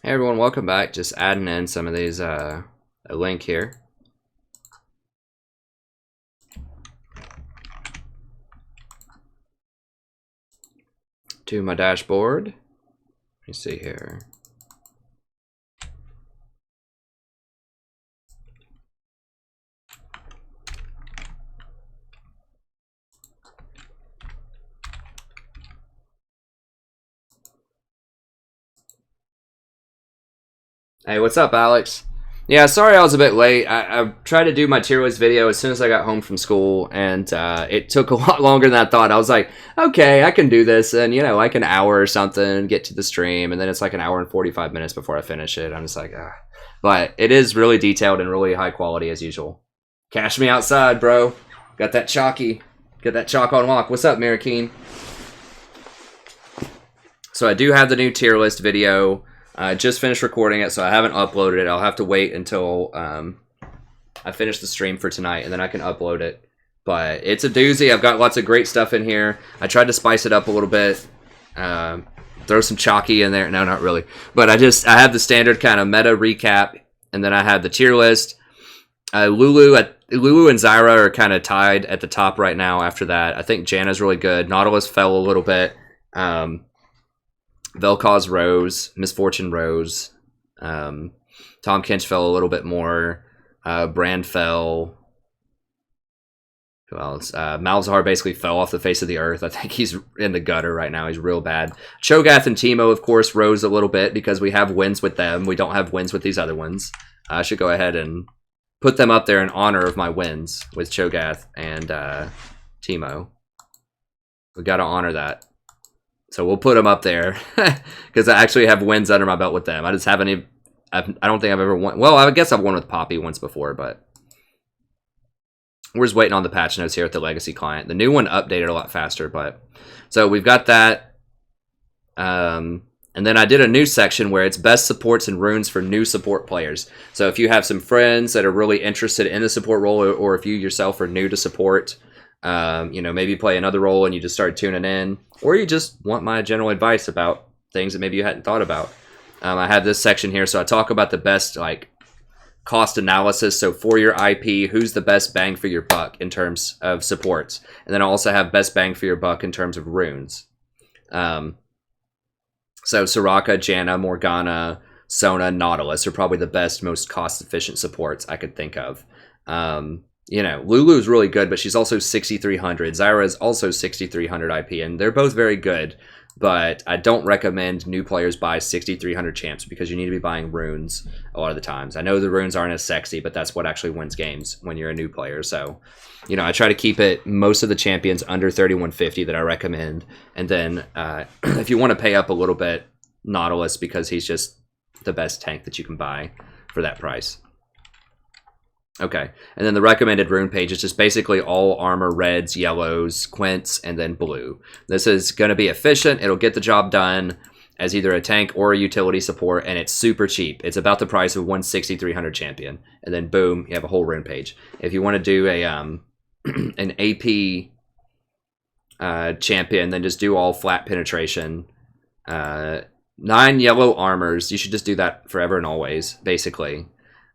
Hey everyone, welcome back. Just adding in some of these, a link here. To my dashboard. Let me see here. Hey, what's up, Alex? Yeah, sorry I was a bit late. I tried to do my tier list video as soon as I got home from school, and it took a lot longer than I thought. I was like, okay, I can do this, and like an hour or something, get to the stream, and then it's like an hour and 45 minutes before I finish it. I'm just like, ah. But it is really detailed and really high quality as usual. Cash me outside, bro. Got that chalky. Got that chalk on lock. What's up, Marakeen? So I do have the new tier list video. I just finished recording it, so I haven't uploaded it. I'll have to wait until I finish the stream for tonight, and then I can upload it. But it's a doozy. I've got lots of great stuff in here. I tried to spice it up a little bit. Throw some chalky in there. No, not really. But I have the standard kind of meta recap, and then I have the tier list. Lulu and Zyra are kind of tied at the top right now after that. I think Janna's really good. Nautilus fell a little bit. Vel'Koz rose, Misfortune rose, Tom Kinch fell a little bit more, Brand fell. Who else? Malzahar basically fell off the face of the earth. I think he's in the gutter right now. He's real bad. Cho'Gath and Teemo, of course, rose a little bit because we have wins with them. We don't have wins with these other ones. I should go ahead and put them up there in honor of my wins with Cho'Gath and Teemo. We got to honor that. So we'll put them up there because I actually have wins under my belt with them. I just haven't I don't think I've ever won. Well, I guess I've won with Poppy once before, but we're just waiting on the patch notes here at the Legacy client. The new one updated a lot faster, but so we've got that. And then I did a new section where it's best supports and runes for new support players. So if you have some friends that are really interested in the support role, or if you yourself are new to support, maybe play another role and you just started tuning in, or you just want my general advice about things that maybe you hadn't thought about. I have this section here, so I talk about the best cost analysis. So for your IP, who's the best bang for your buck in terms of supports, and then I also have best bang for your buck in terms of runes. So Soraka, Janna, Morgana, Sona, Nautilus are probably the best, most cost efficient supports I could think of. Lulu's really good, but she's also 6,300. Zyra is also 6,300 IP, and they're both very good. But I don't recommend new players buy 6,300 champs because you need to be buying runes a lot of the times. I know the runes aren't as sexy, but that's what actually wins games when you're a new player. So, I try to keep it most of the champions under 3,150 that I recommend. And then if you want to pay up a little bit, Nautilus, because he's just the best tank that you can buy for that price. Okay, and then the recommended rune page is just basically all armor reds, yellows, quints, and then blue. This is going to be efficient. It'll get the job done as either a tank or a utility support, and it's super cheap. It's about the price of one 6,300 champion, and then boom, you have a whole rune page. If you want to do a an AP champion, then just do all flat penetration. 9 yellow armors. You should just do that forever and always, basically.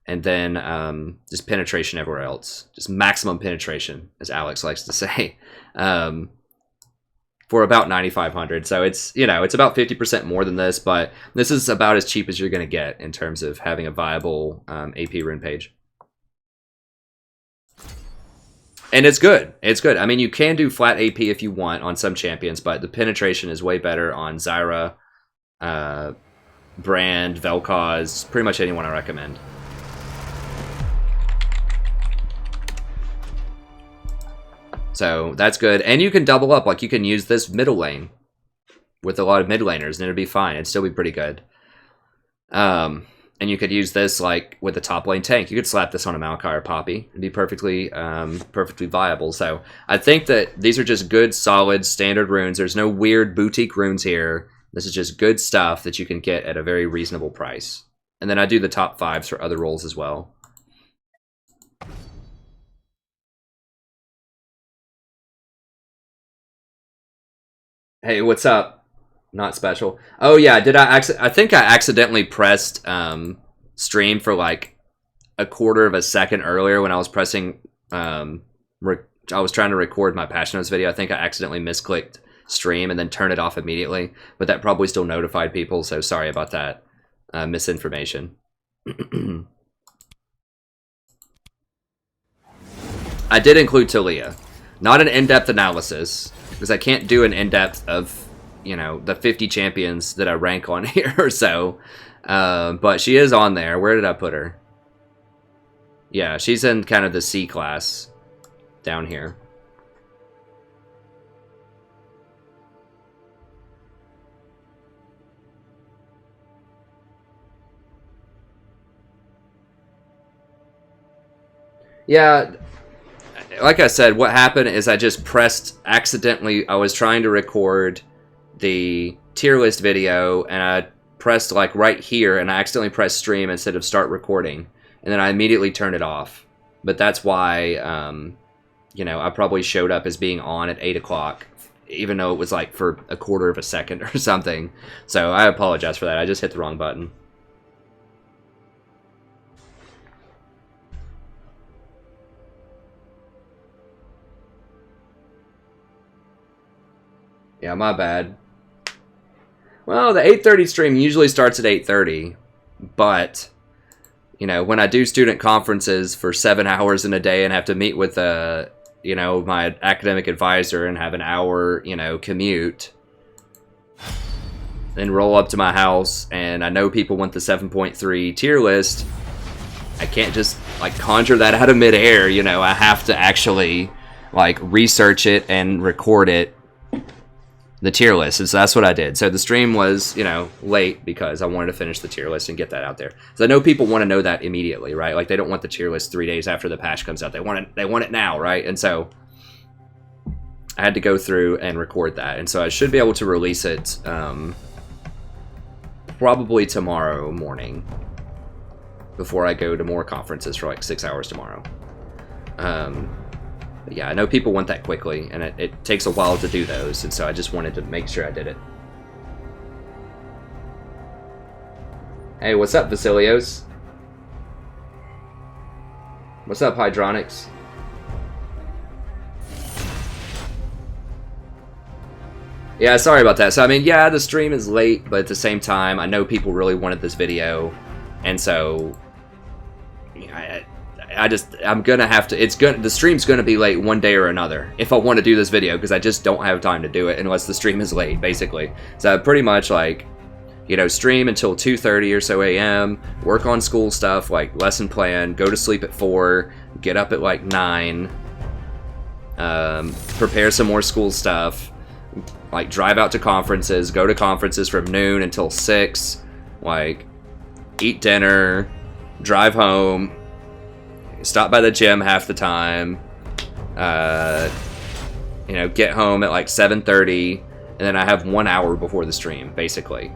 And then just penetration everywhere else. Just maximum penetration, as Alex likes to say, for about 9,500. So it's, it's about 50% more than this, but this is about as cheap as you're going to get in terms of having a viable AP rune page. And it's good. It's good. I mean, you can do flat AP if you want on some champions, but the penetration is way better on Zyra, Brand, Vel'Koz, pretty much anyone I recommend. So that's good. And you can double up. Like, you can use this middle lane with a lot of mid laners, and it'll be fine. It'd still be pretty good. And you could use this, like, with a top lane tank. You could slap this on a Maokai or Poppy. It'd be perfectly viable. So I think that these are just good, solid, standard runes. There's no weird boutique runes here. This is just good stuff that you can get at a very reasonable price. And then I do the top 5s for other roles as well. Hey, what's up? Not special. Oh yeah, did I think I accidentally pressed stream for like a quarter of a second earlier when I was pressing I was trying to record my Patch Notes video. I think I accidentally misclicked stream and then turned it off immediately, but that probably still notified people, so sorry about that misinformation. I did include Talia. Not an in-depth analysis, because I can't do an in-depth of, you know, the 50 champions that I rank on here or so. But she is on there. Where did I put her? Yeah, she's in kind of the C class down here. Yeah, like I said, what happened is I just pressed accidentally. I was trying to record the tier list video and I pressed like right here and I accidentally pressed stream instead of start recording. And then I immediately turned it off. But that's why, you know, I probably showed up as being on at 8 o'clock, even though it was like for a quarter of a second or something. So I apologize for that. I just hit the wrong button. Yeah, my bad. Well, the 8:30 stream usually starts at 8:30, but, you know, when I do student conferences for 7 hours in a day and have to meet with, you know, my academic advisor and have an hour, you know, commute, then roll up to my house, and I know people want the 7.3 tier list, I can't just, like, conjure that out of midair, you know, I have to actually, like, research it and record it, the tier list. So that's what I did. So the stream was, you know, late because I wanted to finish the tier list and get that out there. So I know people want to know that immediately, right? Like they don't want the tier list 3 days after the patch comes out. They want it now, right? And so I had to go through and record that. And so I should be able to release it probably tomorrow morning before I go to more conferences for like 6 hours tomorrow. But yeah, I know people want that quickly, and it takes a while to do those, and so I just wanted to make sure I did it. Hey, what's up, Vasilios? What's up, Hydronics? Yeah, sorry about that. So, I mean, yeah, the stream is late, but at the same time, I know people really wanted this video, and so I'm gonna have to, the stream's gonna be late one day or another if I want to do this video, because I just don't have time to do it unless the stream is late, basically. So I pretty much, like, you know, stream until 2:30 or so a.m., work on school stuff, like lesson plan, go to sleep at 4, get up at like 9, prepare some more school stuff, like drive out to conferences, go to conferences from noon until 6, like eat dinner, drive home, stop by the gym half the time, you know, get home at like 7:30, and then I have 1 hour before the stream, basically.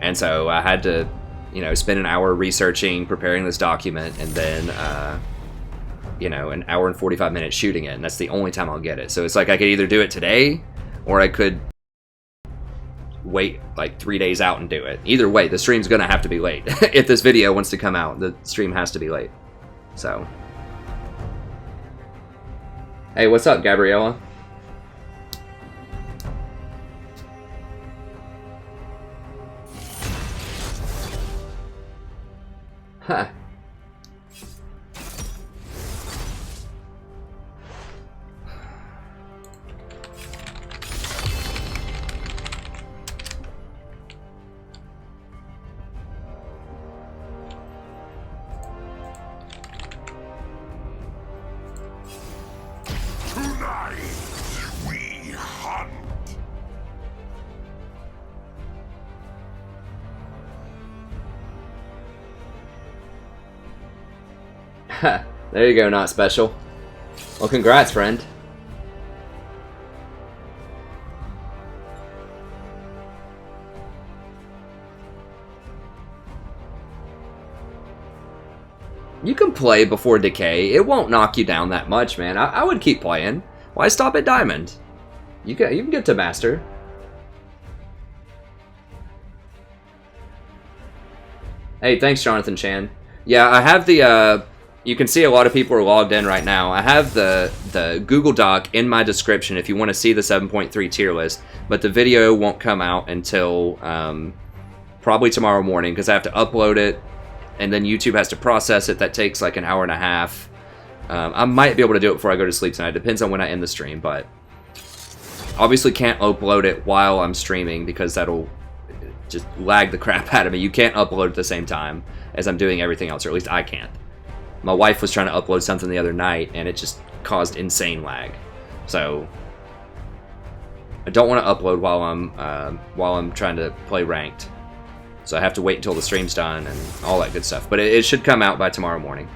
And so I had to, you know, spend an hour researching, preparing this document, and then, you know, an hour and 45 minutes shooting it, and that's the only time I'll get it. So it's like I could either do it today, or I could wait like 3 days out and do it. Either way, the stream's gonna have to be late. If this video wants to come out, the stream has to be late. So, hey, what's up, Gabriella? Huh. There you go, not special. Well, congrats, friend. You can play before Decay. It won't knock you down that much, man. I would keep playing. Why stop at Diamond? You can get to master. Hey, thanks, Jonathan Chan. Yeah, I have the, you can see a lot of people are logged in right now. I have the Google Doc in my description if you want to see the 7.3 tier list, but the video won't come out until probably tomorrow morning because I have to upload it, and then YouTube has to process it. That takes like an hour and a half. I might be able to do it before I go to sleep tonight. Depends on when I end the stream, but obviously can't upload it while I'm streaming because that'll just lag the crap out of me. You can't upload at the same time as I'm doing everything else, or at least I can't. My wife was trying to upload something the other night, and it just caused insane lag. So I don't want to upload while I'm trying to play ranked. So I have to wait until the stream's done and all that good stuff. But it should come out by tomorrow morning.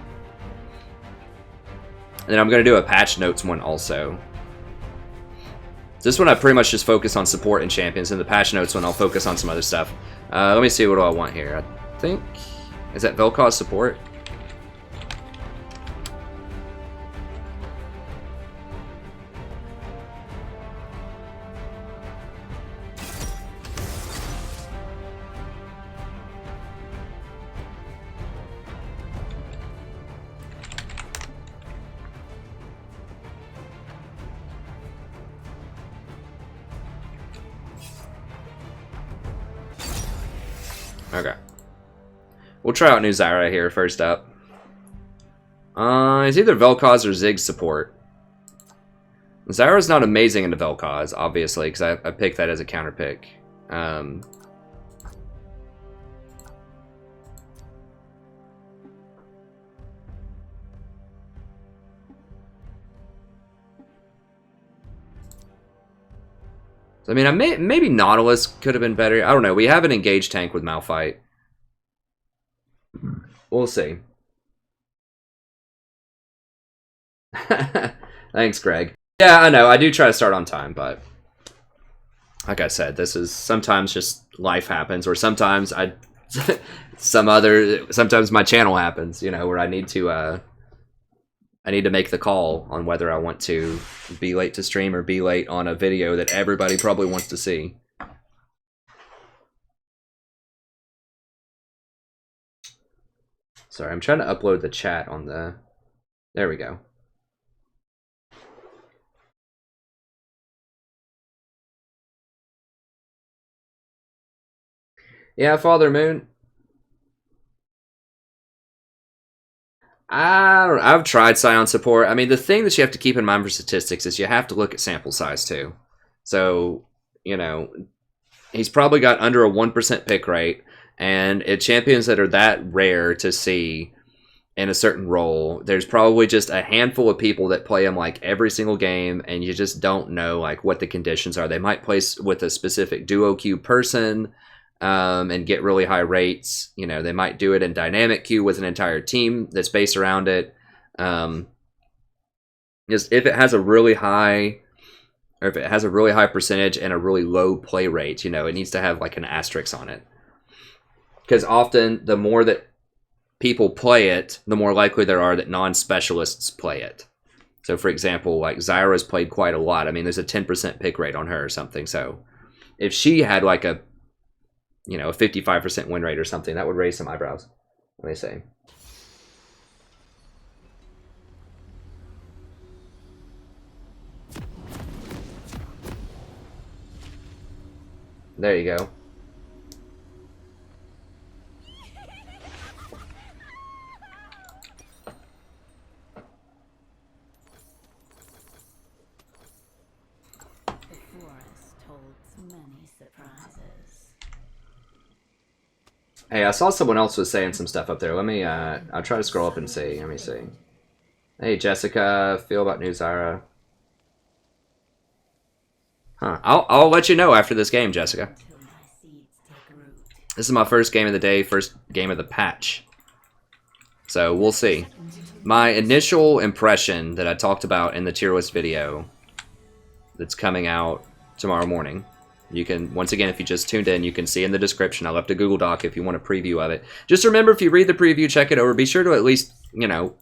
And then I'm going to do a patch notes one also. This one I pretty much just focus on support and champions, and the patch notes one I'll focus on some other stuff. Let me see, what do I want here? I think, is that Vel'Koz support? Okay. We'll try out new Zyra here first up. It's either Vel'Koz or Ziggs support. Zyra's not amazing into Vel'Koz, obviously, because I picked that as a counter pick. So, I mean, maybe Nautilus could have been better. I don't know. We have an engaged tank with Malphite. We'll see. Thanks, Greg. Yeah, I know. I do try to start on time, but like I said, this is sometimes just life happens, or sometimes sometimes my channel happens, you know, where I need to make the call on whether I want to be late to stream or be late on a video that everybody probably wants to see. Sorry, I'm trying to upload the chat on the... There we go. Yeah, Father Moon. I've tried Scion support. I mean, the thing that you have to keep in mind for statistics is you have to look at sample size too. So, you know, he's probably got under a 1% pick rate, and at champions that are that rare to see in a certain role, there's probably just a handful of people that play him like every single game, and you just don't know like what the conditions are. They might play with a specific duo queue person and get really high rates. You know, they might do it in dynamic queue with an entire team that's based around it. Just if it has a really high, or if it has a really high percentage and a really low play rate, you know, it needs to have like an asterisk on it. Because often the more that people play it, the more likely there are that non-specialists play it. So for example, like Zyra's played quite a lot. I mean, there's a 10% pick rate on her or something. So if she had like a, you know, a 55% win rate or something, that would raise some eyebrows. Let me see. There you go. Hey, I saw someone else was saying some stuff up there. Let me, I'll try to scroll up and see. Let me see. Hey, Jessica, feel about new Zyra. Huh. I'll let you know after this game, Jessica. This is my first game of the day, first game of the patch. So, we'll see. My initial impression that I talked about in the tier list video that's coming out tomorrow morning. You can, once again, if you just tuned in, you can see in the description. I left a Google Doc if you want a preview of it. Just remember, if you read the preview, check it over. Be sure to at least, you know,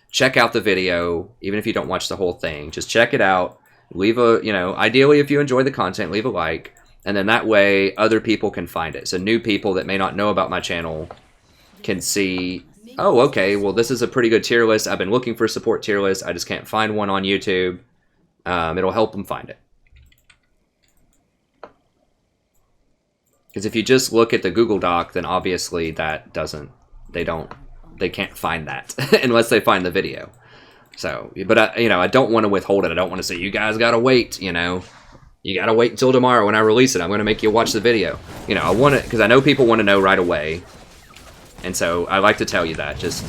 check out the video, even if you don't watch the whole thing. Just check it out. leave a, you know, ideally if you enjoy the content, leave a like, and then that way other people can find it. So new people that may not know about my channel can see, oh, okay, well, this is a pretty good tier list. I've been looking for a support tier list. I just can't find one on YouTube. It'll help them find it. Because if you just look at the Google Doc, then obviously that doesn't, they can't find that unless they find the video. So, but I don't want to withhold it. I don't want to say, you guys gotta wait, you know. You gotta wait until tomorrow when I release it. I'm gonna make you watch the video. You know, I want it, because I know people want to know right away. And so I like to tell you that, just,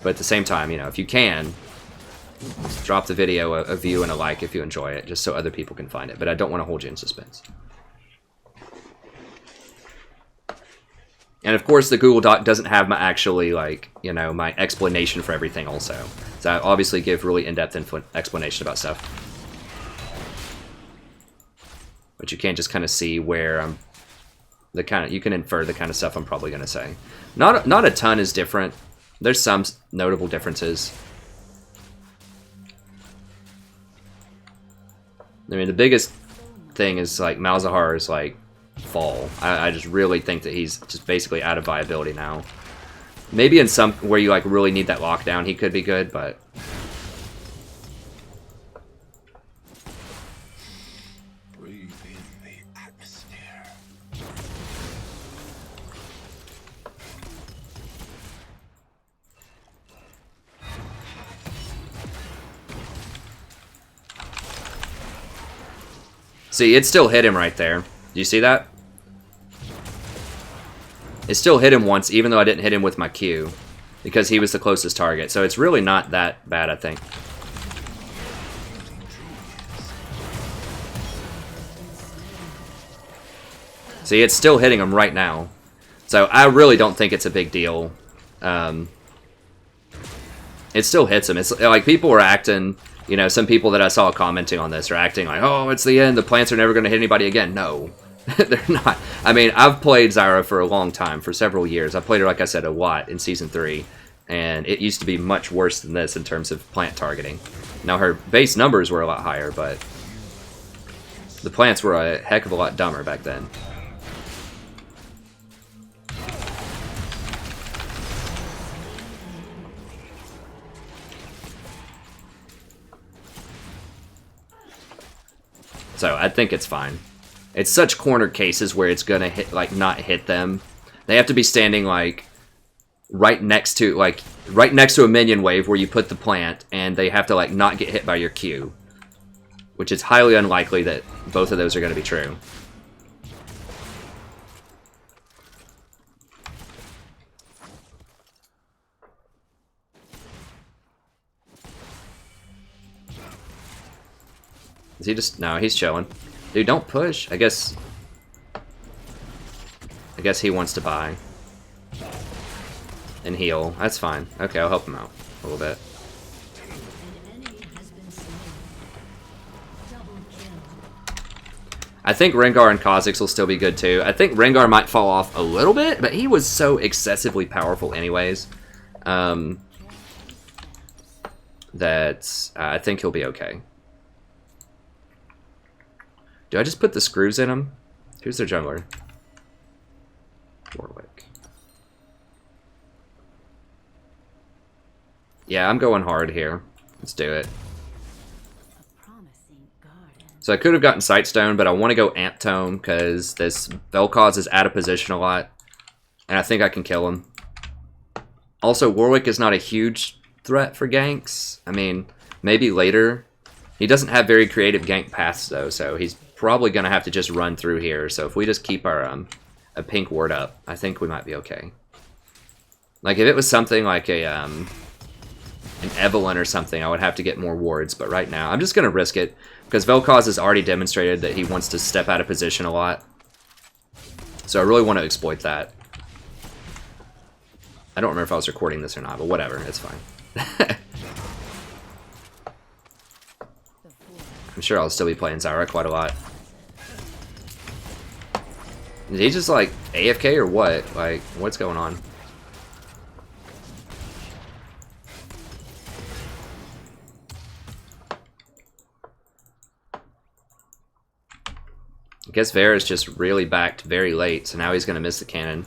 but at the same time, you know, if you can, drop the video a view and a like if you enjoy it, just so other people can find it. But I don't want to hold you in suspense. And of course, the Google Doc doesn't have my actually, like, you know, my explanation for everything also. So I obviously give really in-depth explanation about stuff. But you can't just kind of see where I'm, you can infer the kind of stuff I'm probably going to say. Not a ton is different. There's some notable differences. I mean, the biggest thing is, like, Malzahar's, like, fall. I just really think that he's just basically out of viability now. Maybe in some where you like really need that lockdown, he could be good, but breathe in the atmosphere. see, it still hit him right there. Do you see that? It still hit him once, even though I didn't hit him with my Q, because he was the closest target. So it's really not that bad, I think. See, it's still hitting him right now. So I really don't think it's a big deal. It still hits him. It's like people are acting, you know, some people that I saw commenting on this are acting like, oh, it's the end. The plants are never going to hit anybody again. No. They're not. I mean, I've played Zyra for a long time, for several years. I played her, like I said, a lot in Season 3, and it used to be much worse than this in terms of plant targeting. Now, her base numbers were a lot higher, but the plants were a heck of a lot dumber back then. So, I think it's fine. It's such corner cases where it's gonna hit, like, not hit them. They have to be standing, like, right next to a minion wave where you put the plant, and they have to, like, not get hit by your Q. Which is highly unlikely that both of those are gonna be true. Is he just... No, he's chilling. Dude, don't push. I guess he wants to buy. And heal. That's fine. Okay, I'll help him out a little bit. I think Rengar and Kha'Zix will still be good too. I think Rengar might fall off a little bit, but he was so excessively powerful anyways. That I think he'll be okay. Do I just put the screws in him? Who's their jungler? Warwick. Yeah, I'm going hard here. Let's do it. So I could have gotten Sightstone, but I want to go Amp Tome because this Vel'Koz is out of position a lot. And I think I can kill him. Also, Warwick is not a huge threat for ganks. I mean, maybe later. He doesn't have very creative gank paths, though, so he's probably going to have to just run through here. So if we just keep our a pink ward up, I think we might be okay. Like, if it was something like an Evelyn or something, I would have to get more wards. But right now, I'm just going to risk it, because Vel'Koz has already demonstrated that he wants to step out of position a lot. So I really want to exploit that. I don't remember if I was recording this or not, but whatever, it's fine. I'm sure I'll still be playing Zyra quite a lot. Is he just, like, AFK or what? Like, what's going on? guess Vera's just really backed very late, so now he's going to miss the cannon.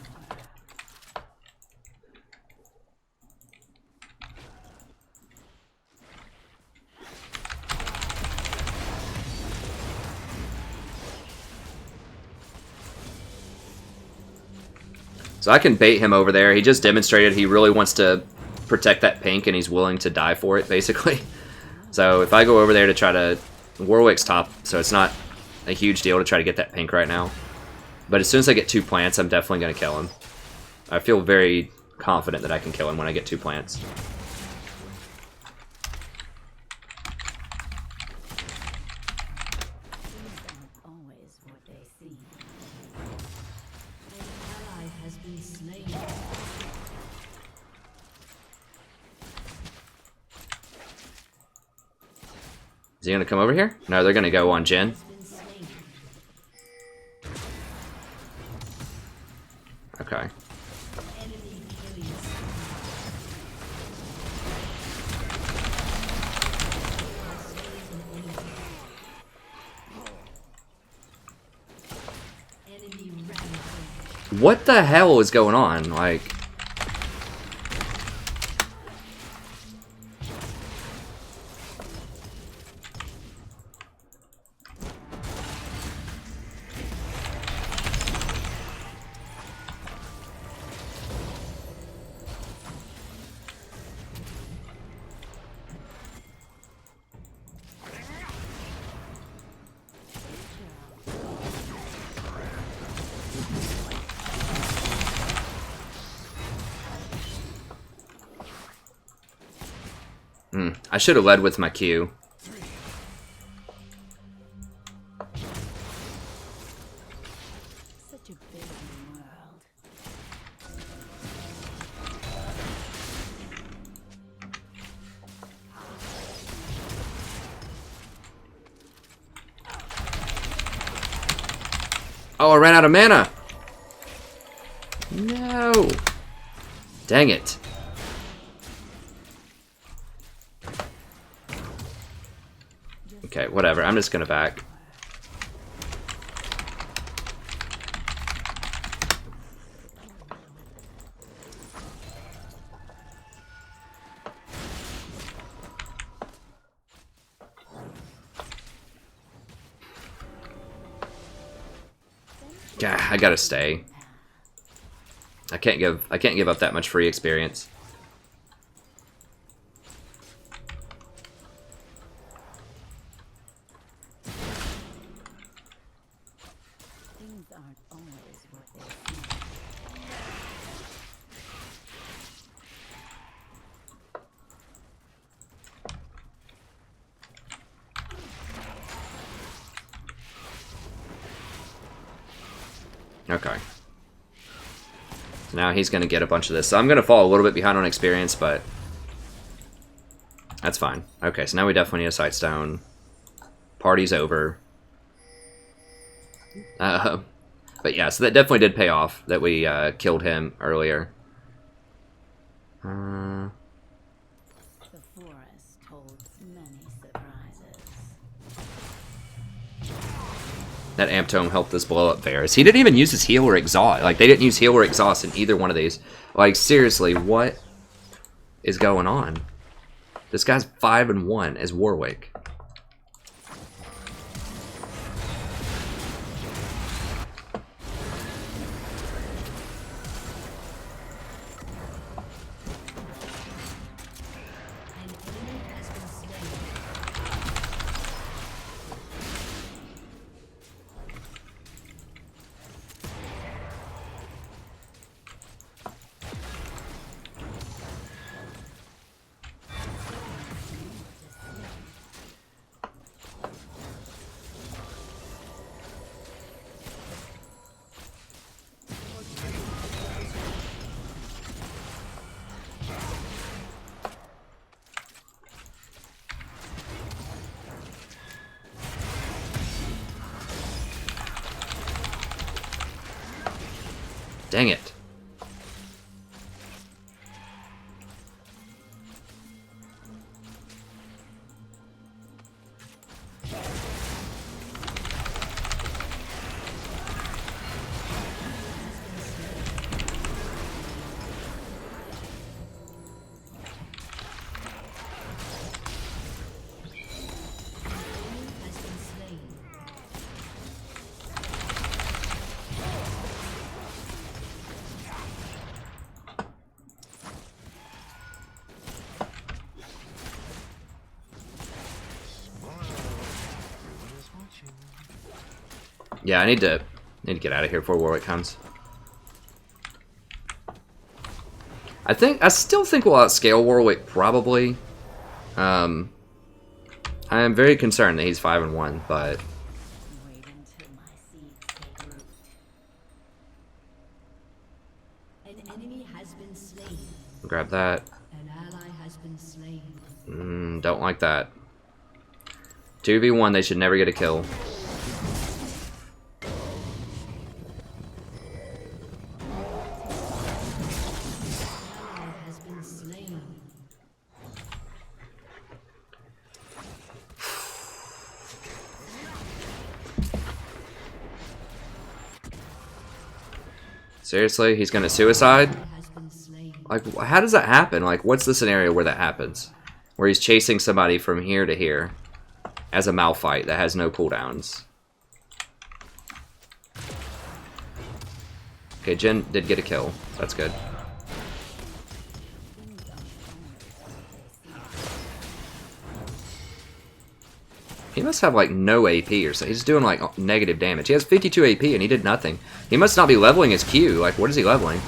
So I can bait him over there. He just demonstrated he really wants to protect that pink, and he's willing to die for it, basically. So if I go over there to try to... Warwick's top, so it's not a huge deal to try to get that pink right now. But as soon as I get 2 plants, I'm definitely going to kill him. I feel very confident that I can kill him when I get 2 plants. Is he going to come over here? No, they're going to go on Jhin. Okay. What the hell is going on? Like... I should have led with my Q. Such a big world. Oh, I ran out of mana! No! Dang it. Okay, whatever. I'm just gonna back. Yeah, I gotta stay. I can't give up that much free experience. Okay. Now he's going to get a bunch of this. So I'm going to fall a little bit behind on experience, but that's fine. Okay, so now we definitely need a Sightstone. Party's over. But yeah, so that definitely did pay off that we killed him earlier. The forest holds many surprises. That Amp Tome helped us blow up Varus. He didn't even use his heal or exhaust. Like, they didn't use heal or exhaust in either one of these. Like, seriously, what is going on? This guy's 5-1 as Warwick. Dang it. Yeah, I need to get out of here before Warwick comes. I still think we'll outscale Warwick probably. I am very concerned that he's 5-1, but Wait until my seeds take root. An enemy has been slain. grab that. An ally has been slain. Don't like that. 2v1, they should never get a kill. Ally has been slain. Seriously, he's gonna suicide? Ally has been slain. Like, how does that happen? Like, what's the scenario where that happens? Where he's chasing somebody from here to here as a Malphite that has no cooldowns. Okay, Jen did get a kill. That's good. He must have, like, no AP or something. He's doing, like, negative damage. He has 52 AP and he did nothing. He must not be leveling his Q. Like, what is he leveling?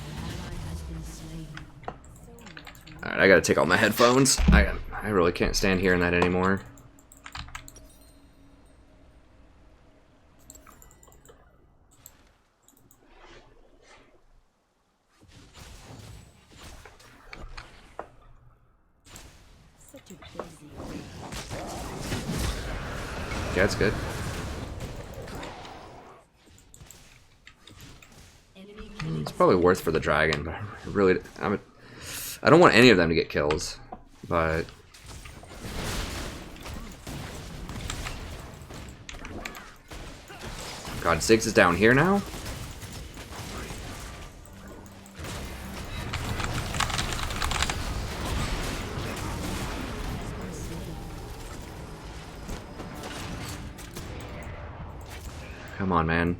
Ally has been slain. Alright, I gotta take out my headphones. I really can't stand hearing that anymore. Such a busy Yeah, that's good. Enemy killing. It's probably worth for the dragon, but I really, I don't want any of them to get kills, but God, Ziggs is down here now. Come on, man.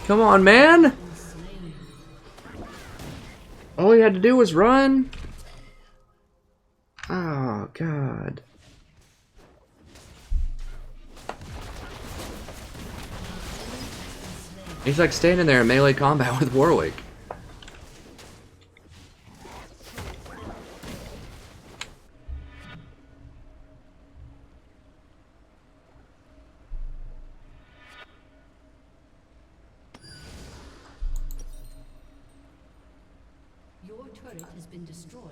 Come on, man! All he had to do was run. Oh, God. He's like standing there in melee combat with Warwick. Your turret has been destroyed.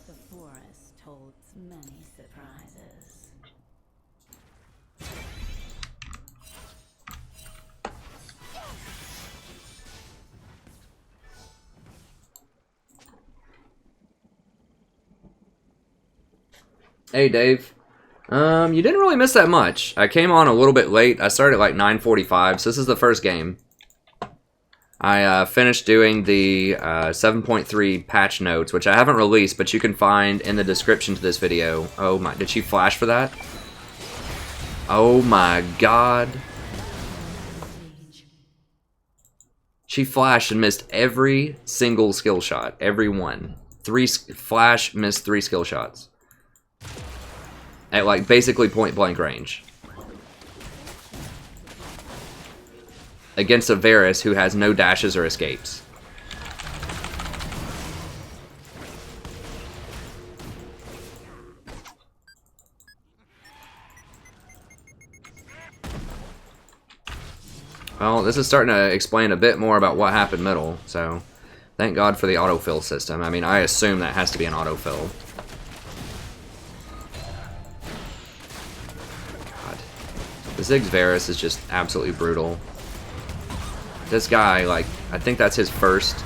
The forest holds many surprises. Hey, Dave. You didn't really miss that much. I came on a little bit late. I started at like 9:45, so this is the first game. I finished doing the 7.3 patch notes, which I haven't released, but you can find in the description to this video. Oh my, did she flash for that? Oh my God. She flashed and missed every single skill shot. Every one. Flash missed 3 skill shots. At like basically point blank range. Against a Varus who has no dashes or escapes. Well, this is starting to explain a bit more about what happened middle, so thank God for the autofill system. I mean, I assume that has to be an autofill. God. The Ziggs Varus is just absolutely brutal. This guy, like, I think that's his first.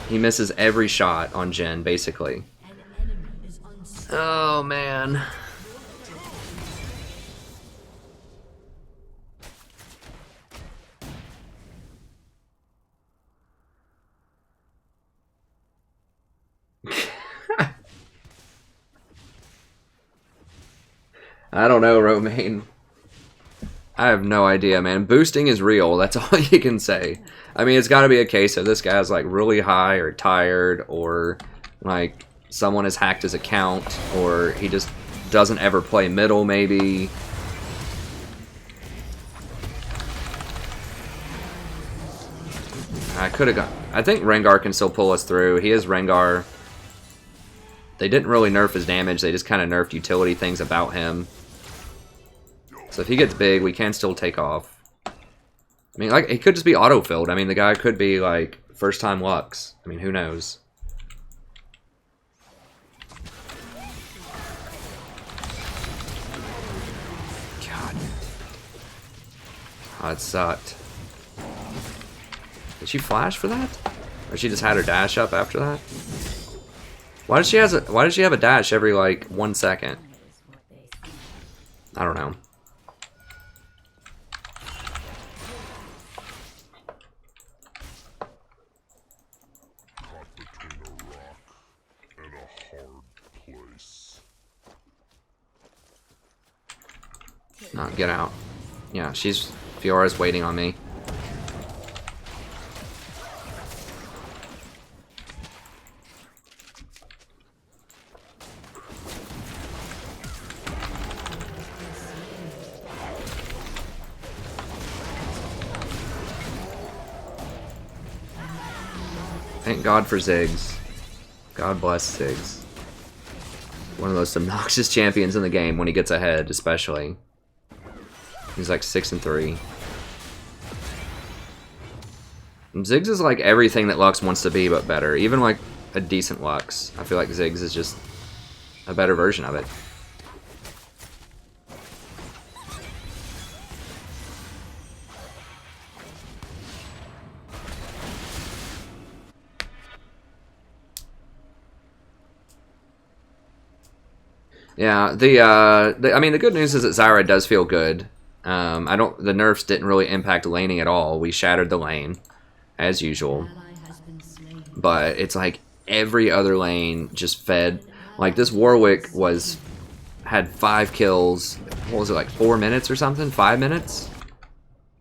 He misses every shot on Jen, basically. An enemy is Oh man. I don't know, Romaine. I have no idea, man. Boosting is real. That's all you can say. I mean, it's got to be a case of this guy's like really high or tired, or like someone has hacked his account, or he just doesn't ever play middle, maybe. I could have got... I think Rengar can still pull us through. He is Rengar. They didn't really nerf his damage. They just kind of nerfed utility things about him. So if he gets big, we can still take off. I mean, like, it could just be auto-filled. I mean, the guy could be, like, first-time Lux. I mean, who knows? God. Oh, it sucked. Did she flash for that? Or she just had her dash up after that? Why does she have a dash every, like, 1 second? I don't know. No, get out. Yeah, Fiora's waiting on me. Thank God for Ziggs. God bless Ziggs. One of the most obnoxious champions in the game when he gets ahead, especially. He's like 6-3. And Ziggs is like everything that Lux wants to be, but better. Even like a decent Lux. I feel like Ziggs is just a better version of it. Yeah, I mean, the good news is that Zyra does feel good. The nerfs didn't really impact laning at all. We shattered the lane, as usual. But it's like every other lane just fed. Like this Warwick had 5 kills. What was it, like 4 minutes or something? 5 minutes?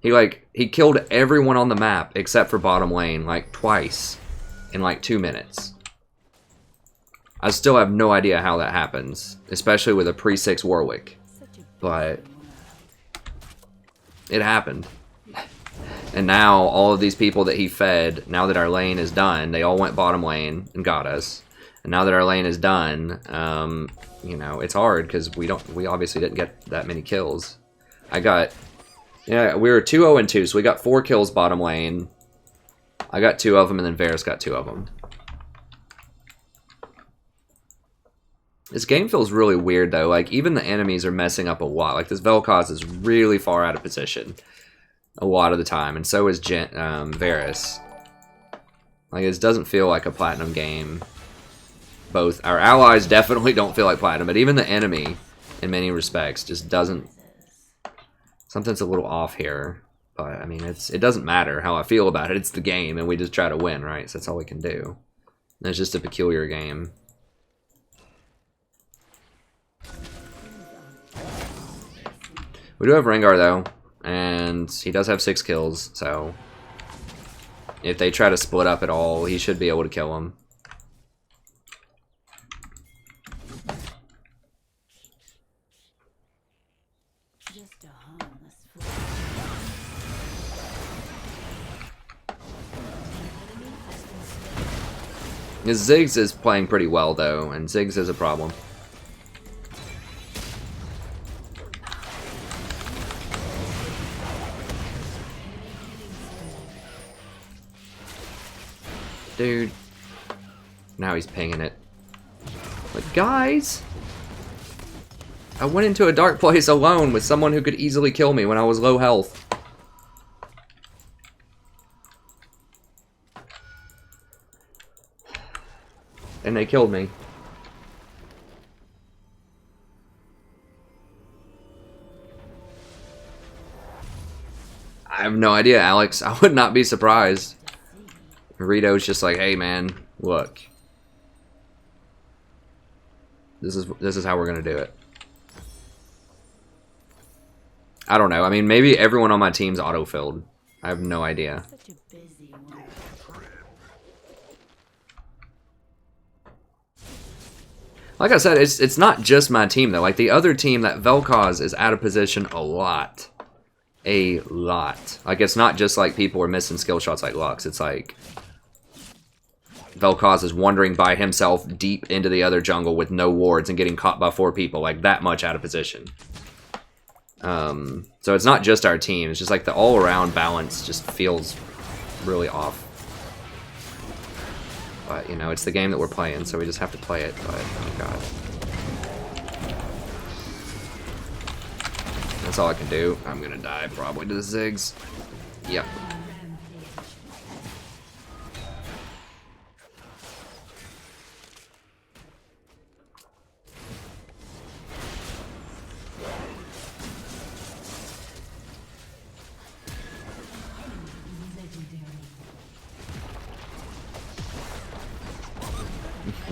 He killed everyone on the map except for bottom lane, like twice in like 2 minutes. I still have no idea how that happens, especially with a pre-6 Warwick. But it happened. And now all of these people that he fed, now that our lane is done, they all went bottom lane and got us. And now that our lane is done, you know, it's hard because we obviously didn't get that many kills. We were 2-0-2, so we got 4 kills bottom lane. I got 2 of them, and then Varus got 2 of them. This game feels really weird, though. Like, even the enemies are messing up a lot. Like, this Vel'Koz is really far out of position a lot of the time, and so is Varus. Like, it doesn't feel like a Platinum game. Both our allies definitely don't feel like Platinum, but even the enemy, in many respects, just doesn't... Something's a little off here. But, I mean, it doesn't matter how I feel about it. It's the game, and we just try to win, right? So that's all we can do. And it's just a peculiar game. We do have Rengar, though, and he does have 6 kills, so if they try to split up at all, he should be able to kill him. Just a harmless fly. His Ziggs is playing pretty well, though, and Ziggs is a problem. Dude. Now he's pinging it. But guys! I went into a dark place alone with someone who could easily kill me when I was low health. And they killed me. have no idea, Alex. I would not be surprised. Rito's just like, hey man, look. This is how we're gonna do it. I don't know. I mean, maybe everyone on my team's auto-filled. I have no idea. Such a busy one. Like I said, it's not just my team though. Like the other team, that Vel'Koz is out of position a lot. A lot. Like it's not just like people are missing skill shots like Lux. It's like Vel'Koz is wandering by himself deep into the other jungle with no wards and getting caught by 4 people. Like that much out of position. So it's not just our team. It's just like the all-around balance just feels really off. But, you know, it's the game that we're playing, so we just have to play it. But, oh god. That's all I can do. I'm gonna die probably to the Ziggs. Yep.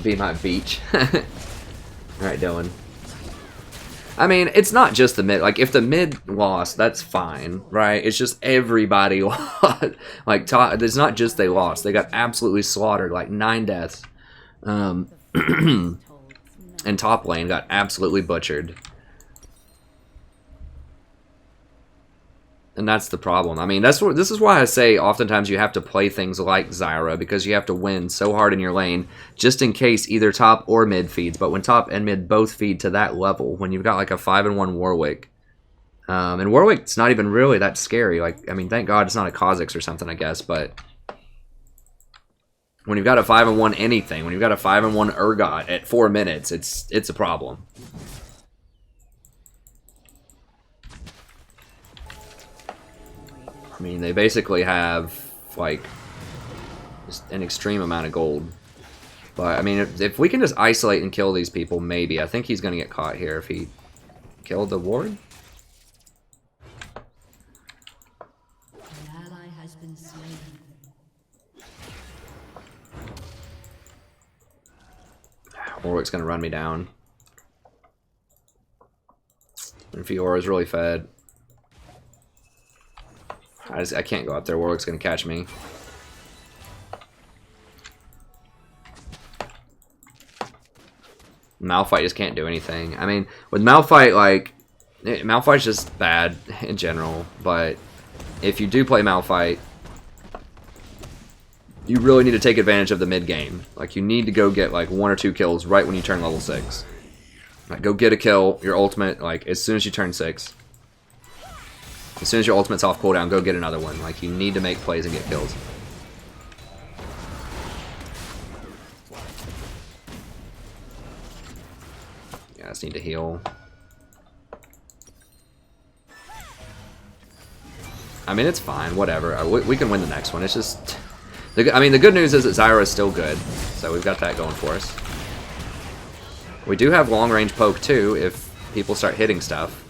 Be my beach. Alright, Dylan. I mean, it's not just the mid. Like, if the mid lost, that's fine, right? It's just everybody lost. Like, it's not just they lost. They got absolutely slaughtered, like 9 deaths. And top lane got absolutely butchered. And that's the problem. I mean, this is why I say oftentimes you have to play things like Zyra, because you have to win so hard in your lane, just in case either top or mid feeds. But when top and mid both feed to that level, when you've got like a 5-1 Warwick, and Warwick's not even really that scary. Like, I mean, thank God it's not a Kha'Zix or something, I guess. But when you've got a 5-1 anything, when you've got a 5-1 Urgot at 4 minutes, it's a problem. I mean, they basically have, like, just an extreme amount of gold. But, I mean, if we can just isolate and kill these people, maybe. I think he's going to get caught here if he killed the ward. An ally has been slain. Warwick's going to run me down. And Fiora's really fed. I can't go up there. Warwick's going to catch me. Malphite just can't do anything. I mean, with Malphite, like, Malphite's just bad in general. But if you do play Malphite, you really need to take advantage of the mid game. Like, you need to go get like 1 or 2 kills right when you turn level 6. Like, go get a kill, your ultimate, like, as soon as you turn 6. As soon as your ultimate's off cooldown, go get another one. Like, you need to make plays and get kills. Yeah, I just need to heal. I mean, it's fine. Whatever. We can win the next one. It's just... I mean, the good news is that Zyra is still good. So we've got that going for us. We do have long-range poke, too, if people start hitting stuff.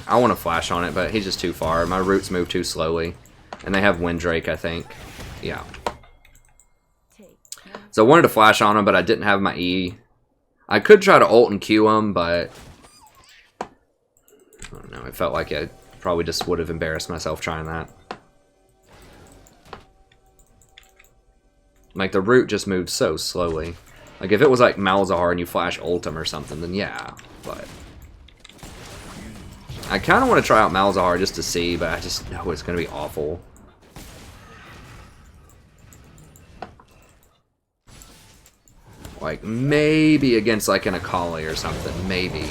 I want to flash on it, but he's just too far. My roots move too slowly. And they have Windrake, I think. Yeah. So I wanted to flash on him, but I didn't have my E. I could try to ult and Q him, but... I don't know, it felt like I probably just would have embarrassed myself trying that. Like, the root just moves so slowly. Like, if it was like Malzahar and you flash ult him or something, then yeah, but... I kind of want to try out Malzahar just to see, but I just know it's going to be awful. Like, maybe against, like, an Akali or something. Maybe.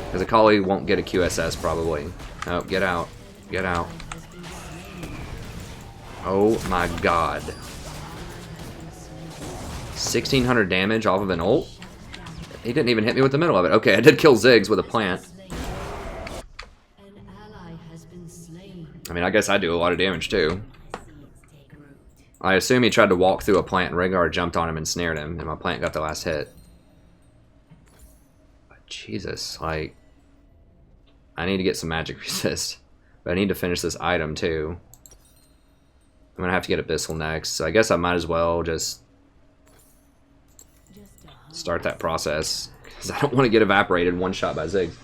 Because Akali won't get a QSS, probably. Oh, get out. Get out. Oh, my God. 1,600 damage off of an ult? He didn't even hit me with the middle of it. Okay, I did kill Ziggs with a plant. I mean, I guess I do a lot of damage too. Seeds take root. I assume he tried to walk through a plant and Rengar jumped on him and snared him, and my plant got the last hit. But Jesus, like... I need to get some magic resist. But I need to finish this item too. I'm gonna have to get Abyssal next, so I guess I might as well just start that process. Because I don't want to get evaporated one shot by Ziggs.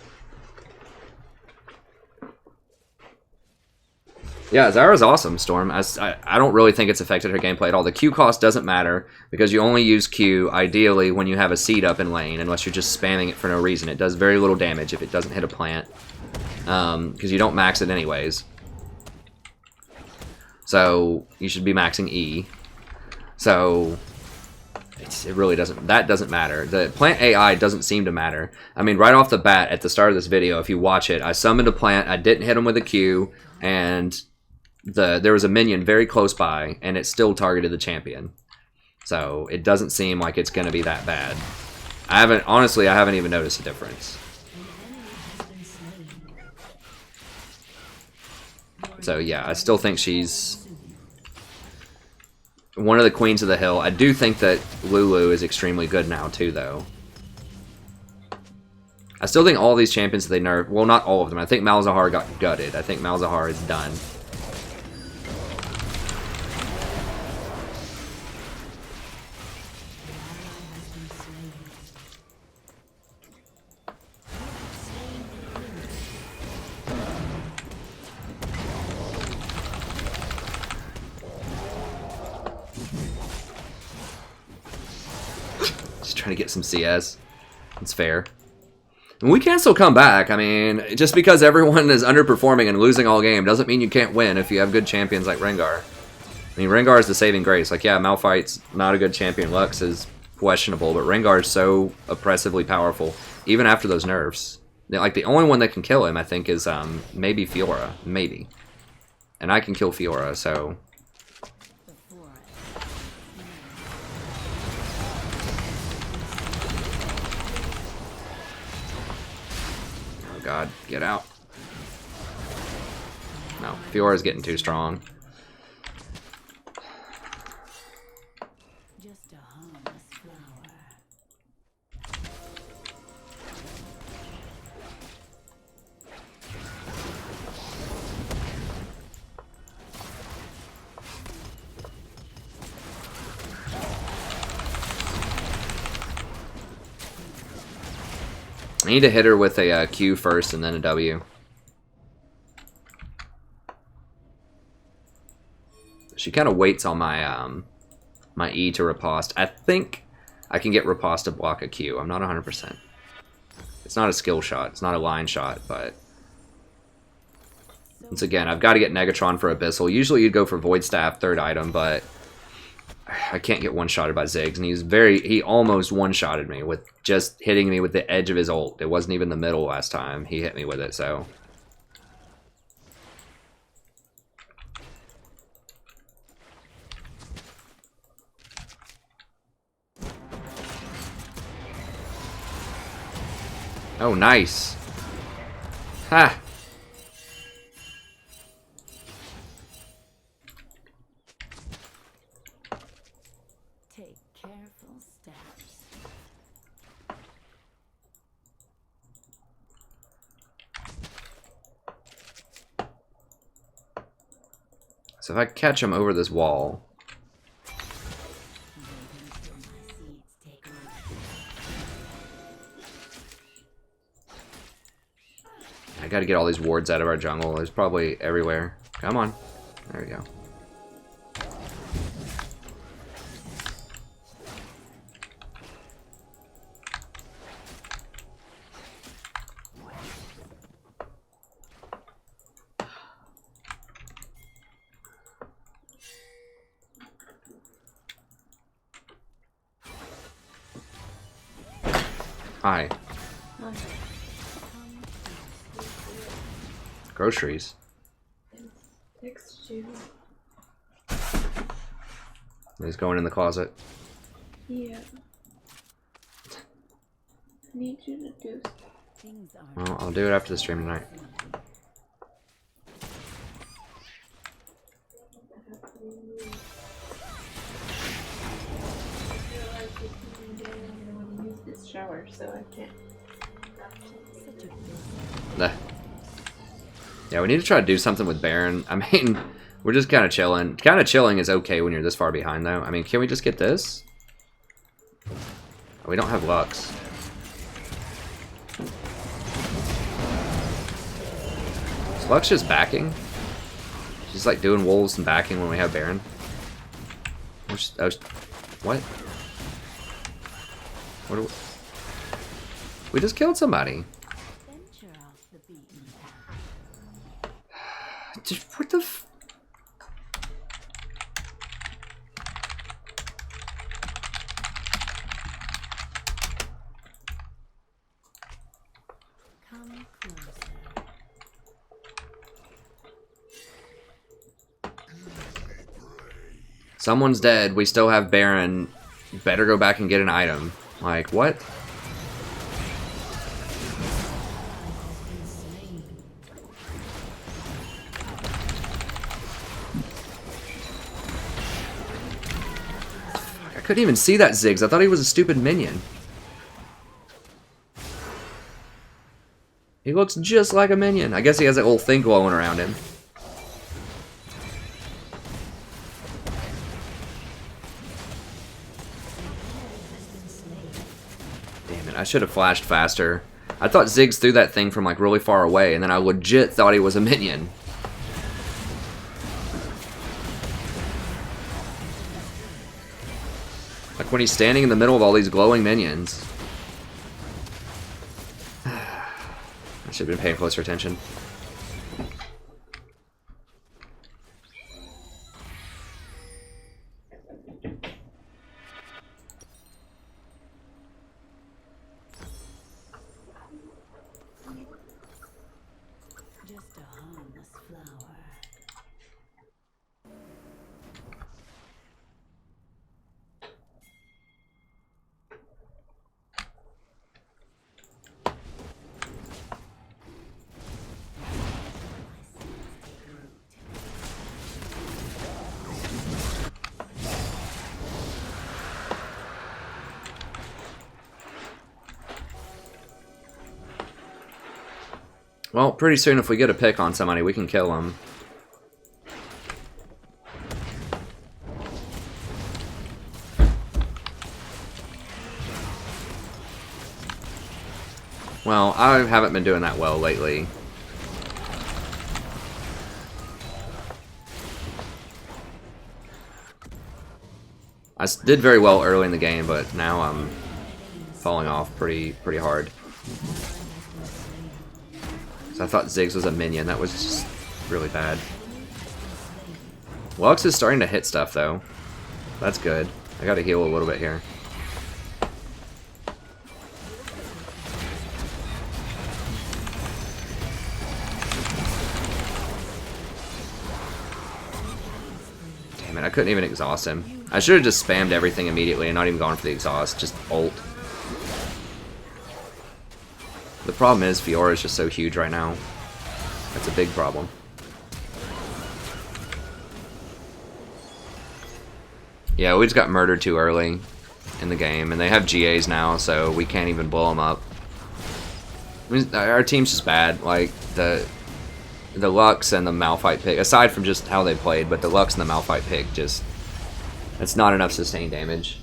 Yeah, Zyra's awesome, Storm. I don't really think it's affected her gameplay at all. The Q cost doesn't matter, because you only use Q, ideally, when you have a seed up in lane, unless you're just spamming it for no reason. It does very little damage if it doesn't hit a plant, because you don't max it anyways. So, you should be maxing E. So, it really doesn't, that doesn't matter. The plant AI doesn't seem to matter. I mean, right off the bat, at the start of this video, if you watch it, I summoned a plant, I didn't hit him with a Q, and... there was a minion very close by, and it still targeted the champion. So it doesn't seem like it's going to be that bad. Honestly, I haven't even noticed a difference. So yeah, I still think she's one of the queens of the hill. I do think that Lulu is extremely good now too, though. I still think all these champions that they nerfed, well, not all of them. I think Malzahar got gutted. I think Malzahar is done. Trying to get some CS. It's fair. And we can still come back. I mean, just because everyone is underperforming and losing all game doesn't mean you can't win if you have good champions like Rengar. I mean, Rengar is the saving grace. Like, yeah, Malphite's not a good champion. Lux is questionable, but Rengar is so oppressively powerful, even after those nerfs. Like, the only one that can kill him, I think, is maybe Fiora. Maybe. And I can kill Fiora, so... God, get out. No, Fiora's getting too strong. Just a harmless flower. I need to hit her with a Q first and then a W. She kind of waits on my my E to riposte. I think I can get riposte to block a Q. I'm not 100%. It's not a skill shot. It's not a line shot, but... Once again, I've got to get Negatron for Abyssal. Usually you'd go for Void Staff, third item, but... I can't get one-shotted by Ziggs, and he almost one-shotted me with just hitting me with the edge of his ult. It wasn't even the middle last time he hit me with it, so... Oh, nice! Ha! Careful steps. So if I catch him over this wall... I gotta get all these wards out of our jungle. There's probably everywhere. Come on. There we go. Hi. Groceries. Next to He's going in the closet. yeah. I need you to do Things are Well, I'll do it after the stream tonight. realized it's coming down and I want to use this shower, so I can't. Nah. Yeah, we need to try to do something with Baron. I mean, we're just kind of chilling. Kind of chilling is okay when you're this far behind, though. I mean, can we just get this? We don't have Lux. Is Lux just backing? She's like doing wolves and backing when we have Baron. What? What are we just killed somebody. Venture off the beaten path. What the f... Come closer. Someone's dead. We still have Baron. Better go back and get an item. Like, what? I couldn't even see that Ziggs. I thought he was a stupid minion. He looks just like a minion. I guess he has that little thing glowing around him. Damn it, I should have flashed faster. I thought Ziggs threw that thing from like really far away, and then I legit thought he was a minion. Like when he's standing in the middle of all these glowing minions. I should have been paying closer attention. Just a harmless flower. Well, pretty soon if we get a pick on somebody, we can kill them. Well, I haven't been doing that well lately. I did very well early in the game, but now I'm falling off pretty hard. So I thought Ziggs was a minion. That was just really bad. Lux is starting to hit stuff, though. That's good. I gotta heal a little bit here. Damn it, I couldn't even exhaust him. I should have just spammed everything immediately and not even gone for the exhaust. Just ult. The problem is Fiora is just so huge right now. That's a big problem. Yeah, we just got murdered too early in the game, and they have GAs now, so we can't even blow them up. I mean, our team's just bad. Like the Lux and the Malphite pick, aside from just how they played, but the Lux and the Malphite pick just, that's not enough sustained damage.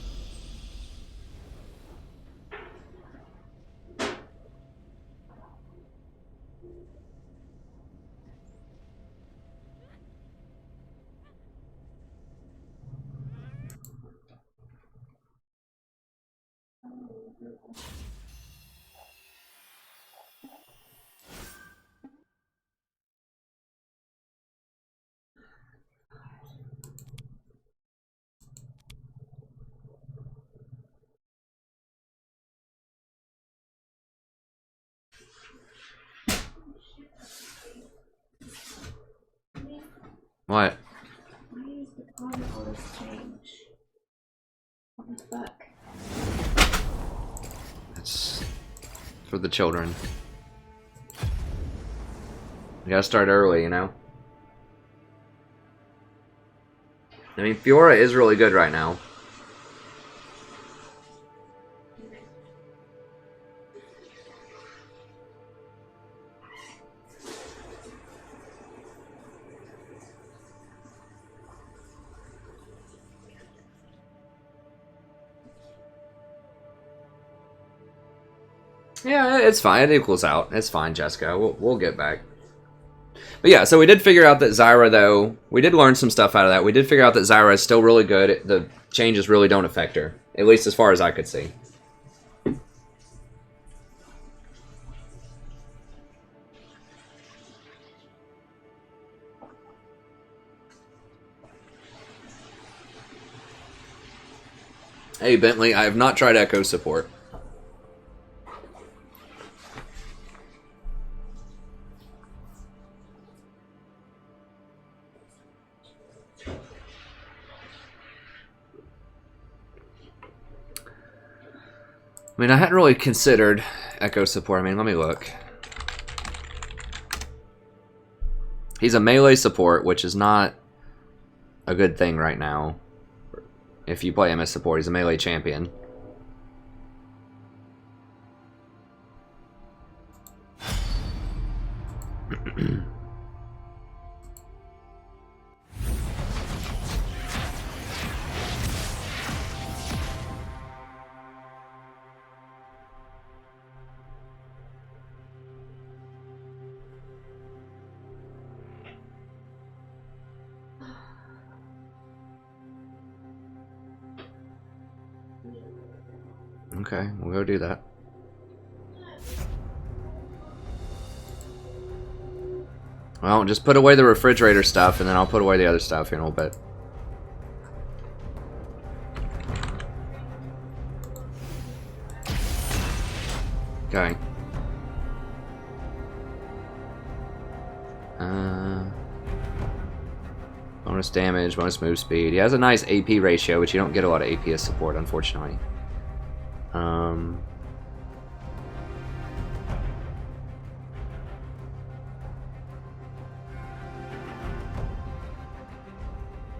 What? Why is the comment always change? What the fuck? It's for the children. You gotta start early, you know? I mean, Fiora is really good right now. Yeah, it's fine. It equals out. It's fine, Jessica. We'll get back. But yeah, so we did figure out that Zyra, though, we did learn some stuff out of that. We did figure out that Zyra is still really good. The changes really don't affect her, at least as far as I could see. Hey, Bentley, I have not tried Echo support. I mean, I hadn't really considered Echo support. I mean, let me look. He's a melee support, which is not a good thing right now. If you play him as support, he's a melee champion. Okay, we'll go do that. Well, just put away the refrigerator stuff, and then I'll put away the other stuff in a little bit. Okay. Bonus damage, bonus move speed. He has a nice AP ratio, which you don't get a lot of AP as support, unfortunately.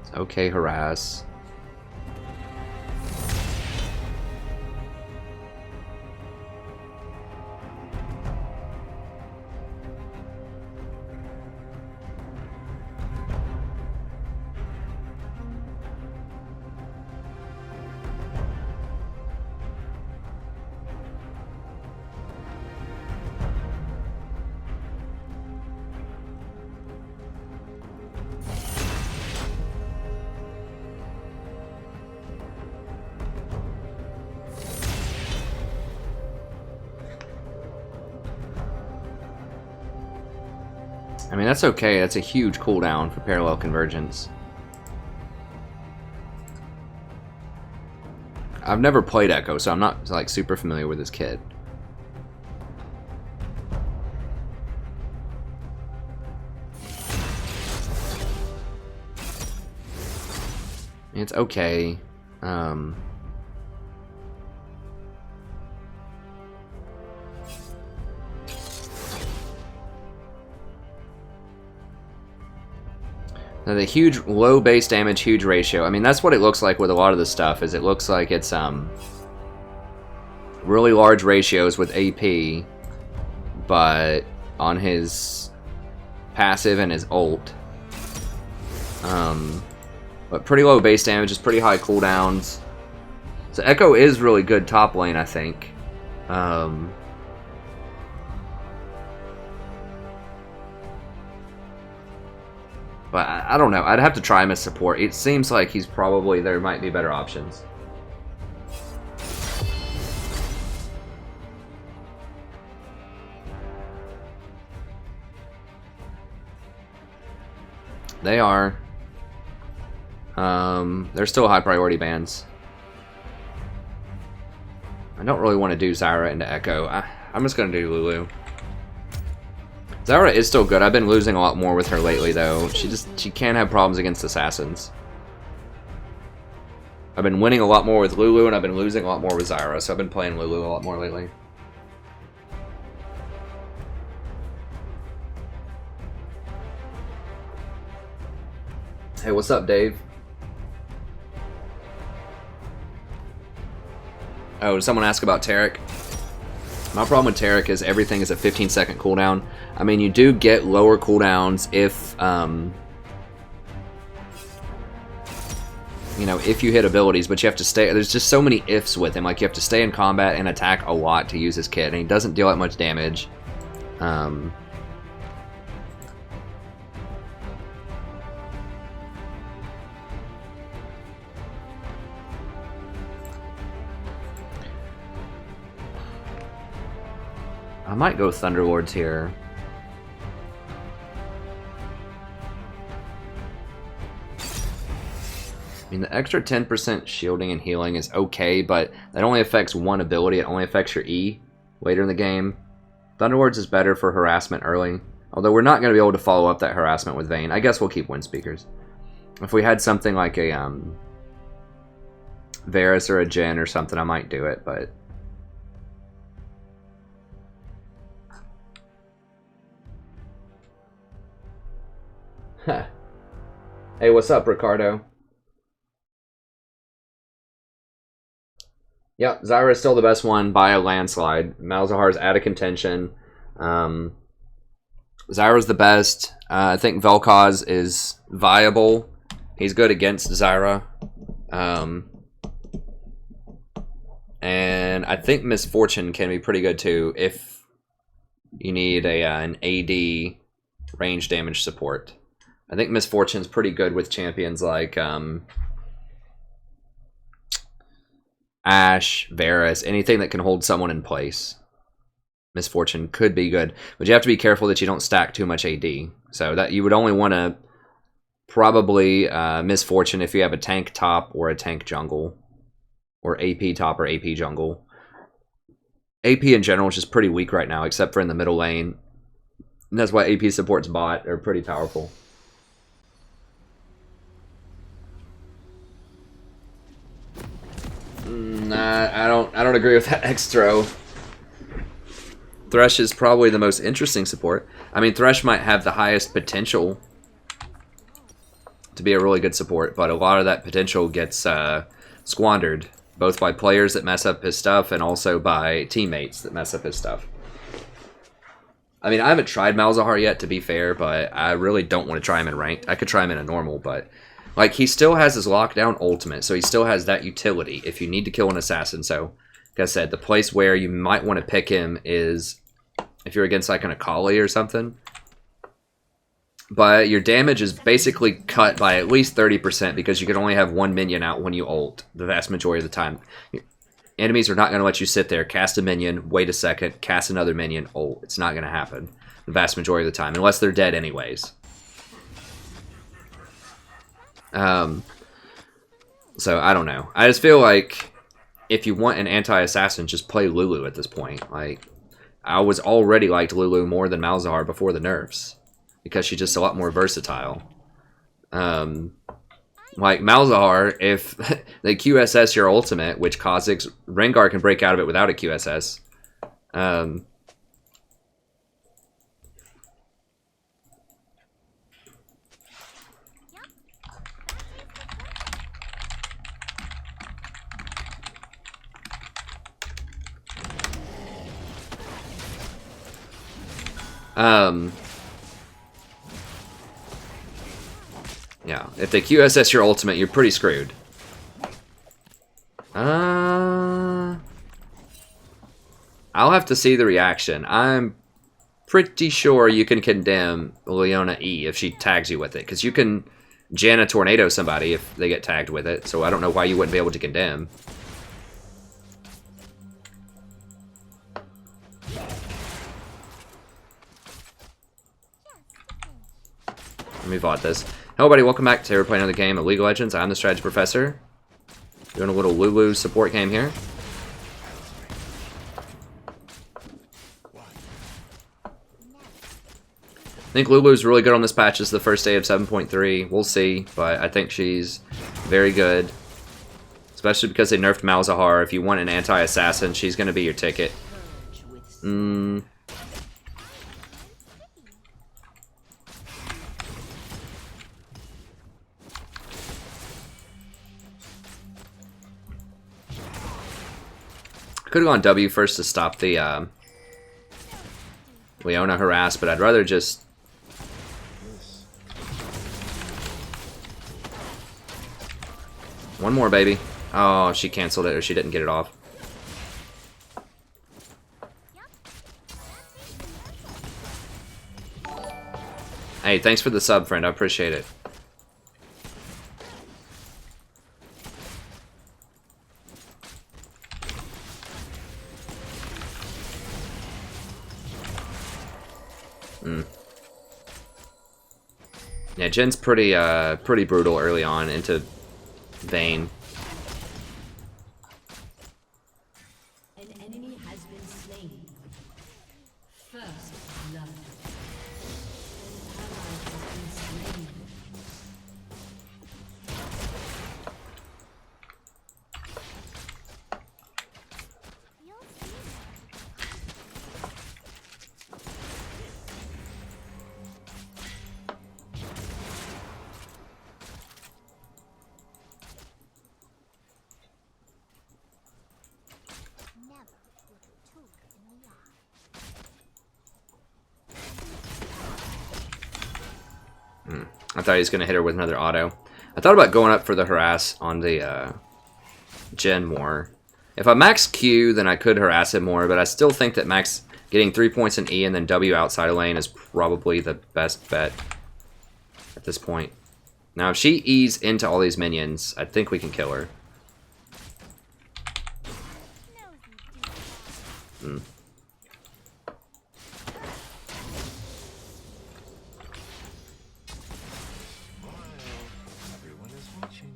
It's okay, harass. I mean, that's okay. That's a huge cooldown for parallel convergence. I've never played Echo, so I'm not like super familiar with this kid. It's okay. Now the huge low base damage, huge ratio. I mean, that's what it looks like with a lot of the stuff. Is it looks like it's really large ratios with AP, but on his passive and his ult, but pretty low base damage, just pretty high cooldowns. So Echo is really good top lane, I think. But I don't know. I'd have to try him as support. It seems like he's probably... there might be better options. They are. They're still high priority bans. I don't really want to do Zyra into Echo. I'm just going to do Lulu. Zyra is still good. I've been losing a lot more with her lately, though. She can have problems against assassins. I've been winning a lot more with Lulu, and I've been losing a lot more with Zyra, so I've been playing Lulu a lot more lately. Hey, what's up, Dave? Oh, someone asked about Tarek. My problem with Tarek is everything is a 15-second cooldown. I mean, you do get lower cooldowns if, you know, if you hit abilities, but you have to stay. There's just so many ifs with him. Like, you have to stay in combat and attack a lot to use his kit, and he doesn't deal that much damage. I might go Thunderlords here. I mean, the extra 10% shielding and healing is okay, but that only affects one ability. It only affects your E later in the game. Thunderlords is better for harassment early. Although we're not going to be able to follow up that harassment with Vayne. I guess we'll keep Wind Speakers. If we had something like a Varus or a Jhin or something, I might do it, but... Huh. Hey, what's up, Ricardo? Yep, Zyra is still the best one by a landslide. Malzahar's out of contention. Zyra's the best. I think Vel'Koz is viable. He's good against Zyra. And I think Misfortune can be pretty good too if you need an AD range damage support. I think Misfortune's pretty good with champions like Ashe, Varus, anything that can hold someone in place. Misfortune could be good, but you have to be careful that you don't stack too much AD. So that you would only want to probably Misfortune if you have a tank top or a tank jungle, or AP top or AP jungle. AP in general is just pretty weak right now, except for in the middle lane. And that's why AP supports bot are pretty powerful. Nah, I don't agree with that extra. Thresh is probably the most interesting support. I mean, Thresh might have the highest potential to be a really good support, but a lot of that potential gets squandered, both by players that mess up his stuff and also by teammates that mess up his stuff. I mean, I haven't tried Malzahar yet, to be fair, but I really don't want to try him in ranked. I could try him in a normal, but... like, he still has his lockdown ultimate, so he still has that utility if you need to kill an assassin. So, like I said, the place where you might want to pick him is if you're against, like, an Akali or something. But your damage is basically cut by at least 30% because you can only have one minion out when you ult the vast majority of the time. Enemies are not going to let you sit there, cast a minion, wait a second, cast another minion, ult. It's not going to happen the vast majority of the time, unless they're dead anyways. So I don't know. I just feel like if you want an anti-assassin, just play Lulu at this point. Like, I was already liked Lulu more than Malzahar before the nerfs because she's just a lot more versatile. Like Malzahar, if they QSS your ultimate, which Kha'Zix, Rengar can break out of it without a QSS. Yeah, if they QSS your ultimate, you're pretty screwed. I'll have to see the reaction. I'm pretty sure you can condemn Leona E if she tags you with it, because you can Janna tornado somebody if they get tagged with it, so I don't know why you wouldn't be able to condemn. Let me VOD this. Hello everybody, welcome back to playing another game of League of Legends. I'm the Strategy Professor. Doing a little Lulu support game here. I think Lulu's really good on this patch. This is the first day of 7.3. We'll see, but I think she's very good. Especially because they nerfed Malzahar. If you want an anti-assassin, she's going to be your ticket. Could have gone W first to stop the Leona harass, but I'd rather just... One more, baby. Oh, she canceled it, or she didn't get it off. Hey, thanks for the sub, friend. I appreciate it. Yeah, Jin's pretty brutal early on into Vayne. An enemy has been slain. First blood. An ally has been slain. I thought he was going to hit her with another auto. I thought about going up for the harass on the Jin more. If I max Q, then I could harass it more, but I still think that max getting 3 points in E and then W outside of lane is probably the best bet at this point. Now, if she E's into all these minions, I think we can kill her. Everyone is watching.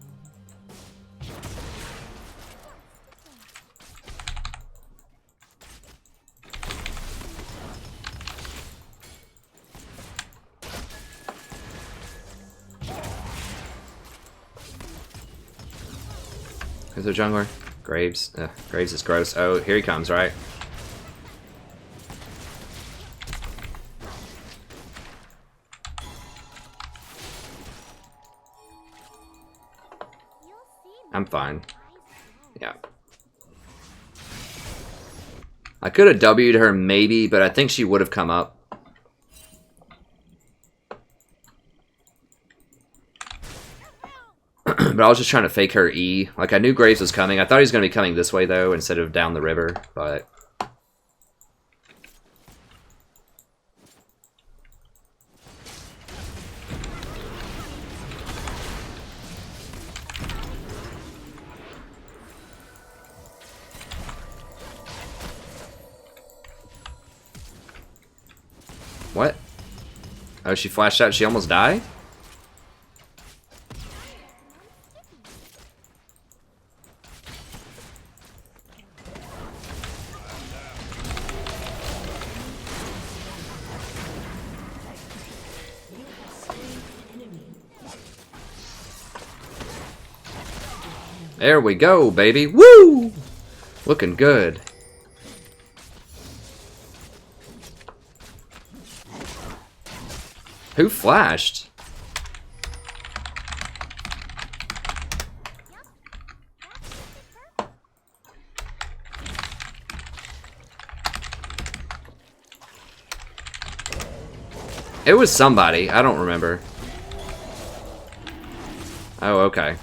Who's their jungler? Graves. Graves is gross. Oh, here he comes, right? I'm fine. Yeah. I could have W'd her maybe, but I think she would have come up. But I was just trying to fake her E. Like, I knew Graves was coming. I thought he was going to be coming this way, though, instead of down the river, but... What? Oh, she flashed out. She almost died? There we go, baby. Woo! Looking good. Who flashed? It was somebody. I don't remember. Oh, okay.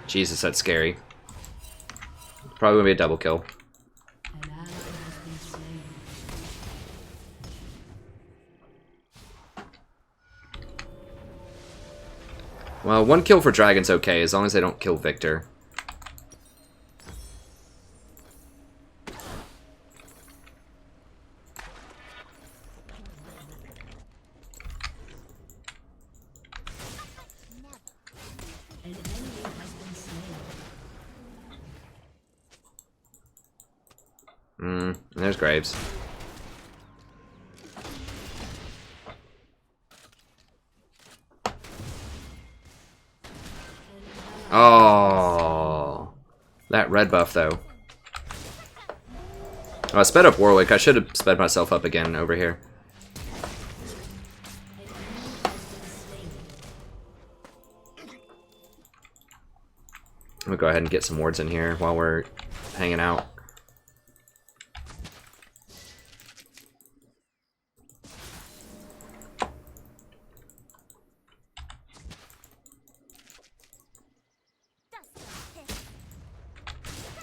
Jesus, that's scary. Probably gonna be a double kill. An ally has been slain. Well, 1 kill for Dragon's okay, as long as they don't kill Victor. An enemy has been slain. There's Graves. Oh. That red buff, though. Oh, I sped up Warwick. I should have sped myself up again over here. I'm gonna go ahead and get some wards in here while we're hanging out.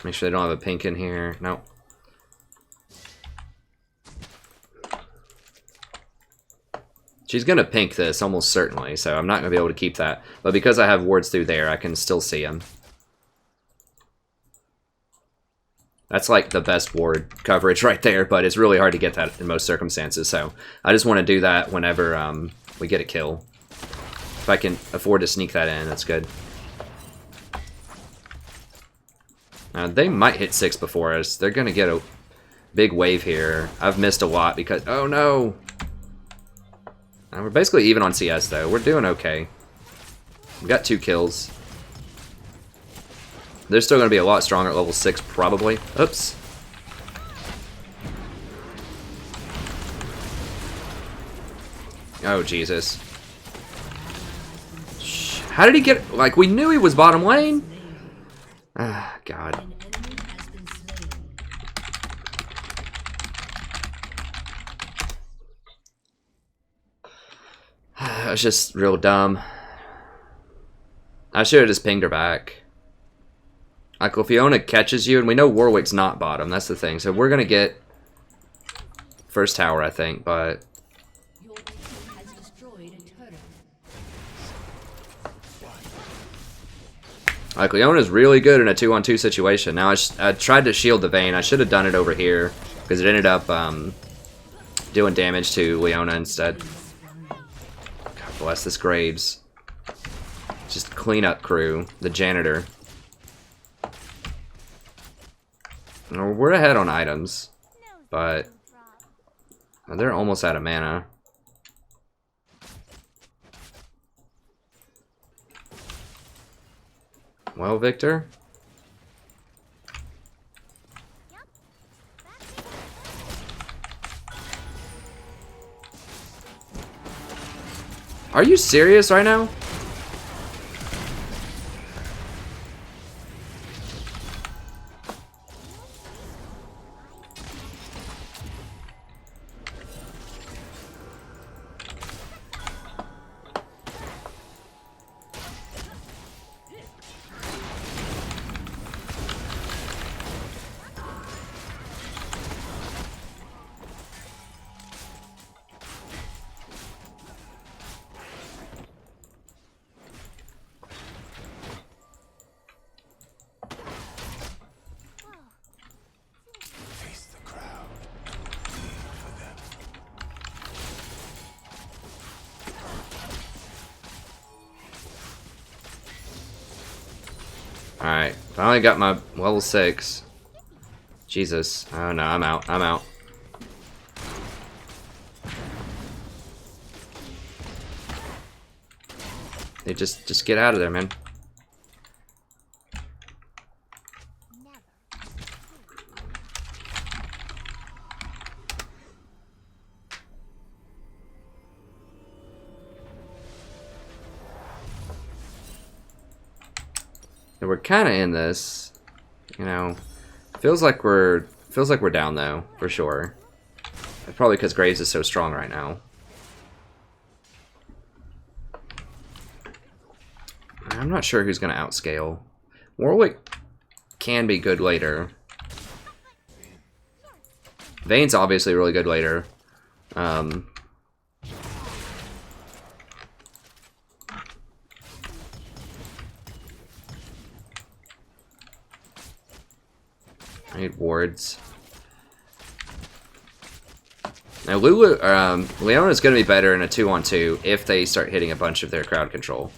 Make sure they don't have a pink in here. No. She's gonna pink this almost certainly, so I'm not gonna be able to keep that. But because I have wards through there, I can still see him. That's like the best ward coverage right there, but it's really hard to get that in most circumstances. So I just want to do that whenever we get a kill. If I can afford to sneak that in, that's good. They might hit 6 before us. They're going to get a big wave here. I've missed a lot because... Oh, no! We're basically even on CS, though. We're doing okay. We got 2 kills. They're still going to be a lot stronger at level 6, probably. Oops. Oh, Jesus. How did he get... Like, we knew he was bottom lane. Ah, God. That was just real dumb. I should have just pinged her back. Like, if Fiona catches you, and we know Warwick's not bottom, that's the thing. So we're going to get first tower, I think, but... Your team has destroyed a turret. Like, Leona's really good in a 2-on-2 situation. Now, I tried to shield the Vayne. I should have done it over here, because it ended up doing damage to Leona instead. God bless this Graves. Just cleanup crew, the janitor. We're ahead on items, but they're almost out of mana. Well, Victor? Are you serious right now? Face the crowd. Lead for them. Alright, finally got my level 6. Jesus. Oh no, I'm out. I'm out. They just get out of there, man. And we're kind of in this, you know. Feels like we're down though, for sure. Probably because Graves is so strong right now. I'm not sure who's gonna outscale. Warwick can be good later. Vayne's obviously really good later. I need wards. Now Lulu, Leona's gonna be better in a 2-on-2 if they start hitting a bunch of their crowd control.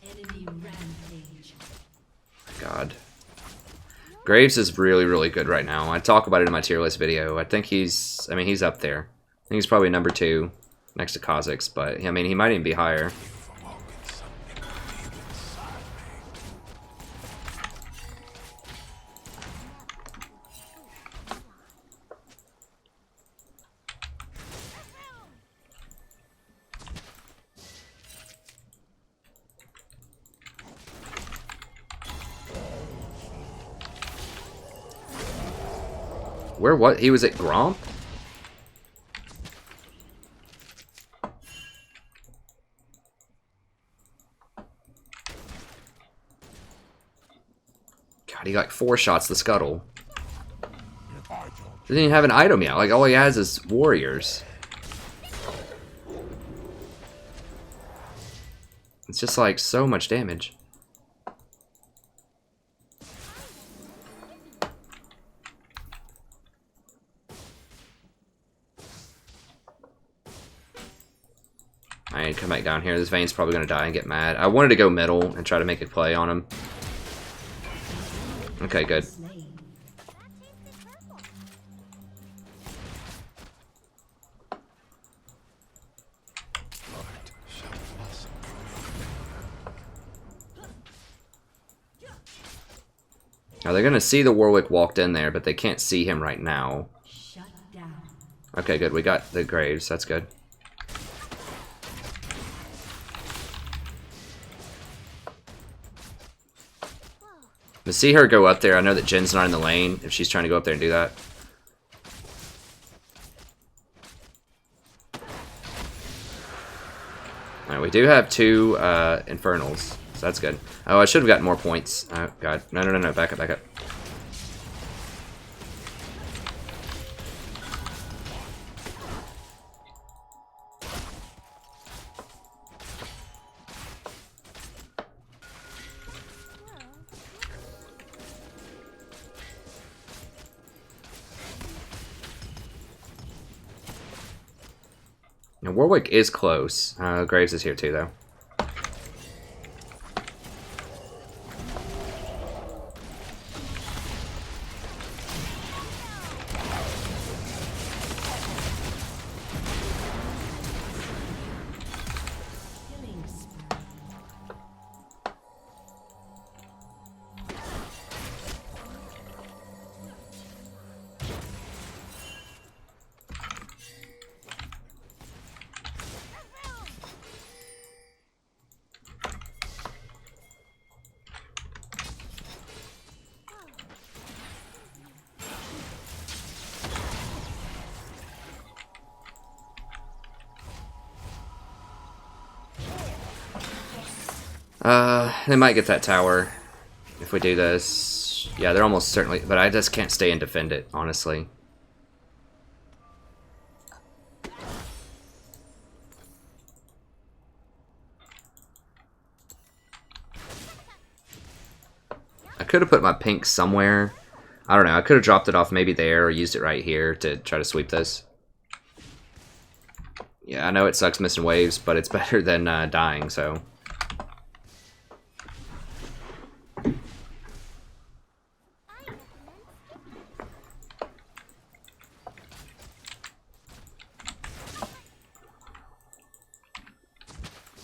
Enemy rampage. God. Graves is really, really good right now. I talk about it in my tier list video. I think he's up there. I think he's probably number 2 next to Kha'Zix, but I mean, he might even be higher. You've awoken something deep inside me. Where what? He was at Gromp? God, he got 4 shots to the scuttle. Doesn't even have an item yet. Like, all he has is warriors. It's just like so much damage. I need to come back down here. This Vayne's probably going to die and get mad. I wanted to go middle and try to make a play on him. Okay, good. Now they're going to see the Warwick walked in there, but they can't see him right now. Shut down. Okay, good. We got the Graves. That's good. To see her go up there, I know that Jin's not in the lane if she's trying to go up there and do that. Alright, we do have 2 Infernals, so that's good. Oh, I should have gotten more points. Oh, God. No, no, no, no. Back up, back up. Now, Warwick is close. Graves is here too, though. Killing spree. They might get that tower if we do this. Yeah, they're almost certainly, but I just can't stay and defend it, honestly. I could have put my pink somewhere. I don't know. I could have dropped it off maybe there or used it right here to try to sweep this. Yeah, I know it sucks missing waves, but it's better than dying, so...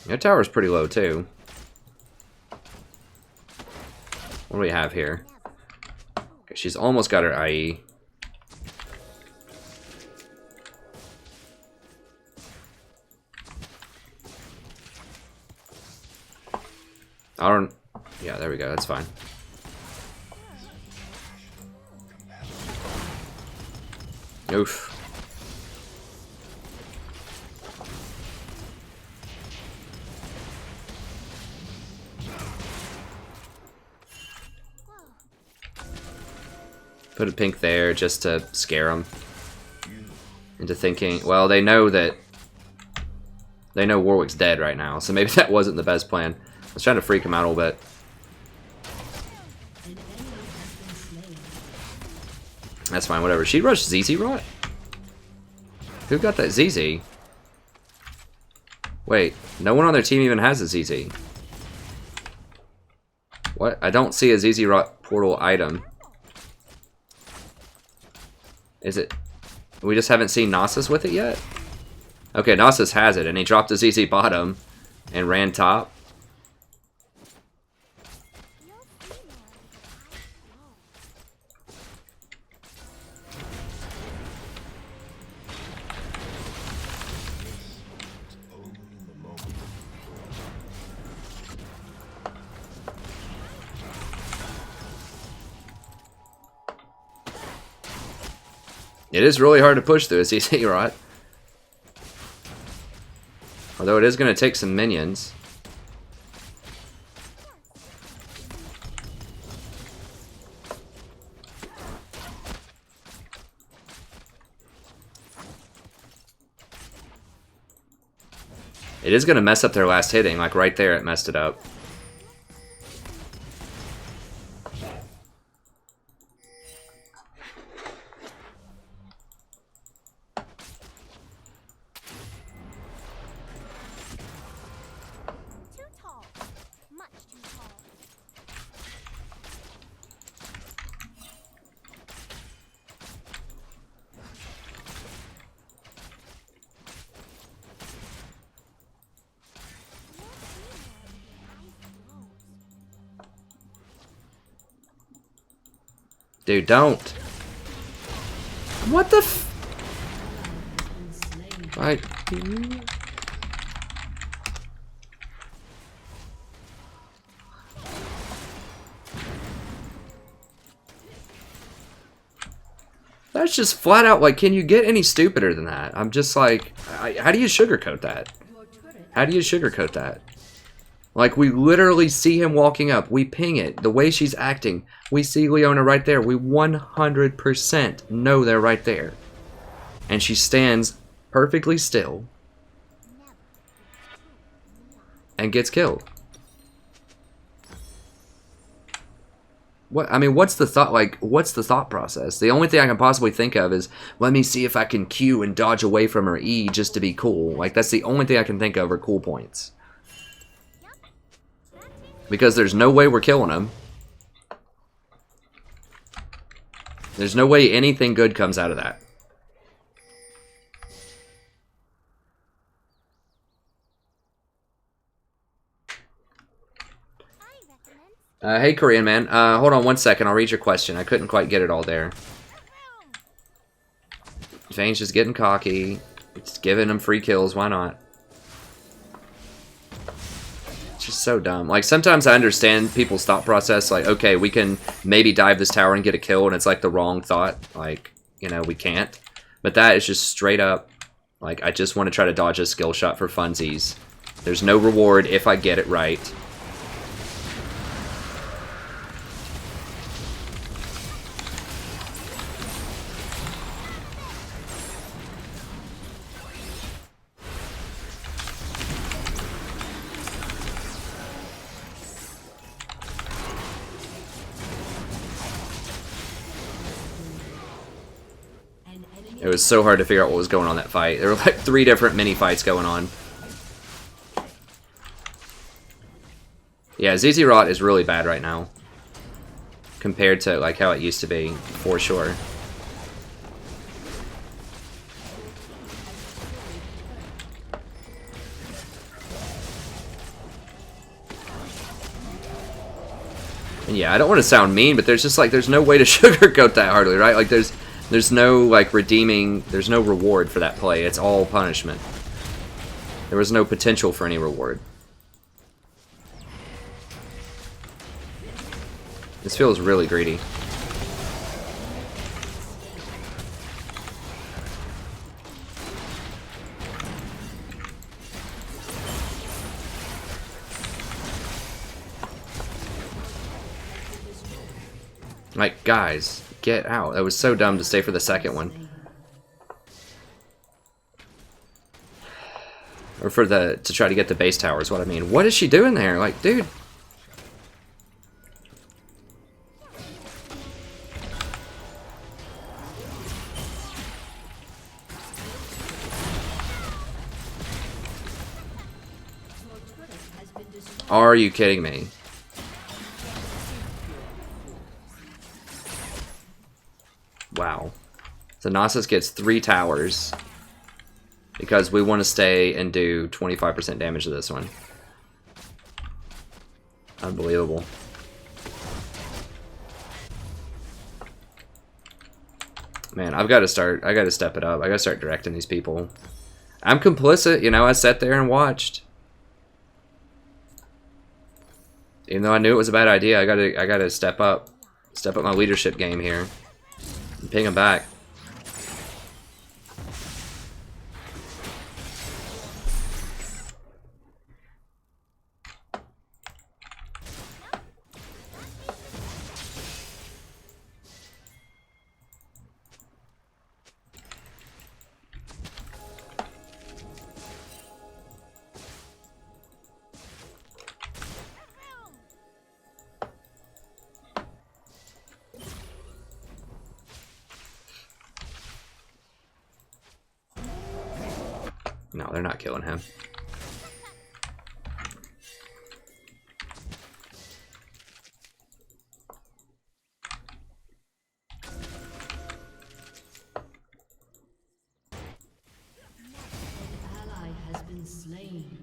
Your tower's pretty low, too. What do we have here? Okay, she's almost got her IE. I don't... Yeah, there we go. That's fine. Oof. Put a pink there just to scare them into thinking, well, they know that Warwick's dead right now, so maybe that wasn't the best plan. I was trying to freak him out a little bit. An enemy has been slain. That's fine, whatever. She rushed ZZ Rot? Who got that ZZ? Wait, no one on their team even has a ZZ. What? I don't see a ZZ Rot portal item. Is it... We just haven't seen Nasus with it yet? Okay, Nasus has it, and he dropped a ZZ bottom and ran top. It is really hard to push through a CC rot. Although it is going to take some minions. It is going to mess up their last hitting, like right there it messed it up. Too tall. Much too tall. Dude, don't. What the f- Like... That's just flat out, like, can you get any stupider than that? I'm just like, how do you sugarcoat that? How do you sugarcoat that? Like, we literally see him walking up. We ping it. The way she's acting. We see Leona right there. We 100% know they're right there. And she stands perfectly still. And gets killed. What, I mean, what's the thought, like, what's the thought process? The only thing I can possibly think of is, let me see if I can Q and dodge away from her E just to be cool. Like, that's the only thing I can think of are cool points. Because there's no way we're killing him. There's no way anything good comes out of that. Hey, Korean man. Hold on one second. I'll read your question. I couldn't quite get it all there. Vane's just getting cocky. It's giving him free kills. Why not? It's just so dumb. Like, sometimes I understand people's thought process. Like, okay, we can maybe dive this tower and get a kill, and it's like the wrong thought. Like, you know, we can't. But that is just straight up, like, I just want to try to dodge a skill shot for funsies. There's no reward if I get it right. It was so hard to figure out what was going on in that fight. There were like 3 different mini fights going on. Yeah, ZZ Rot is really bad right now. Compared to like how it used to be, for sure. And yeah, I don't want to sound mean, but there's just like, there's no way to sugarcoat that hardly, right? Like there's no like redeeming, there's no reward for that play. It's all punishment. There was no potential for any reward. This feels really greedy. Like, guys, get out. That was so dumb to stay for the second one. Or for the, to try to get the base tower is what I mean. What is she doing there? Like, dude. Are you kidding me? Wow. So Nasus gets 3 towers because we want to stay and do 25% damage to this one. Unbelievable. Man, I gotta step it up. I gotta start directing these people. I'm complicit, you know, I sat there and watched. Even though I knew it was a bad idea, I gotta step up my leadership game here. And ping him back. No, they're not killing him. An ally has been slain.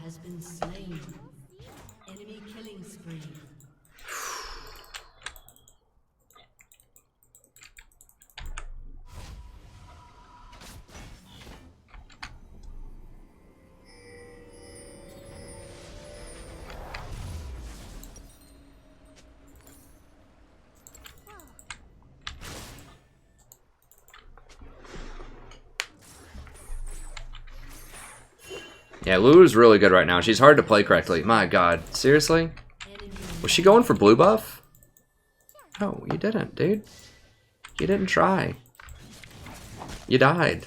Has been slain. Enemy killing spree. Yeah, Lulu's really good right now. She's hard to play correctly. My god. Seriously? Was she going for blue buff? No, you didn't, dude. You didn't try. You died.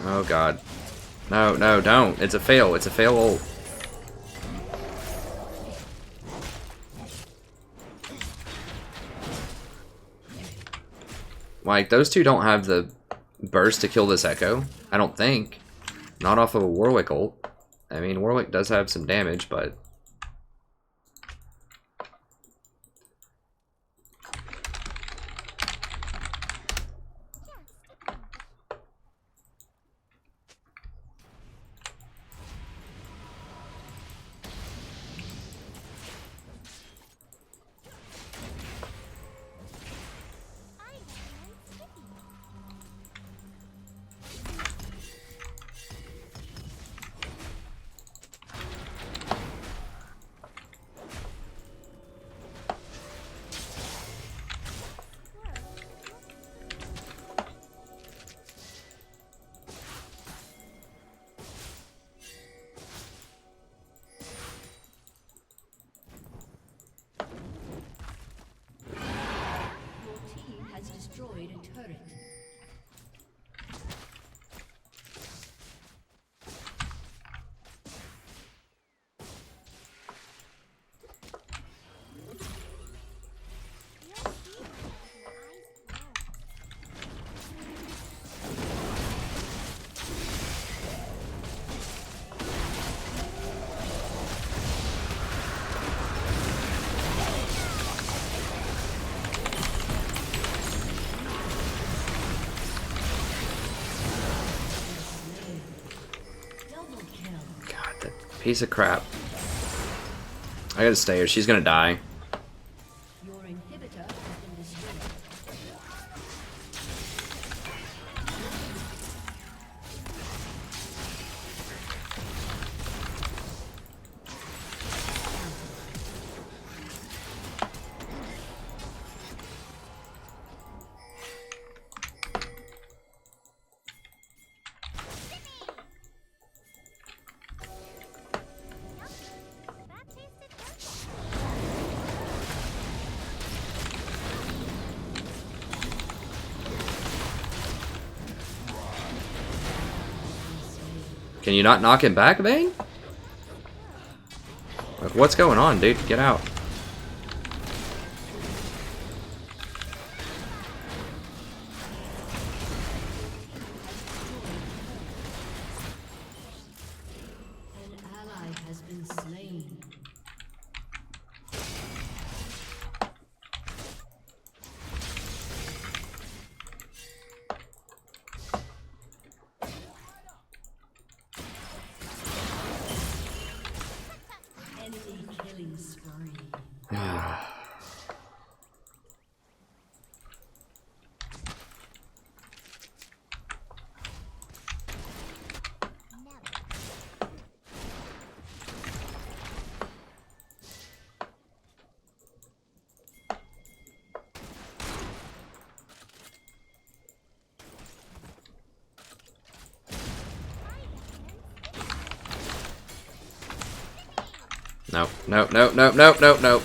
Oh god. No, no, don't. It's a fail. It's a fail ult. Like, those two don't have the burst to kill this Echo. I don't think. Not off of a Warwick ult. I mean, Warwick does have some damage, but... Destroyed a turret. Piece of crap. I gotta stay here. She's gonna die. Your inhibitor has been destroyed. Can you not knock him back, Vayne? Like, what's going on, dude? Get out. An ally has been slain. Enemy killing spree. No, no, no, no, no, no, no.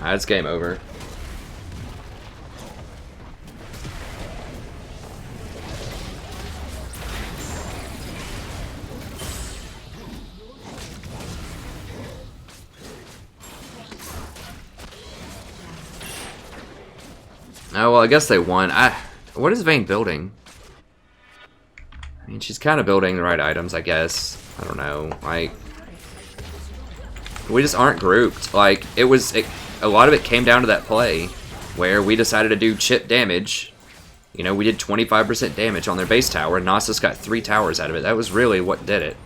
It's game over. Oh, well, I guess they won. What is Vayne building? I mean, she's kind of building the right items, I guess. I don't know. Like, we just aren't grouped. Like, a lot of it came down to that play where we decided to do chip damage. You know, we did 25% damage on their base tower, and Nasus got 3 towers out of it. That was really what did it.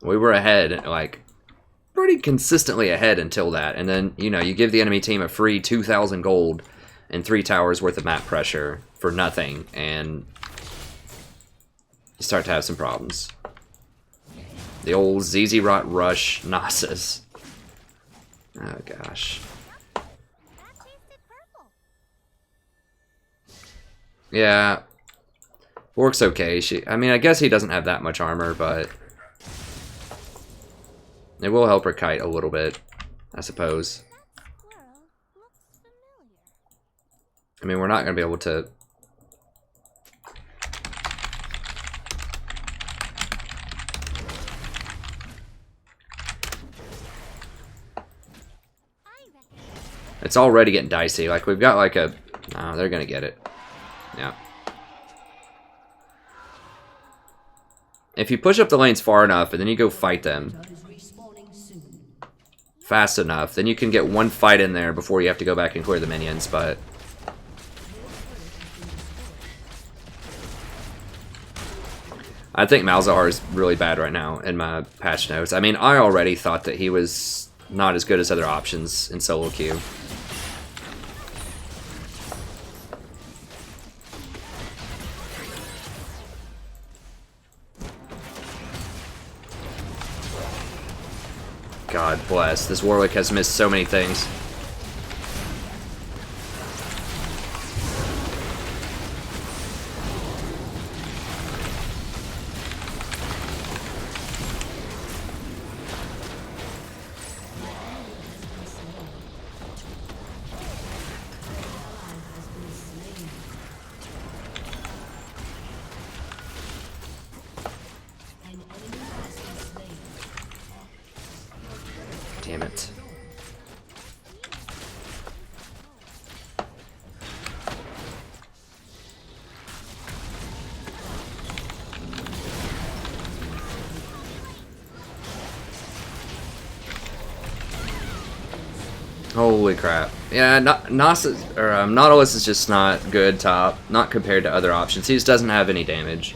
We were ahead, like, pretty consistently ahead until that. And then, you know, you give the enemy team a free 2,000 gold and 3 towers worth of map pressure for nothing, and you start to have some problems. The old ZZ Rot Rush Nasus. Oh, gosh. Yeah. Works okay. I mean, I guess he doesn't have that much armor, but it will help her kite a little bit, I suppose. I mean, we're not going to be able to... It's already getting dicey. Like, we've got like a... Oh, they're going to get it. Yeah. If you push up the lanes far enough and then you go fight them fast enough, then you can get one fight in there before you have to go back and clear the minions, but... I think Malzahar is really bad right now in my patch notes. I mean, I already thought that he was not as good as other options in solo queue. God bless. This Warwick has missed so many things. Damn it. Holy crap. Yeah, Nautilus is just not good top, not compared to other options. He just doesn't have any damage.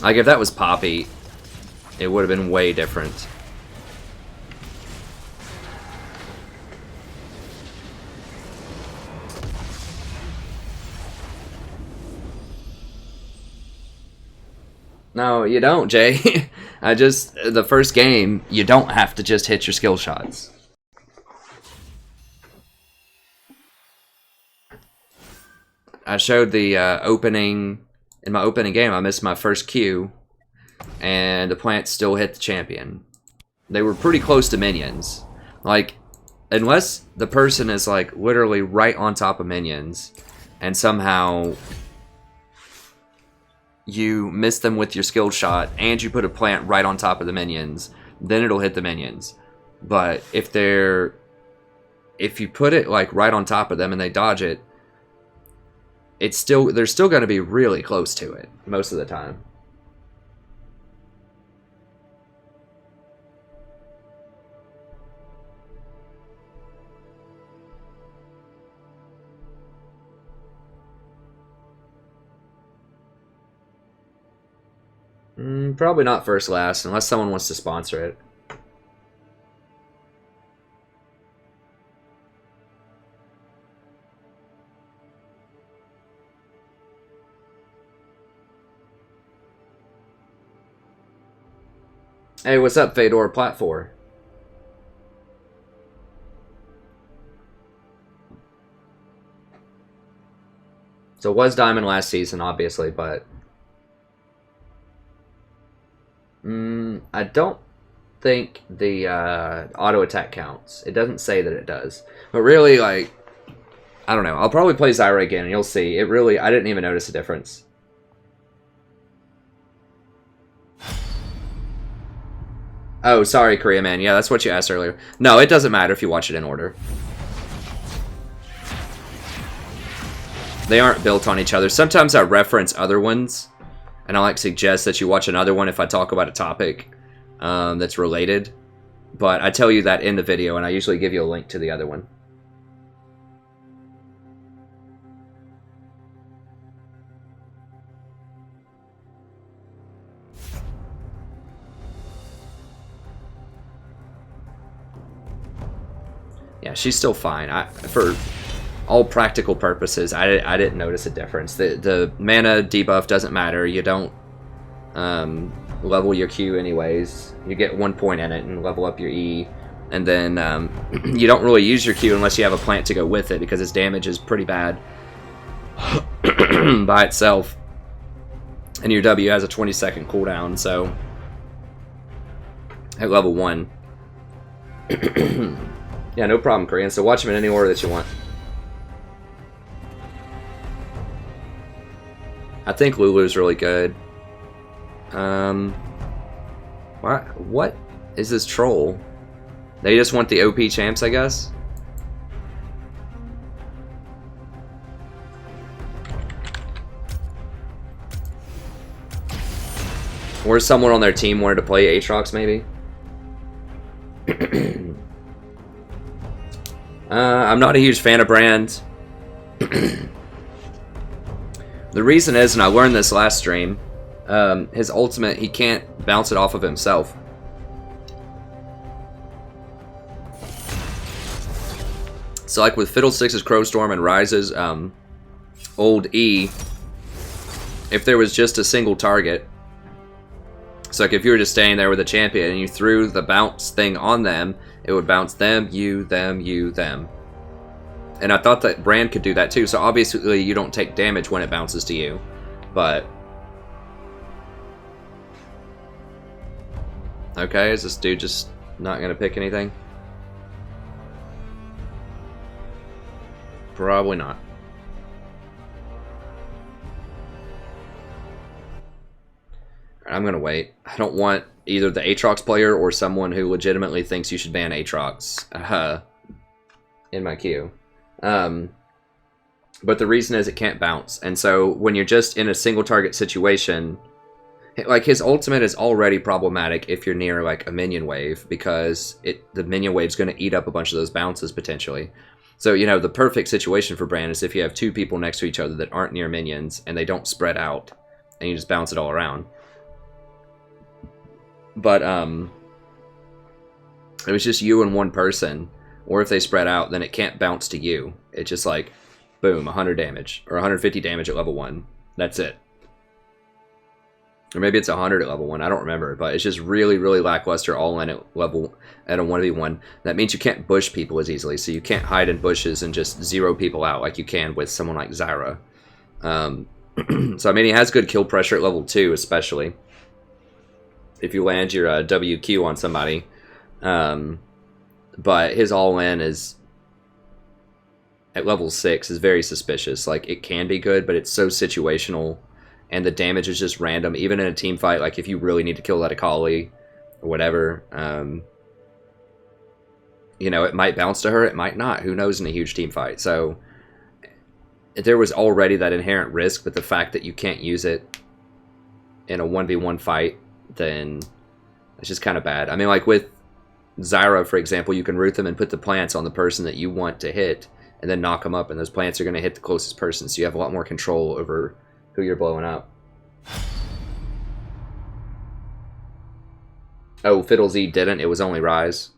Like, if that was Poppy, it would have been way different. No, you don't, Jay. The first game, you don't have to just hit your skill shots. I showed the opening in my opening game. I missed my first Q, and the plant still hit the champion. They were pretty close to minions. Like, unless the person is like literally right on top of minions, and somehow you miss them with your skill shot, and you put a plant right on top of the minions, then it'll hit the minions. But if you put it like right on top of them and they dodge it, they're still going to be really close to it most of the time. Probably not first last, unless someone wants to sponsor it. Hey, what's up, Fedor Platform? So it was Diamond last season, obviously, but I don't think the auto attack counts. It doesn't say that it does. But really, like, I don't know. I'll probably play Zyra again, and you'll see. It really, I didn't even notice a difference. Oh, sorry, Korea Man. Yeah, that's what you asked earlier. No, it doesn't matter if you watch it in order. They aren't built on each other. Sometimes I reference other ones, and I like suggest that you watch another one if I talk about a topic that's related. But I tell you that in the video, and I usually give you a link to the other one. Yeah, she's still fine. For all practical purposes, I didn't notice a difference. The mana debuff doesn't matter. You don't level your Q anyways. You get 1 point in it and level up your E. And then you don't really use your Q unless you have a plant to go with it, because its damage is pretty bad by itself. And your W has a 20-second cooldown, so at level 1. Yeah, no problem, Korean. So watch them in any order that you want. I think Lulu's really good. What is this troll? They just want the OP champs, I guess? Or someone on their team wanted to play Aatrox, maybe? I'm not a huge fan of Brand. The reason is, and I learned this last stream, his ultimate, he can't bounce it off of himself. So like with Fiddlesticks' Crowstorm and Rise's old E, if there was just a single target, so like if you were just standing there with a champion and you threw the bounce thing on them, it would bounce them, you, them, you, them. And I thought that Brand could do that too, so obviously you don't take damage when it bounces to you. But... okay, is this dude just not going to pick anything? Probably not. I'm going to wait. I don't want either the Aatrox player or someone who legitimately thinks you should ban Aatrox in my queue. But the reason is it can't bounce. And so when you're just in a single target situation, like his ultimate is already problematic if you're near like a minion wave, because the minion wave's going to eat up a bunch of those bounces potentially. So, you know, the perfect situation for Brand is if you have two people next to each other that aren't near minions and they don't spread out and you just bounce it all around. But it was just you and one person, or if they spread out, then it can't bounce to you. It's just like, boom, 100 damage, or 150 damage at level 1. That's it. Or maybe it's 100 at level 1, I don't remember, but it's just really, really lackluster all in at a 1v1. That means you can't bush people as easily, so you can't hide in bushes and just zero people out like you can with someone like Zyra. So, I mean, he has good kill pressure at level 2, especially. If you land your WQ on somebody. But his all-in is... at level 6 is very suspicious. Like, it can be good, but it's so situational. And the damage is just random. Even in a team fight, like, if you really need to kill that Akali or whatever... you know, it might bounce to her, it might not. Who knows in a huge team fight. So, there was already that inherent risk, but the fact that you can't use it in a 1v1 fight, then it's just kind of bad. I mean, like with Zyra, for example, you can root them and put the plants on the person that you want to hit, and then knock them up, and those plants are going to hit the closest person, so you have a lot more control over who you're blowing up. Oh, Fiddle Z didn't, it was only Rise.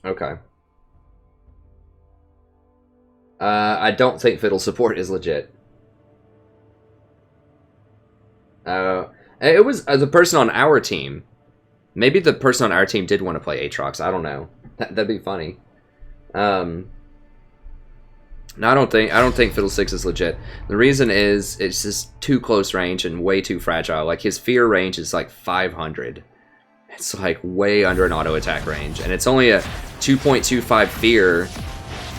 Okay. I don't think Fiddle support is legit. It was the person on our team. Maybe the person on our team did want to play Aatrox. I don't know. That'd be funny. No, I don't think Fiddlesticks is legit. The reason is it's just too close range and way too fragile. Like his fear range is like 500. It's like way under an auto attack range, and it's only a 2.25 fear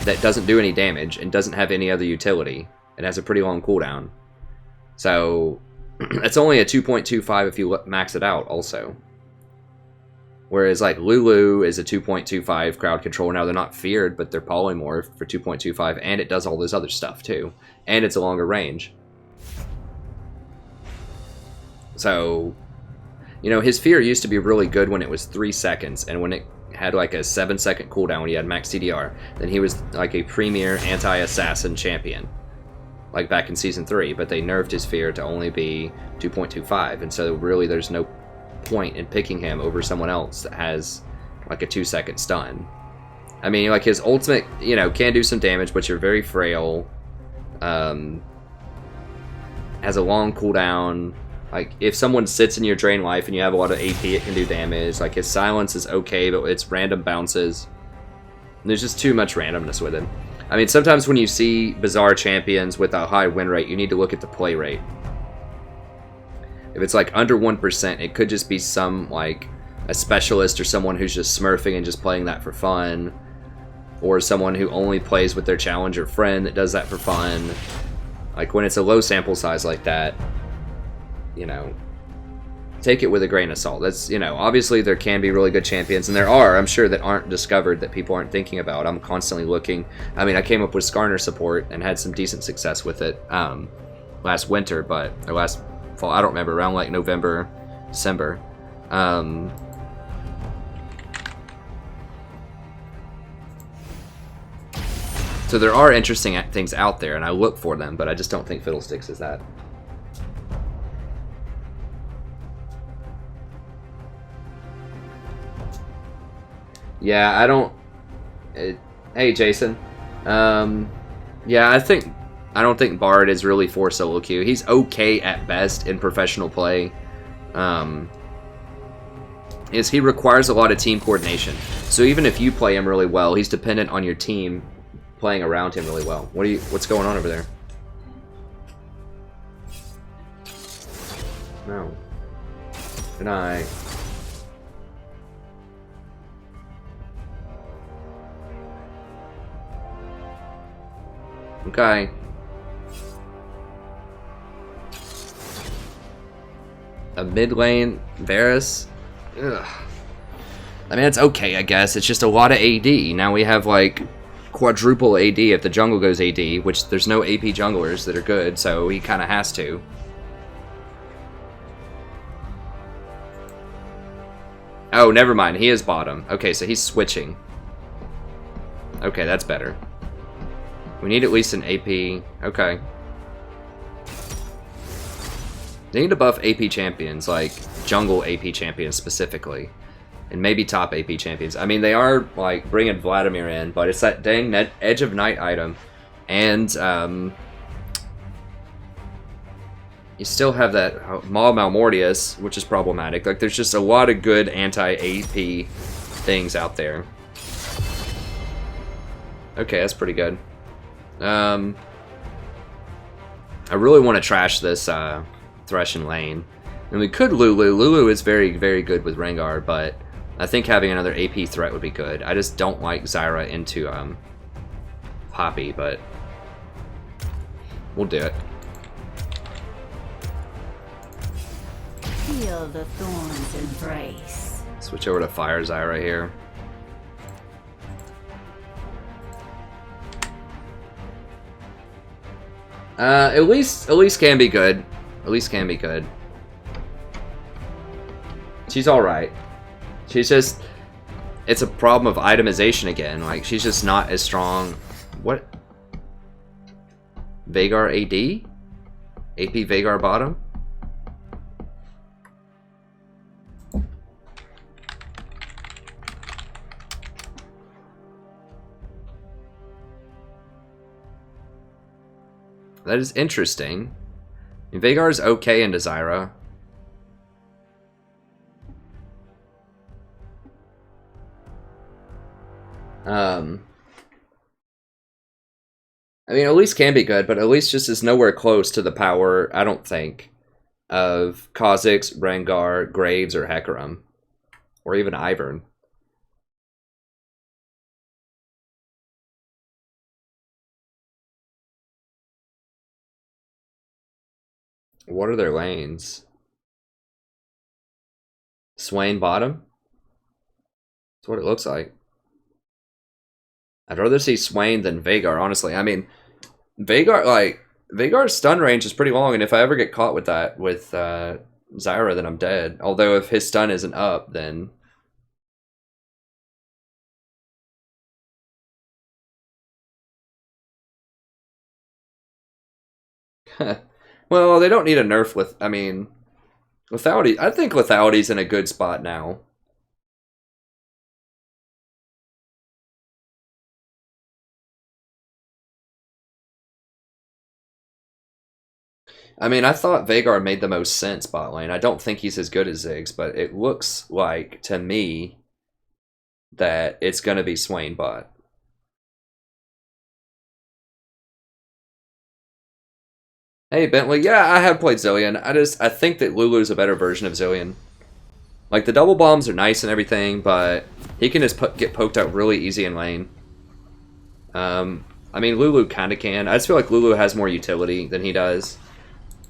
that doesn't do any damage and doesn't have any other utility. It has a pretty long cooldown. So it's only a 2.25 if you max it out also. Whereas like Lulu is a 2.25 crowd control. Now they're not feared, but they're polymorph for 2.25, and it does all this other stuff too. And it's a longer range. So, you know, his fear used to be really good when it was 3 seconds, and when it had like a 7-second cooldown when he had max CDR, then he was like a premier anti-assassin champion, like back in Season 3, but they nerfed his fear to only be 2.25, and so really there's no point in picking him over someone else that has like a 2-second stun. I mean, like his ultimate, you know, can do some damage, but you're very frail, has a long cooldown. Like, if someone sits in your drain life and you have a lot of AP, it can do damage. Like, his silence is okay, but it's random bounces. And there's just too much randomness with him. I mean, sometimes when you see bizarre champions with a high win rate, you need to look at the play rate. If it's, like, under 1%, it could just be some, like, a specialist or someone who's just smurfing and just playing that for fun. Or someone who only plays with their challenger friend that does that for fun. Like, when it's a low sample size like that, you know, take it with a grain of salt. That's, you know, obviously there can be really good champions, and there are, I'm sure, that aren't discovered, that people aren't thinking about. I'm constantly looking. I mean, I came up with Skarner support and had some decent success with it last winter, or last fall, I don't remember, around like November, December. So there are interesting things out there, and I look for them, but I just don't think Fiddlesticks is that. Yeah, I don't... hey, Jason. Yeah, I don't think Bard is really for solo queue. He's okay at best in professional play. He requires a lot of team coordination. So even if you play him really well, he's dependent on your team playing around him really well. What's going on over there? No. Good night. Okay. A mid lane Varus? Ugh. I mean, it's okay, I guess. It's just a lot of AD. Now we have, like, quadruple AD if the jungle goes AD, which there's no AP junglers that are good, so he kind of has to. Oh, never mind. He is bottom. Okay, so he's switching. Okay, that's better. We need at least an AP. Okay. They need to buff AP champions, like jungle AP champions specifically. And maybe top AP champions. I mean, they are, like, bringing Vladimir in, but it's that dang Edge of Night item. And, you still have that Maul Malmortius, which is problematic. Like, there's just a lot of good anti-AP things out there. Okay, that's pretty good. I really want to trash this Thresh in lane. And we could Lulu. Lulu is very, very good with Rengar, but I think having another AP threat would be good. I just don't like Zyra into Poppy, but we'll do it. Feel the thorns embrace. Switch over to Fire Zyra here. At least can be good. At least can be good. She's alright. She's just... It's a problem of itemization again. Like, she's just not as strong. What? Veigar AD? AP Veigar bottom? That is interesting. I mean, Veigar is okay into Zyra. I mean, at least can be good, but at least just is nowhere close to the power, I don't think, of Kha'Zix, Rengar, Graves, or Hecarim. Or even Ivern. What are their lanes? Swain bottom? That's what it looks like. I'd rather see Swain than Veigar, honestly. I mean, Veigar's stun range is pretty long, and if I ever get caught with that, with Zyra, then I'm dead. Although if his stun isn't up, then... Well, they don't need a nerf with... I mean, lethality... I think lethality's in a good spot now. I mean, I thought Veigar made the most sense bot lane. I don't think he's as good as Ziggs, but it looks like, to me, that it's going to be Swain bot. Hey, Bentley. Yeah, I have played Zillion. I think that Lulu's a better version of Zillion. Like, the double bombs are nice and everything, but he can just get poked out really easy in lane. I mean, Lulu kind of can. I just feel like Lulu has more utility than he does.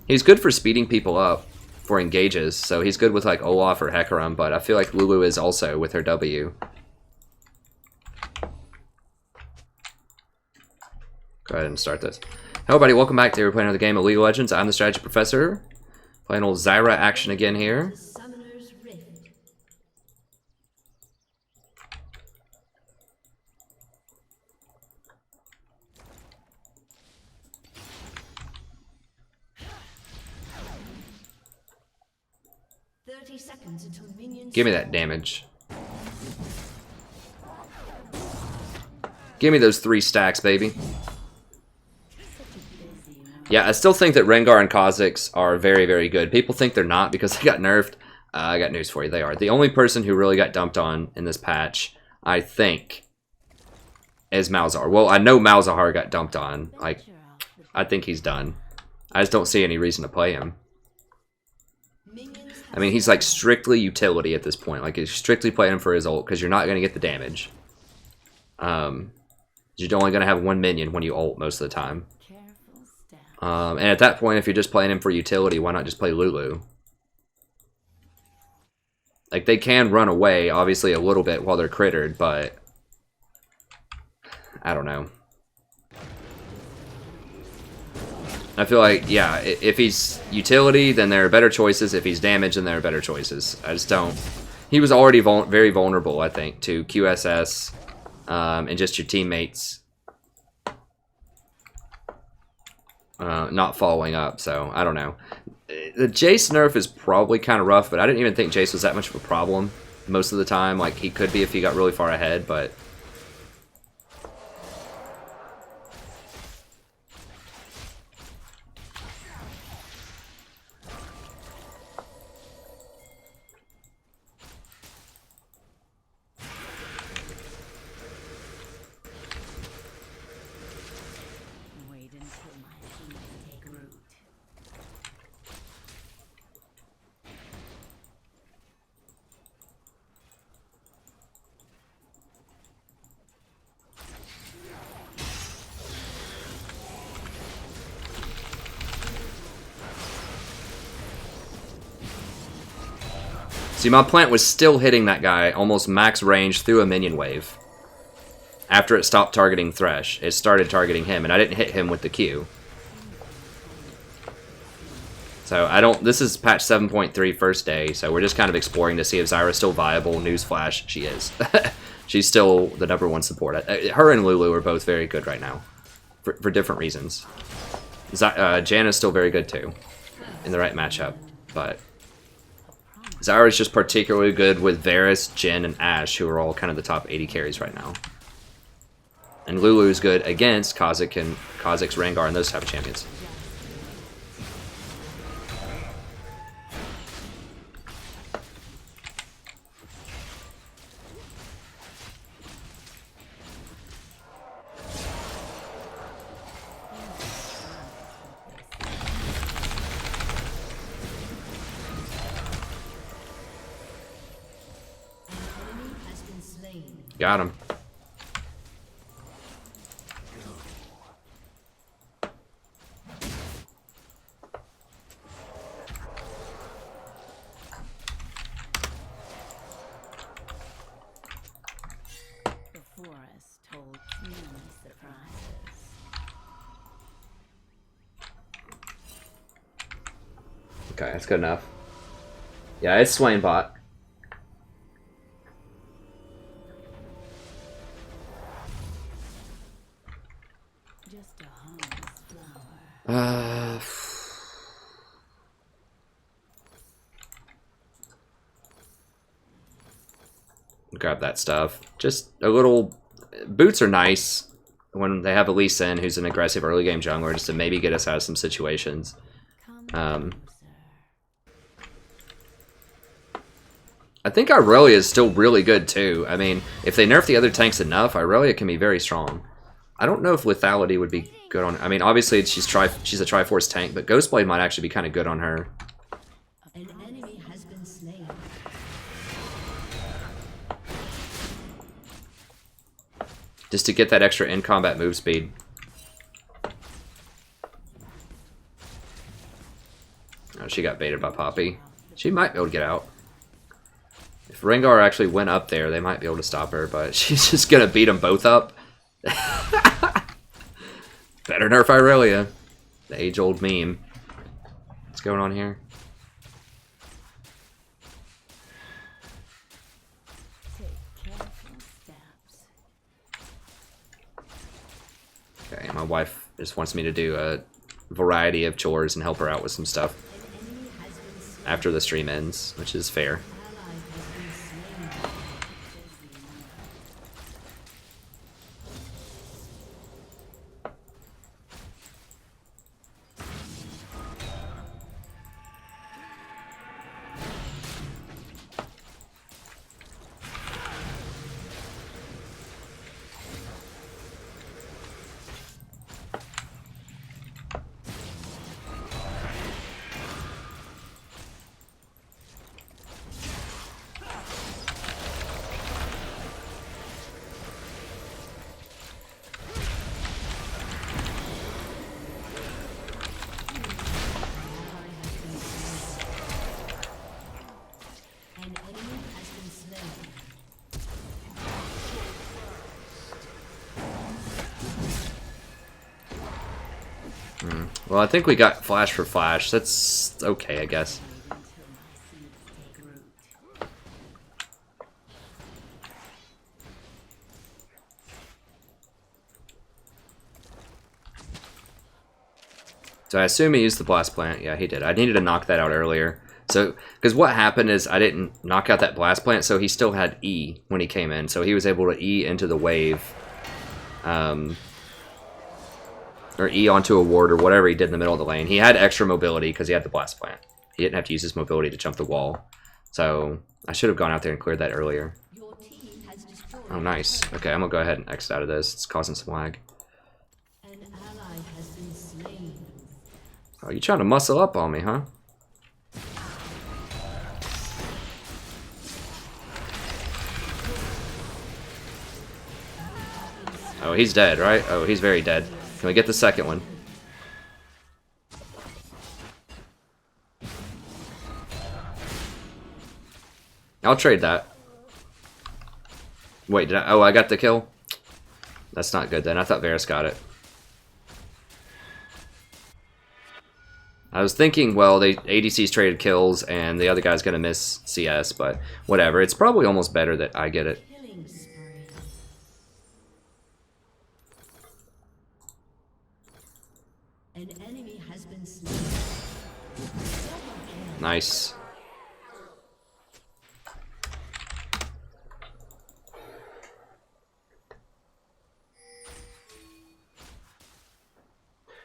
He's good for speeding people up for engages, so he's good with like Olaf or Hecarim, but I feel like Lulu is also with her W. Go ahead and start this. Hello everybody, welcome back. Today we're playing another game of League of Legends. I'm the Strategy Professor. Playing old Zyra action again here. Summoner's Rift. Seconds until minions. Give me that damage. Give me those 3 stacks, baby. Yeah, I still think that Rengar and Kha'Zix are very, very good. People think they're not because they got nerfed. I got news for you. They are. The only person who really got dumped on in this patch, I think, is Malzahar. Well, I know Malzahar got dumped on. Like, I think he's done. I just don't see any reason to play him. I mean, he's like strictly utility at this point. Like, he's strictly playing him for his ult because you're not going to get the damage. You're only going to have 1 minion when you ult most of the time. And at that point, if you're just playing him for utility, why not just play Lulu? Like, they can run away, obviously, a little bit while they're crittered, but... I don't know. I feel like, yeah, if he's utility, then there are better choices. If he's damage, then there are better choices. I just don't... He was already very vulnerable, I think, to QSS and just your teammates not following up, so I don't know. The Jace nerf is probably kind of rough, but I didn't even think Jace was that much of a problem most of the time. Like, he could be if he got really far ahead, but... See, my plant was still hitting that guy almost max range through a minion wave. After it stopped targeting Thresh, it started targeting him, and I didn't hit him with the Q. So I don't. This is patch 7.3 first day, so we're just kind of exploring to see if Zyra's still viable. Newsflash, she is. She's still the #1 support. Her and Lulu are both very good right now, for different reasons. Janna's still very good too, in the right matchup, but Zyra's just particularly good with Varus, Jhin, and Ashe, who are all kind of the top 80 carries right now. And Lulu's good against Kha'Zix Rengar, and those type of champions. Got him. The forest told many surprises. Okay, that's good enough. Yeah, it's Swain bot. Just a harmless flower. Grab that stuff. Just a little... Boots are nice when they have a Lee Sin who's an aggressive early game jungler just to maybe get us out of some situations. I think Irelia is still really good too. I mean, if they nerf the other tanks enough, Irelia can be very strong. I don't know if lethality would be good on... I mean, obviously she's a Triforce tank, but Ghostblade might actually be kind of good on her. An enemy has been slain. Just to get that extra in-combat move speed. Oh, she got baited by Poppy. She might be able to get out. If Rengar actually went up there, they might be able to stop her, but she's just gonna beat them both up. Better nerf Irelia. The age-old meme. What's going on here? Take careful steps. Okay, my wife just wants me to do a variety of chores and help her out with some stuff after the stream ends, which is fair. Well, I think we got flash for flash. That's okay, I guess. So I assume he used the blast plant. Yeah, he did. I needed to knock that out earlier. So, because what happened is I didn't knock out that blast plant, so he still had E when he came in. So he was able to E into the wave. Or E onto a ward or whatever he did in the middle of the lane. He had extra mobility because he had the blast plant. He didn't have to use his mobility to jump the wall. So I should have gone out there and cleared that earlier. Oh, nice. Okay, I'm going to go ahead and exit out of this. It's causing some lag. An ally has been slain. Oh, you trying to muscle up on me, huh? Oh, he's dead, right? Oh, he's very dead. Can we get the second one? I'll trade that. Wait, did I? Oh, I got the kill? That's not good then. I thought Varus got it. I was thinking, well, they ADC's traded kills and the other guy's gonna miss CS, but whatever. It's probably almost better that I get it. Killing spree. An enemy has been slain. Nice.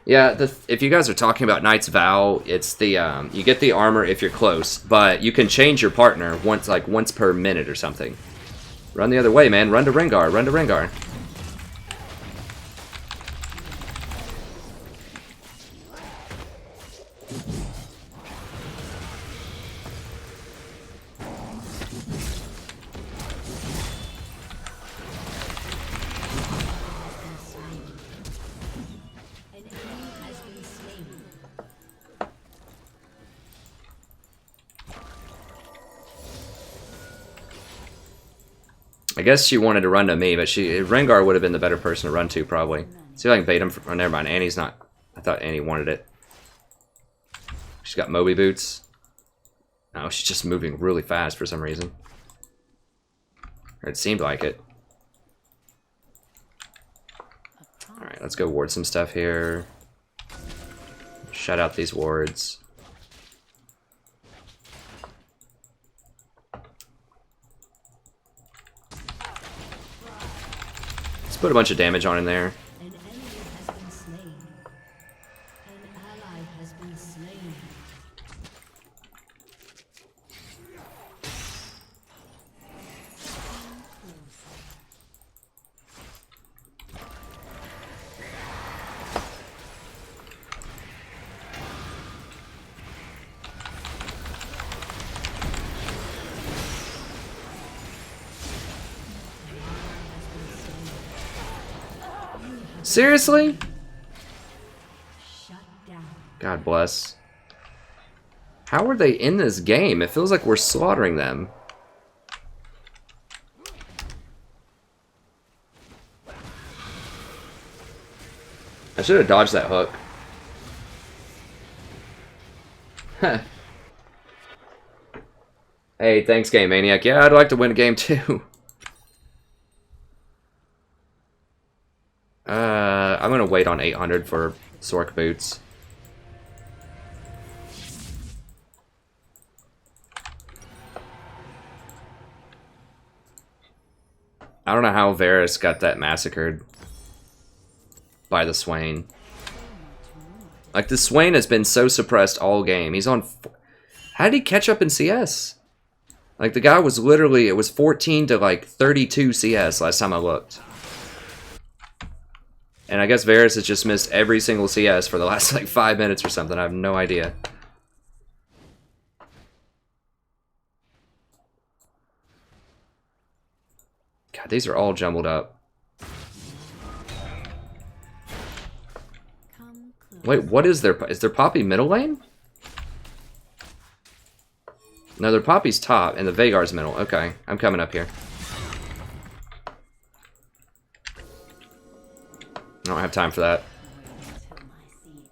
Yeah, if you guys are talking about Knight's Vow, it's the you get the armor if you're close, but you can change your partner once per minute or something. Run the other way, man. Run to Rengar. Run to Rengar. An enemy has been slain. I guess she wanted to run to me, but Rengar would have been the better person to run to, probably. See if I can bait him. Oh, never mind. Annie's not. I thought Annie wanted it. She's got Moby boots. No, she's just moving really fast for some reason. Or it seemed like it. Alright, let's go ward some stuff here. Shut out these wards. Let's put a bunch of damage on in there. An enemy has been slain. An ally has been slain. Seriously? Shut down. God bless. How are they in this game? It feels like we're slaughtering them. I should have dodged that hook. Huh. Hey, thanks, Game Maniac. Yeah, I'd like to win a game too. I'm gonna wait on 800 for Sork boots. I don't know how Varus got that massacred by the Swain. Like, the Swain has been so suppressed all game. He's on... How did he catch up in CS? Like, the guy was literally... It was 14 to, like, 32 CS last time I looked. And I guess Varus has just missed every single CS for the last, like, 5 minutes or something. I have no idea. God, these are all jumbled up. Come close. Wait, what is their... Is their Poppy middle lane? No, their Poppy's top, and the Veigar's middle. Okay, I'm coming up here. I don't have time for that. Until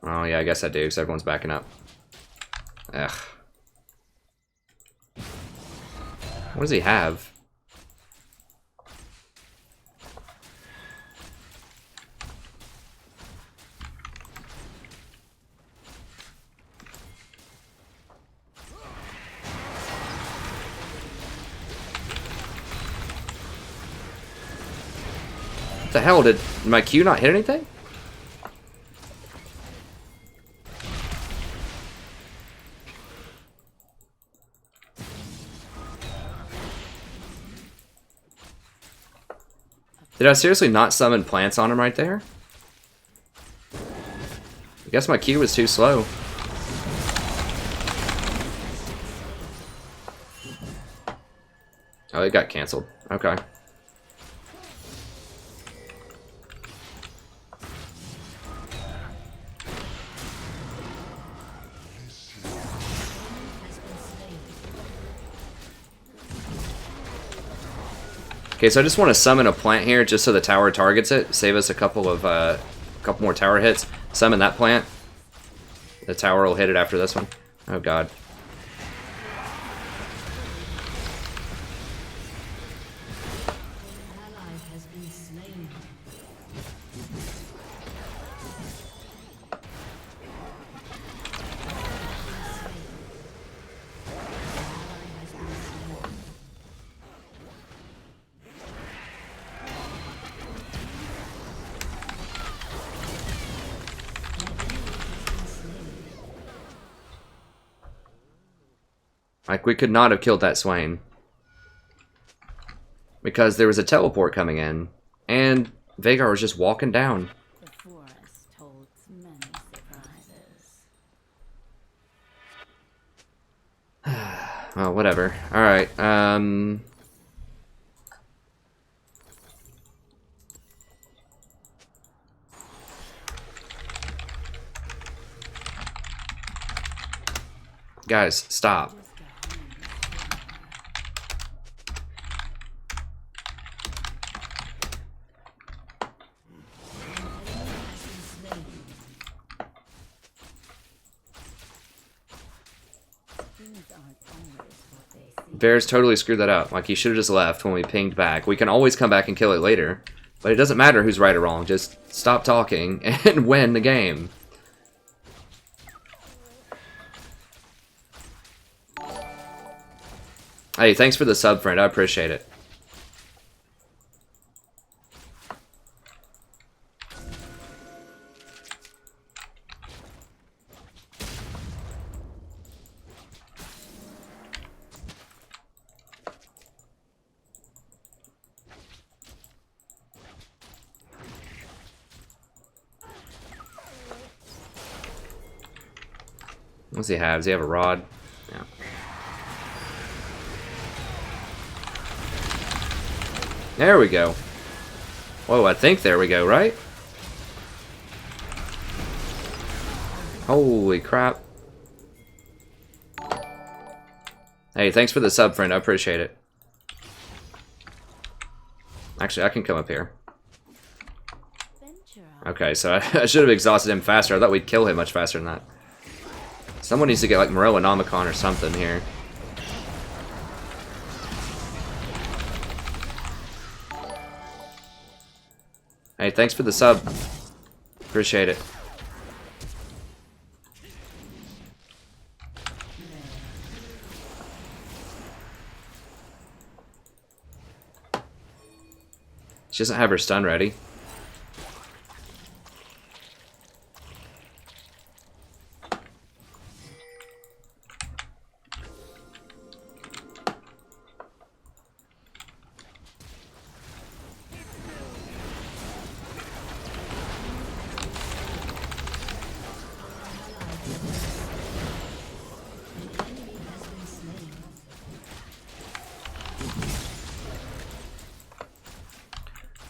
my seed Oh, yeah, I guess I do, because everyone's backing up. Ugh. What does he have? What the hell? Did my Q not hit anything? Did I seriously not summon plants on him right there? I guess my Q was too slow. Oh, it got canceled. Okay. Has been slain. Okay, so I just want to summon a plant here just so the tower targets it. Save us a couple more tower hits. Summon that plant. The tower will hit it after this one. Oh god. An ally has been slain. Like, we could not have killed that Swain. Because there was a teleport coming in. And Vhagar was just walking down. The forest holds many surprises. Well, whatever. Alright, guys, stop. Things aren't always what they seem. Bears totally screwed that up. Like, he should have just left when we pinged back. We can always come back and kill it later. But it doesn't matter who's right or wrong. Just stop talking and win the game. Hey, thanks for the sub, friend. I appreciate it. What's he have? Does he have a rod? Yeah. There we go. Whoa, I think there we go, right? Holy crap. Hey, thanks for the sub, friend. I appreciate it. Actually, I can come up here. Venture Okay, so I should have exhausted him faster. I thought we'd kill him much faster than that. Someone needs to get like Morellonomicon or something here. Hey, thanks for the sub. Appreciate it. She doesn't have her stun ready.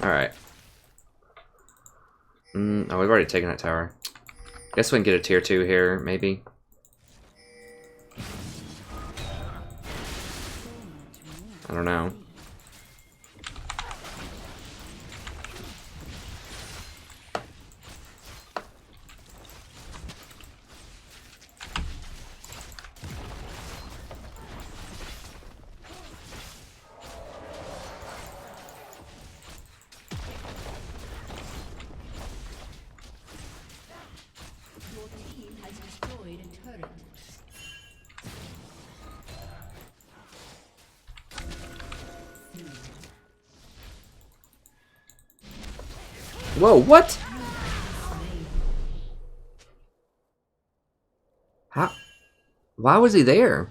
Alright. Oh, we've already taken that tower. Guess we can get a tier 2 here, maybe. I don't know. Your team has destroyed a turret. Whoa, what? How? Why was he there?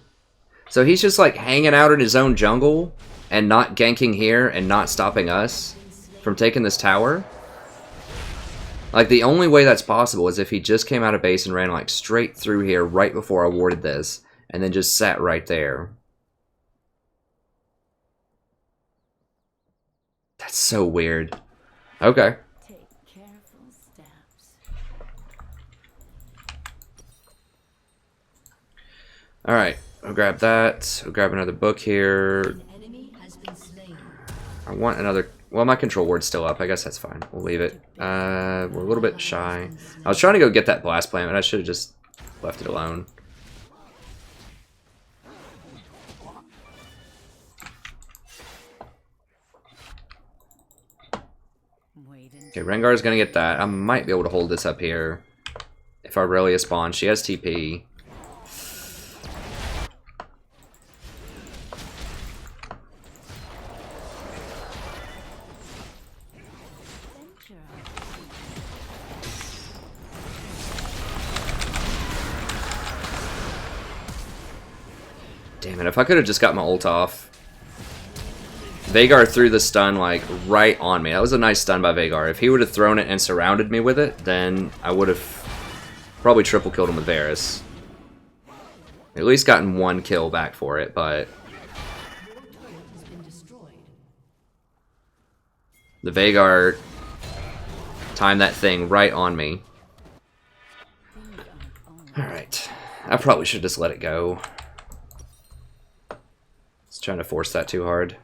So he's just like hanging out in his own jungle and not ganking here and not stopping us from taking this tower? Like, the only way that's possible is if he just came out of base and ran like straight through here right before I warded this and then just sat right there. That's so weird. Okay. take careful steps. Alright, I'll grab that. I'll grab another book here. An enemy has been slain. I want another... Well, my control ward's still up. I guess that's fine. We'll leave it. We're a little bit shy. I was trying to go get that blast plant, but I should have just left it alone. Okay, Rengar's gonna get that. I might be able to hold this up here. If Aurelia spawns, she has TP. Damn it, if I could have just got my ult off. Veigar threw the stun, like, right on me. That was a nice stun by Veigar. If he would have thrown it and surrounded me with it, then I would have probably triple killed him with Varus. At least gotten one kill back for it, but... The Veigar timed that thing right on me. Alright. I probably should just let it go. Just trying to force that too hard.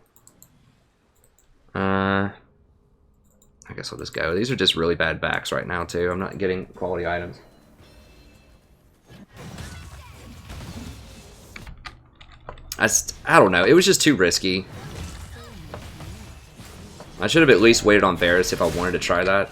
I guess I'll just go. These are just really bad backs right now, too. I'm not getting quality items. I don't know. It was just too risky. I should have at least waited on Varus if I wanted to try that.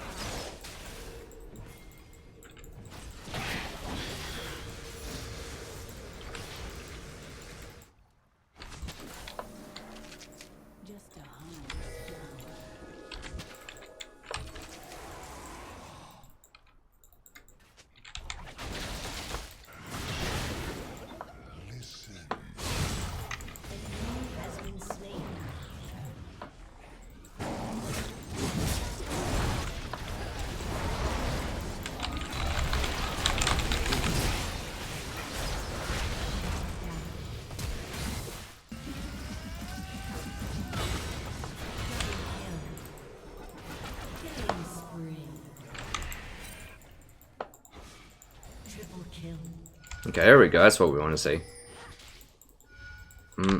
Okay, there we go. That's what we want to see.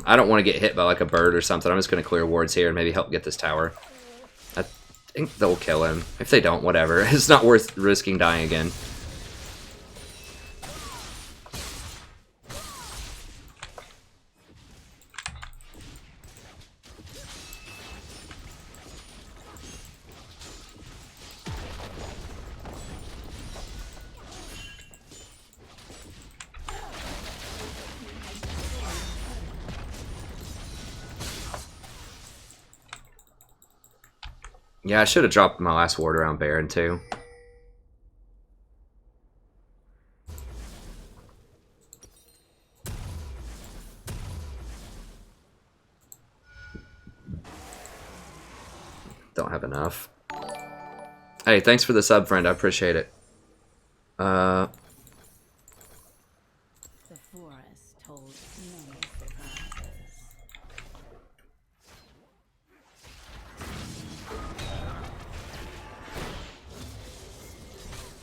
I don't want to get hit by like a bird or something. I'm just going to clear wards here and maybe help get this tower. I think they'll kill him. If they don't, whatever. It's not worth risking dying again. Yeah, I should have dropped my last ward around Baron, too. Don't have enough. Hey, thanks for the sub, friend. I appreciate it. The forest told many surprises.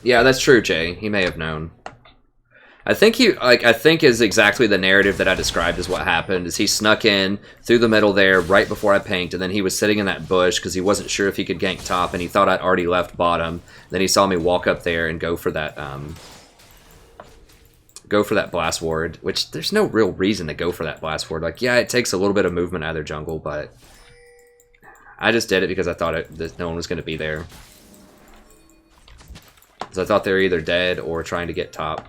Yeah, that's true, Jay. He may have known. I think I think is exactly the narrative that I described as what happened. Is he snuck in through the middle there right before I pinked, and then he was sitting in that bush because he wasn't sure if he could gank top, and he thought I'd already left bottom. Then he saw me walk up there and go for that blast ward, which there's no real reason to go for that blast ward. Like, yeah, it takes a little bit of movement out of their jungle, but I just did it because I thought that no one was going to be there. Because I thought they were either dead or trying to get top.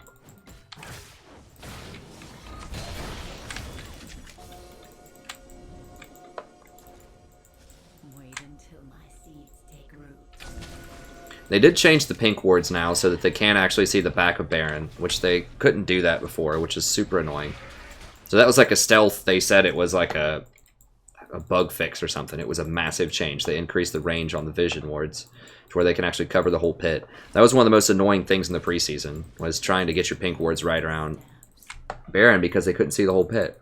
They did change the pink wards now so that they can actually see the back of Baron, which they couldn't do that before, which is super annoying. So that was like a stealth. They said it was like a bug fix or something. It was a massive change. They increased the range on the vision wards to where they can actually cover the whole pit. That was one of the most annoying things in the preseason, was trying to get your pink wards right around Baron because they couldn't see the whole pit.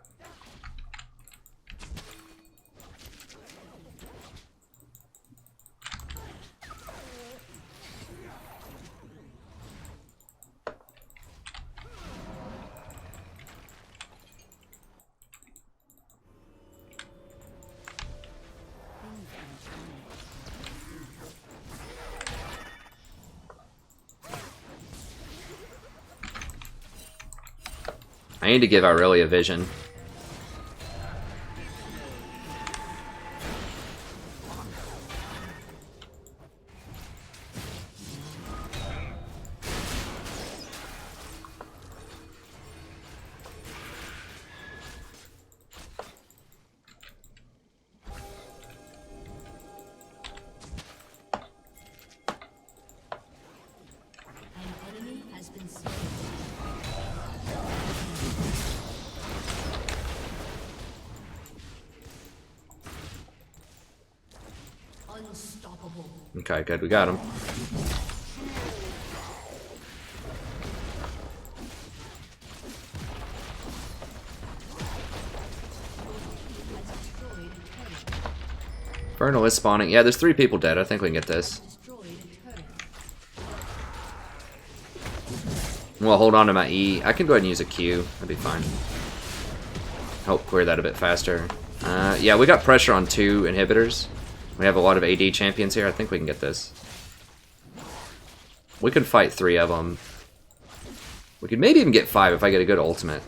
I need to give Aurelia vision. Unstoppable. Okay, good, we got him. Infernal is spawning. Yeah, there's 3 people dead. I think we can get this. Well, hold on to my E. I can go ahead and use a Q. That'd be fine. Help clear that a bit faster. Yeah, we got pressure on 2 inhibitors. We have a lot of AD champions here. I think we can get this. We could fight 3 of them. We could maybe even get 5 if I get a good ultimate.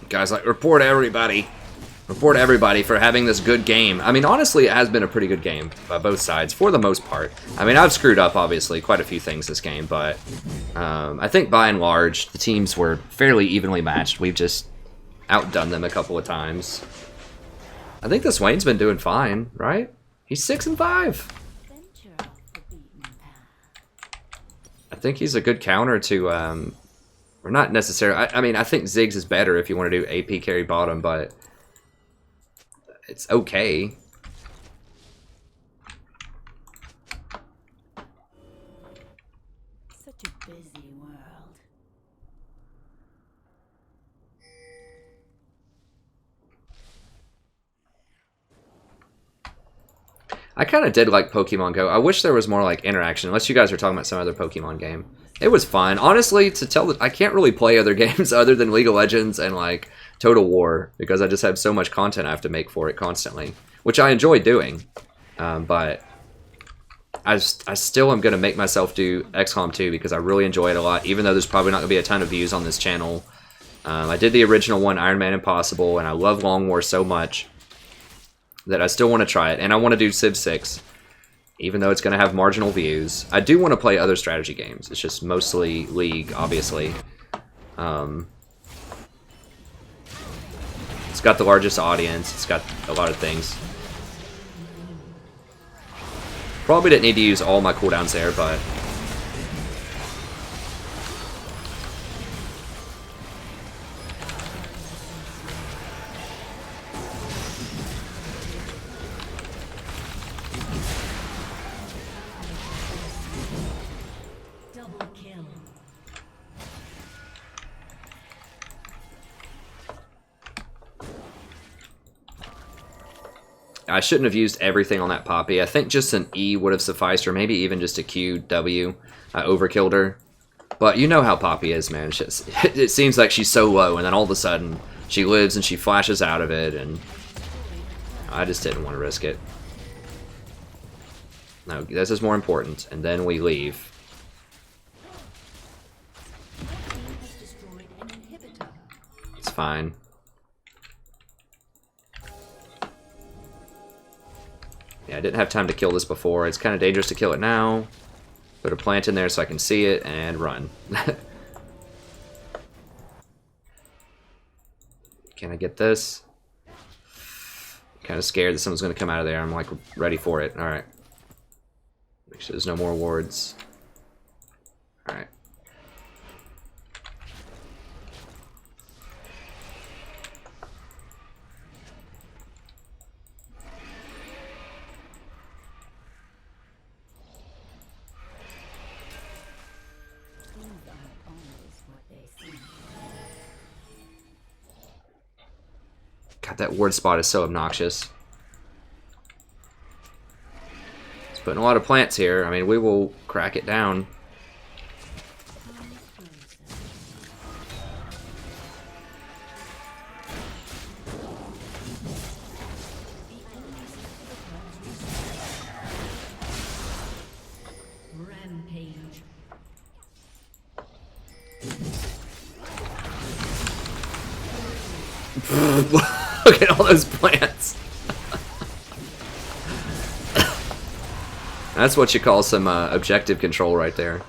Guys, like, report everybody. Report everybody for having this good game. I mean, honestly, it has been a pretty good game by both sides, for the most part. I mean, I've screwed up, obviously, quite a few things this game, but I think by and large, the teams were fairly evenly matched. We've just outdone them a couple of times. I think this Swain's been doing fine, right? He's 6-5. Venture off the beaten path. I think he's a good counter to, or not necessarily. I mean, I think Ziggs is better if you want to do AP carry bottom, but it's okay. Such a busy world. I kind of did like Pokemon Go. I wish there was more like interaction, unless you guys are talking about some other Pokemon game. It was fun. Honestly, to tell that I can't really play other games other than League of Legends and like Total War because I just have so much content I have to make for it constantly, which I enjoy doing. But I still am going to make myself do XCOM 2 because I really enjoy it a lot, even though there's probably not going to be a ton of views on this channel. I did the original one, Iron Man Impossible, and I love Long War so much that I still want to try it, and I want to do Civ 6, even though it's going to have marginal views. I do want to play other strategy games. It's just mostly League, obviously. It's got the largest audience. It's got a lot of things. Probably didn't need to use all my cooldowns there, but Double kill. I shouldn't have used everything on that Poppy. I think just an E would have sufficed, or maybe even just a Q, W. I overkilled her. But you know how Poppy is, man. It's just, it seems like she's so low, and then all of a sudden, she lives and she flashes out of it, and I just didn't want to risk it. No, this is more important, and then we leave. Has destroyed an inhibitor. It's fine. didn't have time to kill this before. It's kind of dangerous to kill it now. Put a plant in there so I can see it and run. Can I get this? Kind of scared that someone's going to come out of there. I'm like ready for it. Alright. Make sure there's no more wards. Alright. Things aren't always what they seem. God, that ward spot is so obnoxious. It's putting a lot of plants here. I mean, we will crack it down. Rampage. Look at all those plants. That's what you call some objective control right there.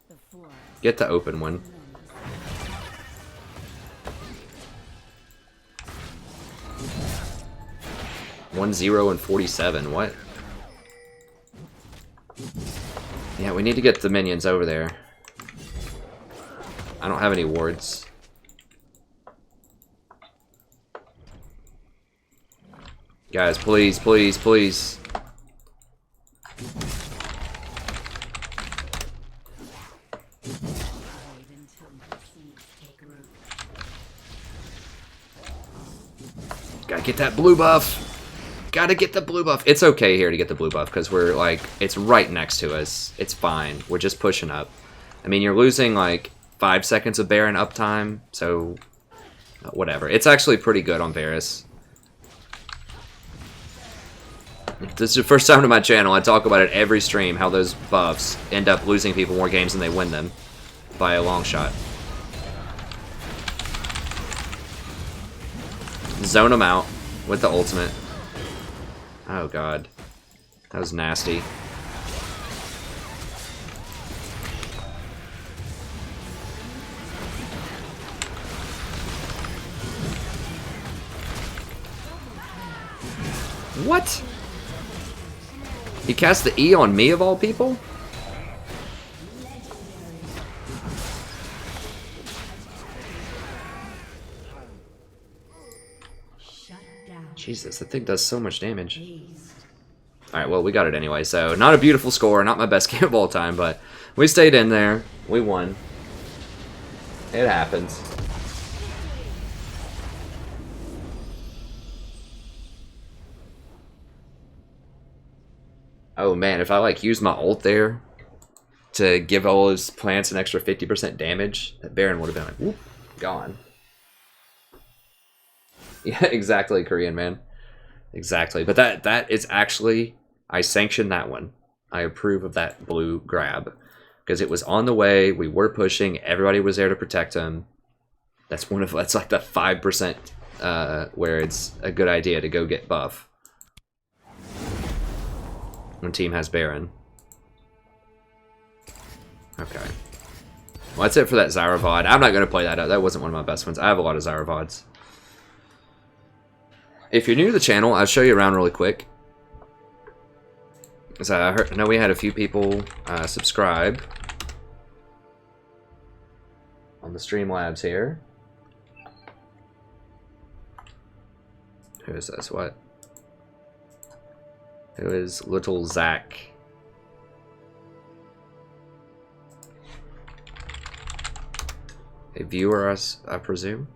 The forest. Get the open one. 1-0 and 47. What? Yeah, we need to get the minions over there. I don't have any wards. Guys, please, please, please. Wait until the seeds take root. Gotta get that blue buff. Gotta get the blue buff. It's okay here to get the blue buff because we're like, it's right next to us. It's fine. We're just pushing up. I mean, you're losing like 5 seconds of Baron uptime, so whatever. It's actually pretty good on Varus. If this is the first time to my channel, I talk about it every stream, how those buffs end up losing people more games than they win them by a long shot. Zone them out with the ultimate. Oh god. That was nasty. What? He cast the E on me of all people? Shut down. Jesus, that thing does so much damage. Dazed. Alright, well, we got it anyway, so not a beautiful score, not my best game of all time, but we stayed in there. We won. It happens. Oh man, if I like use my ult there to give all those plants an extra 50% damage, that Baron would have been like, whoop, gone. Yeah, exactly, Korean man. Exactly. But that is actually, I sanction that one. I approve of that blue grab. Because it was on the way, we were pushing, everybody was there to protect him. That's like the 5% where it's a good idea to go get buff. When team has Baron. Okay. Well, that's it for that Zyra VOD. I'm not going to play that out. That wasn't one of my best ones. I have a lot of Zyra VODs. If you're new to the channel, I'll show you around really quick. So I know we had a few people subscribe on the Streamlabs here. Who is this? What? Who is Little Zach? A viewer, I presume.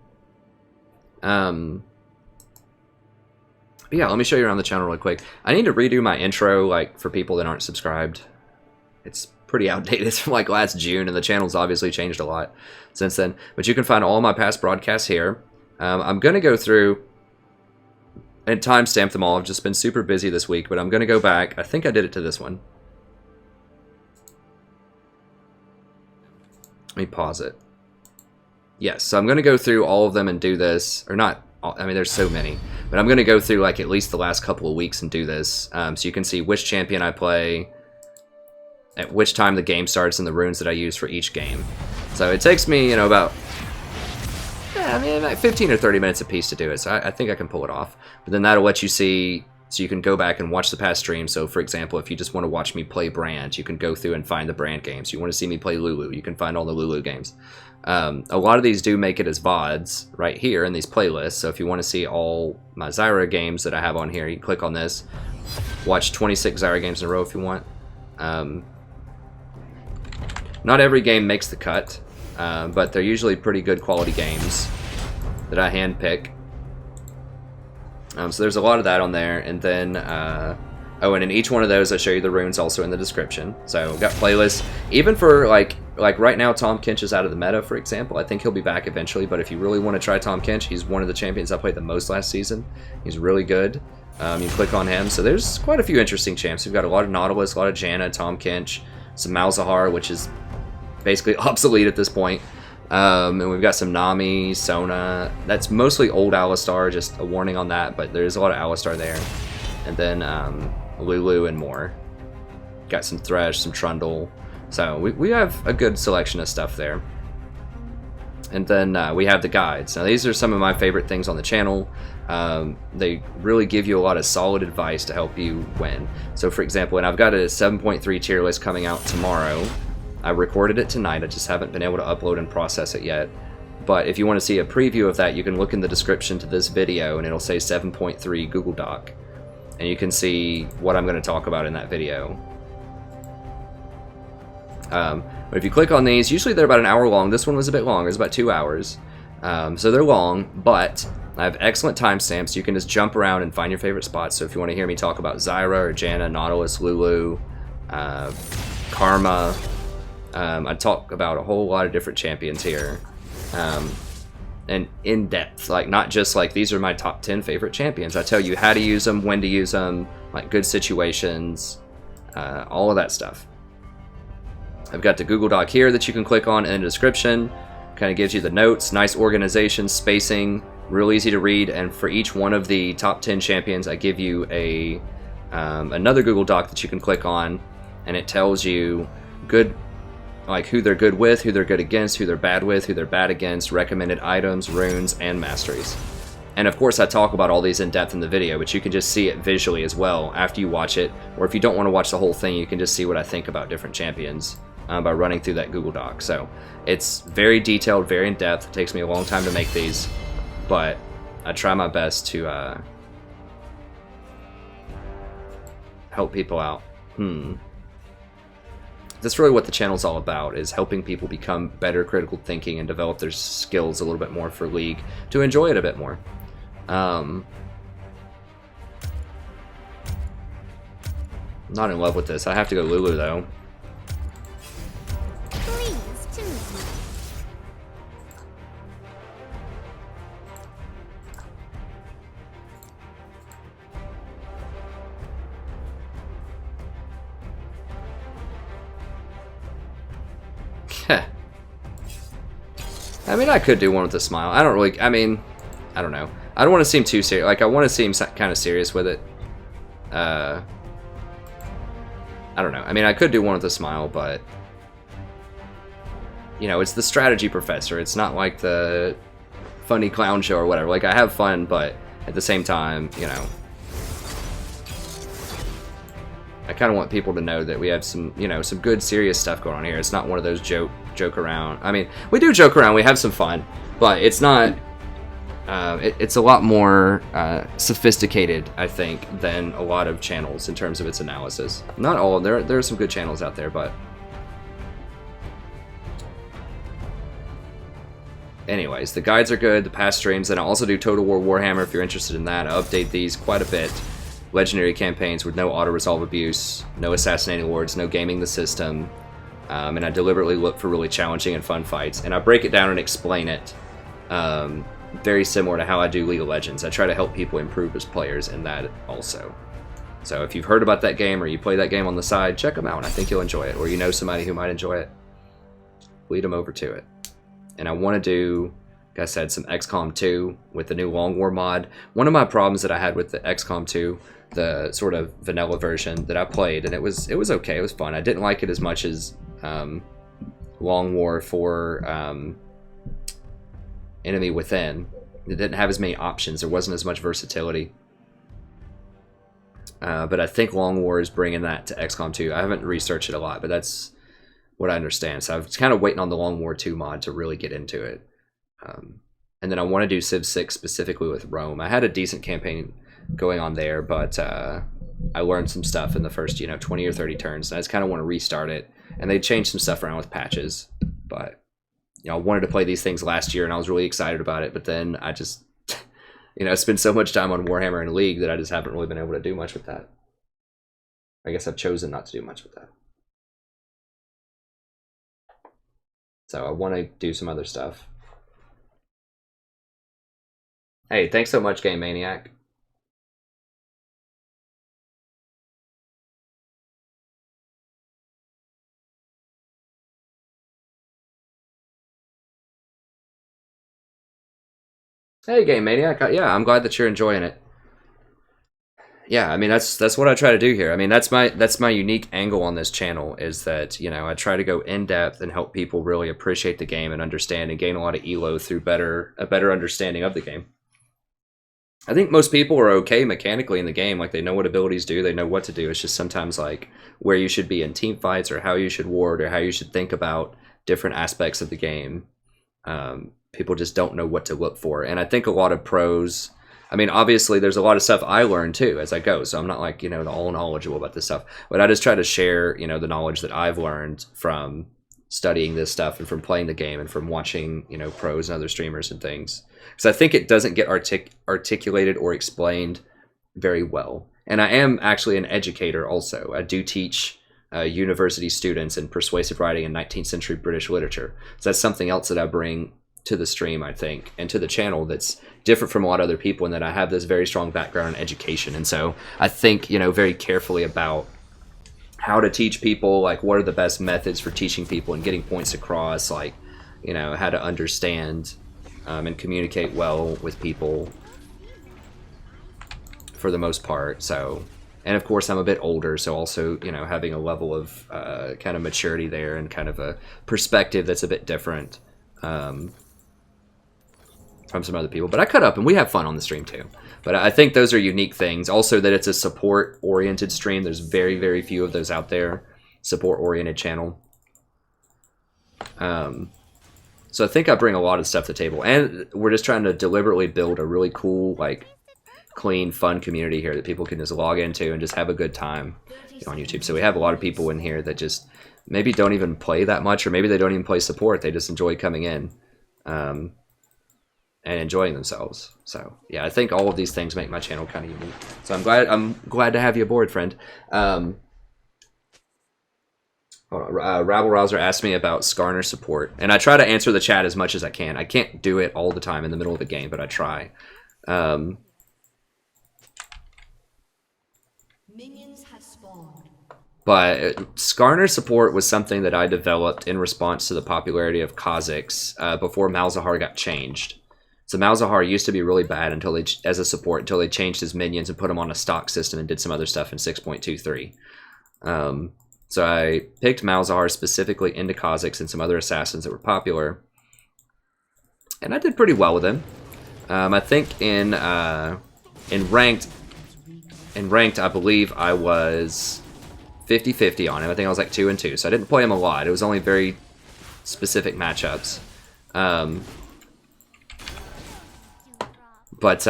But yeah, let me show you around the channel really quick. I need to redo my intro, like, for people that aren't subscribed. It's pretty outdated. It's from, like, last June, and the channel's obviously changed a lot since then. But you can find all my past broadcasts here. I'm going to go through and timestamp them all. I've just been super busy this week, but I'm going to go back. I think I did it to this one. Let me pause it. Yes, so I'm going to go through all of them and do this, or not, I mean, there's so many, but I'm going to go through like at least the last couple of weeks and do this, so you can see which champion I play, at which time the game starts, and the runes that I use for each game. So it takes me, you know, about, yeah, I mean, like 15 or 30 minutes a piece to do it, so I think I can pull it off. But then that'll let you see, so you can go back and watch the past streams. So for example, if you just want to watch me play Brand, you can go through and find the Brand games. You want to see me play Lulu, you can find all the Lulu games. A lot of these do make it as VODs right here in these playlists, so if you want to see all my Zyra games that I have on here, you can click on this. Watch 26 Zyra games in a row if you want. Not every game makes the cut, but they're usually pretty good quality games that I handpick. So there's a lot of that on there, and then oh, and in each one of those I show you the runes also in the description. So we've got playlists, even for like right now Tahm Kench is out of the meta, for example. I think he'll be back eventually, but if you really want to try Tahm Kench, he's one of the champions I played the most last season. He's really good. You click on him, so there's quite a few interesting champs. We've got a lot of Nautilus, a lot of Janna, Tahm Kench, some Malzahar, which is basically obsolete at this point. And we've got some Nami, Sona. That's mostly old Alistar, just a warning on that, but there's a lot of Alistar there. And then Lulu and more. Got some Thresh, some Trundle. So we have a good selection of stuff there. And then we have the guides. Now these are some of my favorite things on the channel. They really give you a lot of solid advice to help you win. So for example, and I've got a 7.3 tier list coming out tomorrow. I recorded it tonight, I just haven't been able to upload and process it yet. But if you want to see a preview of that, you can look in the description to this video and it'll say 7.3 Google Doc. And you can see what I'm going to talk about in that video. But if you click on these, usually they're about an hour long. This one was a bit longer, it's about 2 hours. So they're long, but I have excellent timestamps. You can just jump around and find your favorite spots. So if you want to hear me talk about Zyra or Janna, Nautilus, Lulu, Karma, I talk about a whole lot of different champions here. And in depth, like not just like these are my top 10 favorite champions. I tell you how to use them, when to use them, like good situations, all of that stuff. I've got the Google Doc here that you can click on in the description. Kind of gives you the notes, nice organization, spacing, real easy to read. And for each one of the top 10 champions, I give you a another Google Doc that you can click on, and it tells you good, like who they're good with, who they're good against, who they're bad with, who they're bad against, recommended items, runes, and masteries. And of course I talk about all these in depth in the video, but you can just see it visually as well after you watch it, or if you don't want to watch the whole thing, you can just see what I think about different champions by running through that Google Doc. So it's very detailed, very in depth. It takes me a long time to make these, but I try my best to help people out. That's really what the channel's all about, is helping people become better critical thinking and develop their skills a little bit more for League, to enjoy it a bit more. Not in love with this. I have to go Lulu though. Please choose me. I mean, I could do one with a smile. I don't really, I mean, I don't know. I don't want to seem too serious. Like, I want to seem kind of serious with it. I don't know. I mean, I could do one with a smile, but, you know, it's the strategy professor. It's not like the funny clown show or whatever. Like, I have fun, but at the same time, you know, I kind of want people to know that we have some, you know, some good serious stuff going on here. It's not one of those joke around. I mean, we do joke around, we have some fun, but it's not, it's a lot more sophisticated, I think, than a lot of channels in terms of its analysis. Not all, there are some good channels out there, but anyways, the guides are good, the past streams, and I also do Total War Warhammer if you're interested in that. I update these quite a bit. Legendary campaigns with no auto-resolve abuse, no assassinating lords, no gaming the system, and I deliberately look for really challenging and fun fights, and I break it down and explain it very similar to how I do League of Legends. I try to help people improve as players in that also. So if you've heard about that game or you play that game on the side, check them out. I think you'll enjoy it, or you know somebody who might enjoy it, lead them over to it. And I want to do, like I said, some XCOM 2 with the new Long War mod. One of my problems that I had with the XCOM 2, the sort of vanilla version that I played, and it was okay, it was fun. I didn't like it as much as Long War for Enemy Within. It didn't have as many options. There wasn't as much versatility. But I think Long War is bringing that to XCOM 2. I haven't researched it a lot, but that's what I understand. So I was kind of waiting on the Long War 2 mod to really get into it. And then I want to do Civ 6 specifically with Rome. I had a decent campaign going on there, but I learned some stuff in the first 20 or 30 turns, and I just kind of want to restart it. And they changed some stuff around with patches, but I wanted to play these things last year, and I was really excited about it. But then I just spend so much time on Warhammer and League that I just haven't really been able to do much with that. I guess I've chosen not to do much with that. So I want to do some other stuff. Hey, thanks so much, Game Maniac. Hey, Game Maniac. Yeah, I'm glad that you're enjoying it. Yeah, I mean that's what I try to do here. I mean that's my unique angle on this channel, is that I try to go in depth and help people really appreciate the game and understand and gain a lot of elo through a better understanding of the game. I think most people are okay mechanically in the game, like they know what abilities do, they know what to do. It's just sometimes like where you should be in team fights, or how you should ward, or how you should think about different aspects of the game. People just don't know what to look for. And I think a lot of pros, I mean, obviously there's a lot of stuff I learn too as I go, so I'm not like, all knowledgeable about this stuff, but I just try to share, the knowledge that I've learned from studying this stuff and from playing the game and from watching, pros and other streamers and things. Because I think it doesn't get articulated or explained very well. And I am actually an educator also. I do teach university students in persuasive writing and 19th century British literature. So that's something else that I bring to the stream, I think, and to the channel that's different from a lot of other people, in that I have this very strong background in education. And so I think, very carefully about how to teach people, like what are the best methods for teaching people and getting points across, like, how to understand and communicate well with people for the most part. So, and of course I'm a bit older, so also, having a level of kind of maturity there and kind of a perspective that's a bit different from some other people. But I cut up and we have fun on the stream too. But I think those are unique things. Also that it's a support-oriented stream. There's very, very few of those out there. Support-oriented channel. So I think I bring a lot of stuff to the table. And we're just trying to deliberately build a really cool, like, clean, fun community here that people can just log into and just have a good time on YouTube. So we have a lot of people in here that just maybe don't even play that much, or maybe they don't even play support. They just enjoy coming in. And enjoying themselves. So yeah, I think all of these things make my channel kind of unique. So I'm glad to have you aboard, friend. Rabble Rouser asked me about Skarner support, and I try to answer the chat as much as I can. I can't do it all the time in the middle of the game, but I try. Minions have spawned. But Skarner support was something that I developed in response to the popularity of Kha'Zix before Malzahar got changed. So Malzahar used to be really bad as a support until they changed his minions and put him on a stock system and did some other stuff in 6.23. So I picked Malzahar specifically into Kha'Zix and some other assassins that were popular, and I did pretty well with him. I think in ranked, I believe I was 50-50 on him. I think I was like 2-2, so I didn't play him a lot. It was only very specific matchups. But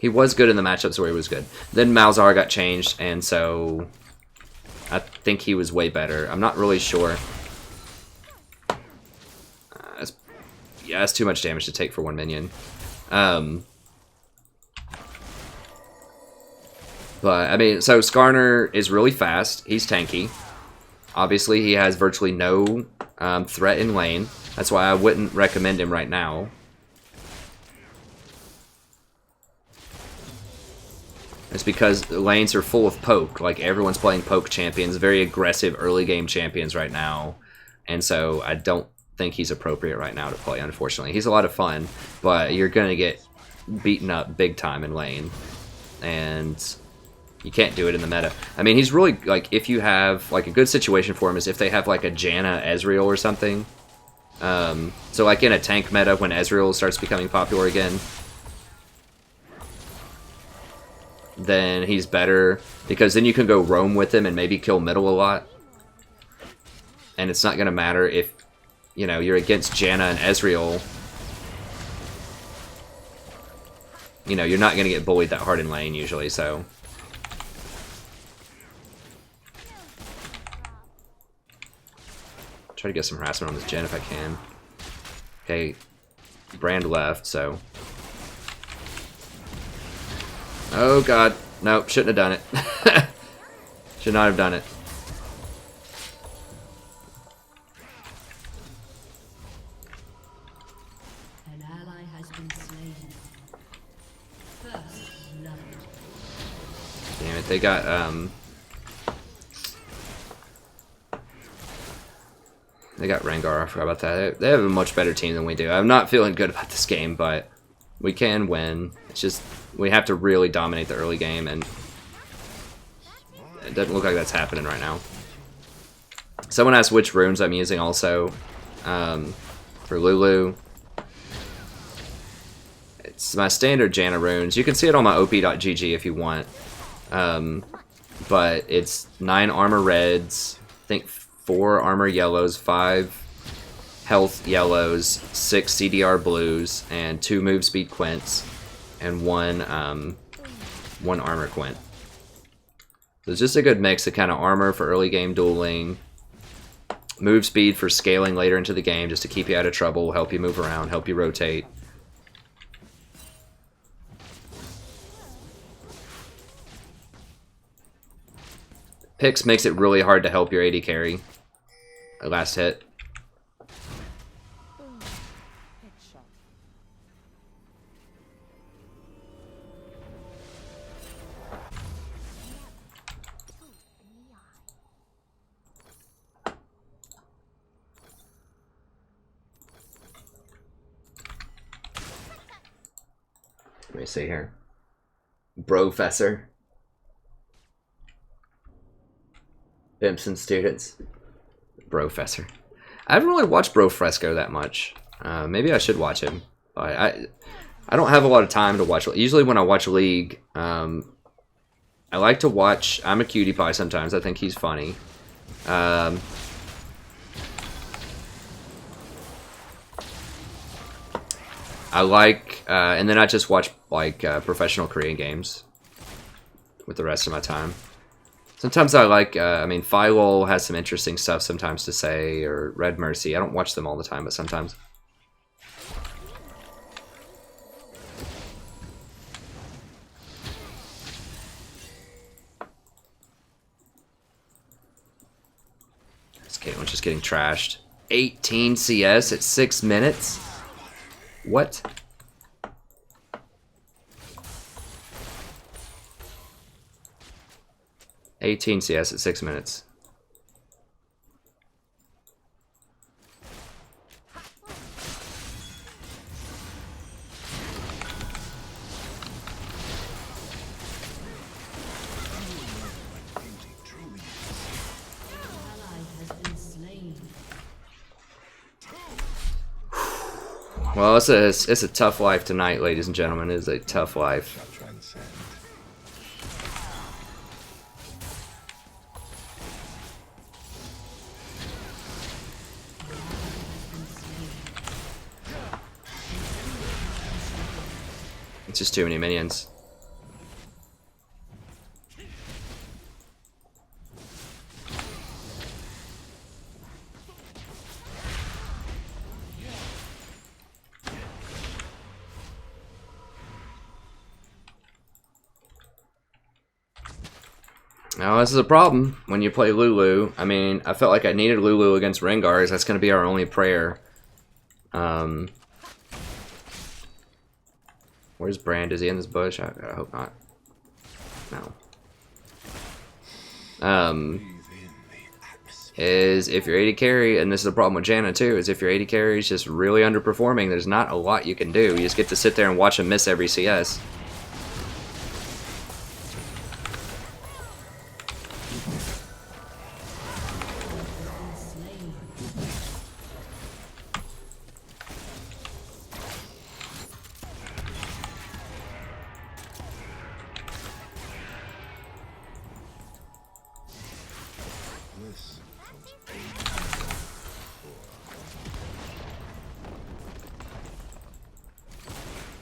he was good in the matchups where he was good. Then Malzahar got changed, and so I think he was way better. I'm not really sure. Yeah, that's too much damage to take for one minion. But, I mean, so Skarner is really fast. He's tanky. Obviously, he has virtually no threat in lane. That's why I wouldn't recommend him right now. It's because lanes are full of poke. Like, everyone's playing poke champions. Very aggressive early game champions right now. and so I don't think he's appropriate right now to play, unfortunately. He's a lot of fun, but you're going to get beaten up big time in lane, and you can't do it in the meta. I mean, he's really, like, if you have, like, a good situation for him is if they have, like, a Janna Ezreal or something. So, like, in a tank meta, when Ezreal starts becoming popular again, then he's better, because then you can go roam with him and maybe kill middle a lot. And it's not going to matter if, you know, you're against Janna and Ezreal. You know, you're not going to get bullied that hard in lane, usually, so... Try to get some harassment on this Jen if I can. Okay, Brand left, so... Oh god, nope, shouldn't have done it. Should not have done it. An ally has been slain. First blood. Damn it, they got, they got Rengar, I forgot about that. They have a much better team than we do. I'm not feeling good about this game, but we can win. It's just, we have to really dominate the early game, and it doesn't look like that's happening right now. Someone asked which runes I'm using also for Lulu. It's my standard Janna runes. You can see it on my op.gg if you want. But it's 9 armor reds, I think 4 armor yellows, 5 health yellows, 6 CDR blues, and 2 Movespeed Quints, and 1 armor Quint. So it's just a good mix of kind of armor for early game dueling, move speed for scaling later into the game just to keep you out of trouble, help you move around, help you rotate. Pix makes it really hard to help your AD carry. Last hit. Let me see here. Brofessor. Bimson students. Brofessor. I haven't really watched Brofresco that much. Maybe I should watch him. I don't have a lot of time to watch. Usually when I watch League, I like to watch I'm a Cutie Pie sometimes. I think he's funny. I like, and then I just watch like professional Korean games with the rest of my time. Sometimes I like, I mean, Phylol has some interesting stuff sometimes to say, or Red Mercy. I don't watch them all the time, but sometimes. This Caitlin's just getting trashed. 18 CS at 6 minutes? What? $18 CS at 6 minutes. Well, it's a tough life tonight, ladies and gentlemen. It is a tough life. It's just too many minions. Now, this is a problem when you play Lulu. I mean, I felt like I needed Lulu against Rengar. That's going to be our only prayer. Where's Brand? Is he in this bush? I hope not. No. is if your AD carry, and this is a problem with Janna too, is if your AD carry is just really underperforming, there's not a lot you can do. You just get to sit there and watch him miss every CS.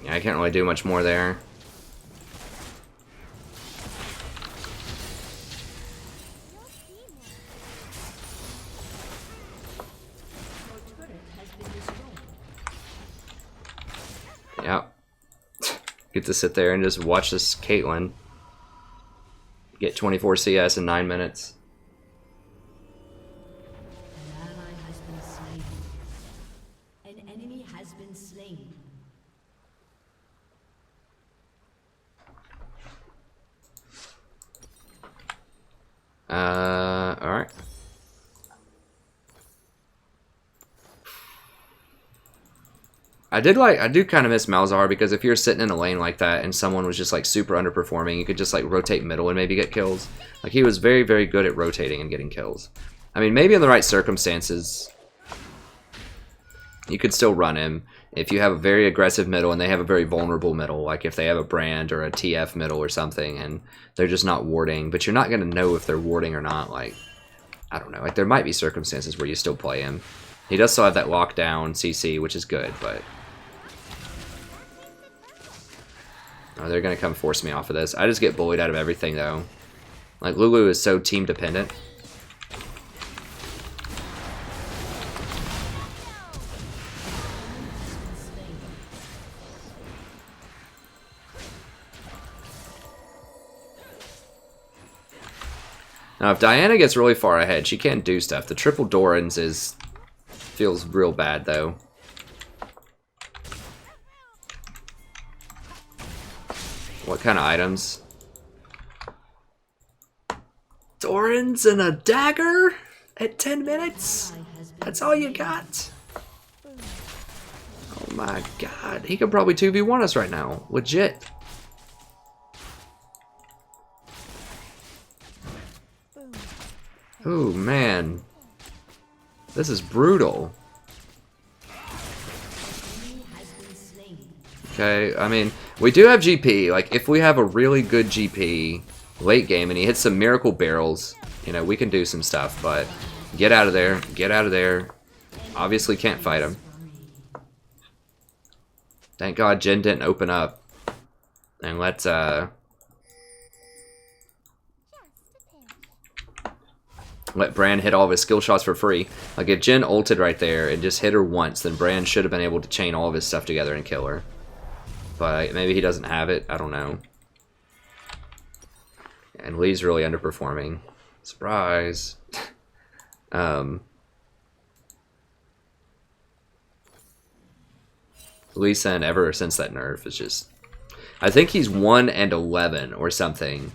Yeah, I can't really do much more there. Yep. Get to sit there and just watch this Caitlyn get 24 CS in 9 minutes. An ally has been slain. An enemy has been slain. Alright. I do kind of miss Malzahar, because if you're sitting in a lane like that and someone was just like super underperforming, you could just like rotate middle and maybe get kills. Like, he was very, very good at rotating and getting kills. I mean, maybe in the right circumstances, you could still run him. If you have a very aggressive middle and they have a very vulnerable middle, like if they have a Brand or a TF middle or something and they're just not warding, but you're not going to know if they're warding or not. Like, I don't know. Like, there might be circumstances where you still play him. He does still have that lockdown CC, which is good, but... Oh, they're going to come force me off of this. I just get bullied out of everything, though. Like, Lulu is so team-dependent. Now, if Diana gets really far ahead, she can do stuff. The triple Dorans feels real bad, though. What kind of items? Dorans and a dagger at 10 minutes? That's all you got? Oh my god. He could probably 2v1 us right now. Legit. Oh man. This is brutal. Okay, I mean, we do have GP. Like, if we have a really good GP late game and he hits some miracle barrels, you know, we can do some stuff, but get out of there. Get out of there. Obviously can't fight him. Thank God Jhin didn't open up. And let's, let Brand hit all of his skill shots for free. Like, if Jhin ulted right there and just hit her once, then Brand should have been able to chain all of his stuff together and kill her. But maybe he doesn't have it. I don't know. And Lee's really underperforming. Surprise. Lee Sin, ever since that nerf, is just... I think he's 1-11 or something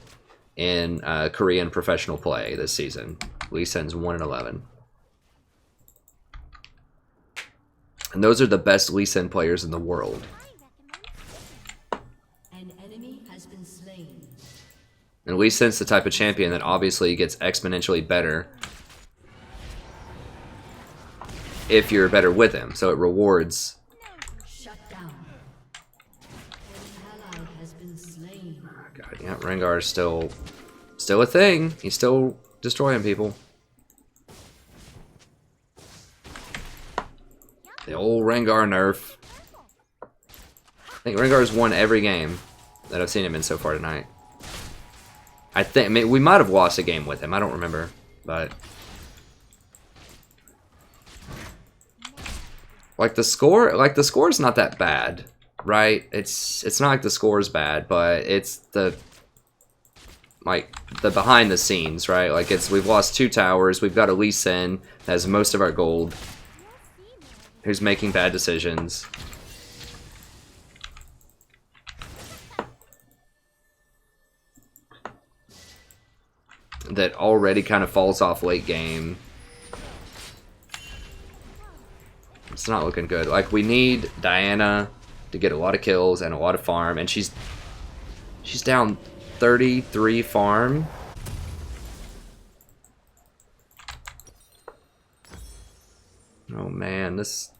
in Korean professional play this season. Lee Sin's 1-11. And those are the best Lee Sin players in the world. An enemy has been slain. And Lee Sin's the type of champion that obviously gets exponentially better if you're better with him. So it rewards. Shut down. An ally has been slain. Oh god, yeah, Rengar's still a thing. He's still destroying people. The old Rengar nerf. I think Rengar's won every game that I've seen him in so far tonight. I mean, we might have lost a game with him. I don't remember, but the score's not that bad, right? It's not like the score's bad, but it's the behind the scenes, right? Like, we've lost 2 towers. We've got a Lee Sin that has most of our gold, who's making bad decisions. That already kind of falls off late game. It's not looking good. Like, we need Diana to get a lot of kills and a lot of farm, and she's down 33 farm. Oh man, this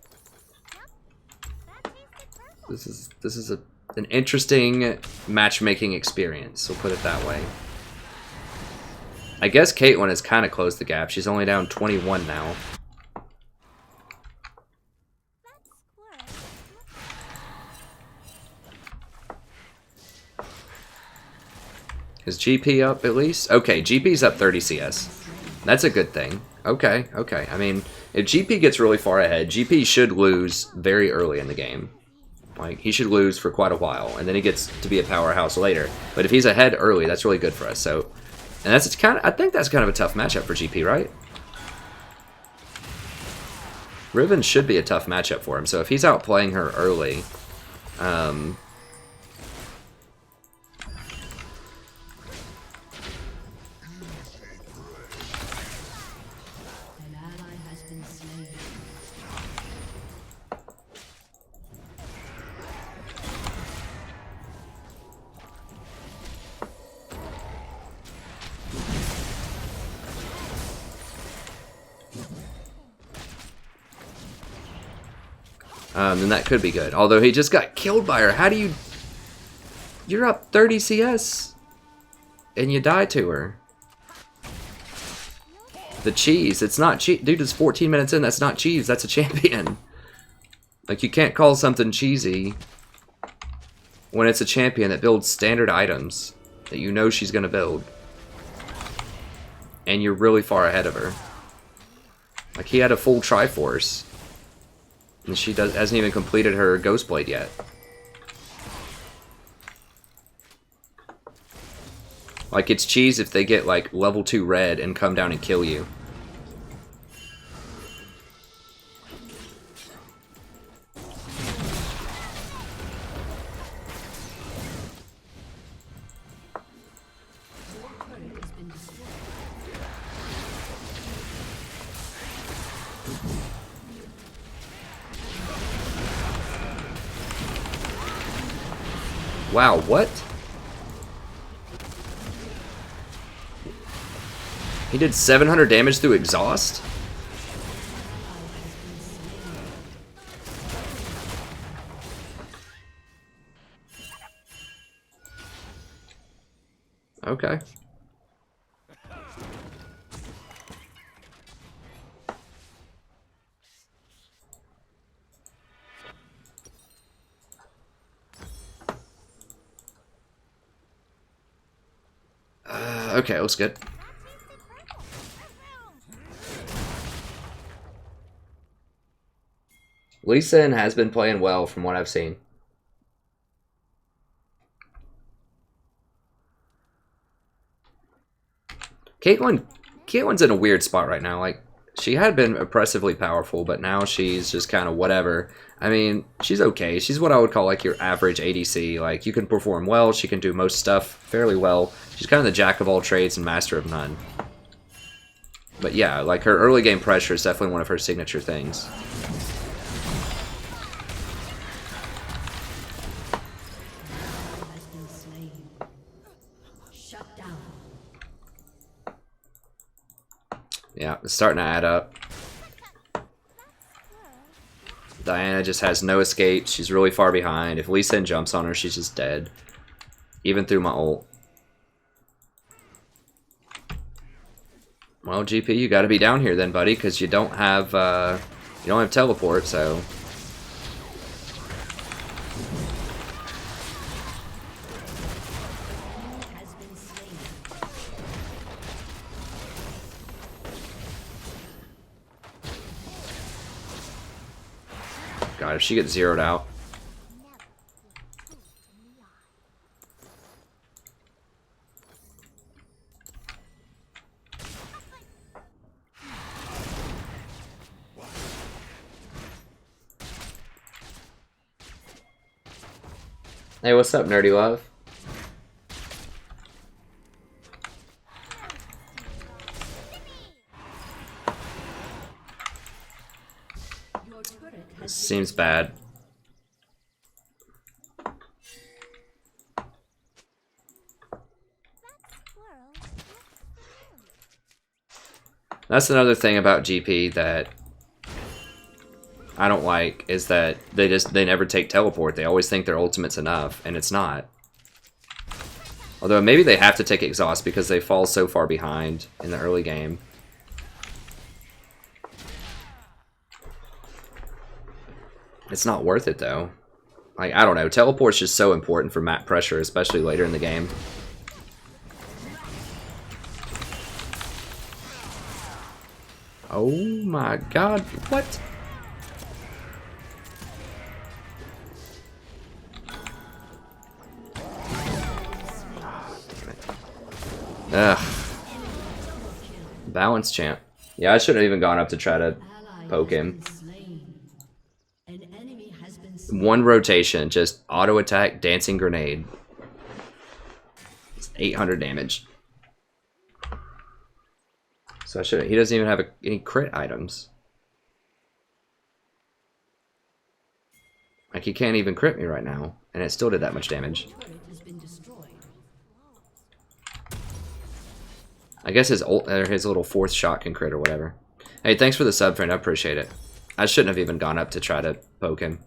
is an interesting matchmaking experience. We'll put it that way. I guess Caitlyn has kind of closed the gap. She's only down 21 now. Is GP up at least? Okay, GP's up 30 CS. That's a good thing. Okay, okay. I mean, if GP gets really far ahead, GP should lose very early in the game. Like, he should lose for quite a while, and then he gets to be a powerhouse later. But if he's ahead early, that's really good for us. So, and that's kind of, I think that's kind of a tough matchup for GP, right? Riven should be a tough matchup for him. So if he's outplaying her early, then that could be good. Although he just got killed by her. How do you... You're up 30 CS and you die to her. The cheese. It's not cheese. Dude, it's 14 minutes in. That's not cheese. That's a champion. Like, you can't call something cheesy when it's a champion that builds standard items that you know she's going to build. And you're really far ahead of her. Like, he had a full Triforce. And she hasn't even completed her Ghost Blade yet. Like, it's cheese if they get, like, level 2 red and come down and kill you. Wow, what? He did 700 damage through exhaust? Okay. Okay, looks good. Lee Sin has been playing well from what I've seen. Caitlyn's in a weird spot right now. Like, she had been oppressively powerful, but now she's just kind of whatever. I mean, she's okay. She's what I would call, like, your average ADC. Like, you can perform well. She can do most stuff fairly well. She's kind of the jack of all trades and master of none. But yeah, like, her early game pressure is definitely one of her signature things. Yeah, it's starting to add up. Diana just has no escape. She's really far behind. If Lee Sin jumps on her, she's just dead. Even through my ult. Well, GP, you gotta be down here then, buddy, because you don't have teleport, so... God, if she gets zeroed out. Hey, what's up, Nerdy Love? Seems bad. That's another thing about GP that I don't like, is that they never take teleport. They always think their ultimate's enough, and it's not. Although maybe they have to take exhaust because they fall so far behind in the early game. It's not worth it though. Like, I don't know, teleport's just so important for map pressure, especially later in the game. Oh my god, what? Ugh. Balance champ. Yeah, I should have even gone up to try to poke him. One rotation, just auto attack, dancing grenade. It's 800 damage. So I should. He doesn't even have any crit items. Like, he can't even crit me right now, and it still did that much damage. I guess his little fourth shot can crit or whatever. Hey, thanks for the sub, friend. I appreciate it. I shouldn't have even gone up to try to poke him.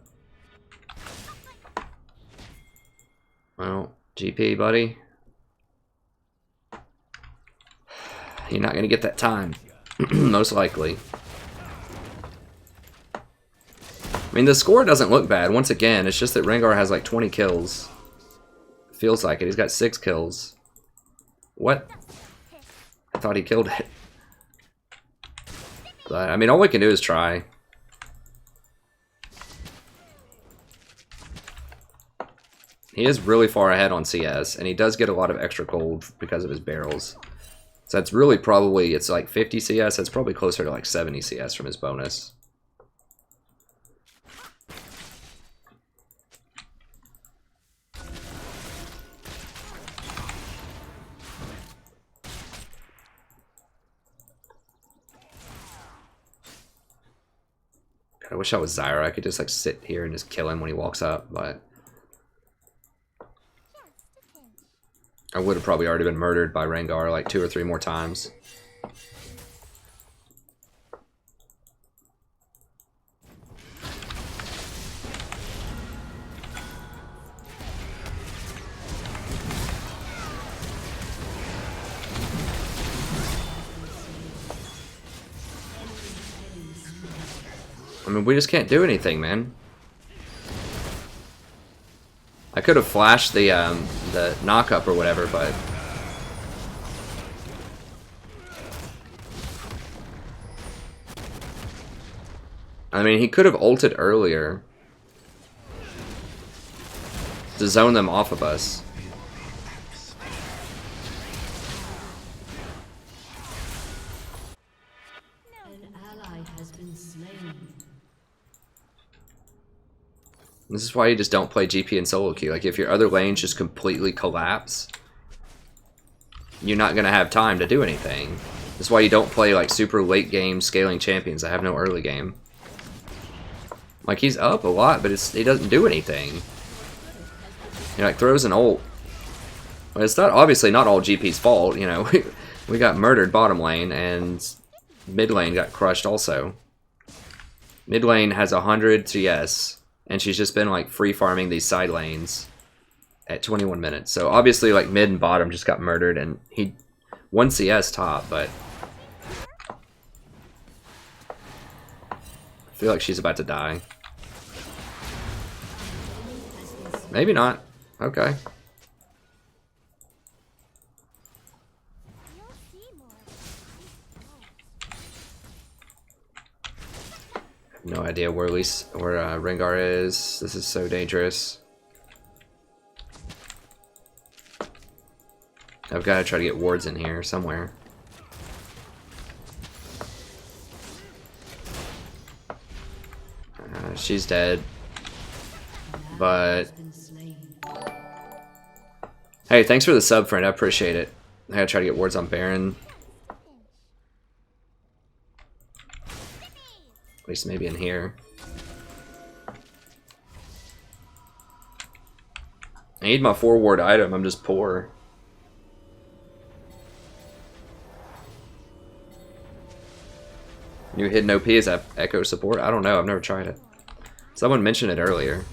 Well, GP, buddy. You're not going to get that time. Most likely. I mean, the score doesn't look bad. Once again, it's just that Rengar has like 20 kills. Feels like it. He's got 6 kills. What? I thought he killed it. But, I mean, all we can do is try. He is really far ahead on CS, and he does get a lot of extra gold because of his barrels. So that's really probably, it's like 50 CS, that's probably closer to like 70 CS from his bonus. God, I wish I was Zyra. I could just like sit here and just kill him when he walks up, but I would have probably already been murdered by Rengar like 2 or 3 more times. I mean, we just can't do anything, man. I could have flashed the knock-up or whatever, but I mean, he could have ulted earlier to zone them off of us. An ally has been slain. This is why you just don't play GP and solo queue. Like, if your other lanes just completely collapse, you're not going to have time to do anything. This is why you don't play, like, super late game scaling champions that have no early game. Like, he's up a lot, but he doesn't do anything. He, like, throws an ult. Well, it's not, obviously not all GP's fault, you know. We got murdered bottom lane, and mid lane got crushed also. Mid lane has 100 CS. And she's just been like free farming these side lanes at 21 minutes. So obviously like mid and bottom just got murdered, and he won CS top, but I feel like she's about to die. Maybe not. Okay. No idea where Rengar is. This is so dangerous. I've got to try to get wards in here somewhere. She's dead. But hey, thanks for the sub, friend. I appreciate it. I gotta try to get wards on Baron. At least maybe in here. need my forward item. I'm just poor. New hidden OP is Echo support? I don't know. I've never tried it. Someone mentioned it earlier.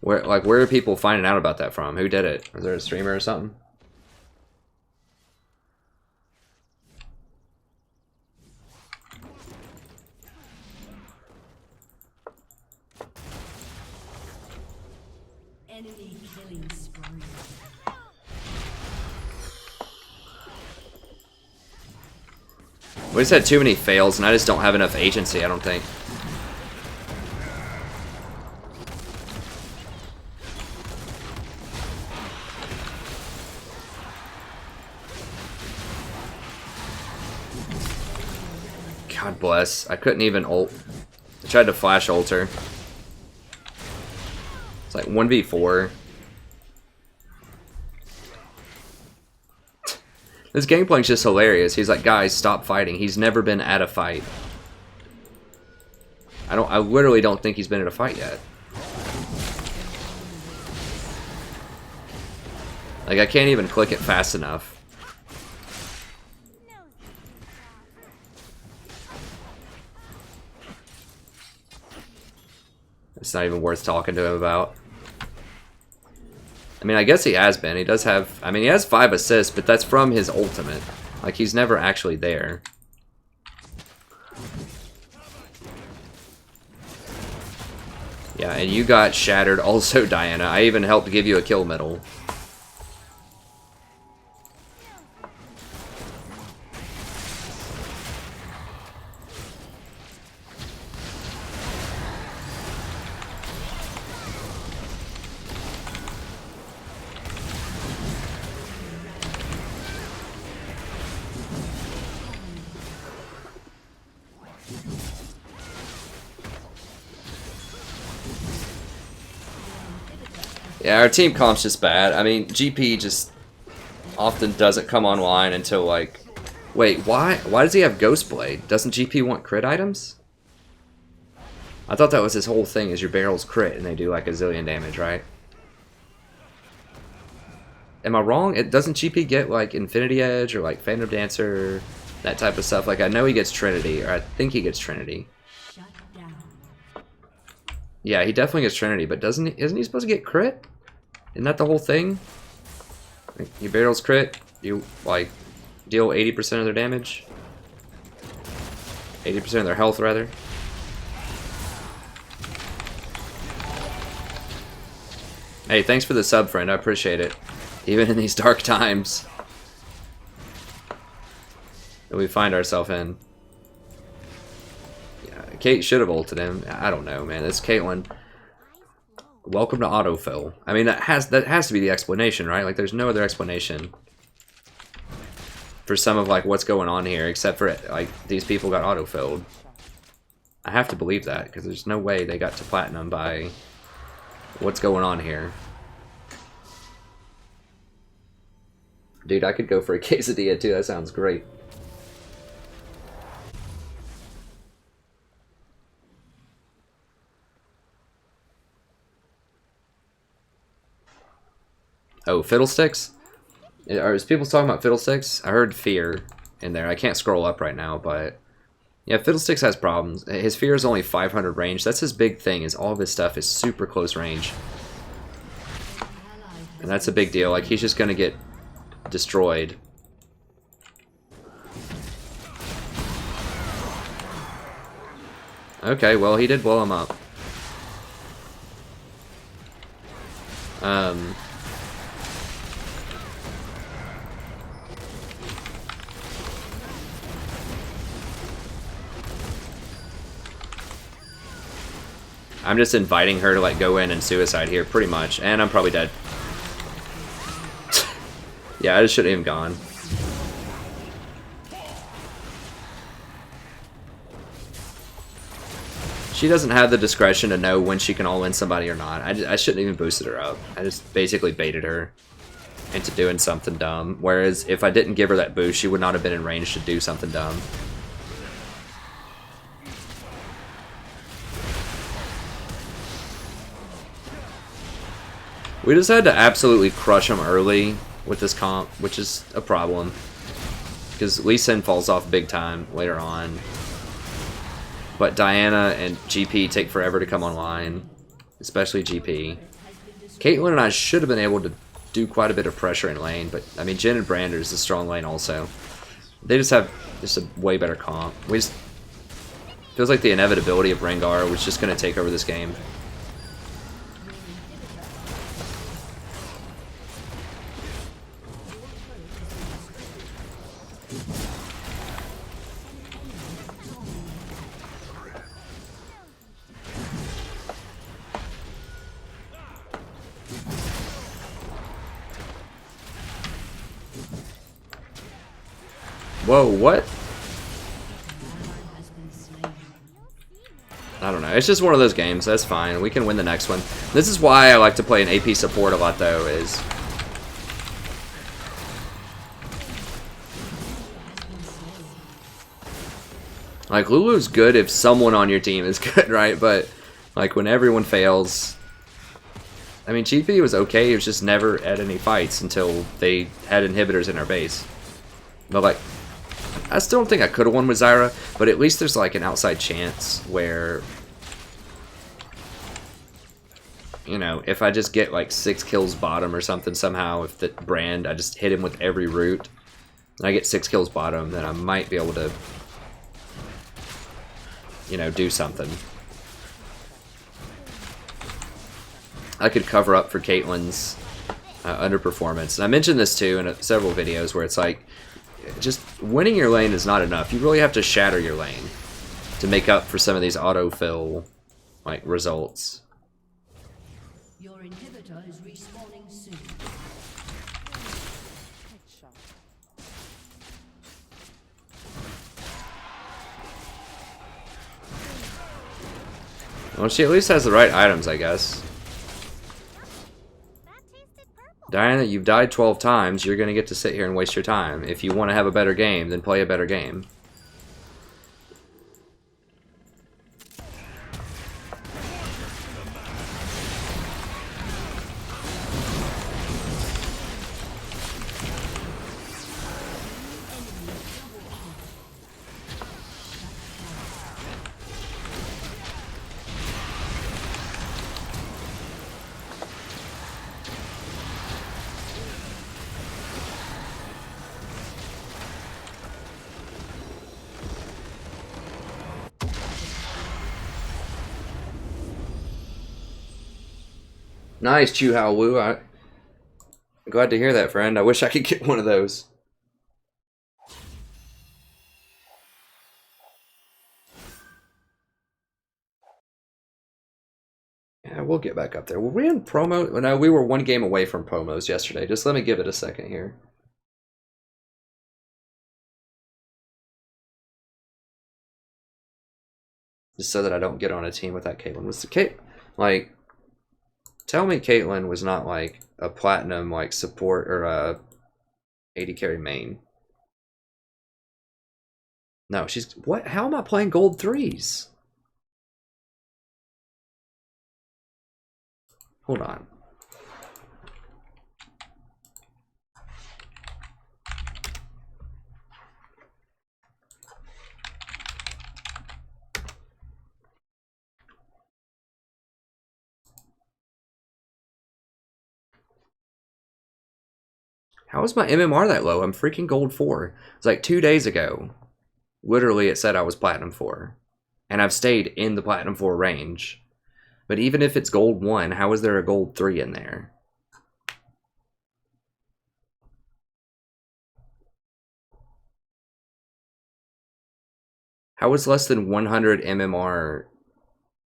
Where are people finding out about that from? Who did it? Is there a streamer or something? Enemy killing spree. We just had too many fails, and I just don't have enough agency, I don't think. God bless. I couldn't even ult. I tried to flash ult her. It's like 1v4. This gameplay is just hilarious. He's like, guys, stop fighting. He's never been at a fight. I literally don't think he's been at a fight yet. Like, I can't even click it fast enough. It's not even worth talking to him about. I mean, I guess he has been. He does have... I mean, he has 5 assists, but that's from his ultimate. Like, he's never actually there. Yeah, and you got shattered also, Diana. I even helped give you a kill medal. Yeah, our team comp's just bad. I mean, GP just often doesn't come online until like... Wait, why does he have Ghost Blade? Doesn't GP want crit items? I thought that was his whole thing, is your barrels crit and they do like a zillion damage, right? Am I wrong? Doesn't GP get like Infinity Edge or like Phantom Dancer, that type of stuff? Like I know he gets Trinity, or I think he gets Trinity. Shut down. Yeah, he definitely gets Trinity, but isn't he supposed to get crit? Isn't that the whole thing? Like, your barrels crit, you like deal 80% of their damage. 80% of their health, rather. Hey, thanks for the sub, friend. I appreciate it. Even in these dark times that we find ourselves in. Yeah, Kate should have ulted him. I don't know, man. This Caitlyn. Welcome to autofill. I mean, that has to be the explanation, right? Like, there's no other explanation for some of like what's going on here, except for like these people got autofilled. I have to believe that because there's no way they got to platinum by what's going on here. Dude, I could go for a quesadilla too. That sounds great. Oh, Fiddlesticks? Is people talking about Fiddlesticks? I heard Fear in there. I can't scroll up right now, but... Yeah, Fiddlesticks has problems. His Fear is only 500 range. That's his big thing, is all of his stuff is super close range. And that's a big deal. Like, he's just gonna get destroyed. Okay, well, he did blow him up. I'm just inviting her to like go in and suicide here, pretty much, and I'm probably dead. Yeah, I just shouldn't have even gone. She doesn't have the discretion to know when she can all-in somebody or not. I shouldn't even boosted her up. I just basically baited her into doing something dumb. Whereas if I didn't give her that boost, she would not have been in range to do something dumb. We just had to absolutely crush them early with this comp, which is a problem. Because Lee Sin falls off big time later on. But Diana and GP take forever to come online. Especially GP. Caitlyn and I should have been able to do quite a bit of pressure in lane. But, I mean, Jhin and Brander is a strong lane also. They just have just a way better comp. We just... Feels like the inevitability of Rengar was just going to take over this game. Whoa, what? I don't know. It's just one of those games. That's fine. We can win the next one. This is why I like to play an AP support a lot, though, is... Like, Lulu's good if someone on your team is good, right? But, like, when everyone fails... I mean, GP was okay. He was just never at any fights until they had inhibitors in our base. But, like... I still don't think I could have won with Zyra, but at least there's like an outside chance where, you know, if I just get like 6 kills bottom or something somehow, if the brand, I just hit him with every root, and I get 6 kills bottom, then I might be able to, you know, do something. I could cover up for Caitlyn's underperformance. And I mentioned this too in several videos where it's like, just winning your lane is not enough. You really have to shatter your lane to make up for some of these autofill like results. Your inhibitor is respawning soon. Well, she at least has the right items, I guess. Diana, you've died 12 times. You're going to get to sit here and waste your time. If you want to have a better game, then play a better game. Nice, Chu Hao Wu. I'm glad to hear that, friend. I wish I could get one of those. Yeah, we'll get back up there. Were we in promo? No, we were 1 game away from promos yesterday. Just let me give it a second here. Just so that I don't get on a team with that Caitlyn. Was the Kate like? Tell me Caitlyn was not like a platinum like support or a 80 carry main. No, she's what? How am I playing gold 3s? Hold on. How is my MMR that low? I'm freaking gold 4. It's like 2 days ago. Literally, it said I was platinum 4. And I've stayed in the platinum 4 range. But even if it's gold 1, how is there a gold 3 in there? How is less than 100 MMR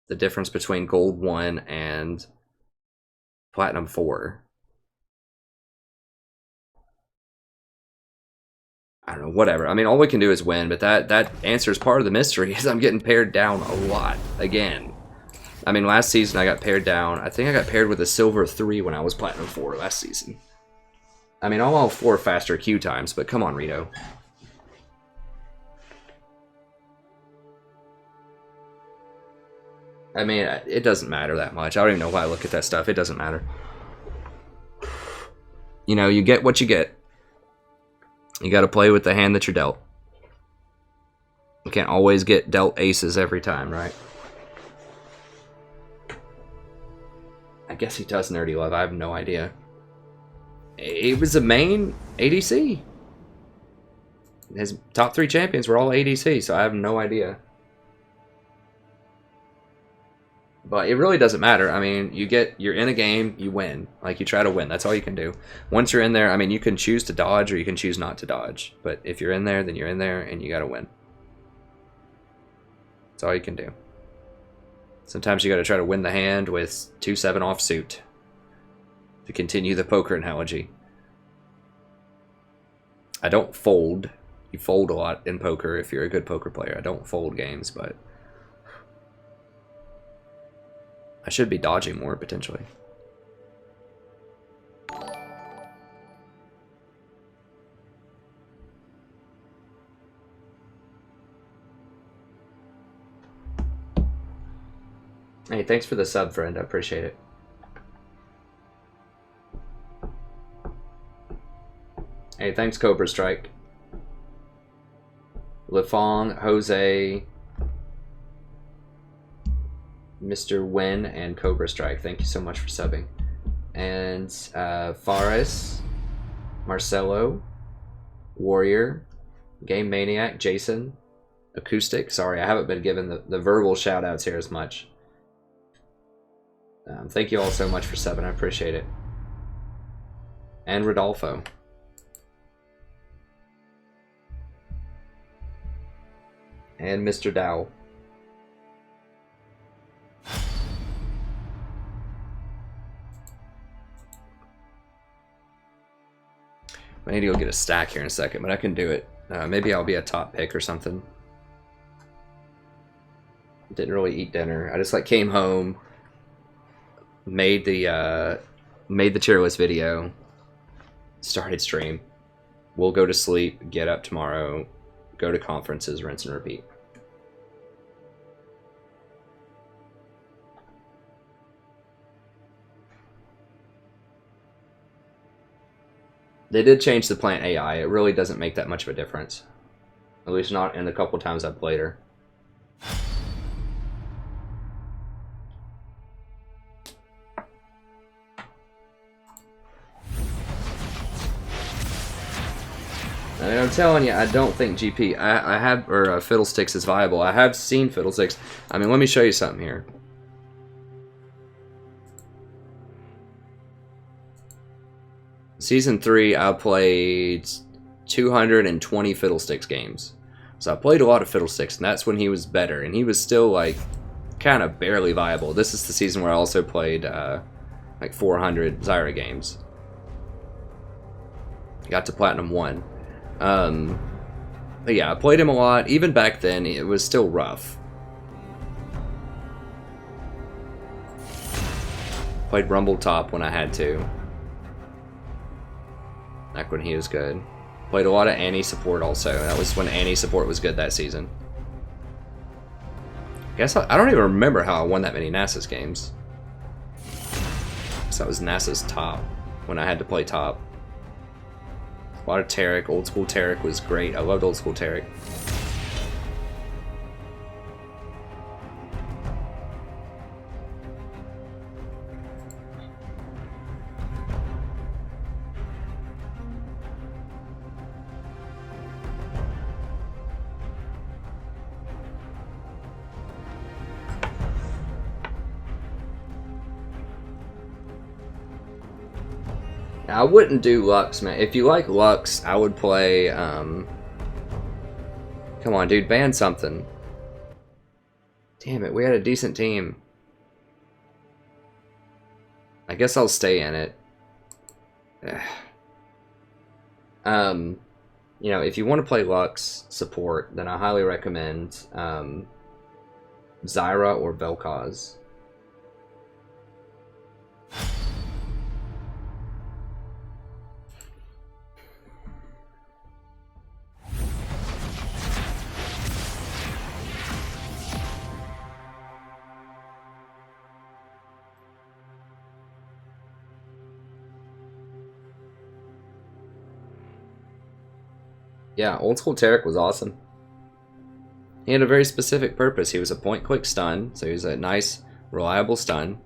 the difference between gold 1 and platinum 4? I don't know, whatever. I mean, all we can do is win, but that answers part of the mystery is I'm getting paired down a lot again. I mean, last season I got paired down. I think I got paired with a silver 3 when I was platinum 4 last season. I mean, I'm all for faster Q times, but come on, Rito. I mean, it doesn't matter that much. I don't even know why I look at that stuff. It doesn't matter. you know, you get what you get. You got to play with the hand that you're dealt. You can't always get dealt aces every time, right? I guess he does Nerdy Love. I have no idea. It was a main ADC. His top 3 champions were all ADC, so I have no idea. But it really doesn't matter. I mean, you're in a game, you win. Like, you try to win. That's all you can do. Once you're in there, I mean, you can choose to dodge or you can choose not to dodge. But if you're in there, then you're in there and you gotta win. That's all you can do. Sometimes you gotta try to win the hand with 2-7 offsuit. To continue the poker analogy. I don't fold. You fold a lot in poker if you're a good poker player. I don't fold games, but I should be dodging more, potentially. Hey, thanks for the sub, friend. I appreciate it. Hey, thanks, Cobra Strike. Lefong, Jose, Mr. Wen, and Cobra Strike. Thank you so much for subbing. And Faris, Marcelo, Warrior, Game Maniac, Jason, Acoustic. Sorry, I haven't been given the verbal shout outs here as much. Thank you all so much for subbing. I appreciate it. And Rodolfo. And Mr. Dow. I need to go get a stack here in a second, but I can do it. Maybe I'll be a top pick or something. Didn't really eat dinner. I just like came home, made the tier list video, started stream. We'll go to sleep, get up tomorrow, go to conferences, rinse and repeat. They did change the plant AI. It really doesn't make that much of a difference. At least not in the couple times I've played her. I mean, I'm telling you, I don't think GP, I have, or Fiddlesticks is viable. I have seen Fiddlesticks. I mean, let me show you something here. Season 3, I played 220 Fiddlesticks games. So I played a lot of Fiddlesticks, and that's when he was better. And he was still, like, kind of barely viable. This is the season where I also played, like, 400 Zyra games. Got to Platinum 1. But yeah, I played him a lot. Even back then, it was still rough. Played Rumble Top when I had to. Back when he was good. Played a lot of Annie support also. That was when Annie support was good that season. Guess I don't even remember how I won that many Nasus games. So that was Nasus top when I had to play top. A lot of Taric. Old school Taric was great. I loved old school Taric. I wouldn't do Lux, man. If you like Lux, I would play, come on, dude, ban something. Damn it, we had a decent team. I guess I'll stay in it. You know, if you want to play Lux support, then I highly recommend, Zyra or Vel'Koz. Yeah, Old School Tarek was awesome. He had a very specific purpose. He was a point-click stun, so he was a nice, reliable stun.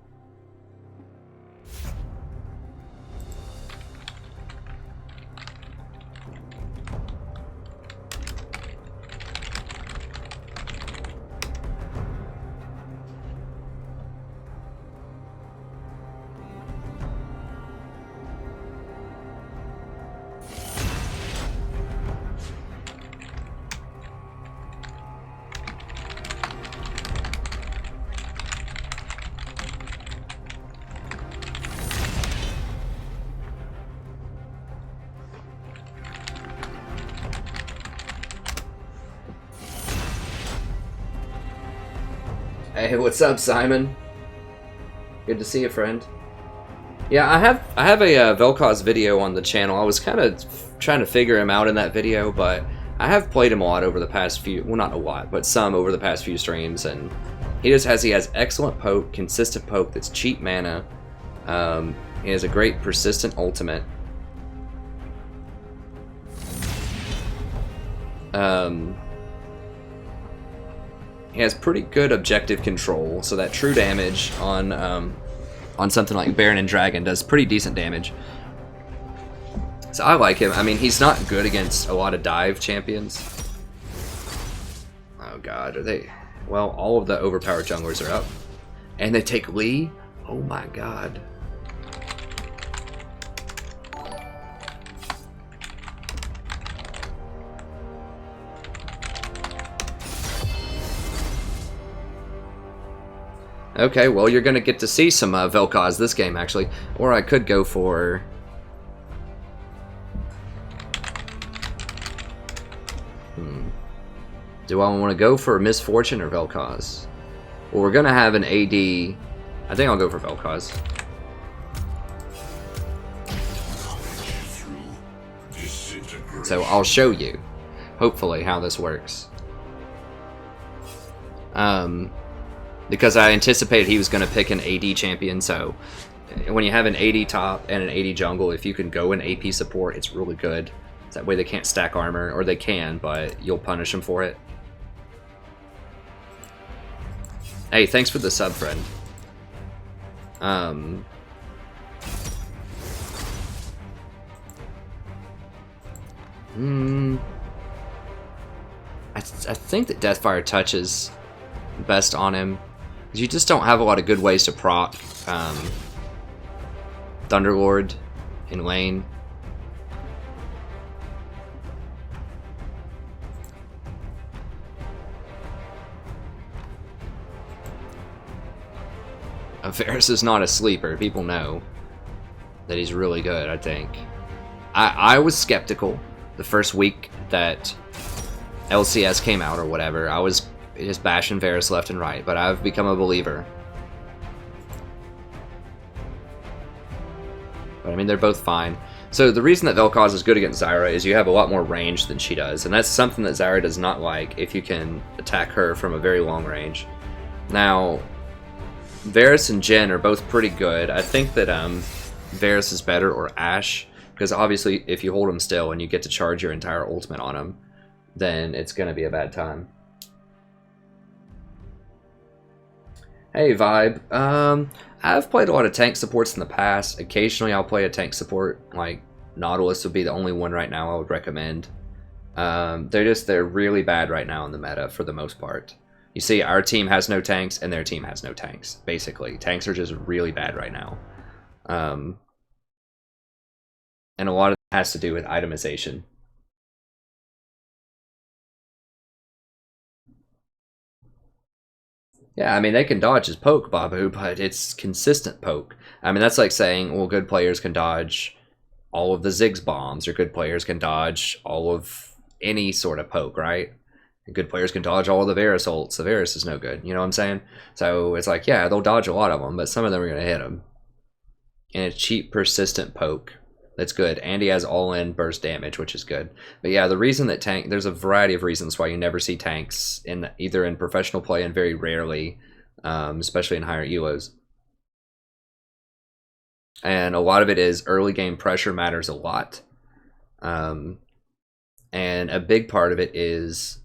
Hey, what's up, Simon? Good to see you, friend. Yeah, I have a Vel'Koz video on the channel. I was kind of trying to figure him out in that video, but I have played him a lot over the past few, well, not a lot, but some over the past few streams, and he has excellent poke, consistent poke that's cheap mana. He has a great persistent ultimate. He has pretty good objective control, so that true damage on something like Baron and Dragon does pretty decent damage. So I like him. I mean, he's not good against a lot of dive champions. Oh god, are they? Well, all of the overpowered junglers are up. And they take Lee? Oh my god. Okay, well, you're gonna get to see some Vel'Koz this game, actually. Or I could go for... Do I want to go for Misfortune or Vel'Koz? Well, we're gonna have an AD... I think I'll go for Vel'Koz. So I'll show you, hopefully, how this works. Because I anticipated he was going to pick an AD champion, so when you have an AD top and an AD jungle, if you can go in AP support, it's really good. That way they can't stack armor, or they can, but you'll punish them for it. Hey, thanks for the sub, friend. I think that Deathfire touches best on him. You just don't have a lot of good ways to proc Thunderlord in lane. Varus is not a sleeper. People know that he's really good, I think. I was skeptical the first week that LCS came out or whatever. I was just bashing Varus left and right, but I've become a believer. But I mean, they're both fine. So the reason that Vel'Koz is good against Zyra is you have a lot more range than she does, and that's something that Zyra does not like if you can attack her from a very long range. Now, Varus and Jhin are both pretty good. I think that Varus is better, or Ashe, because obviously if you hold him still and you get to charge your entire ultimate on him, then it's going to be a bad time. Hey, Vibe. I've played a lot of tank supports in the past. Occasionally I'll play a tank support, like Nautilus would be the only one right now I would recommend. They're really bad right now in the meta for the most part. You see, our team has no tanks and their team has no tanks, basically. Tanks are just really bad right now. And a lot of it has to do with itemization. Yeah, I mean, they can dodge his poke, Babu, but it's consistent poke. I mean, that's like saying, well, good players can dodge all of the Ziggs bombs, or good players can dodge all of any sort of poke, right? And good players can dodge all of the Varus ults. The Varus is no good, you know what I'm saying? So it's like, yeah, they'll dodge a lot of them, but some of them are going to hit them. And it's cheap, persistent poke. That's good. And he has all-in burst damage, which is good. But yeah, the reason that there's a variety of reasons why you never see tanks in either in professional play and very rarely, especially in higher elos. And a lot of it is early game pressure matters a lot. And a big part of it is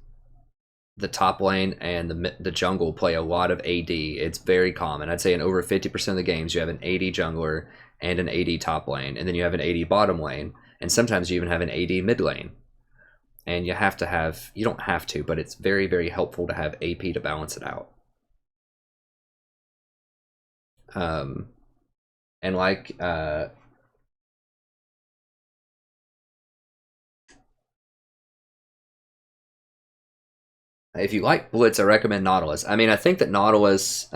the top lane and the jungle play a lot of AD. It's very common. I'd say in over 50% of the games you have an AD jungler and an AD top lane, and then you have an AD bottom lane, and sometimes you even have an AD mid lane. And you have to have, you don't have to, but it's very, very helpful to have AP to balance it out. And like, if you like Blitz, I recommend Nautilus. I mean, I think that Nautilus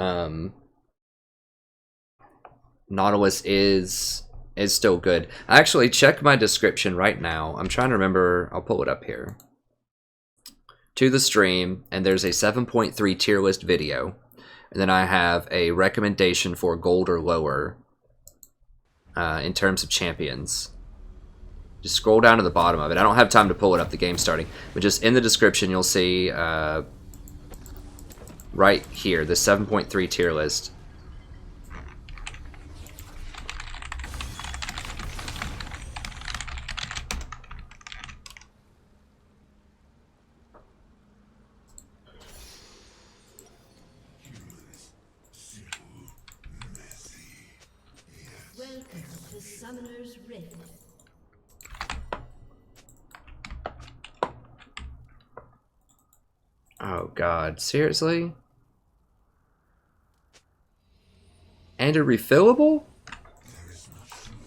is still good. Actually, check my description right now. I'm trying to remember. I'll pull it up here. To the stream, and there's a 7.3 tier list video. And then I have a recommendation for gold or lower in terms of champions. Just scroll down to the bottom of it. I don't have time to pull it up, the game's starting. But just in the description, you'll see right here, the 7.3 tier list. Welcome to Summoner's Rift. Oh god, seriously? And a refillable?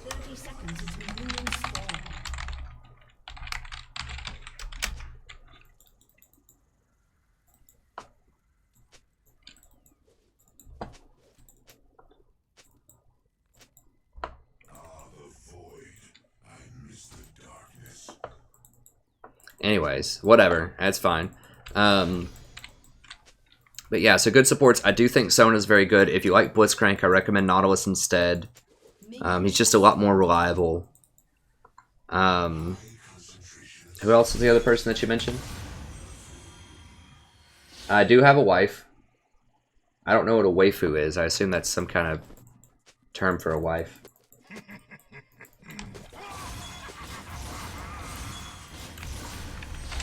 30 seconds until minions spawn. Anyways, whatever. That's fine. But yeah, so good supports. I do think Sona's very good. If you like Blitzcrank, I recommend Nautilus instead. He's just a lot more reliable. Who else is the other person that you mentioned? I do have a wife. I don't know what a waifu is. I assume that's some kind of term for a wife.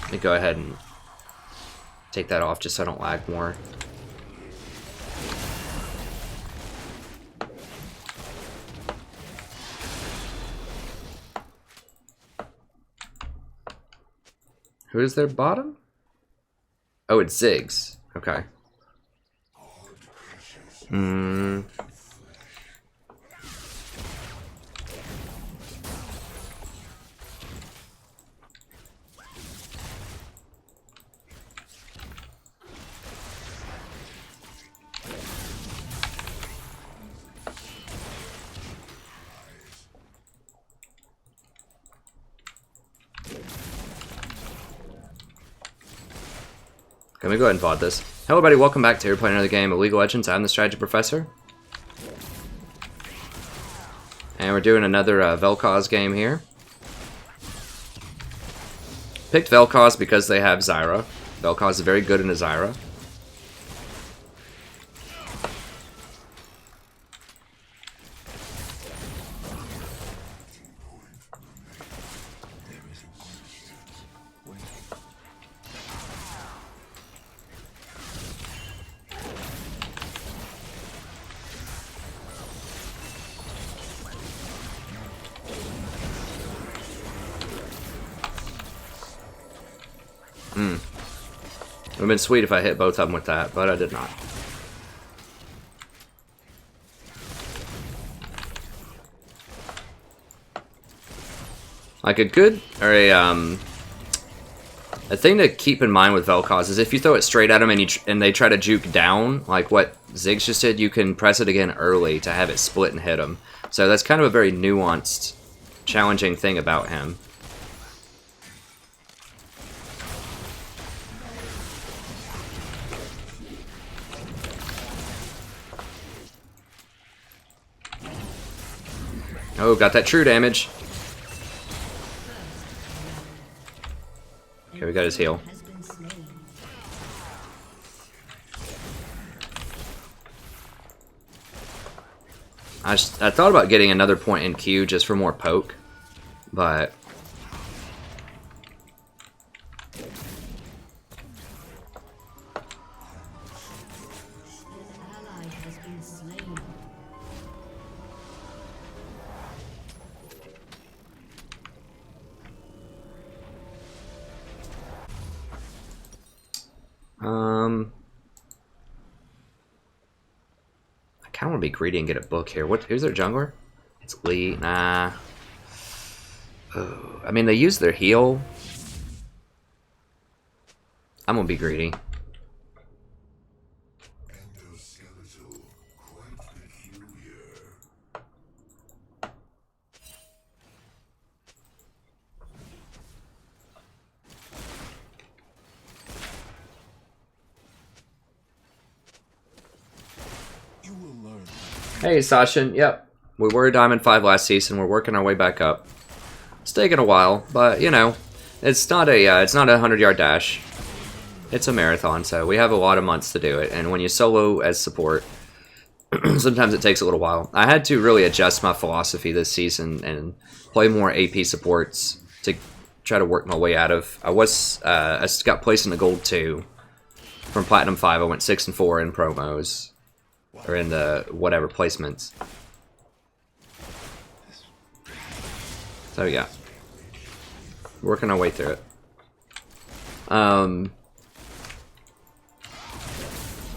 Let me go ahead and take that off just so I don't lag more. Who is their bottom? Oh, it's Ziggs. Okay. Let me go ahead and VOD this. Hello everybody, welcome back to here playing another game of League of Legends. I'm the Strategy Professor. And we're doing another Vel'Koz game here. Picked Vel'Koz because they have Zyra. Vel'Koz is very good in a Zyra. It would have been sweet if I hit both of them with that, but I did not. Like a good, or a thing to keep in mind with Vel'Koz is if you throw it straight at them and they try to juke down, like what Ziggs just did, you can press it again early to have it split and hit him. So that's kind of a very nuanced, challenging thing about him. Oh, got that true damage. Okay, we got his heal. I thought about getting another point in Q just for more poke, but I kind of want to be greedy and get a book here. Who's their jungler? It's Lee. Nah. Oh, I mean, they use their heal. I'm gonna be greedy. Endoskeletal, quite peculiar. You will learn. Hey, Sachin. Yep. We were Diamond 5 last season. We're working our way back up. It's taking a while, but, you know, it's not a 100-yard dash. It's a marathon, so we have a lot of months to do it. And when you solo as support, sometimes it takes a little while. I had to really adjust my philosophy this season and play more AP supports to try to work my way out of. I got placed in the gold 2 from Platinum 5. I went 6 and 4 in promos, or in the whatever placements. So yeah, working our way through it.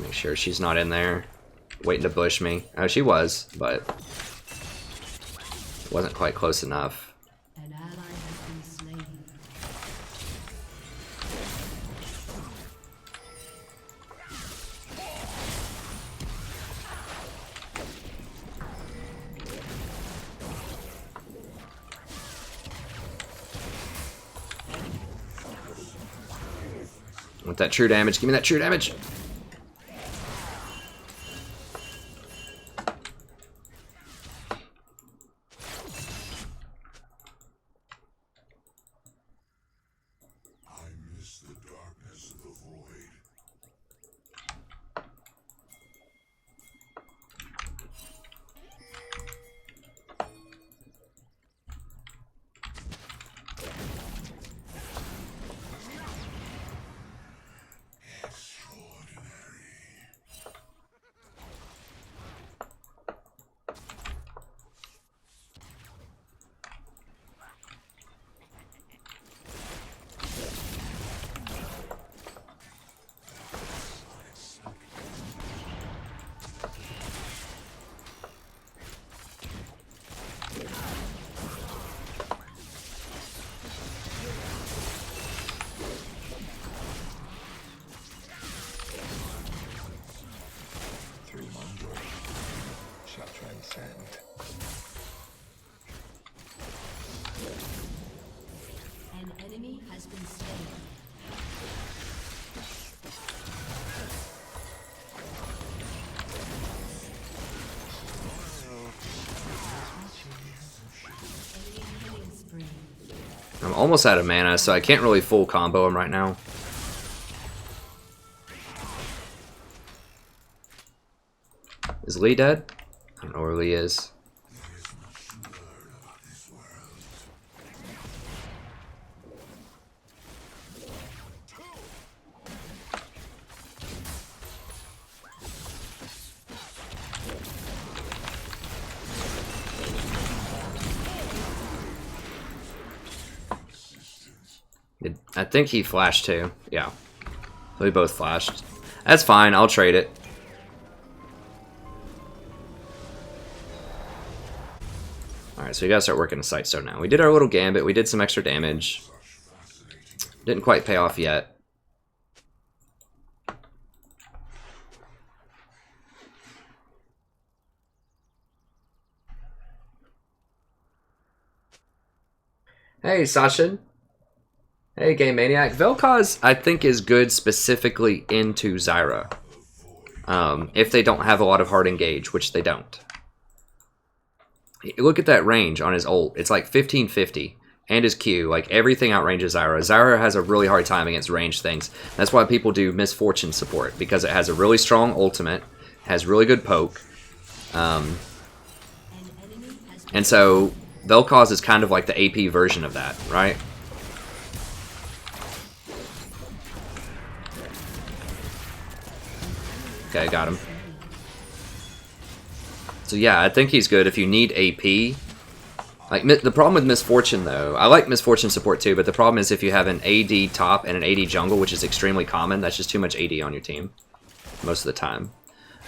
Make sure she's not in there, waiting to bush me. Oh, she was, but it wasn't quite close enough. An ally has been slain. Want that true damage? Give me that true damage. I miss the darkness of the void. Through Mongolia shall transcend. An enemy has been slain. Enemy killing spree. I'm almost out of mana, so I can't really full combo him right now. Is Lee dead? I don't know where Lee is. I think he flashed too. Yeah. We both flashed. That's fine, I'll trade it. Alright, so we gotta start working the Sightstone now. We did our little gambit, we did some extra damage. Didn't quite pay off yet. Hey, Sachin. Hey, Game Maniac. Vel'Koz, I think, is good specifically into Zyra. If they don't have a lot of hard engage, which they don't. Look at that range on his ult. It's like 1550. And his Q. Like, everything outranges Zyra. Zyra has a really hard time against ranged things. That's why people do Misfortune support. Because it has a really strong ultimate. Has really good poke. And so, Vel'Koz is kind of like the AP version of that, right? Okay, got him. So yeah, I think he's good if you need AP. Like, the problem with Misfortune, though, I like Misfortune support too, but the problem is if you have an AD top and an AD jungle, which is extremely common, that's just too much AD on your team most of the time.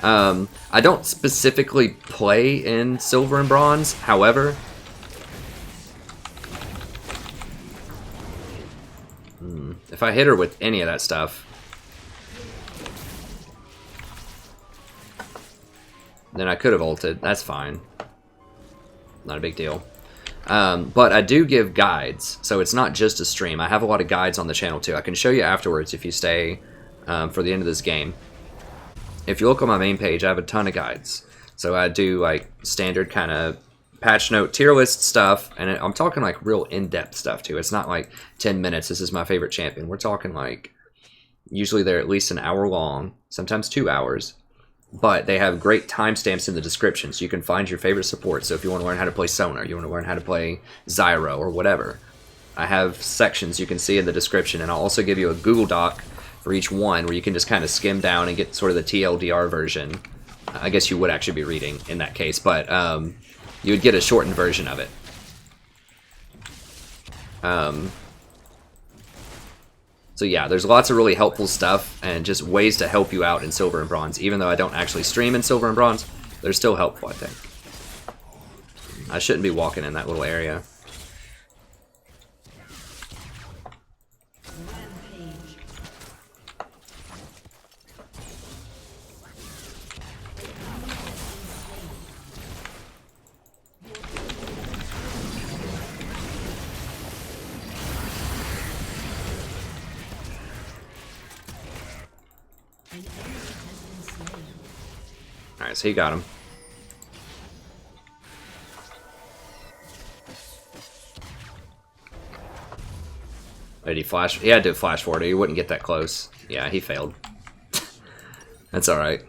I don't specifically play in Silver and Bronze, however... if I hit her with any of that stuff, then I could have ulted. That's fine. Not a big deal. But I do give guides, so it's not just a stream. I have a lot of guides on the channel too. I can show you afterwards if you stay for the end of this game. If you look on my main page, I have a ton of guides. So I do like standard kind of patch note tier list stuff, and I'm talking like real in-depth stuff too. It's not like 10 minutes, this is my favorite champion. We're talking like, usually they're at least an hour long, sometimes 2 hours. But they have great timestamps in the description, so you can find your favorite support. So if you want to learn how to play Sonar, you want to learn how to play Zyra or whatever, I have sections you can see in the description, and I'll also give you a Google Doc for each one where you can just kind of skim down and get sort of the TLDR version. I guess you would actually be reading in that case, but you would get a shortened version of it. So yeah, there's lots of really helpful stuff and just ways to help you out in Silver and Bronze. Even though I don't actually stream in Silver and Bronze, they're still helpful, I think. I shouldn't be walking in that little area. Alright, so he got him. Did he flash? He had to flash forward. He wouldn't get that close. Yeah, he failed. That's alright.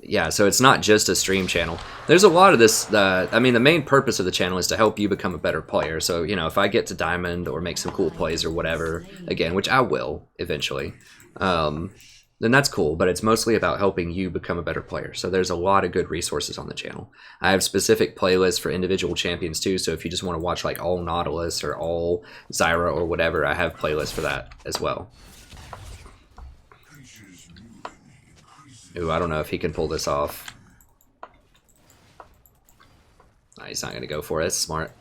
Yeah, so it's not just a stream channel. There's a lot of this, I mean, the main purpose of the channel is to help you become a better player. So, you know, if I get to Diamond or make some cool plays or whatever, again, which I will eventually, then that's cool, but it's mostly about helping you become a better player. So there's a lot of good resources on the channel. I have specific playlists for individual champions too, so if you just want to watch like all Nautilus or all Zyra or whatever, I have playlists for that as well. Ooh, I don't know if he can pull this off. Nah, he's not going to go for it. That's smart.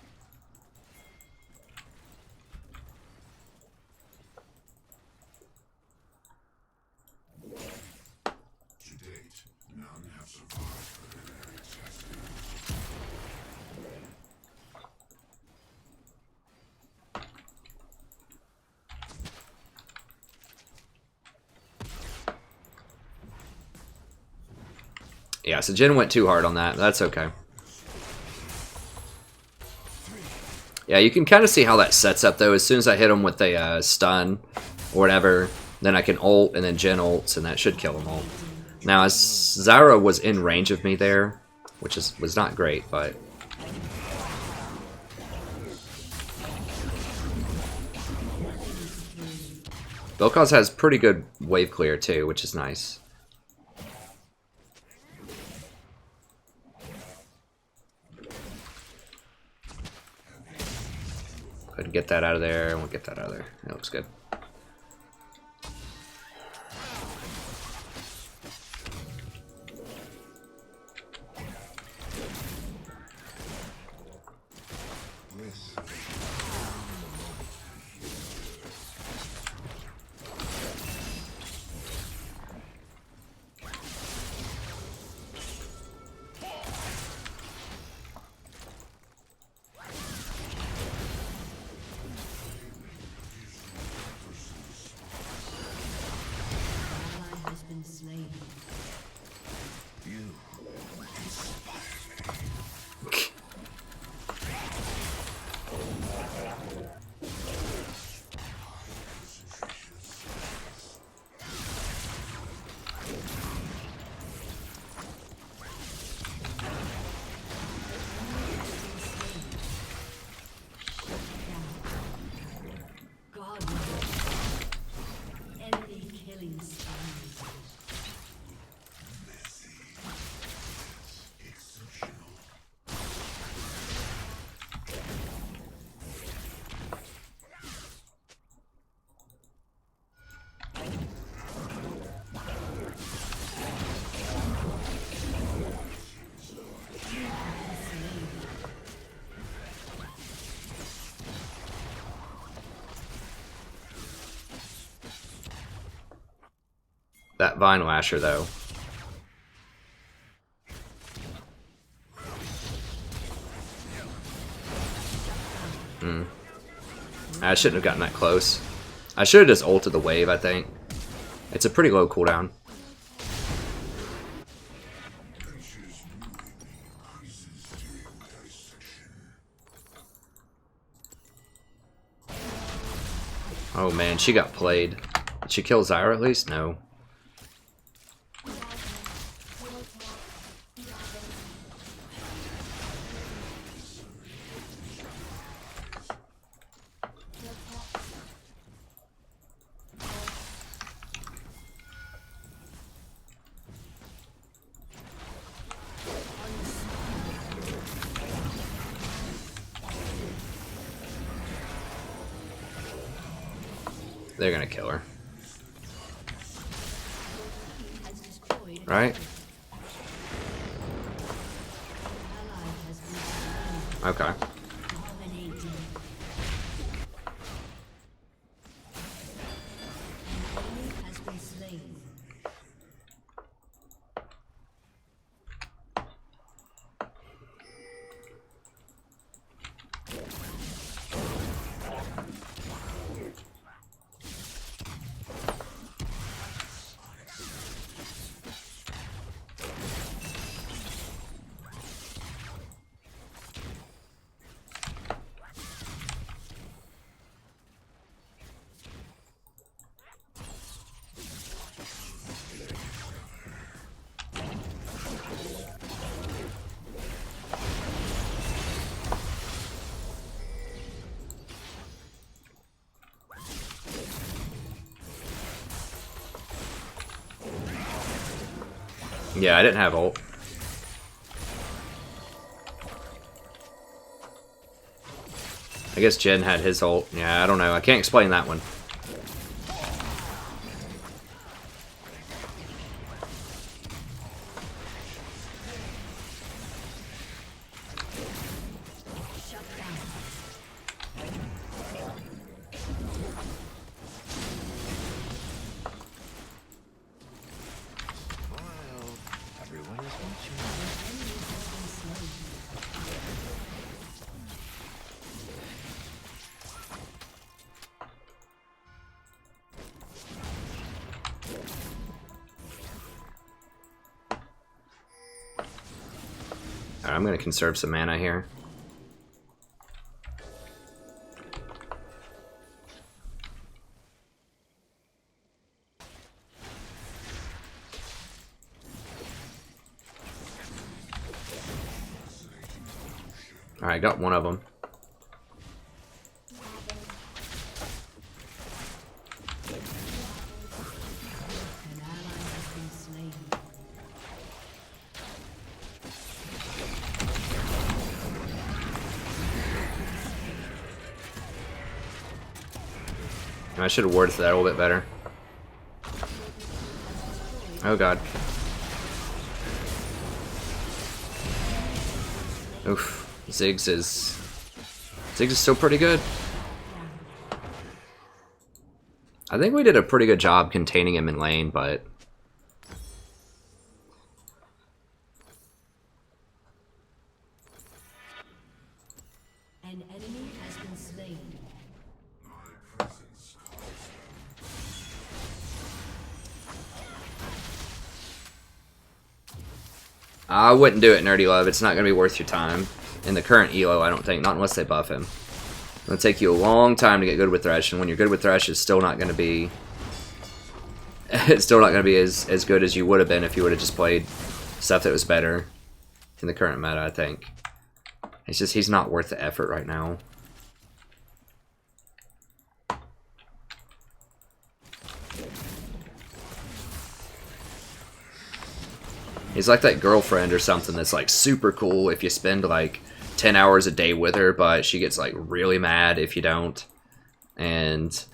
Yeah, so Jin went too hard on that. That's okay. Yeah, you can kind of see how that sets up, though. As soon as I hit him with a stun or whatever, then I can ult, and then Jin ults, and that should kill him all. Now, as Zyra was in range of me there, which was not great, but... Vel'Koz has pretty good wave clear, too, which is nice. Couldn't get that out of there. I won't get that out of there. It looks good. that Vine Lasher though. I shouldn't have gotten that close. I should have just ulted the wave, I think. It's a pretty low cooldown. Oh man, she got played. Did she kill Zyra at least? No. They're gonna kill her. Right? Okay. Yeah, I didn't have ult. I guess Jen had his ult. Yeah, I don't know. I can't explain that one. Alright, I'm gonna conserve some mana here. Alright, got one of them. I should have warded that a little bit better. Oh god. Oof. Ziggs is still pretty good. I think we did a pretty good job containing him in lane, but An enemy has been slain. I wouldn't do it, Nerdy Love. It's not going to be worth your time. In the current ELO, I don't think. Not unless they buff him. It'll take you a long time to get good with Thresh, and when you're good with Thresh, it's still not going to be... It's still not going to be as good as you would have been if you would have just played stuff that was better in the current meta, I think. It's just, he's not worth the effort right now. He's like that girlfriend or something that's like super cool if you spend like 10 hours a day with her, but she gets like really mad if you don't. And,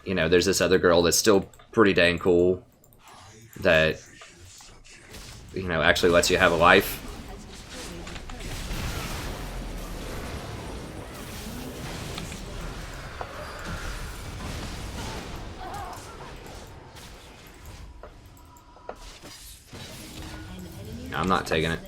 you know, there's this other girl that's still pretty dang cool that, you know, actually lets you have a life. I'm not taking it.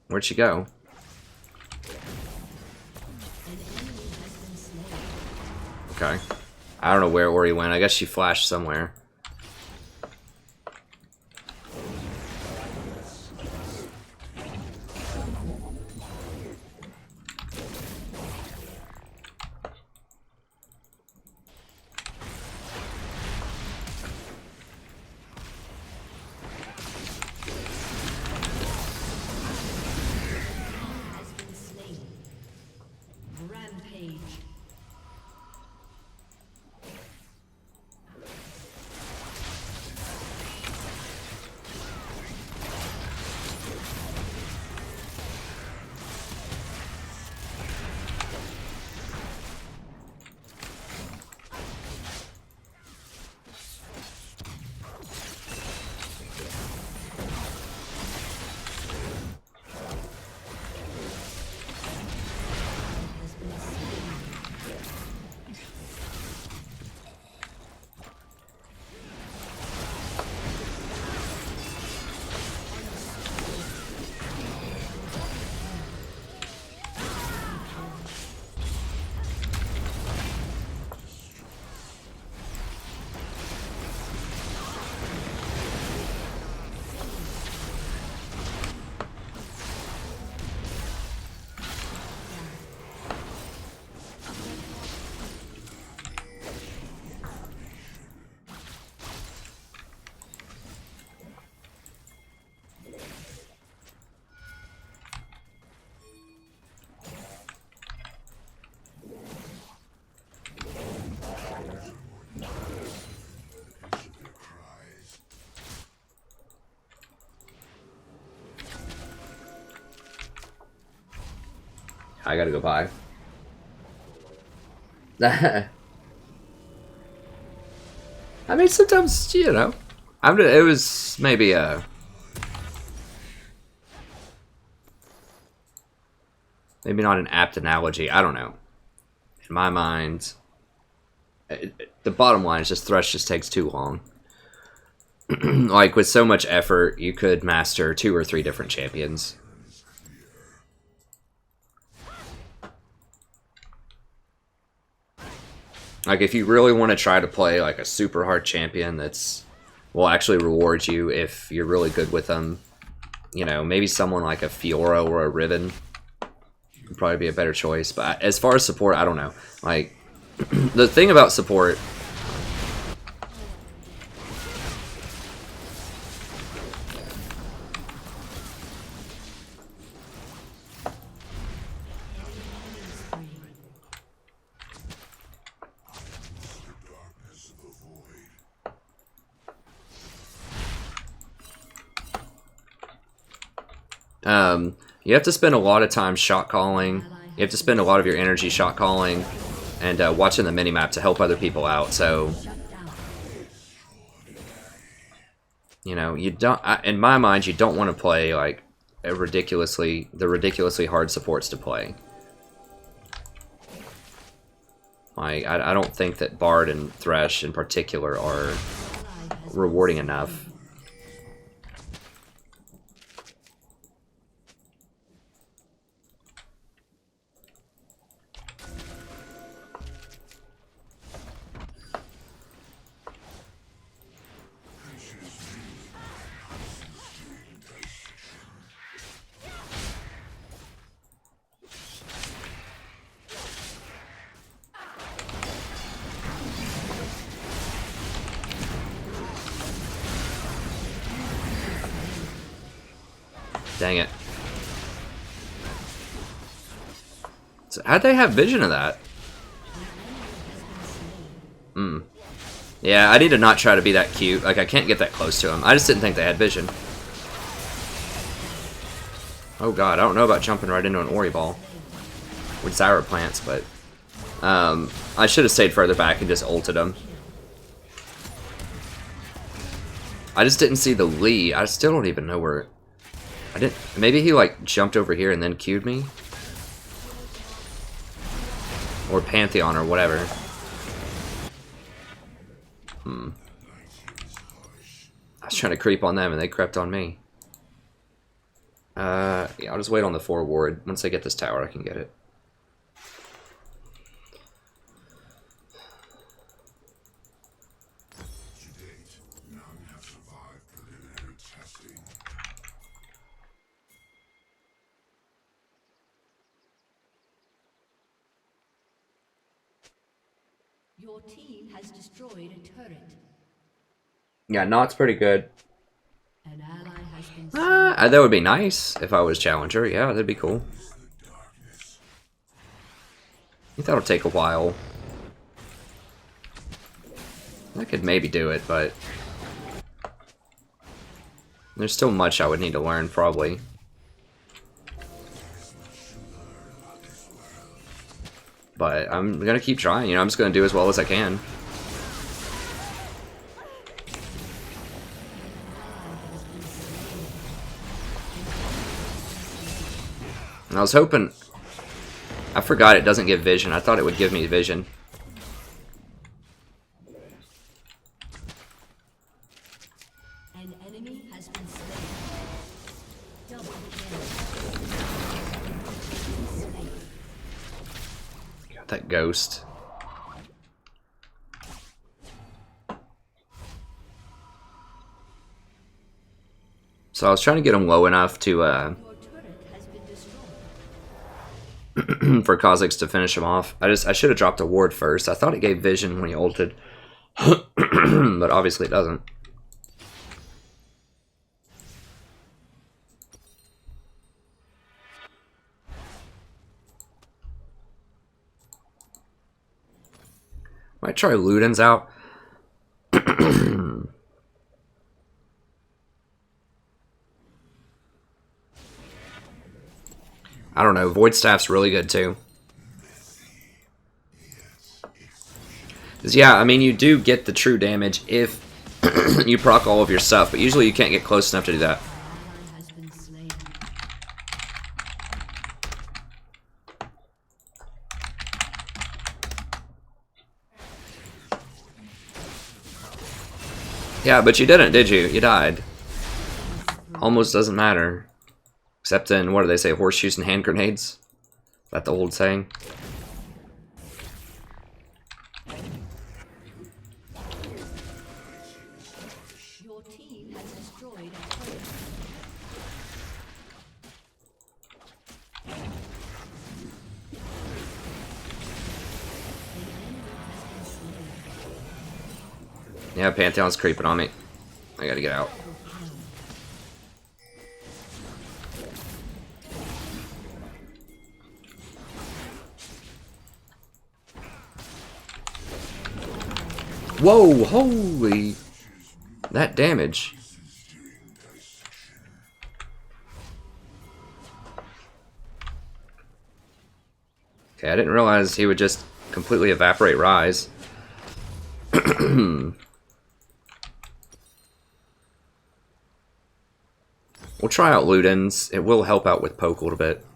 Where'd she go? Okay. I don't know where he went. I guess she flashed somewhere. Rampage. I gotta go buy. I mean, sometimes, you know, it was maybe maybe not an apt analogy. I don't know. In my mind, the bottom line is just Thresh just takes too long. Like, with so much effort, you could master 2 or 3 different champions. Like, if you really want to try to play like a super hard champion that's will actually reward you if you're really good with them, you know, maybe someone like a Fiora or a Riven would probably be a better choice. But as far as support, I don't know. Like, the thing about support, you have to spend a lot of time shot calling. You have to spend a lot of your energy shot calling and watching the minimap to help other people out. So, you know, you don't. In my mind, you don't want to play like the ridiculously hard supports to play. Like, I don't think that Bard and Thresh in particular are rewarding enough. Dang it. So how'd they have vision of that? Yeah, I need to not try to be that cute. Like, I can't get that close to him. I just didn't think they had vision. Oh god, I don't know about jumping right into an Ori ball with Zyra plants, but I should have stayed further back and just ulted him. I just didn't see the Lee. I still don't even know where... I didn't... Maybe he, like, jumped over here and then queued me? Or Pantheon or whatever. I was trying to creep on them and they crept on me. Yeah, I'll just wait on the forward. Once I get this tower, I can get it. To date, none have survived preliminary testing. Your team has destroyed a turret. Yeah, Not's pretty good. An ally has been slain. That would be nice if I was Challenger. Yeah, that'd be cool. I think that'll take a while. I could maybe do it, but... There's still much I would need to learn, probably. But I'm gonna keep trying, you know, I'm just gonna do as well as I can. And I was hoping... I forgot it doesn't give vision. I thought it would give me vision. An enemy has been slain. Double kill. Got that ghost. So I was trying to get him low enough to, Your turret has been destroyed. for Kha'Zix to finish him off. I should have dropped a ward first. I thought it gave vision when he ulted. But obviously it doesn't. Might try Luden's out. I don't know. Void Staff's really good too. 'Cause, yeah, I mean, you do get the true damage if you proc all of your stuff, but usually you can't get close enough to do that. Ally has been slain. Yeah, but you didn't, did you? You died. Almost doesn't matter. Except in, what do they say, horseshoes and hand grenades? Is that the old saying? Your team has destroyed a turret. Yeah, Pantheon's creeping on me. I gotta get out. Whoa, holy... That damage. Okay, I didn't realize he would just completely evaporate Rise. We'll try out Luden's. It will help out with poke a little bit.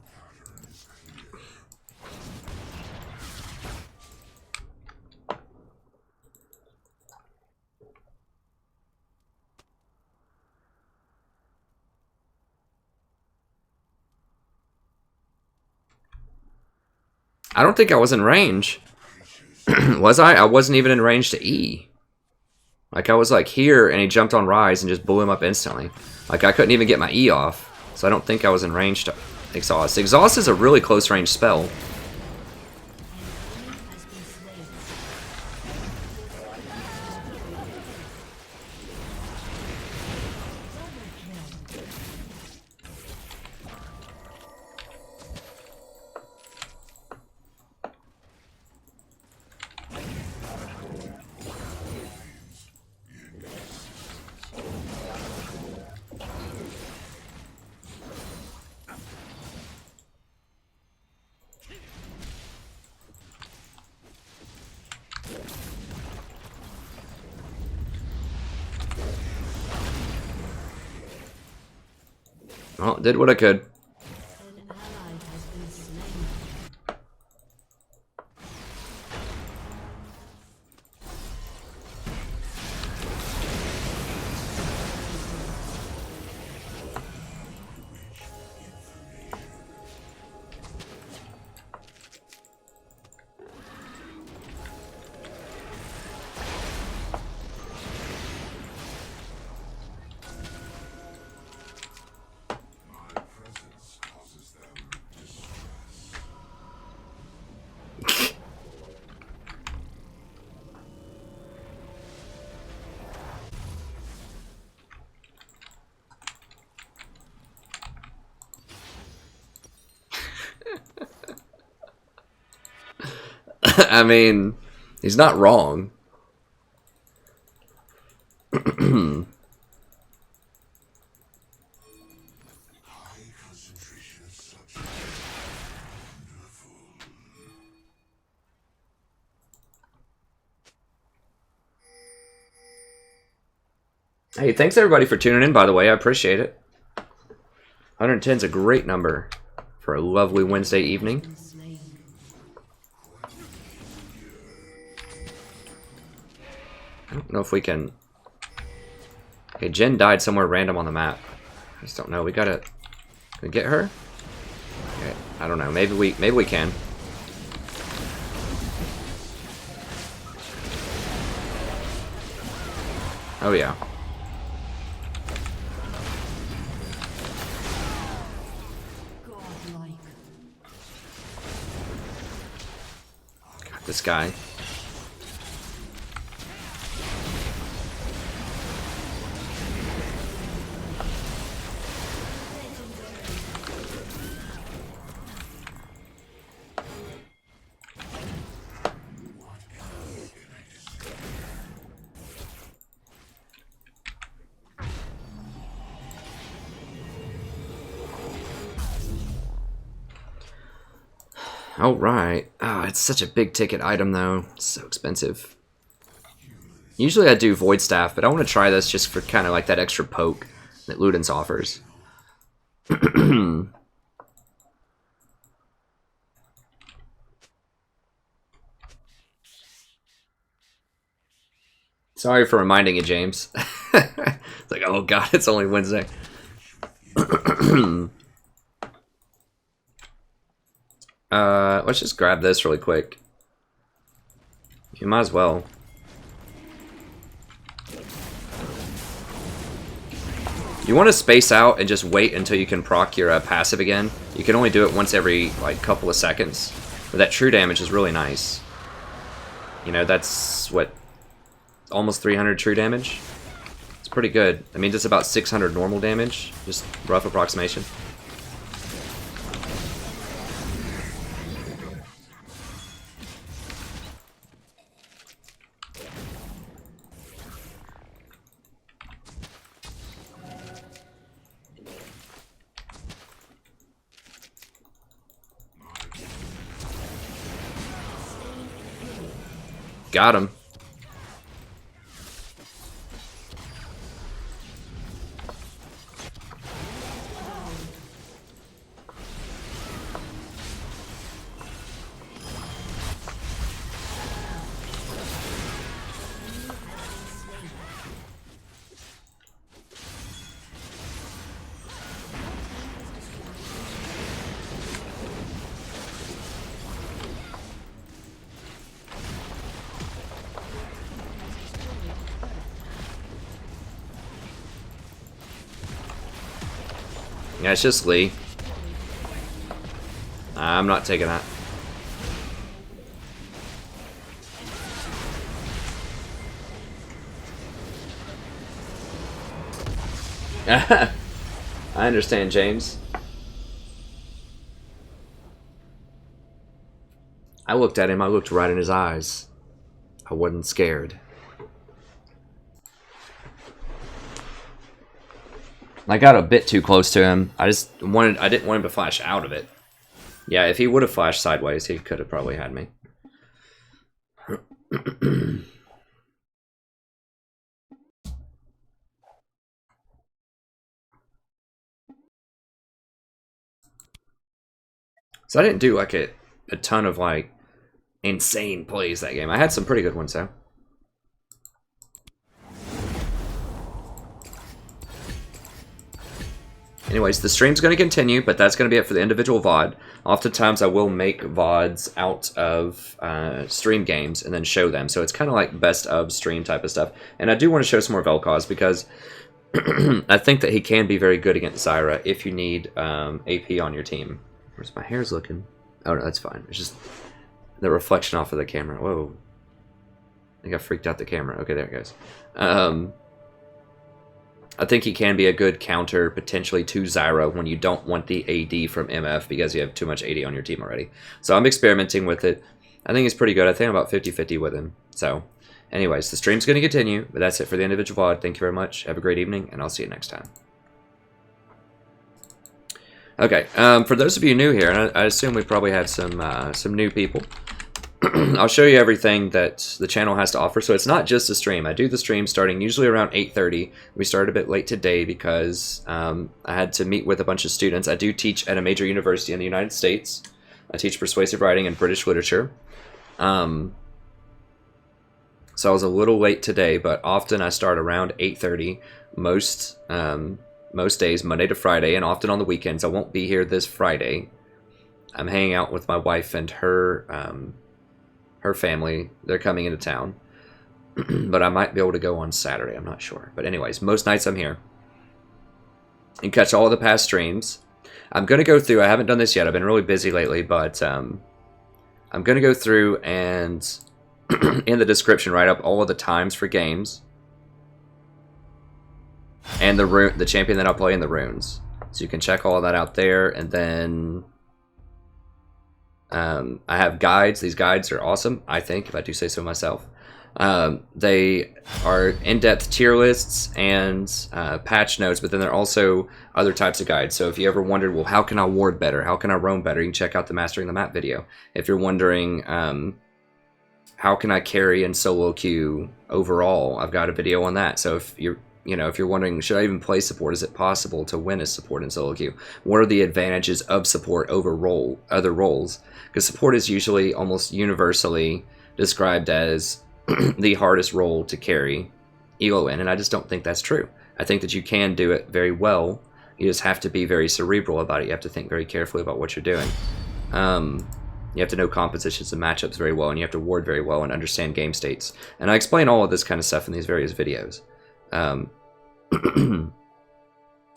I don't think I was in range. Was I? I wasn't even in range to E. Like, I was like here, and he jumped on Rise and just blew him up instantly. Like, I couldn't even get my E off. So I don't think I was in range to Exhaust. Exhaust is a really close range spell. Well, did what I could. An ally has been slain. My presence causes them distress. I mean, he's not wrong. High concentration of substance. Wonderful. Hey, thanks everybody for tuning in, by the way. I appreciate it. 110 is a great number for a lovely Wednesday evening. Been slain. I don't know if we can... Okay, Jen died somewhere random on the map. I just don't know. We gotta... Can we get her? Okay, I don't know. Maybe we can. Oh yeah. Godlike. God, this guy. Oh, right. Oh, it's such a big ticket item, though. It's so expensive. Usually I do Void Staff, but I want to try this just for kind of like that extra poke that Ludens offers. Sorry for reminding you, James. It's like, oh god, it's only Wednesday. Let's just grab this really quick. You might as well. You want to space out and just wait until you can proc your passive again. You can only do it once every like couple of seconds. But that true damage is really nice. You know, that's what, almost 300 true damage. It's pretty good. I mean, it's about 600 normal damage. Just rough approximation. Got him. Yeah, it's just Lee. I'm not taking that. I understand, James. I looked at him, I looked right in his eyes. I wasn't scared. I got a bit too close to him. I didn't want him to flash out of it. Yeah, if he would have flashed sideways, he could have probably had me. So I didn't do like a ton of like insane plays that game. I had some pretty good ones though. Anyways, the stream's going to continue, but that's going to be it for the individual VOD. Oftentimes, I will make VODs out of stream games and then show them. So it's kind of like best of stream type of stuff. And I do want to show some more Vel'Koz because I think that he can be very good against Zyra if you need AP on your team. Where's my hair's looking? Oh, no, that's fine. It's just the reflection off of the camera. Whoa. I think I freaked out the camera. Okay, there it goes. I think he can be a good counter potentially to Zyra when you don't want the AD from MF because you have too much AD on your team already. So I'm experimenting with it. I think he's pretty good. I think I'm about 50-50 with him. So anyways, the stream's going to continue, but that's it for the individual VOD. Thank you very much. Have a great evening, and I'll see you next time. Okay, for those of you new here, and I assume we probably have some new people, I'll show you everything that the channel has to offer. So it's not just a stream. I do the stream starting usually around 8:30. We started a bit late today because I had to meet with a bunch of students. I do teach at a major university in the United States. I teach persuasive writing and British literature. So I was a little late today, but often I start around 8:30 most days, Monday to Friday, and often on the weekends. I won't be here this Friday. I'm hanging out with my wife and her family. They're coming into town. But I might be able to go on Saturday. I'm not sure. But anyways, most nights I'm here. And catch all of the past streams. I'm going to go through. I haven't done this yet. I've been really busy lately. But I'm going to go through and in the description write up all of the times for games. And the champion that I'll play in the runes. So you can check all of that out there. And then I have guides. These guides are awesome, I think, if I do say so myself. They are in-depth tier lists and patch notes, but then there are also other types of guides. So if you ever wondered, well, how can I ward better? How can I roam better? You can check out the Mastering the Map video. If you're wondering, how can I carry in solo queue overall, I've got a video on that. So if you're wondering, should I even play support? Is it possible to win as support in solo queue? What are the advantages of support over other roles? Because support is usually almost universally described as the hardest role to carry elo in, and I just don't think that's true. I think that you can do it very well. You just have to be very cerebral about it. You have to think very carefully about what you're doing. You have to know compositions and matchups very well, and you have to ward very well and understand game states. And I explain all of this kind of stuff in these various videos.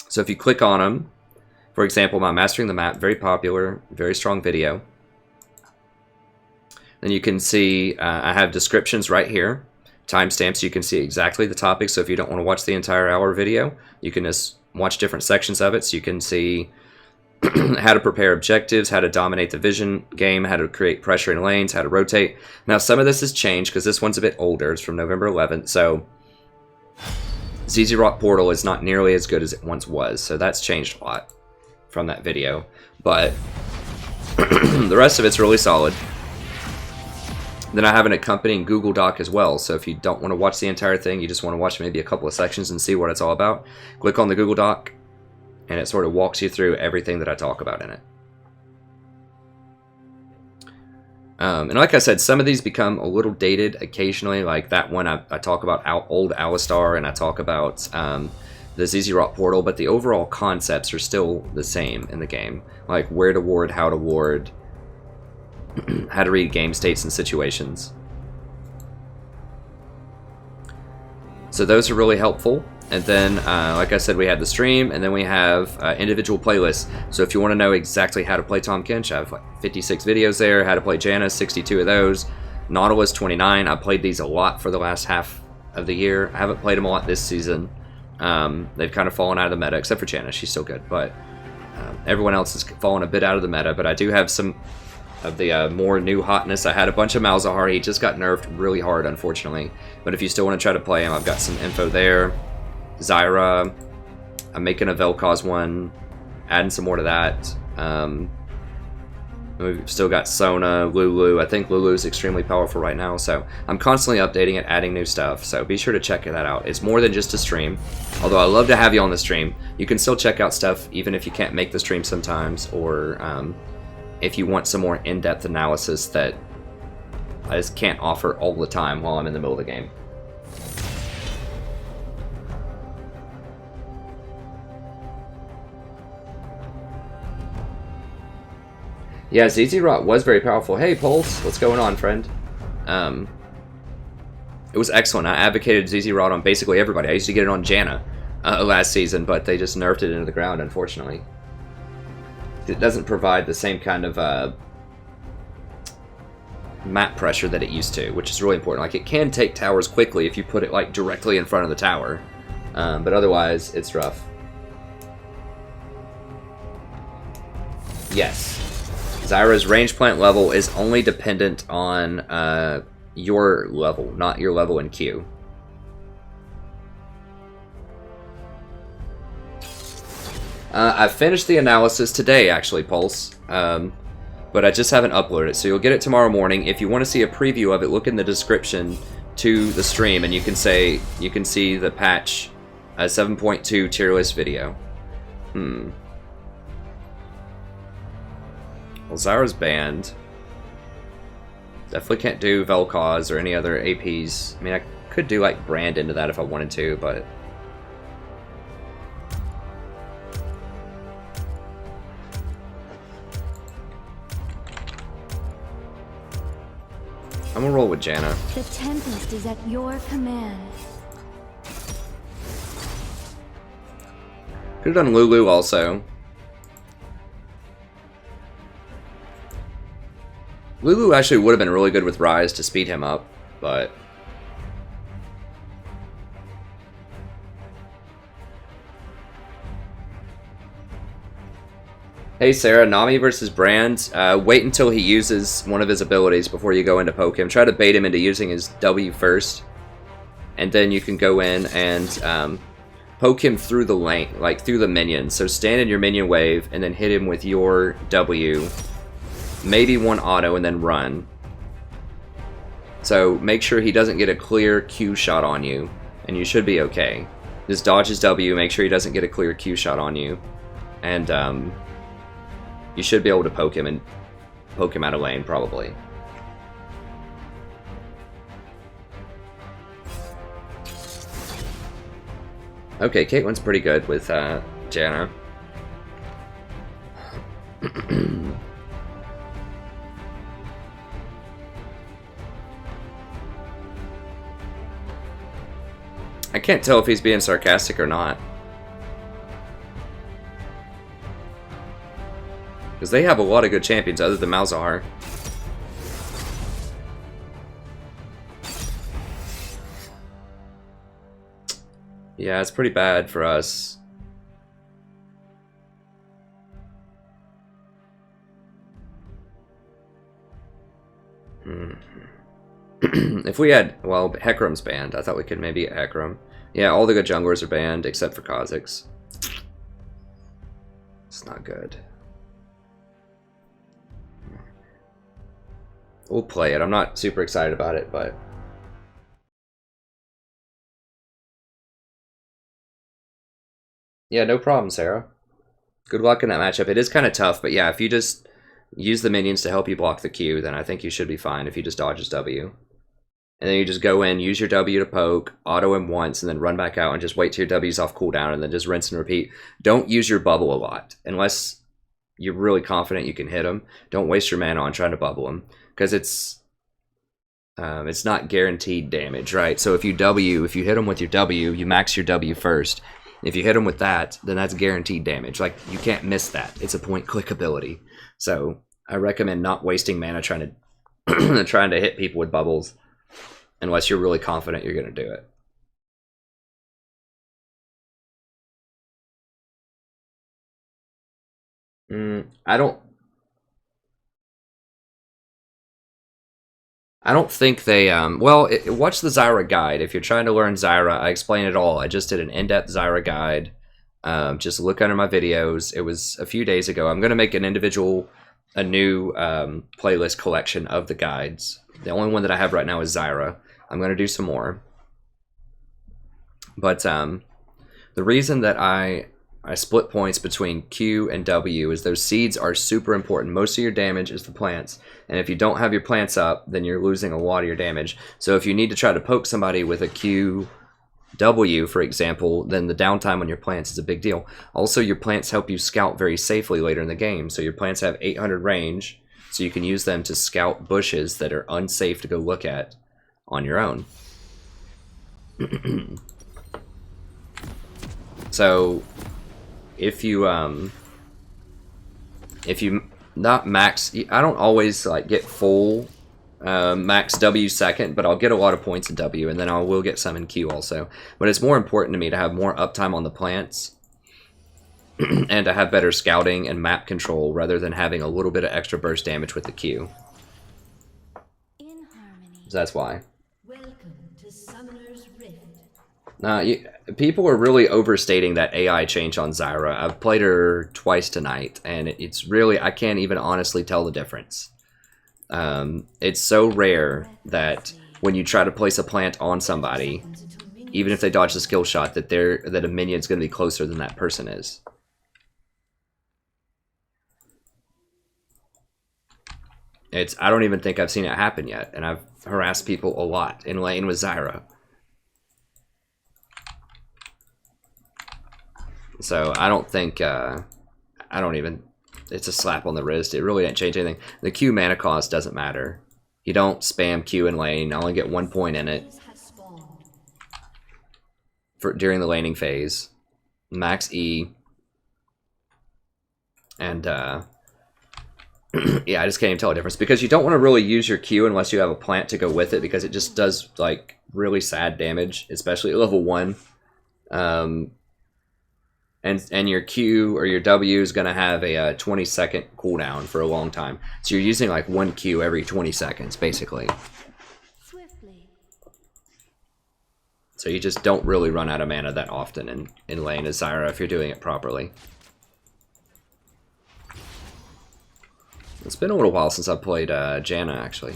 So if you click on them, for example, my Mastering the Map, very popular, very strong video. Then you can see I have descriptions right here, timestamps, so you can see exactly the topic. So if you don't want to watch the entire hour video, you can just watch different sections of it. So you can see how to prepare objectives, how to dominate the vision game, how to create pressure in lanes, how to rotate. Now some of this has changed because this one's a bit older. It's from November 11th, so ZZ Rock Portal is not nearly as good as it once was, so that's changed a lot from that video. But the rest of it's really solid. Then I have an accompanying Google Doc as well, so if you don't want to watch the entire thing, you just want to watch maybe a couple of sections and see what it's all about, click on the Google Doc, and it sort of walks you through everything that I talk about in it. And like I said, some of these become a little dated occasionally, like that one I talk about old Alistar, and I talk about the ZZ Rock Portal, but the overall concepts are still the same in the game, like where to ward, how to ward, how to read game states and situations. So those are really helpful. And then, like I said, we have the stream, and then we have individual playlists. So if you want to know exactly how to play Tahm Kench, I have like 56 videos there. How to play Janna, 62 of those. Nautilus, 29. I played these a lot for the last half of the year. I haven't played them a lot this season. They've kind of fallen out of the meta, except for Janna. She's still good, but everyone else has fallen a bit out of the meta. But I do have some of the more new hotness. I had a bunch of Malzahar. He just got nerfed really hard, unfortunately. But if you still want to try to play him, I've got some info there. Zyra, I'm making a Vel'Koz one, adding some more to that. We've still got Sona, Lulu. I think Lulu is extremely powerful right now, so I'm constantly updating it, adding new stuff, so be sure to check that out. It's more than just a stream, although I love to have you on the stream. You can still check out stuff even if you can't make the stream sometimes, or if you want some more in-depth analysis that I just can't offer all the time while I'm in the middle of the game. Yeah, ZZ Rot was very powerful. Hey, Pulse, what's going on, friend? It was excellent. I advocated ZZ Rot on basically everybody. I used to get it on Janna last season, but they just nerfed it into the ground, unfortunately. It doesn't provide the same kind of map pressure that it used to, which is really important. Like, it can take towers quickly if you put it like directly in front of the tower, but otherwise, it's rough. Yes. Zyra's range plant level is only dependent on your level, not your level in queue. I finished the analysis today, actually, Pulse, but I just haven't uploaded it, so you'll get it tomorrow morning. If you want to see a preview of it, look in the description to the stream, and you can see the patch 7.2 tier list video. Well, Zyra's banned. Definitely can't do Vel'Koz or any other APs. I mean, I could do like Brand into that if I wanted to, but I'm gonna roll with Janna. The Tempest is at your command. Could have done Lulu also. Lulu actually would have been really good with Rise to speed him up, but hey Sarah, Nami versus Brand. Wait until he uses one of his abilities before you go in to poke him. Try to bait him into using his W first, and then you can go in and poke him through the lane, like through the minions. So stand in your minion wave and then hit him with your W. Maybe one auto and then run. So make sure he doesn't get a clear Q shot on you, and you should be okay. Just dodge his W, make sure he doesn't get a clear Q shot on you, and you should be able to poke him out of lane probably. Okay, Caitlyn's pretty good with Janna. I can't tell if he's being sarcastic or not. Because they have a lot of good champions other than Malzahar. Yeah, it's pretty bad for us. If we had, well, Hecarim's banned. I thought we could maybe get Hecarim. Yeah, all the good junglers are banned except for Kha'Zix. It's not good. We'll play it. I'm not super excited about it, but yeah, no problem, Sarah. Good luck in that matchup. It is kind of tough, but yeah, if you just use the minions to help you block the Q, then I think you should be fine if you just dodge his W. And then you just go in, use your W to poke, auto him once, and then run back out and just wait till your W's off cooldown, and then just rinse and repeat. Don't use your bubble a lot. Unless you're really confident you can hit him, don't waste your mana on trying to bubble him. Because it's not guaranteed damage, right? So if you hit him with your W, you max your W first. If you hit him with that, then that's guaranteed damage. Like, you can't miss that. It's a point-click ability. So I recommend not wasting mana trying to hit people with bubbles. Unless you're really confident you're going to do it. I don't think they, watch the Zyra guide. If you're trying to learn Zyra, I explain it all. I just did an in-depth Zyra guide. Just look under my videos. It was a few days ago. I'm going to make a new playlist collection of the guides. The only one that I have right now is Zyra. I'm going to do some more. But the reason that I I split points between Q and W, is those seeds are super important. Most of your damage is the plants, and if you don't have your plants up, then you're losing a lot of your damage. So if you need to try to poke somebody with a Q W, for example, then the downtime on your plants is a big deal. Also, your plants help you scout very safely later in the game. So your plants have 800 range, so you can use them to scout bushes that are unsafe to go look at on your own. So if you not max, I don't always like get full max W second, but I'll get a lot of points in W, and then I will get some in Q also. But it's more important to me to have more uptime on the plants and to have better scouting and map control rather than having a little bit of extra burst damage with the Q. In harmony. So that's why. Welcome to Summoner's Rift. People are really overstating that AI change on Zyra. I've played her twice tonight, and it's really, I can't even honestly tell the difference. It's so rare that when you try to place a plant on somebody, even if they dodge the skill shot, that a minion's going to be closer than that person is. I don't even think I've seen it happen yet, and I've harassed people a lot in lane with Zyra. So I don't think, it's a slap on the wrist. It really didn't change anything. The Q mana cost doesn't matter. You don't spam Q in lane. I only get 1 point in it during the laning phase. Max E. And, yeah, I just can't even tell a difference. Because you don't want to really use your Q unless you have a plant to go with it, because it just does, like, really sad damage, especially at level 1. And your Q or your W is going to have a 20-second cooldown for a long time. So you're using like 1 Q every 20 seconds, basically. Swiftly. So you just don't really run out of mana that often in lane as Zyra if you're doing it properly. It's been a little while since I played Janna, actually.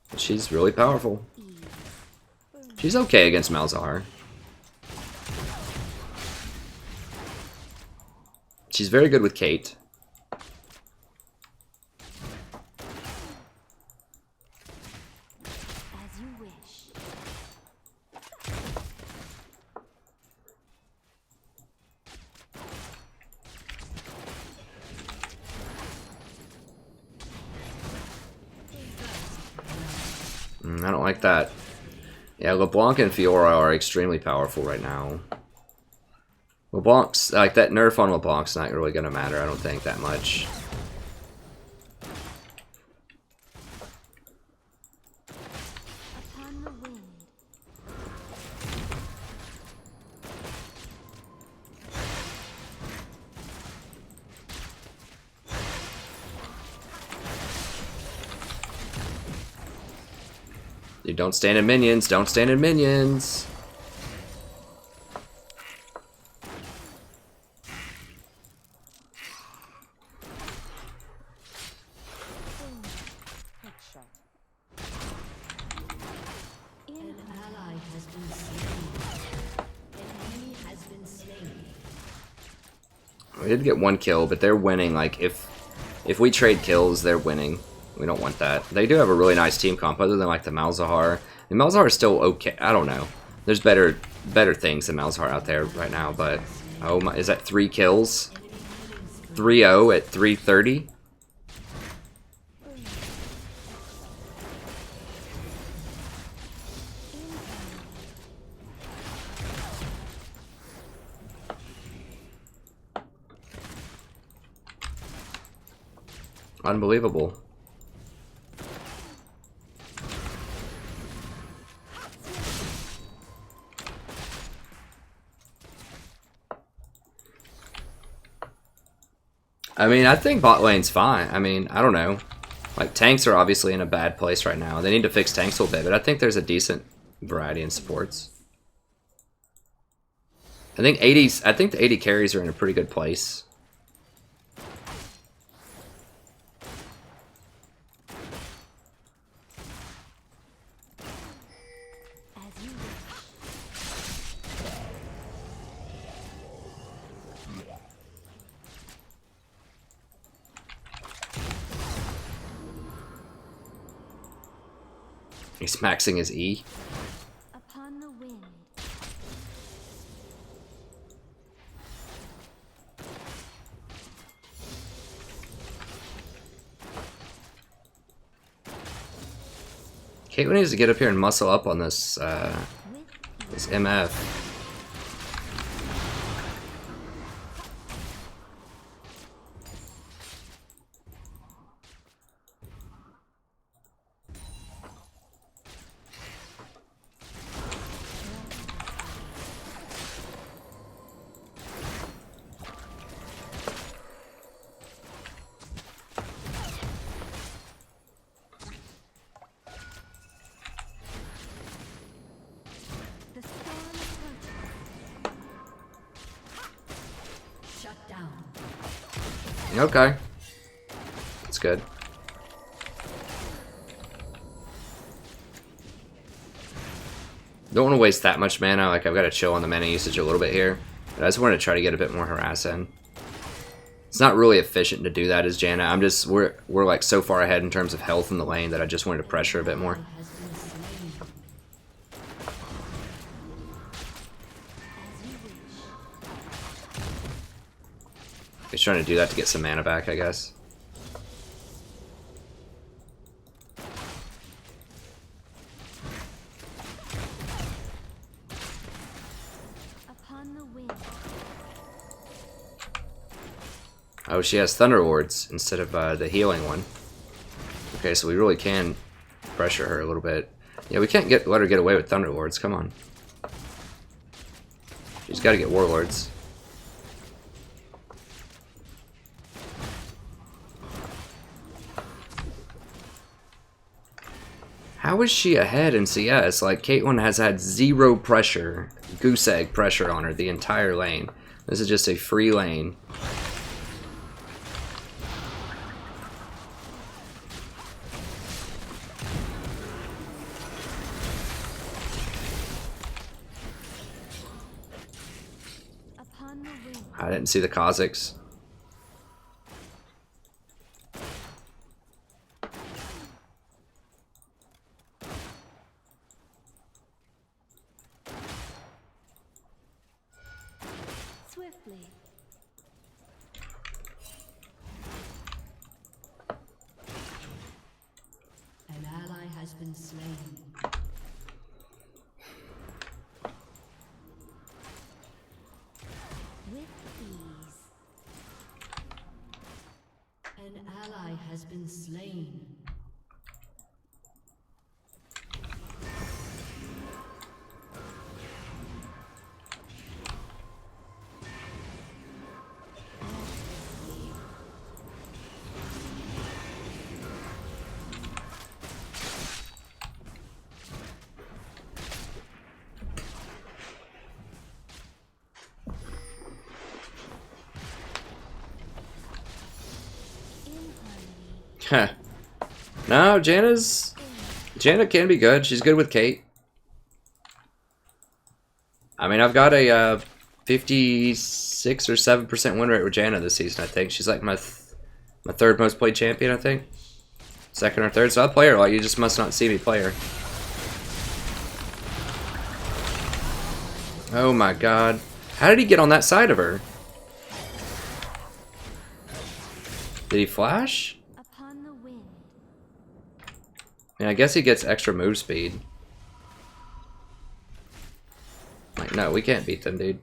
But she's really powerful. She's okay against Malzahar. She's very good with Kate. As you wish. I don't like that. Yeah, LeBlanc and Fiora are extremely powerful right now. LeBlanc's, like, that nerf on LeBlanc's not really going to matter, I don't think, that much. Upon the wind. You don't stand in minions, don't stand in minions! An ally has been slain. An enemy has been slain. We did get 1 kill, but they're winning. Like, if we trade kills, they're winning. We don't want that. They do have a really nice team comp, other than like the Malzahar. And Malzahar is still okay. I don't know. There's better things than Malzahar out there right now, but oh my, is that 3 kills? 3-0 at 330? Unbelievable. I mean, I think bot lane's fine. I mean, I don't know. Like, tanks are obviously in a bad place right now. They need to fix tanks a little bit, but I think there's a decent variety in supports. I think the 80 carries are in a pretty good place. As you wish. He's maxing his E. Upon the wind. Caitlyn needs to get up here and muscle up on this, this MF. The storm approaches. Shut down. Okay. That's good. Don't want to waste that much mana. Like, I've got to chill on the mana usage a little bit here. But I just wanted to try to get a bit more harass in. It's not really efficient to do that as Janna. I'm just, we're like so far ahead in terms of health in the lane that I just wanted to pressure a bit more. Has been slain. As you wish. He's trying to do that to get some mana back, I guess. Upon the wind. Oh, she has Thunder Wards instead of the healing one. Okay, so we really can pressure her a little bit. Yeah, we can't let her get away with Thunder Wards. Come on. She's got to get Warlords. How is she ahead in CS? Like, Caitlyn has had zero pressure, goose egg pressure on her the entire lane. This is just a free lane. Upon the wind. I didn't see the Kazakhs. Swiftly. An ally has been slain. With ease. An ally has been slain. In harmony. Heh. No, Janna can be good. She's good with Kate. I mean, I've got a 56 or 7% win rate with Janna this season, I think. She's like my third most played champion, I think. Second or third. So I play her a lot. You just must not see me play her. Oh my god. How did he get on that side of her? Did he flash? Upon the wind. Yeah, I guess he gets extra move speed. Like, no, we can't beat them, dude.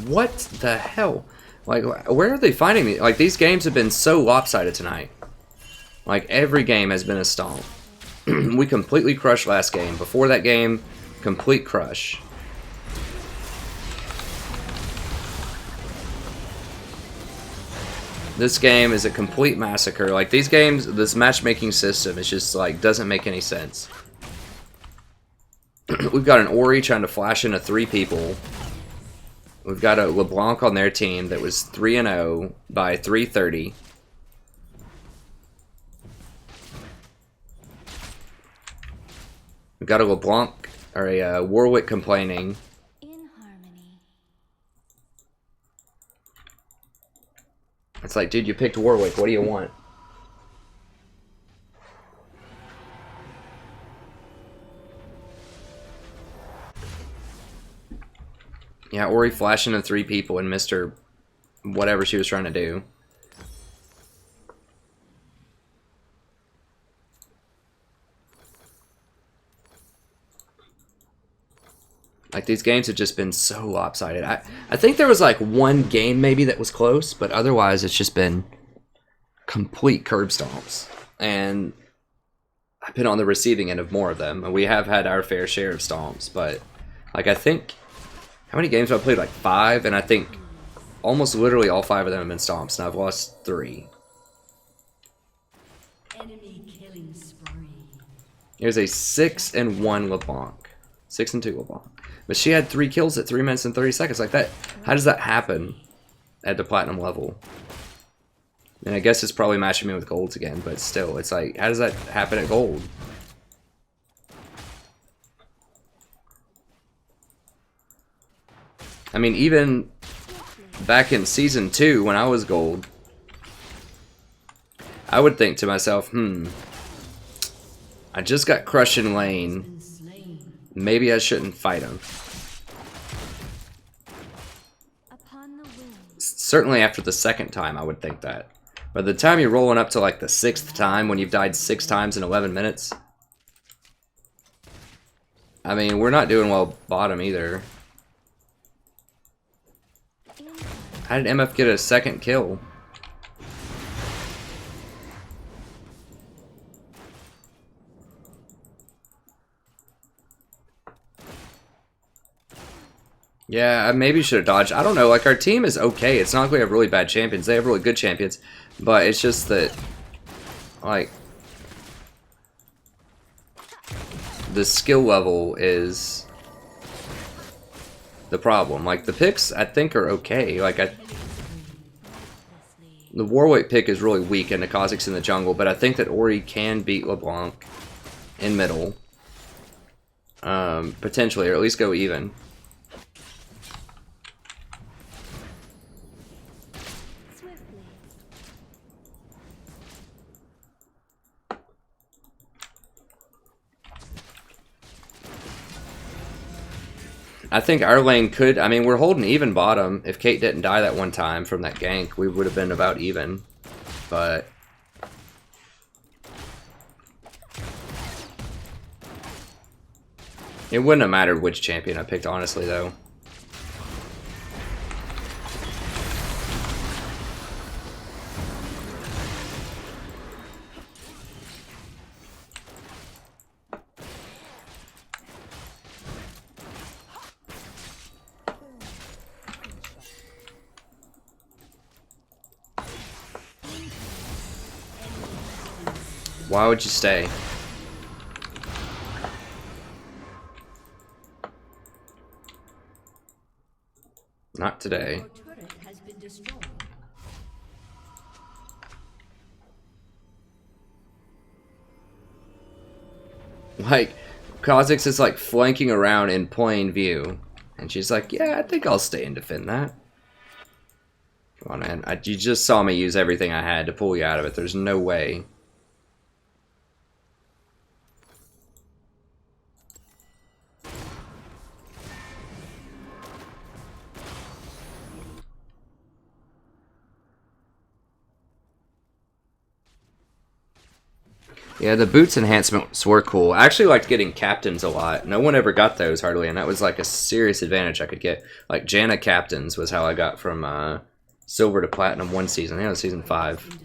What the hell? Like, where are they finding me? Like, these games have been so lopsided tonight. Like, every game has been a stomp. We completely crushed last game. Before that game, complete crush. This game is a complete massacre. Like, these games, this matchmaking system is just, like, doesn't make any sense. We've got an Ori trying to flash into 3 people. We've got a LeBlanc on their team that was 3-0 by 3:30. We've got a LeBlanc, or a Warwick complaining. In harmony. It's like, dude, you picked Warwick. What do you want? Yeah, Ori flashed into 3 people and missed her whatever she was trying to do. Like, these games have just been so lopsided. I think there was like one game maybe that was close, but otherwise it's just been complete curb stomps. And I've been on the receiving end of more of them. And we have had our fair share of stomps, but like, I think, how many games have I played? Like 5, and I think almost literally all 5 of them have been stomps, and I've lost 3. Enemy killing spree. Here's a 6-1 LeBlanc. 6-2 LeBlanc. But she had 3 kills at 3 minutes and 30 seconds. Like that, how does that happen at the platinum level? And I guess it's probably matching me with golds again, but still, it's like, how does that happen at gold? I mean, even back in Season 2, when I was gold, I would think to myself, I just got crushed in lane. Maybe I shouldn't fight him. Upon the wind. Certainly after the 2nd time, I would think that. By the time you're rolling up to like the 6th time, when you've died 6 times in 11 minutes, I mean, we're not doing well bottom either. How did MF get a 2nd kill? Yeah, I maybe should have dodged. I don't know, like, our team is okay. It's not like we have really bad champions. They have really good champions. But it's just that, like, the skill level is the problem. Like, the picks, I think, are okay. Like, the Warwick pick is really weak, and the Kha'Zix in the jungle, but I think that Ori can beat LeBlanc in middle. Potentially, or at least go even. Swiftly. I think our lane could, I mean, we're holding even bottom. If Kate didn't die that one time from that gank, we would have been about even. But it wouldn't have mattered which champion I picked, honestly, though. Why would you stay? Not today. Your turret has been destroyed. Like, Kha'Zix is like flanking around in plain view. And she's like, yeah, I think I'll stay and defend that. Come on, man. You just saw me use everything I had to pull you out of it. There's no way. Yeah, the boots enhancements were cool. I actually liked getting captains a lot. No one ever got those, hardly, and that was like a serious advantage I could get. Like, Janna captains was how I got from silver to platinum one season. I think it was season 5.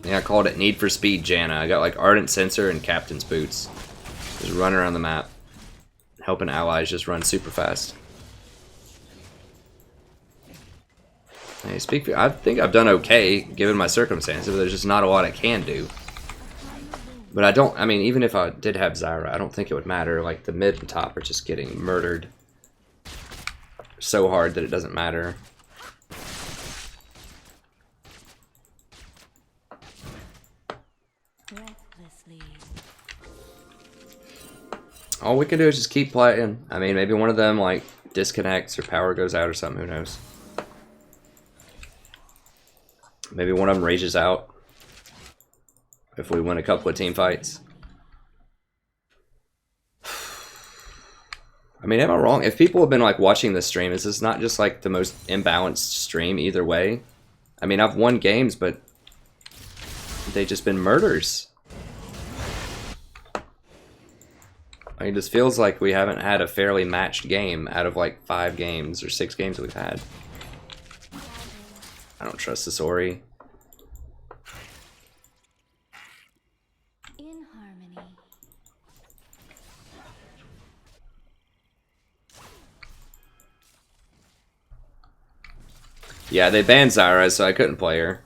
Yeah, I called it Need for Speed Janna. I got like Ardent Sensor and captain's boots. Just running around the map, helping allies just run super fast. Hey, I think I've done okay, given my circumstances, but there's just not a lot I can do. But I mean, even if I did have Zyra, I don't think it would matter. Like, the mid and top are just getting murdered so hard that it doesn't matter. Breathlessly. All we can do is just keep playing. I mean, maybe one of them like disconnects or power goes out or something. Who knows? Maybe one of them rages out if we win a couple of team fights. I mean, am I wrong? If people have been like watching this stream, is this not just like the most imbalanced stream either way? I mean, I've won games, but they've just been murders. I mean, it just feels like we haven't had a fairly matched game out of like 5 games or 6 games that we've had. I don't trust this Ori. In harmony. Yeah, they banned Zyra, so I couldn't play her.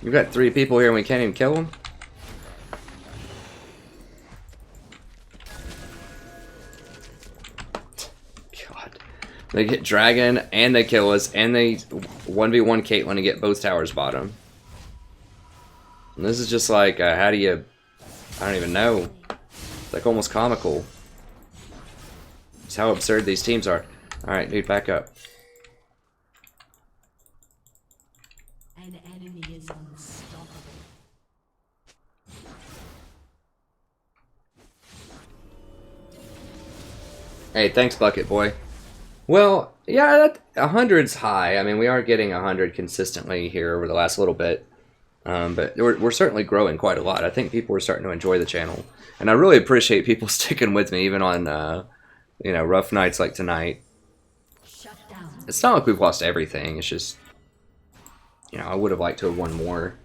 We've got 3 people here and we can't even kill them? God. They get Dragon and they kill us and they 1v1 Caitlyn and get both towers bottom. And this is just like, how do you... I don't even know. It's like almost comical. It's how absurd these teams are. Alright, dude, back up. An enemy is unstoppable. Hey, thanks, Bucket Boy. Well, yeah, that 100's high. I mean, we are getting 100 consistently here over the last little bit. But we're certainly growing quite a lot. I think people are starting to enjoy the channel. And I really appreciate people sticking with me, even on, you know, rough nights like tonight. Shut down. It's not like we've lost everything. It's just, you know, I would have liked to have won more.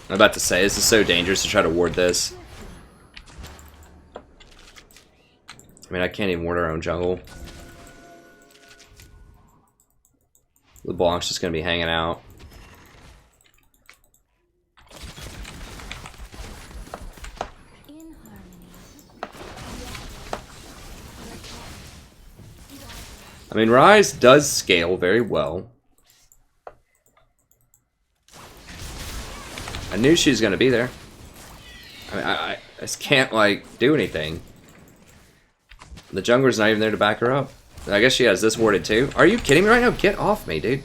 I'm about to say, this is so dangerous to try to ward this. I mean, I can't even ward our own jungle. LeBlanc's just going to be hanging out. In harmony. I mean, Rise does scale very well. I knew she was going to be there. I mean, I just can't, like, do anything. The jungler's not even there to back her up. I guess she has this warded too. Are you kidding me right now? Get off me, dude.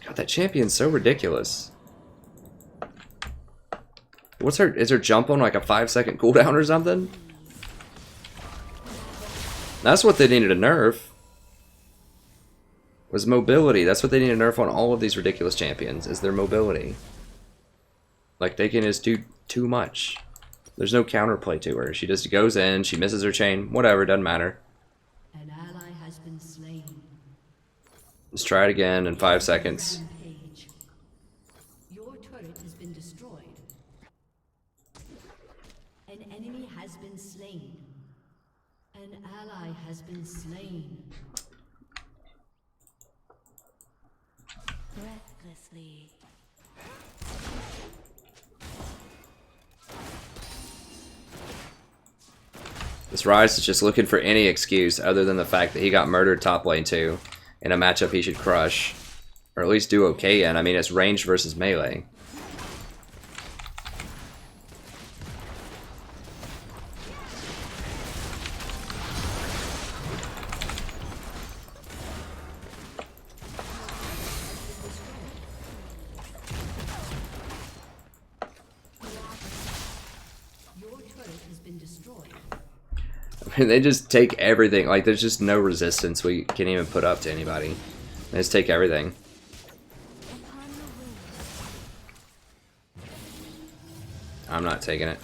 God, that champion's so ridiculous. What's her... Is her jump on, like, a 5-second cooldown or something? That's what they needed to nerf. Was mobility. That's what they need to nerf on all of these ridiculous champions, is their mobility. Like, they can just do too much. There's no counterplay to her. She just goes in, she misses her chain, whatever, doesn't matter. An ally has been slain. Let's try it again in 5 seconds. Rampage. Your turret has been destroyed. An enemy has been slain. An ally has been slain. Breathlessly. This Rise is just looking for any excuse other than the fact that he got murdered top lane too, in a matchup he should crush. Or at least do okay in. I mean, it's ranged versus melee. I mean, they just take everything. Like, there's just no resistance we can even put up to anybody. They just take everything. Upon the wind. I'm not taking it.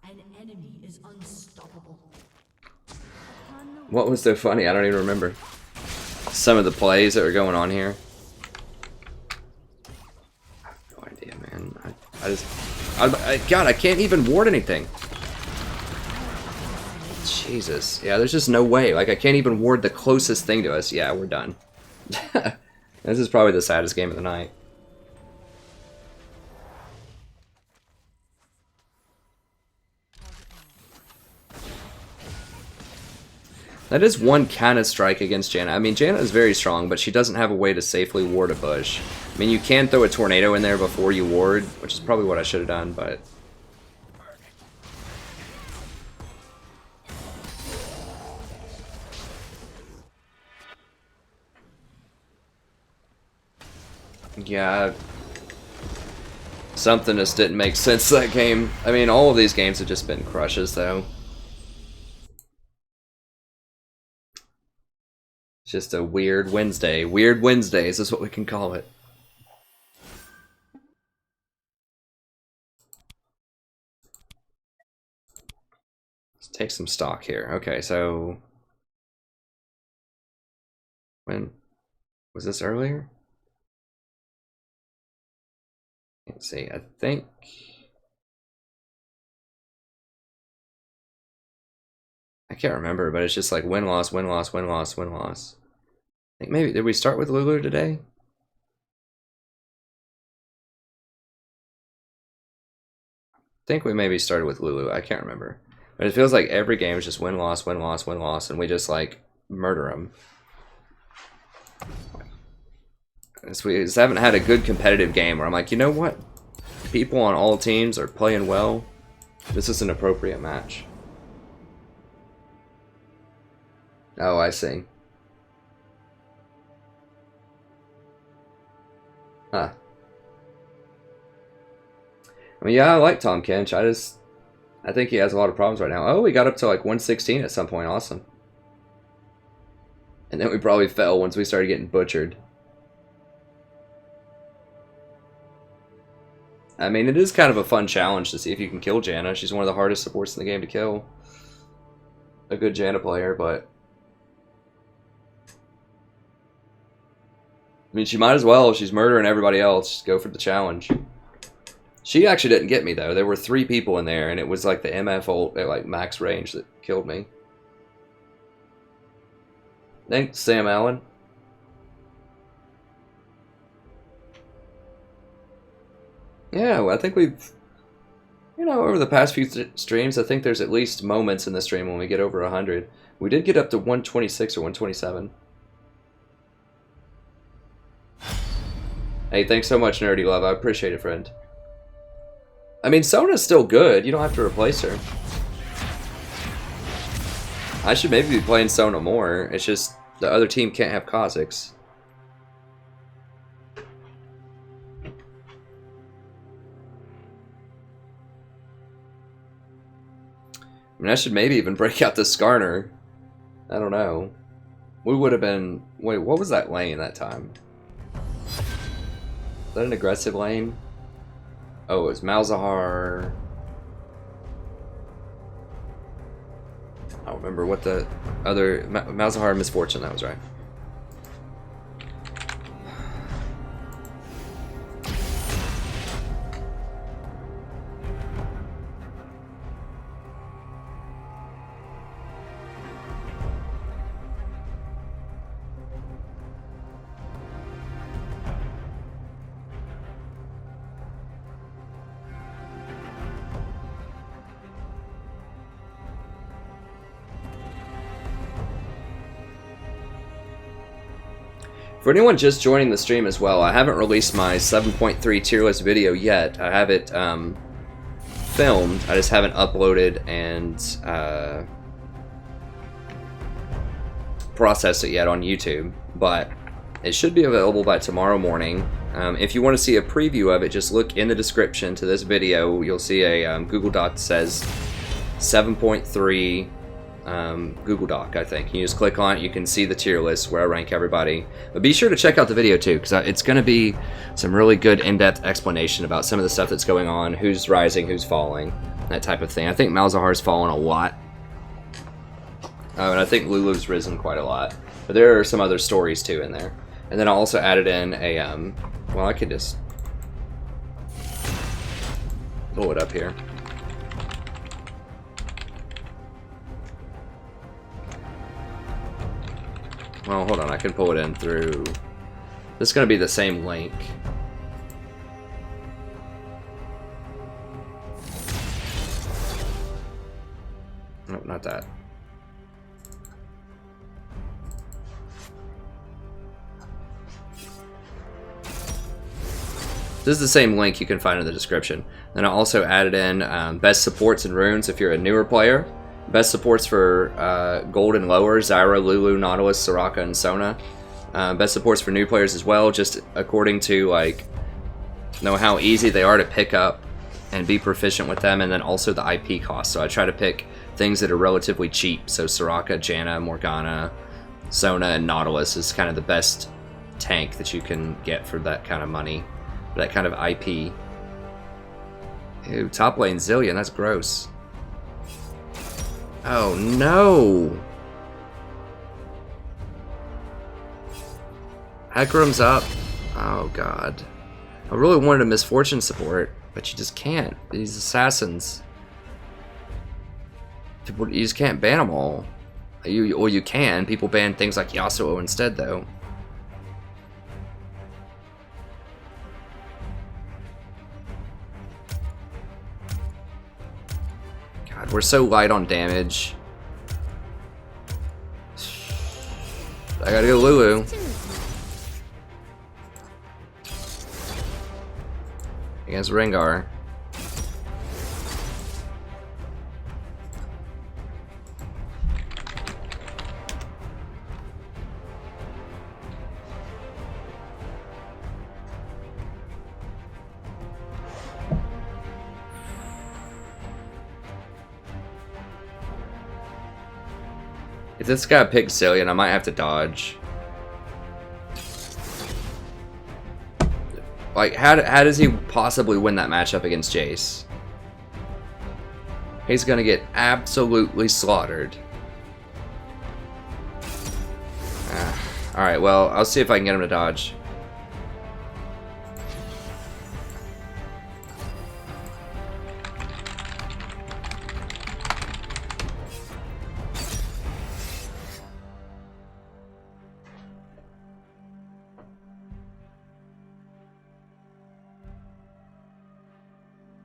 An enemy is unstoppable. Upon the What was so funny? I don't even remember. Some of the plays that were going on here. I have no idea, man. God, I can't even ward anything. Jesus. Yeah, there's just no way. Like, I can't even ward the closest thing to us. Yeah, we're done. This is probably the saddest game of the night. That is one kind of strike against Janna. I mean, Janna is very strong, but she doesn't have a way to safely ward a bush. I mean, you can throw a tornado in there before you ward, which is probably what I should have done, but... Yeah, something just didn't make sense that game. I mean, all of these games have just been crushes, though. It's just a weird Wednesday. Weird Wednesdays is what we can call it. Let's take some stock here. Okay, so... When... Was this earlier? Let's see, I think... I can't remember, but it's just like win-loss, win-loss, win-loss, win-loss. I think maybe, did we start with Lulu today? I think we maybe started with Lulu, I can't remember. But it feels like every game is just win-loss, win-loss, win-loss, and we just like murder them. We just haven't had a good competitive game where I'm like, you know what? People on all teams are playing well. This is an appropriate match. Oh, I see. Huh. I mean, yeah, I like Tom Kench. I think he has a lot of problems right now. Oh, we got up to like 116 at some point. Awesome. And then we probably fell once we started getting butchered. I mean, it is kind of a fun challenge to see if you can kill Janna. She's one of the hardest supports in the game to kill. A good Janna player, but... I mean, she might as well. She's murdering everybody else. Just go for the challenge. She actually didn't get me, though. There were 3 people in there, and it was like the MF ult at like max range that killed me. Thanks, Sam Allen. Yeah, well, I think we've... You know, over the past few streams, I think there's at least moments in the stream when we get over 100. We did get up to 126 or 127. Hey, thanks so much, Nerdy Love. I appreciate it, friend. I mean, Sona's still good. You don't have to replace her. I should maybe be playing Sona more. It's just the other team can't have Kha'Zix. I mean, I should maybe even break out the Skarner. I don't know. We would have been... Wait, what was that lane that time? Is that an aggressive lane? Oh, it was Malzahar. I don't remember what the other... Malzahar Misfortune, that was right. For anyone just joining the stream as well, I haven't released my 7.3 tier list video yet. I have it filmed, I just haven't uploaded and processed it yet on YouTube, but it should be available by tomorrow morning. If you want to see a preview of it, just look in the description to this video. You'll see a Google Doc that says 7.3 Google Doc, I think. You just click on it, you can see the tier list where I rank everybody. But be sure to check out the video too, because it's going to be some really good in-depth explanation about some of the stuff that's going on, who's rising, who's falling, that type of thing. I think Malzahar's fallen a lot. And I think Lulu's risen quite a lot. But there are some other stories too in there. And then I also added in a, well, I could just pull it up here. Well, hold on, I can pull it in through... This is going to be the same link. Nope, not that. This is the same link you can find in the description. Then I also added in best supports and runes if you're a newer player. Best supports for gold and lower, Zyra, Lulu, Nautilus, Soraka, and Sona. Best supports for new players as well, just according to like know how easy they are to pick up and be proficient with them, and then also the IP cost. So I try to pick things that are relatively cheap. So Soraka, Janna, Morgana, Sona, and Nautilus is kind of the best tank that you can get for that kind of money, for that kind of IP. Ew, top lane Zillion, that's gross. Oh no! Hecarim's up. Oh god. I really wanted a Misfortune support, but you just can't. These assassins. You just can't ban them all. Or you can. People ban things like Yasuo instead though. God, we're so light on damage. I gotta go Lulu. Against Rengar. If this guy picks Zillion, I might have to dodge. Like, how does he possibly win that matchup against Jace? He's gonna get absolutely slaughtered. Alright, well, I'll see if I can get him to dodge.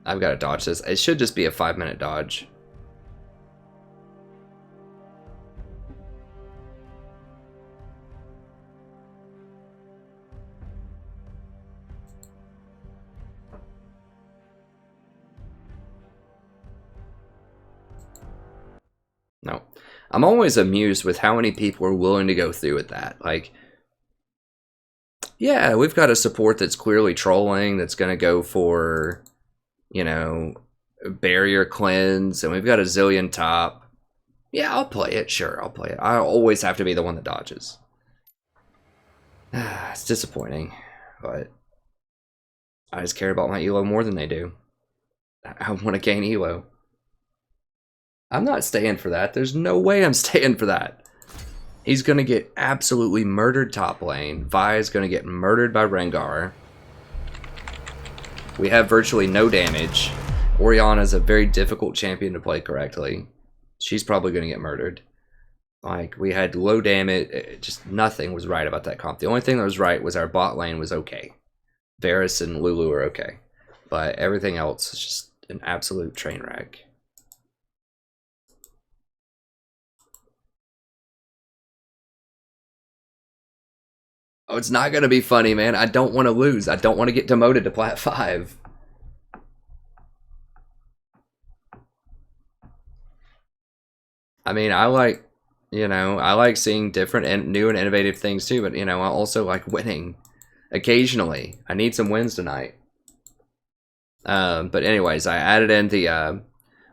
I've got to dodge this. It should just be a 5-minute dodge. No. I'm always amused with how many people are willing to go through with that. Like, yeah, we've got a support that's clearly trolling, that's going to go for, you know, barrier cleanse, and we've got a Zillion top. Yeah, I'll play it. Sure, I'll play it. I always have to be the one that dodges. It's disappointing, but I just care about my elo more than they do. I want to gain elo. I'm not staying for that. There's no way I'm staying for that. He's going to get absolutely murdered top lane. Vi is going to get murdered by Rengar. We have virtually no damage. Orianna is a very difficult champion to play correctly. She's probably going to get murdered. Like, we had low damage. Just nothing was right about that comp. The only thing that was right was our bot lane was okay. Varus and Lulu are okay. But everything else is just an absolute train wreck. Oh, it's not going to be funny, man. I don't want to lose. I don't want to get demoted to Plat 5. I mean, I like, you know, I like seeing different and new and innovative things too, but, you know, I also like winning occasionally. I need some wins tonight. But anyways, I added in the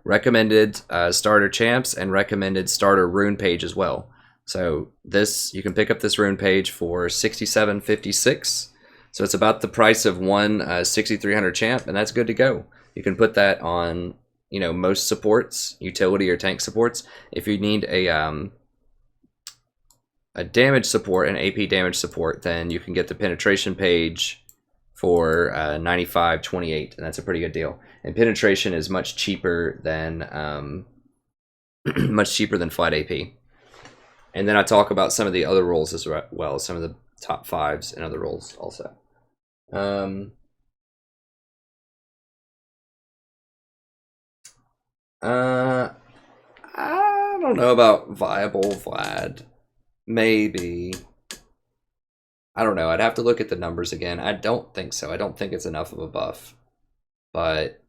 recommended starter champs and recommended starter rune page as well. So this, you can pick up this rune page for $67.56. So it's about the price of one 6300 champ, and that's good to go. You can put that on, you know, most supports, utility or tank supports. If you need a damage support, an AP damage support, then you can get the penetration page for $95.28, and that's a pretty good deal. And penetration is much cheaper than flat AP. And then I talk about some of the other roles as well, some of the top 5s and other roles also. I don't know about viable Vlad. Maybe. I don't know. I'd have to look at the numbers again. I don't think so. I don't think it's enough of a buff. But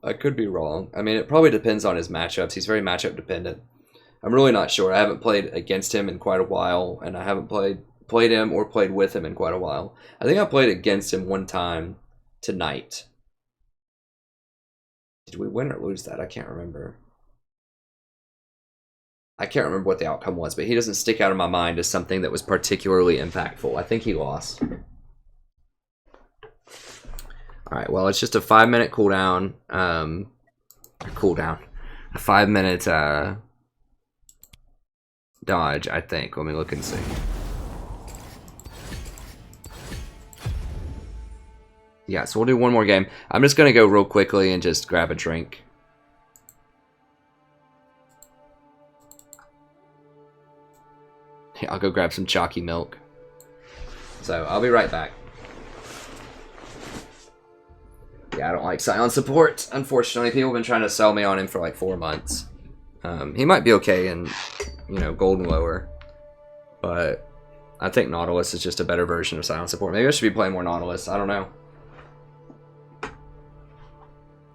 I could be wrong. I mean, it probably depends on his matchups. He's very matchup dependent. I'm really not sure. I haven't played against him in quite a while, and I haven't played him or played with him in quite a while. I think I played against him one time tonight. Did we win or lose that? I can't remember. I can't remember what the outcome was, but he doesn't stick out in my mind as something that was particularly impactful. I think he lost. Alright, well, it's just a 5-minute cooldown. A 5-minute dodge, I think. Let me look and see. Yeah, so we'll do one more game. I'm just going to go real quickly and just grab a drink. Yeah, I'll go grab some chalky milk. So, I'll be right back. Yeah, I don't like Scion support. Unfortunately, people have been trying to sell me on him for like 4 months. He might be okay in, you know, gold and lower. But I think Nautilus is just a better version of Scion support. Maybe I should be playing more Nautilus. I don't know.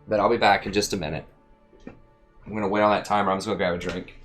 But I'll be back in just a minute. I'm going to wait on that timer. I'm just going to grab a drink.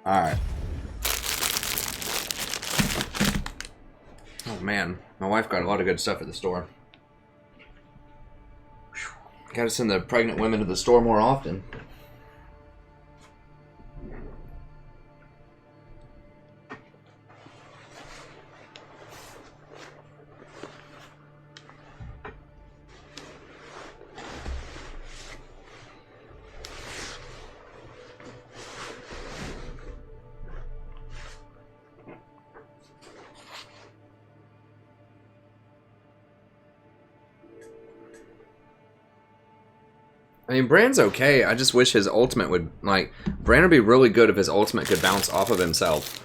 Alright. Oh man, my wife got a lot of good stuff at the store. Gotta send the pregnant women to the store more often. I mean, Bran's okay. I just wish his ultimate would, like, Bran would be really good if his ultimate could bounce off of himself.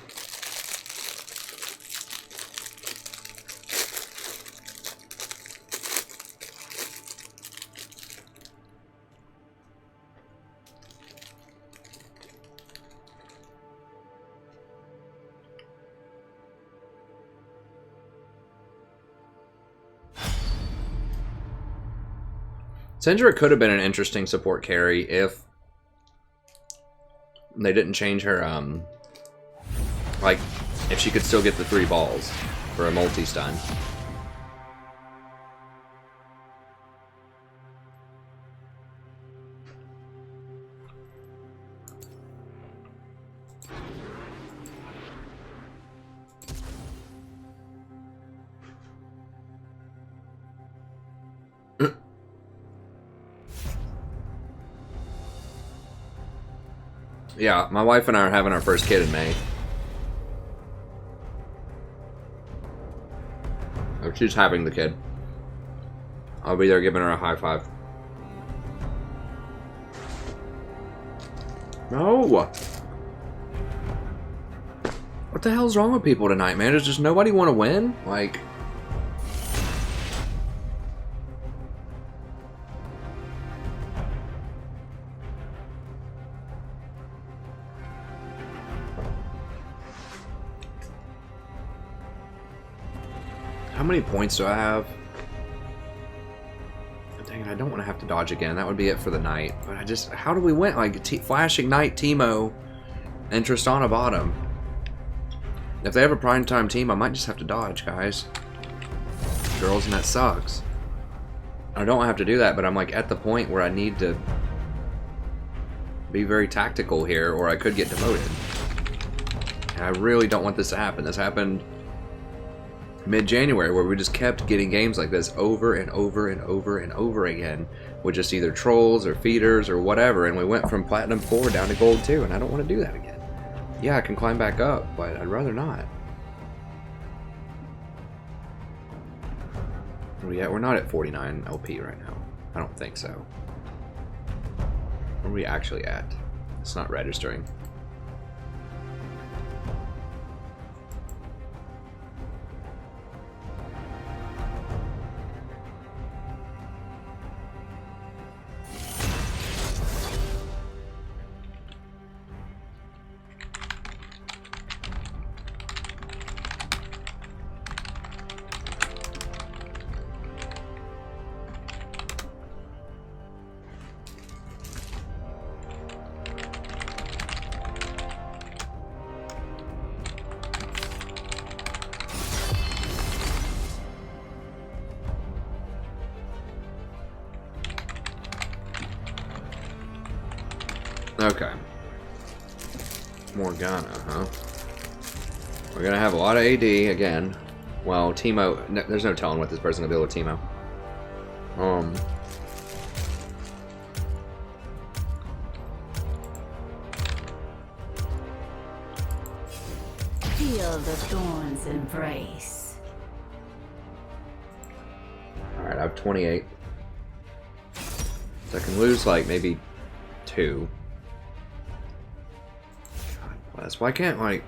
Syndra could have been an interesting support carry if they didn't change her, like, if she could still get the 3 balls for a multi-stun. Yeah, my wife and I are having our first kid in May. Oh, she's having the kid. I'll be there giving her a high five. No! What the hell's wrong with people tonight, man? Does just nobody want to win? Like... How many points do I have? Dang it, I don't want to have to dodge again. That would be it for the night. But I just... How do we win? Like, Flash, Ignite, Teemo, and Tristana bottom. If they have a prime time team, I might just have to dodge, guys. Girls, and that sucks. I don't have to do that, but I'm like at the point where I need to be very tactical here, or I could get demoted. And I really don't want this to happen. This happened mid-January, where we just kept getting games like this over and over and over and over again with just either trolls or feeders or whatever, and we went from Platinum 4 down to Gold 2, and I don't want to do that again. Yeah, I can climb back up, but I'd rather not. Oh yeah, we're not at 49 LP right now. I don't think so. Where are we actually at? It's not registering. Okay. Morgana, huh? We're gonna have a lot of AD again. Well, Teemo, there's no telling what this person will be able to Teemo. Feel the thorns embrace. Alright, I have 28. So I can lose like maybe 2. That's why I can't, like...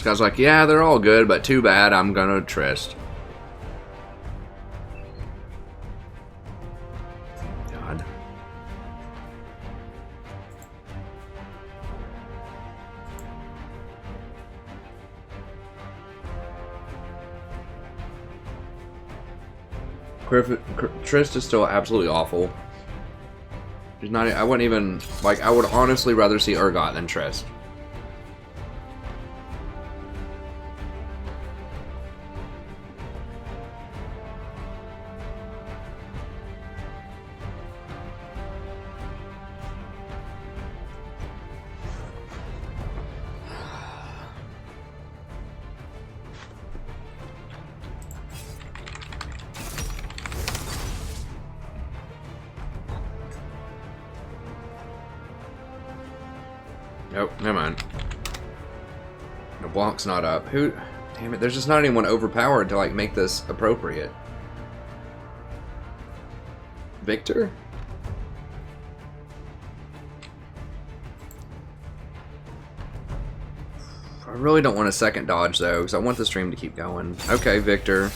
guy's like, yeah, they're all good, but too bad, I'm gonna Trist. God. Trist is still absolutely awful. She's not. I wouldn't even like. I would honestly rather see Urgot than Trist. Nope, never mind. The block's not up. Who? Damn it, there's just not anyone overpowered to like make this appropriate. Victor? I really don't want a second dodge though, because I want the stream to keep going. Okay, Victor.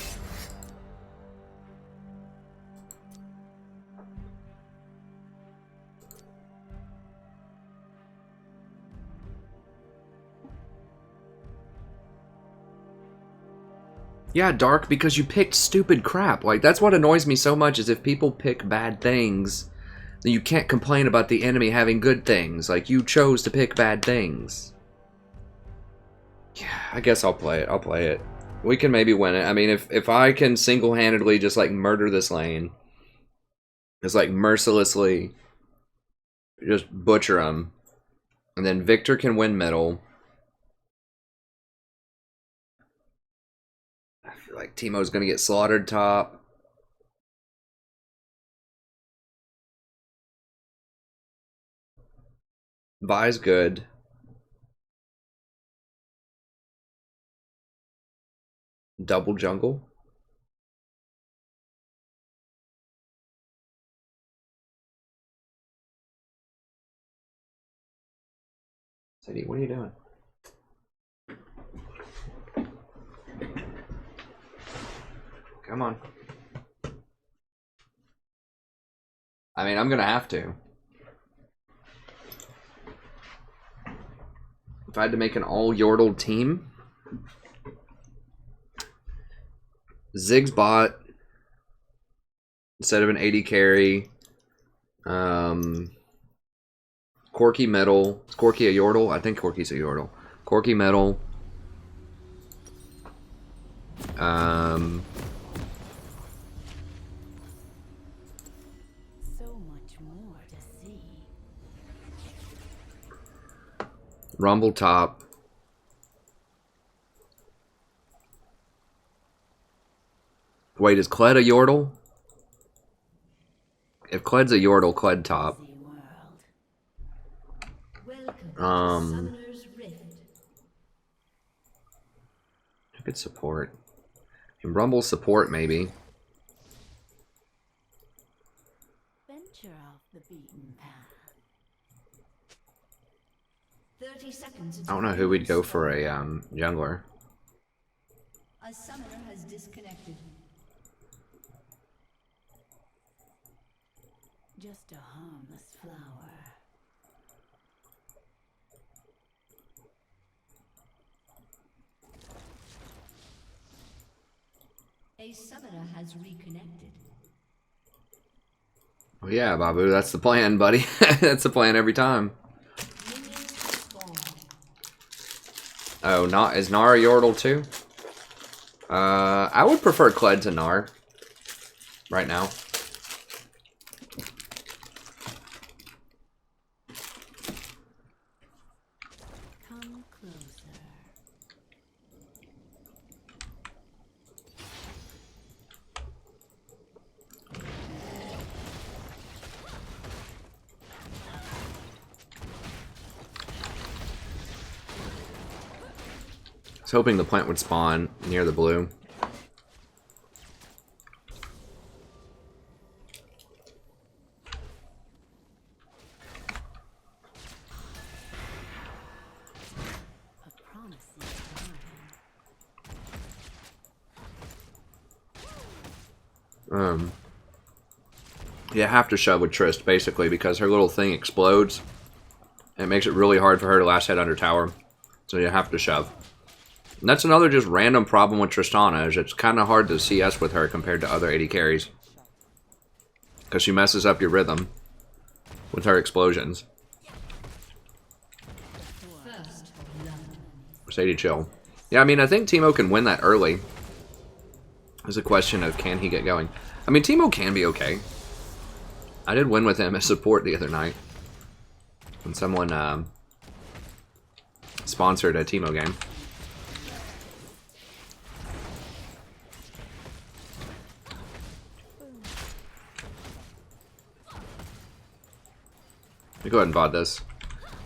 Yeah, Dark, because you picked stupid crap. Like, that's what annoys me so much, is if people pick bad things, then you can't complain about the enemy having good things. Like, you chose to pick bad things. Yeah, I guess I'll play it. I'll play it. We can maybe win it. I mean, if I can single-handedly just, like, murder this lane, just, like, mercilessly just butcher them, and then Victor can win middle. Like Teemo's gonna get slaughtered top. Vi's good. Double jungle. Sadie, what are you doing? Come on. I mean, I'm gonna have to. If I had to make an all Yordle team, Ziggs bot instead of an 80 carry. Corki middle. Is Corki a Yordle? I think Corki's a Yordle. Corki middle. Rumble top. Wait, is Kled a Yordle? If Kled's a Yordle, Kled top. Who could support? And Rumble support maybe. Venture off the beaten path. 30 seconds. I don't know who we'd go for a jungler. A summoner has disconnected. Just a harmless flower. A summoner has reconnected. Oh yeah, Babu, that's the plan, buddy. That's the plan every time. Oh, is Gnar a Yordle too? I would prefer Kled to Gnar right now. Come closer. I was hoping the plant would spawn near the blue. A promising start. You have to shove with Trist, basically, because her little thing explodes. And it makes it really hard for her to last hit under tower. So you have to shove. And that's another just random problem with Tristana, is it's kind of hard to CS with her compared to other AD carries. Because she messes up your rhythm with her explosions. Sadie, chill. Yeah, I mean, I think Teemo can win that early. It's a question of, can he get going? I mean, Teemo can be okay. I did win with him as support the other night. When someone sponsored a Teemo game. Let me go ahead and VOD this.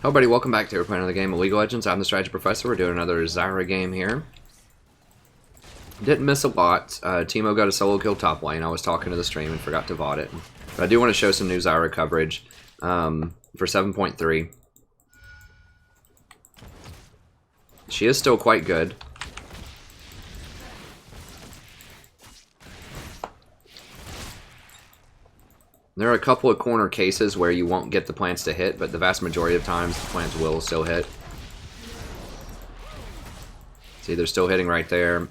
Hello, buddy. Welcome back to playing another game of League of Legends. I'm the Strategy Professor. We're doing another Zyra game here. Didn't miss a lot. Teemo got a solo kill top lane. I was talking to the stream and forgot to VOD it. But I do want to show some new Zyra coverage for 7.3. She is still quite good. There are a couple of corner cases where you won't get the plants to hit, but the vast majority of times the plants will still hit. See, they're still hitting right there.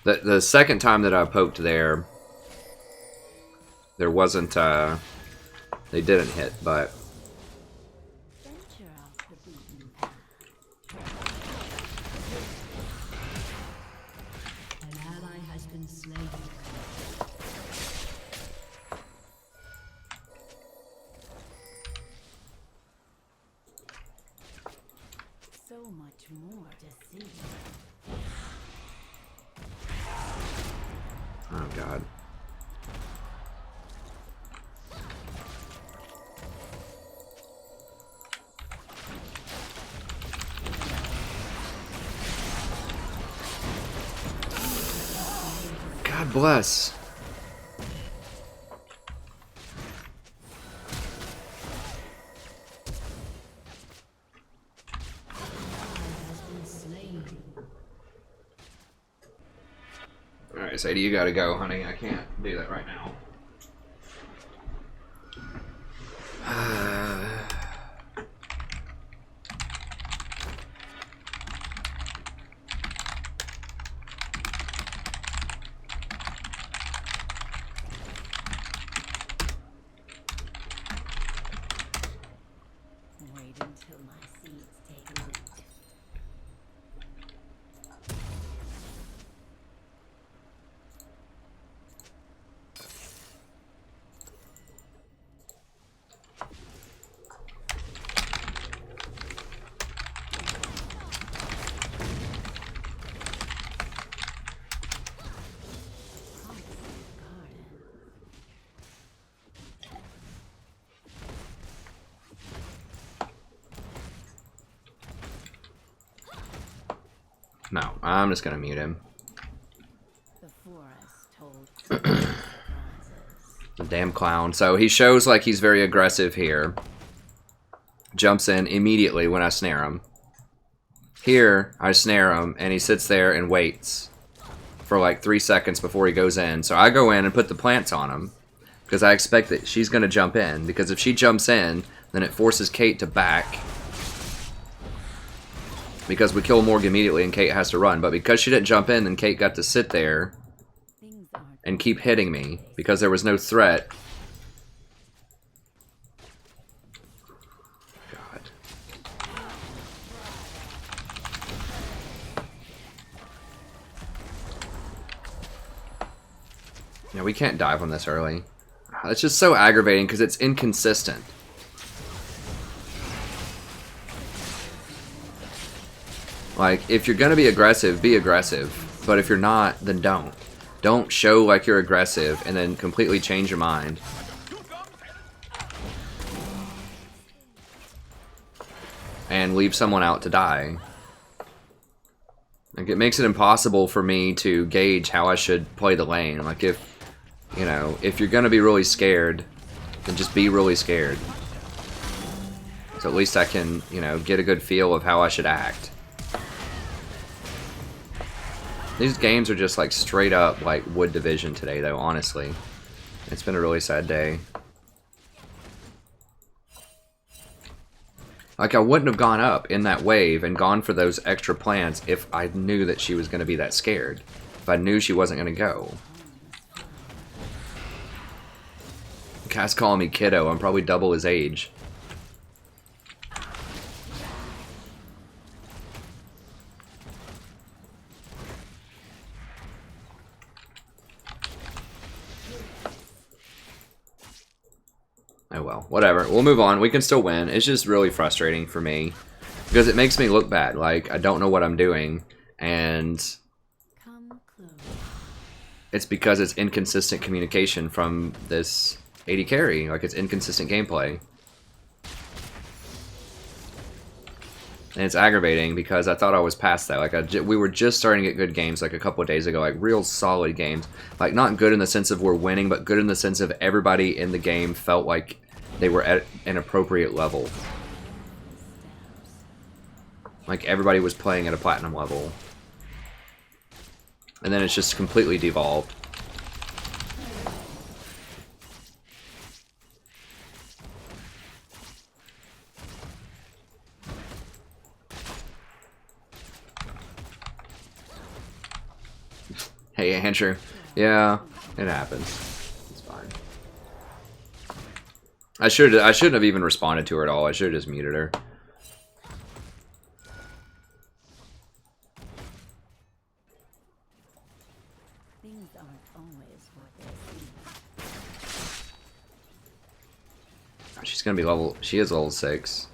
The second time that I poked there wasn't, they didn't hit, but... Venture off the beaten path. An ally has been slain. So much more to see. Oh, God. God bless. Alright, Sadie, you gotta go, honey. I can't do that right now. Wait until my seeds take root. No, I'm just gonna mute him. The forest told surprises. The damn clown. So he shows like he's very aggressive here. Jumps in immediately when I snare him. Here, I snare him, and he sits there and waits for like 3 seconds before he goes in. So I go in and put the plants on him, because I expect that she's going to jump in. Because if she jumps in, then it forces Kate to back. Because we kill Morg immediately and Kate has to run. But because she didn't jump in, then Kate got to sit there Things aren't and keep hitting me because there was no threat. God. Yeah, we can't dive on this early. It's just so aggravating because it's inconsistent. Like, if you're gonna be aggressive, be aggressive. But if you're not, then don't. Don't show like you're aggressive and then completely change your mind. And leave someone out to die. Like, it makes it impossible for me to gauge how I should play the lane. Like, if, you know, if you're gonna be really scared, then just be really scared. So at least I can, you know, get a good feel of how I should act. These games are just like straight up like Wood Division today, though. Honestly, it's been a really sad day. Like, I wouldn't have gone up in that wave and gone for those extra plants if I knew that she was going to be that scared. If I knew she wasn't going to go. Cat's calling me kiddo. I'm probably double his age. Oh well, whatever. We'll move on. We can still win. It's just really frustrating for me because it makes me look bad. Like, I don't know what I'm doing, and it's because it's inconsistent communication from this AD carry. Like, it's inconsistent gameplay. And it's aggravating because I thought I was past that. Like, we were just starting to get good games like a couple of days ago. Like, real solid games. Like, not good in the sense of we're winning, but good in the sense of everybody in the game felt like they were at an appropriate level. Like, everybody was playing at a platinum level. And then it's just completely devolved. Hey, Andrew. Yeah, it happens. It's fine. I shouldn't have even responded to her at all. I should have just muted her. Things aren't always what they seem. She's gonna be level. She is level 6.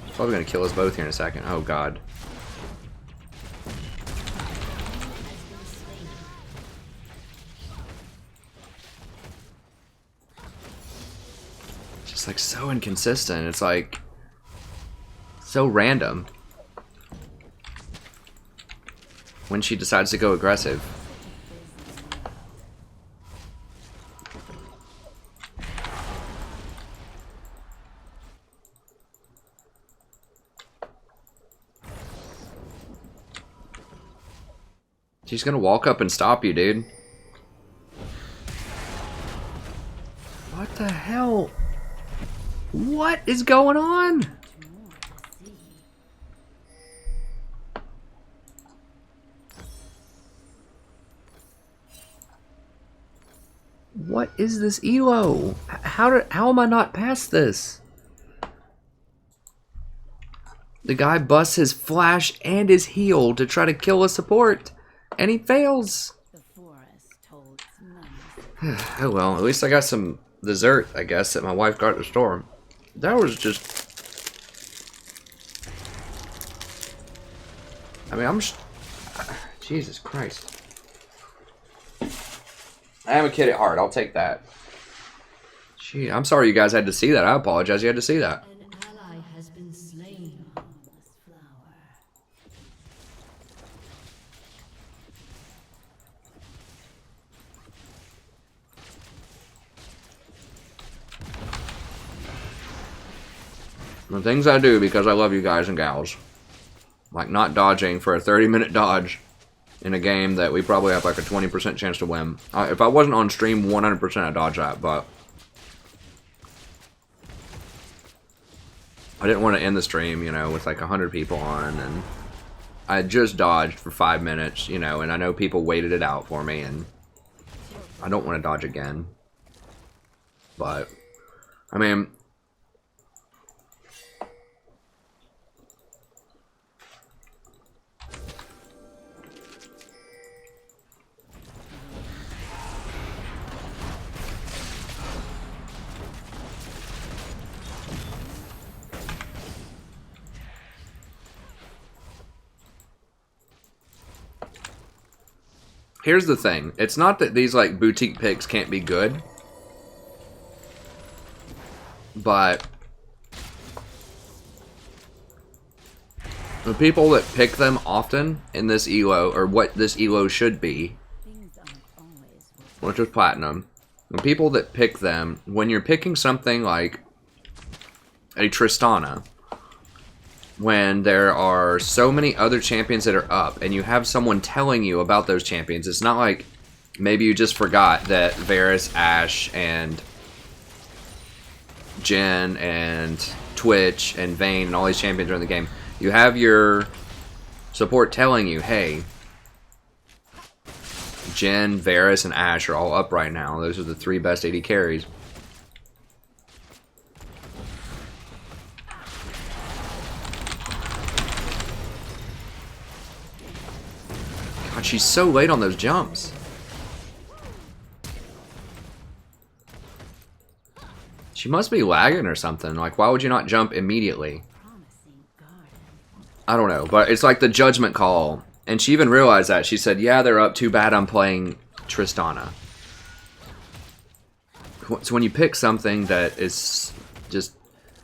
She's probably gonna kill us both here in a second. Oh god. It's like so inconsistent. It's like so random when she decides to go aggressive. She's gonna walk up and stop you, dude. What the hell? What is going on? What is this elo? How am I not past this? The guy busts his flash and his heal to try to kill a support, and he fails. The forest holds none. Oh well, at least I got some dessert, I guess, that my wife got at the store. That was just... I mean, Jesus Christ. I am a kid at heart, I'll take that. Gee, I'm sorry you guys had to see that. I apologize you had to see that. An ally has been slain. This flower. The things I do because I love you guys and gals. Like not dodging for a 30-minute dodge in a game that we probably have like a 20% chance to win. If I wasn't on stream, 100% I'd dodge that, but I didn't want to end the stream, you know, with like 100 people on, and I just dodged for 5 minutes, you know, and I know people waited it out for me, and I don't want to dodge again. But, I mean... Here's the thing. It's not that these like boutique picks can't be good, but the people that pick them often in this elo, or what this elo should be, Things aren't always which what is platinum, the people that pick them, when you're picking something like a Tristana, when there are so many other champions that are up and you have someone telling you about those champions. It's not like maybe you just forgot that Varus, Ashe, and Jhin, and Twitch, and Vayne, and all these champions are in the game. You have your support telling you, hey, Jhin, Varus, and Ashe are all up right now. Those are the 3 best AD carries. God, she's so late on those jumps. She must be lagging or something. Like, why would you not jump immediately? I don't know, but it's like the judgment call. And she even realized that. She said, yeah, they're up. Too bad I'm playing Tristana. So when you pick something that is just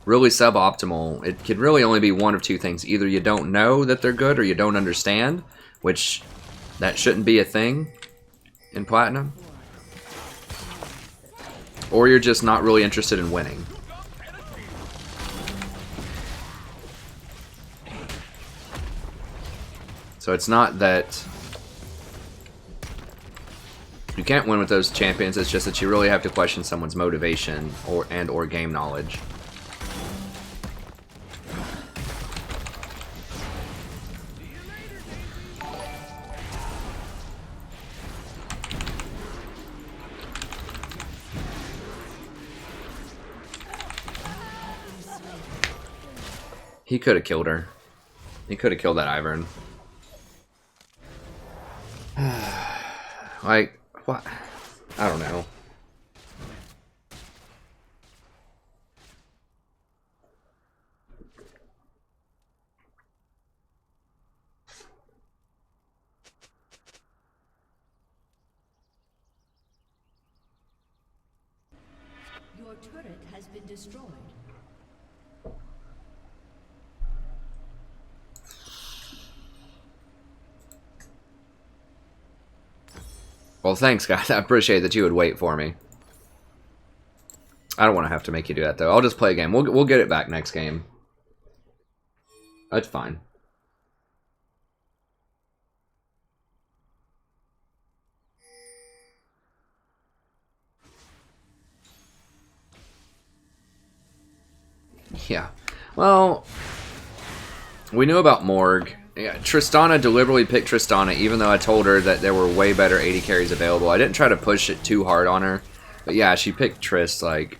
really suboptimal, it could really only be one of 2 things. Either you don't know that they're good or you don't understand, which that shouldn't be a thing in Platinum. Or you're just not really interested in winning. So it's not that you can't win with those champions, it's just that you really have to question someone's motivation or game knowledge. He could have killed her. He could have killed that Ivern. Like, what? I don't know. Your turret has been destroyed. Well, thanks, guys. I appreciate that you would wait for me. I don't want to have to make you do that, though. I'll just play a game. We'll get it back next game. That's fine. Yeah. Well, we knew about Morg. Yeah, Tristana deliberately picked Tristana, even though I told her that there were way better AD carries available. I didn't try to push it too hard on her. But yeah, she picked Trist, like...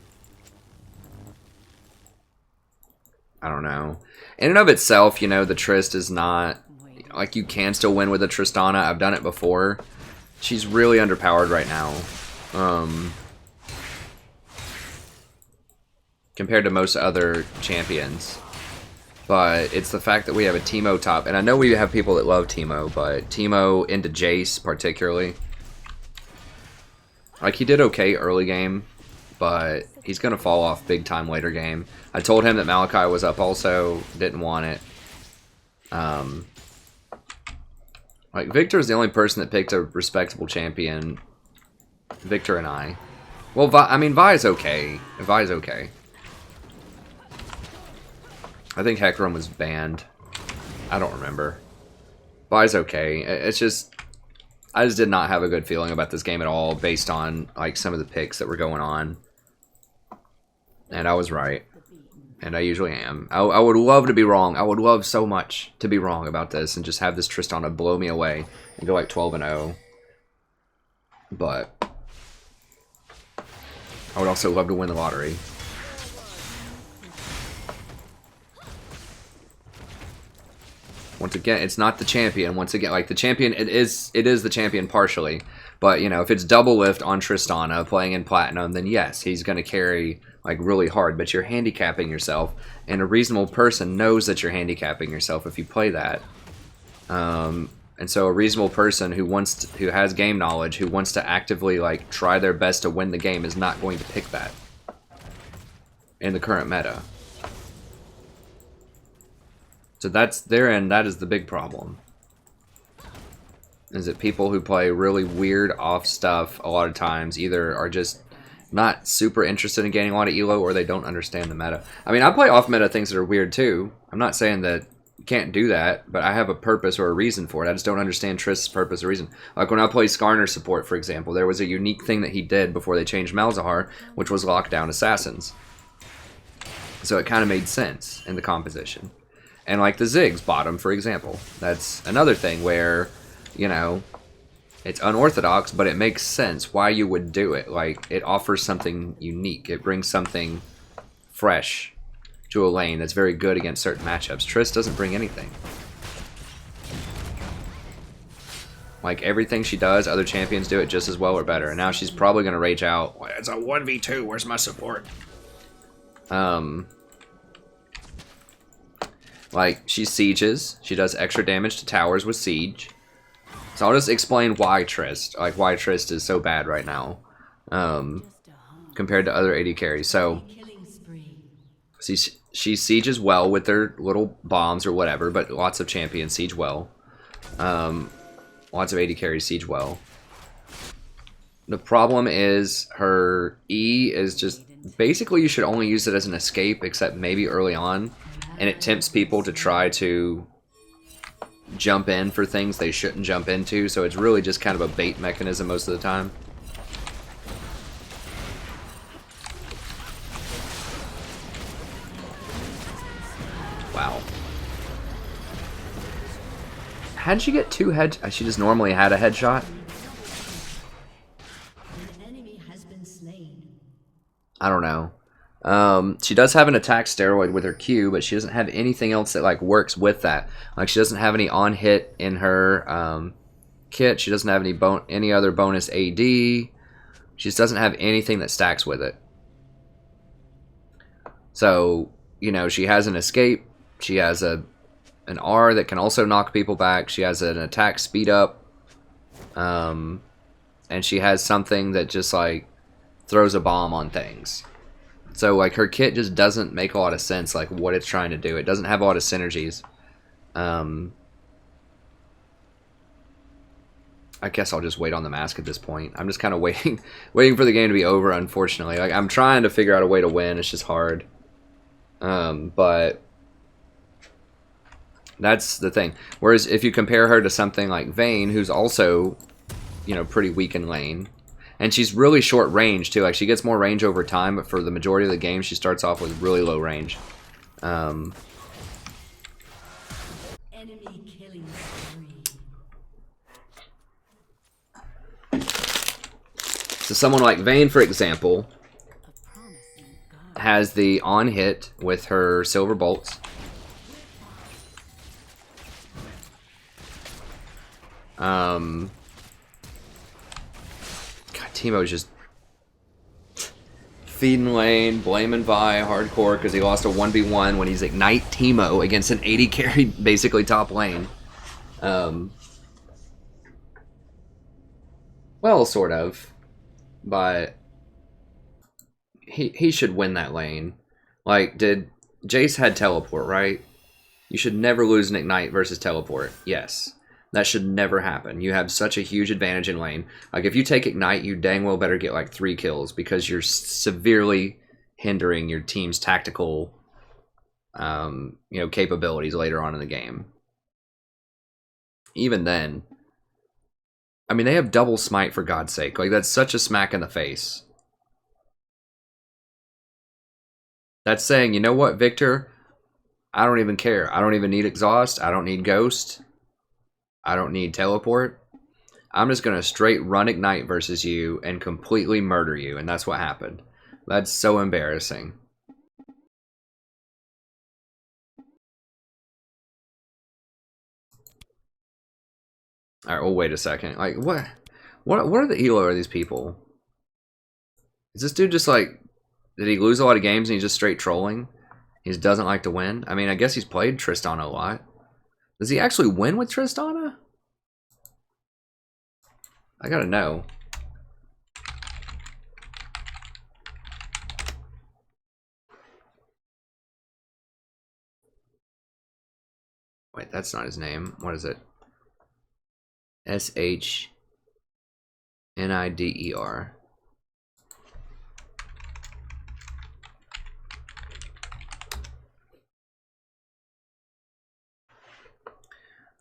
I don't know. In and of itself, you know, the Trist is not... Like, you can still win with a Tristana. I've done it before. She's really underpowered right now. Compared to most other champions. But it's the fact that we have a Teemo top. And I know we have people that love Teemo, but Teemo into Jace particularly. Like, he did okay early game, but he's going to fall off big time later game. I told him that Malachi was up also, didn't want it. Like, Victor's the only person that picked a respectable champion. Victor and I. Well, I mean, Vi's okay. Vi's okay. I think Hecarim was banned. I don't remember. Vi's okay. It's just... I just did not have a good feeling about this game at all based on like some of the picks that were going on. And I was right. And I usually am. I would love to be wrong. I would love so much to be wrong about this and just have this Tristana blow me away and go like 12-0. But I would also love to win the lottery. Once again, it's not the champion. Once again, like the champion, it is the champion partially. But, you know, if it's double lift on Tristana playing in Platinum, then yes, he's going to carry like really hard. But you're handicapping yourself, and a reasonable person knows that you're handicapping yourself if you play that. And so a reasonable person who who has game knowledge, who wants to actively like try their best to win the game, is not going to pick that in the current meta. So that's therein, that is the big problem. Is that people who play really weird off stuff a lot of times either are just not super interested in gaining a lot of elo, or they don't understand the meta. I mean, I play off meta things that are weird too. I'm not saying that you can't do that, but I have a purpose or a reason for it. I just don't understand Trist's purpose or reason. Like when I play Skarner support, for example, there was a unique thing that he did before they changed Malzahar, which was lock down assassins. So it kind of made sense in the composition. And like the Ziggs bottom, for example, that's another thing where, you know, it's unorthodox, but it makes sense why you would do it. Like, it offers something unique. It brings something fresh to a lane that's very good against certain matchups. Triss doesn't bring anything. Like, everything she does, other champions do it just as well or better. And now she's probably going to rage out, it's a 1v2, where's my support? Like, she sieges. She does extra damage to towers with siege. So I'll just explain why Trist, like why Trist is so bad right now, compared to other AD carries. So she sieges well with their little bombs or whatever, but lots of champions siege well. Lots of AD carries siege well. The problem is her E is just, basically you should only use it as an escape, except maybe early on, and it tempts people to try to jump in for things they shouldn't jump into, so it's really just kind of a bait mechanism most of the time. Wow. How'd she get 2 head? She just normally had a headshot? I don't know. She does have an attack steroid with her Q, but she doesn't have anything else that like works with that. Like she doesn't have any on hit in her kit. She doesn't have any other bonus AD. She just doesn't have anything that stacks with it. So, you know, she has an escape. She has an R that can also knock people back. She has an attack speed up. And she has something that just like throws a bomb on things. So, like, her kit just doesn't make a lot of sense, like, what it's trying to do. It doesn't have a lot of synergies. I guess I'll just wait on the mask at this point. I'm just kind of waiting for the game to be over, unfortunately. Like, I'm trying to figure out a way to win. It's just hard. But that's the thing. Whereas, if you compare her to something like Vayne, who's also, you know, pretty weak in lane, and she's really short range, too. Like, she gets more range over time, but for the majority of the game, she starts off with really low range. Enemy killing spree. So someone like Vayne, for example, has the on-hit with her silver bolts. Teemo's just feeding lane, blaming Vi hardcore because he lost a 1v1 when he's Ignite Teemo against an 80 carry, basically top lane. Well, sort of. But he should win that lane. Like, Jace had teleport, right? You should never lose an Ignite versus teleport. Yes. That should never happen. You have such a huge advantage in lane. Like, if you take Ignite, you dang well better get, like, 3 kills because you're severely hindering your team's tactical, you know, capabilities later on in the game. Even then, I mean, they have double smite, for God's sake. Like, that's such a smack in the face. That's saying, you know what, Victor? I don't even care. I don't even need exhaust. I don't need ghost. I don't need teleport. I'm just going to straight run Ignite versus you and completely murder you. And that's what happened. That's so embarrassing. Alright, well, wait a second. Like, what are the elo of these people? Is this dude just like, did he lose a lot of games and he's just straight trolling? He just doesn't like to win? I mean, I guess he's played Tristana a lot. Does he actually win with Tristana? I gotta know. Wait, that's not his name. What is it? S-H-N-I-D-E-R.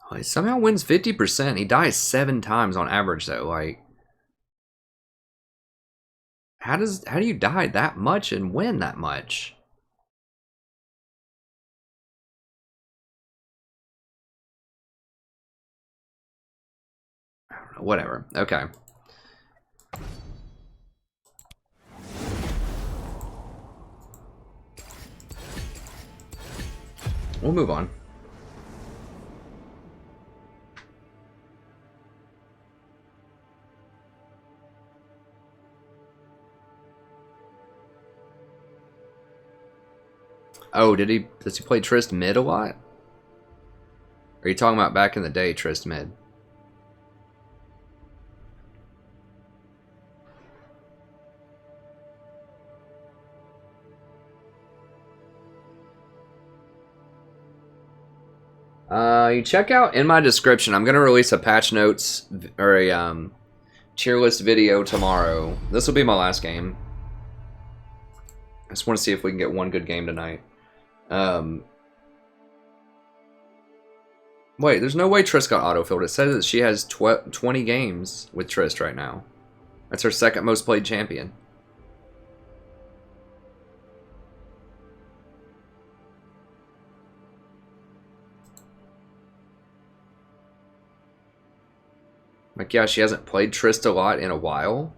Oh, he somehow wins 50%. He dies 7 times on average, though. Like, how do you die that much and win that much? I don't know. Whatever. Okay. We'll move on. Oh, does he play Trist mid a lot? Or are you talking about back in the day, Trist mid? You check out in my description. I'm gonna release a patch notes or a tier list video tomorrow. This will be my last game. I just want to see if we can get one good game tonight. Wait, there's no way Trist got autofilled. It says that she has 20 games with Trist right now. That's her second most played champion. Like, yeah, she hasn't played Trist a lot in a while.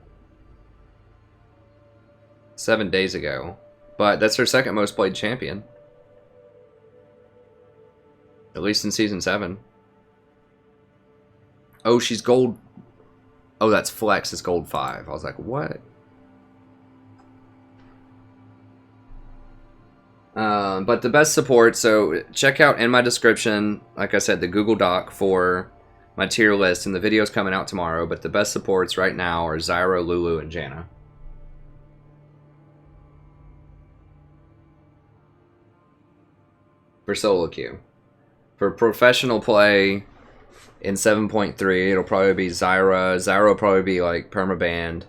7 days ago. But that's her second most played champion. At least in Season 7. Oh, she's gold. Oh, that's Flex. It's gold 5. I was like, what? But the best support, so check out in my description, like I said, the Google Doc for my tier list, and the video's coming out tomorrow, but the best supports right now are Zyra, Lulu, and Janna. For solo queue. For professional play in 7.3, it'll probably be Zyra. Zyra will probably be like permabanned.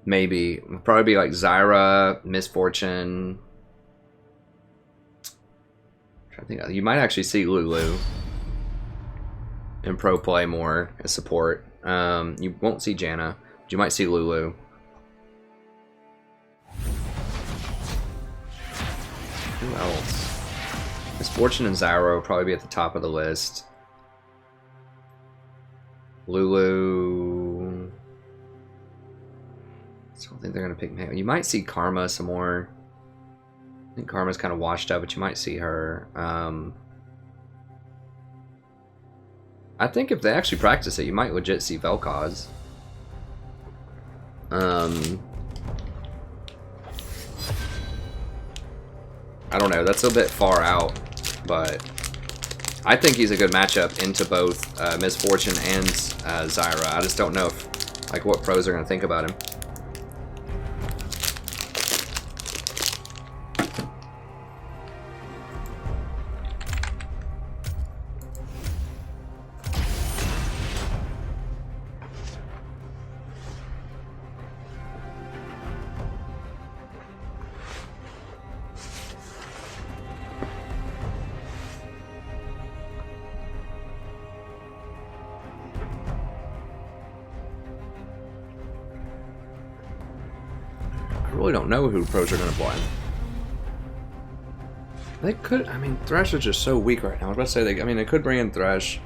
Maybe. It'll probably be like Zyra, Misfortune. I think you might actually see Lulu in pro play more as support. You won't see Janna, but you might see Lulu. Who else? Misfortune and Zyra will probably be at the top of the list. Lulu. I don't think they're gonna pick me. You might see Karma some more. I think Karma's kind of washed up, but you might see her. I think if they actually practice it, you might legit see Vel'Koz. I don't know. That's a bit far out, but I think he's a good matchup into both Misfortune and Zyra. I just don't know if, like, what pros are going to think about him. I really don't know who pros are going to play. They could, I mean, Thresh is just so weak right now. I was about to say, they could bring in Thresh.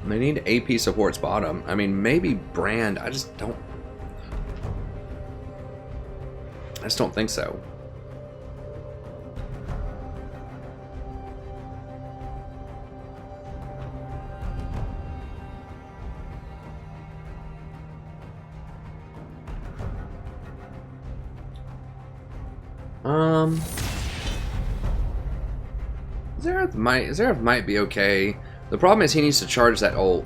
They need AP supports bottom. I mean, maybe Brand. I just don't think so. Zyra might be okay. The problem is he needs to charge that ult.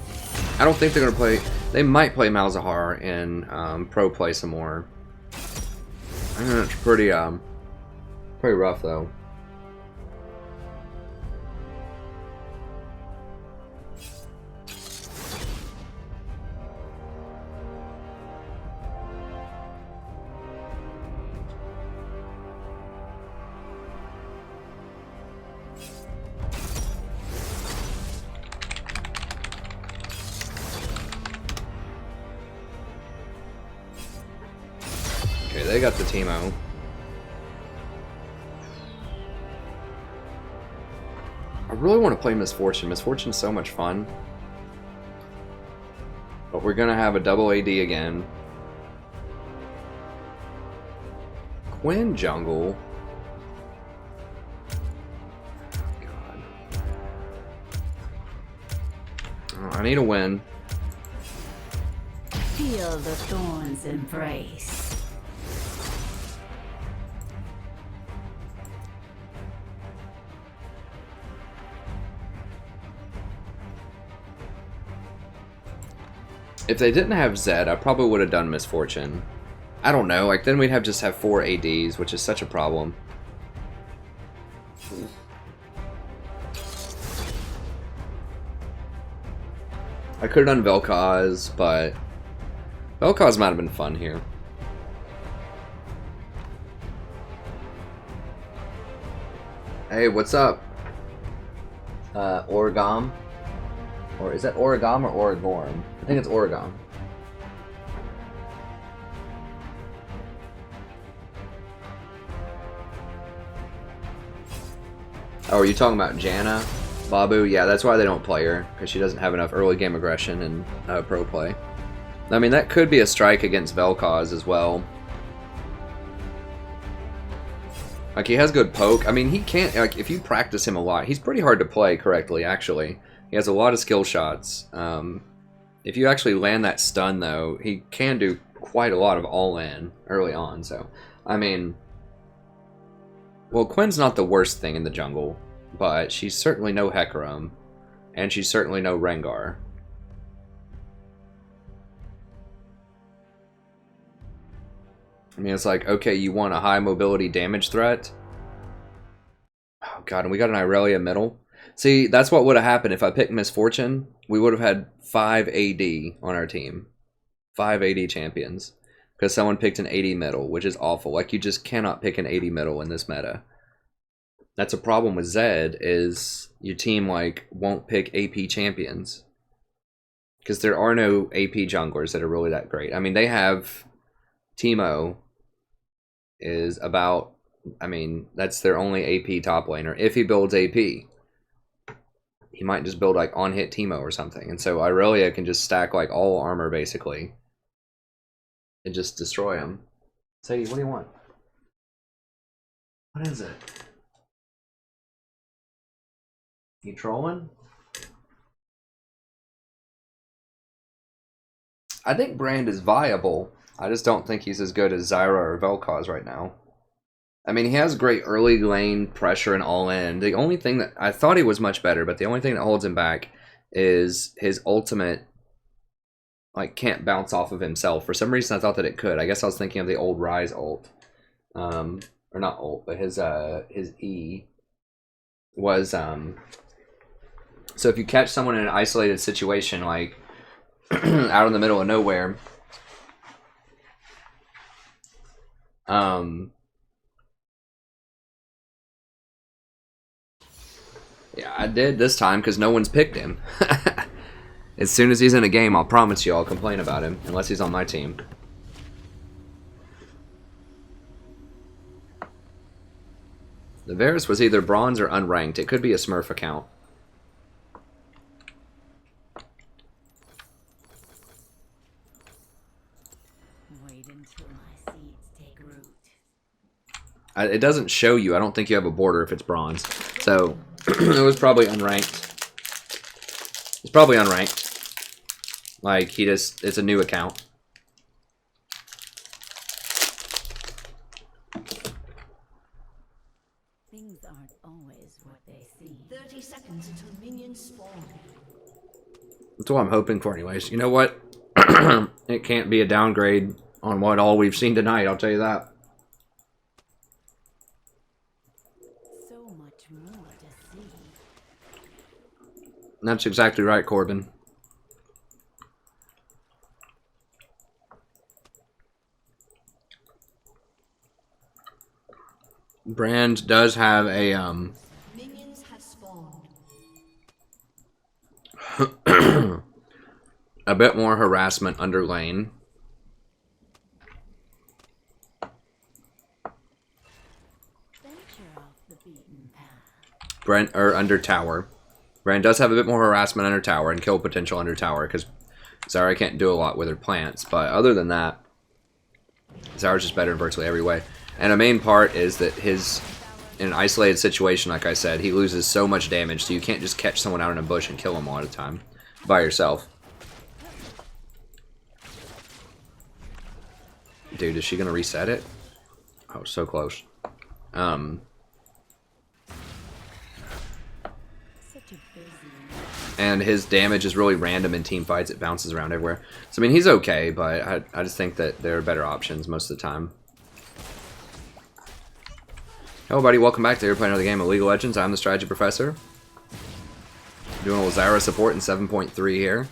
I don't think they're gonna play. They might play Malzahar in pro play some more. I know it's pretty rough though. Okay, they got the Teemo. I really want to play Misfortune. Misfortune's so much fun. But we're gonna have a double AD again. Quinn jungle. God. Oh, I need a win. Feel the thorns embrace. If they didn't have Zed, I probably would have done Misfortune. I don't know, like then we'd have just have 4 ADs, which is such a problem. I could have done Vel'Koz, but Vel'Koz might have been fun here. Hey, what's up? Origam? Or is that Origam or Origorm? I think it's Origam. Oh, are you talking about Janna? Babu? Yeah, that's why they don't play her, because she doesn't have enough early game aggression in pro play. I mean, that could be a strike against Vel'Koz as well. Like, he has good poke. I mean, he can't, like, if you practice him a lot, he's pretty hard to play correctly, actually. He has a lot of skill shots. If you actually land that stun, though, he can do quite a lot of all-in early on, so, I mean... Well, Quinn's not the worst thing in the jungle, but she's certainly no Hecarim, and she's certainly no Rengar. I mean, it's like, okay, you want a high mobility damage threat? Oh god, and we got an Irelia middle? See, that's what would have happened if I picked Misfortune. We would have had 5 AD on our team. 5 AD champions. Because someone picked an 80 middle, which is awful. Like, you just cannot pick an 80 middle in this meta. That's a problem with Zed, is your team, like, won't pick AP champions. Because there are no AP junglers that are really that great. I mean, they have... Teemo is about... I mean, that's their only AP top laner. If he builds AP, he might just build, like, on-hit Teemo or something. And so Irelia can just stack, like, all armor, basically. And just destroy him. Say, what do you want? What is it? You trolling? I think Brand is viable. I just don't think he's as good as Zyra or Vel'Koz right now. I mean, he has great early lane pressure and all-in. The only thing that... I thought he was much better, but the only thing that holds him back is his ultimate... like, can't bounce off of himself. For some reason, I thought that it could. I guess I was thinking of the old Rise ult. Or not ult, but his E was... So if you catch someone in an isolated situation, like, out in the middle of nowhere... Yeah, I did this time because no one's picked him. As soon as he's in a game, I'll promise you I'll complain about him, unless he's on my team. The Varus was either bronze or unranked. It could be a Smurf account. Wait until my seeds take root. It doesn't show you. I don't think you have a border if it's bronze. So, it was probably unranked. It's probably unranked. Like, he just... It's a new account. Things aren't always what they seem. 30 seconds until minions spawn. That's what I'm hoping for anyways. You know what? It can't be a downgrade on what all we've seen tonight, I'll tell you that. So much more to see. That's exactly right, Corbin. Brand does have a Minions have spawned. a bit more harassment under lane. Brent, or under tower. Brand does have a bit more harassment under tower and kill potential under tower because Zyra can't do a lot with her plants. But other than that, Zyra's just better in virtually every way. And a main part is that in an isolated situation, like I said, he loses so much damage, so you can't just catch someone out in a bush and kill them all the time by yourself. Dude, is she gonna reset it? Oh, so close. And his damage is really random in team fights. It bounces around everywhere. So, I mean, he's okay, but I just think that there are better options most of the time. Hello, buddy. Welcome back to playing another game of League of Legends. I'm the Strategy Professor. Doing a little Zyra support in 7.3 here.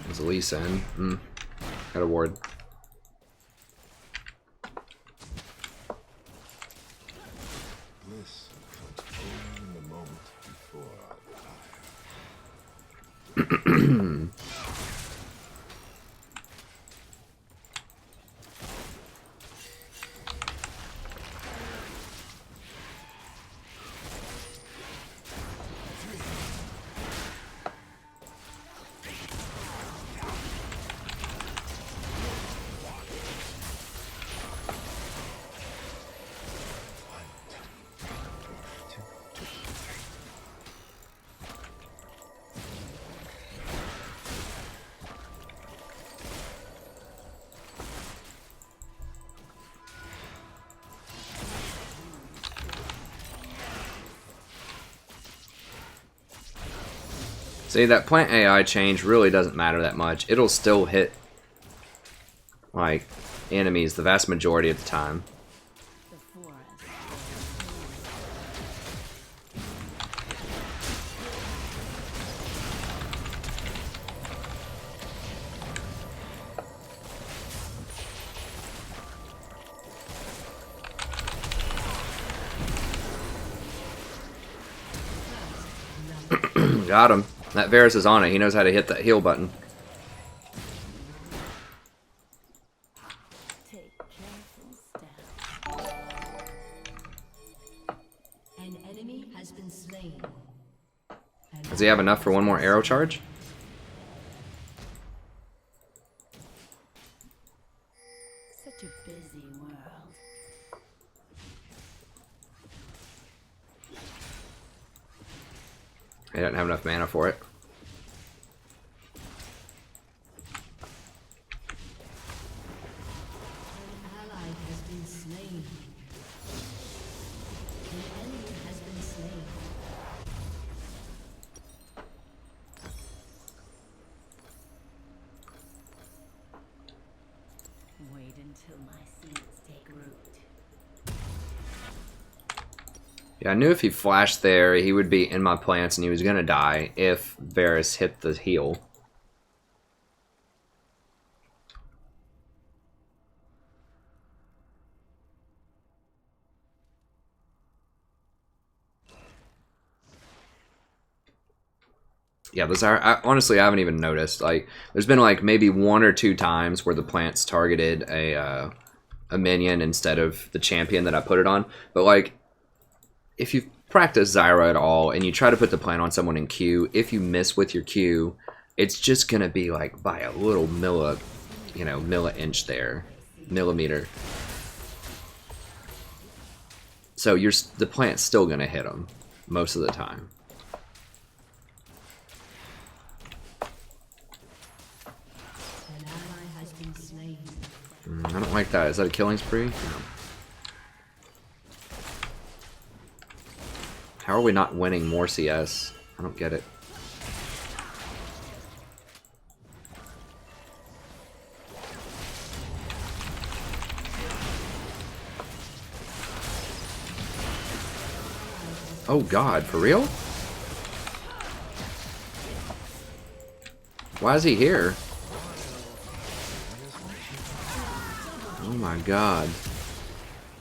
There's Lisa in. Got a ward. Bliss comes only in the moment before our fire. See, that plant AI change really doesn't matter that much. It'll still hit, like, enemies the vast majority of the time. Got him. That Varus is on it. He knows how to hit that heal button. Take careful steps. An enemy has been slain. Does he have enough for one more arrow charge? Such a busy world. He doesn't have enough mana for it. An ally has been slain. An enemy has been slain. Wait until my seeds take root. Yeah, I knew if he flashed there, he would be in my plants and he was gonna die if Varus hit the heal. Yeah, the Zyra, honestly, I haven't even noticed. Like, there's been like maybe 1 or 2 times where the plants targeted a minion instead of the champion that I put it on. But like, if you practice Zyra at all and you try to put the plant on someone in Q, if you miss with your Q, it's just gonna be like by a little milli-inch there, millimeter. So the plant's still gonna hit them most of the time. An ally has been slain. I don't like that. Is that a killing spree? No. How are we not winning more CS? I don't get it. Oh god, for real? Why is he here? Oh my god.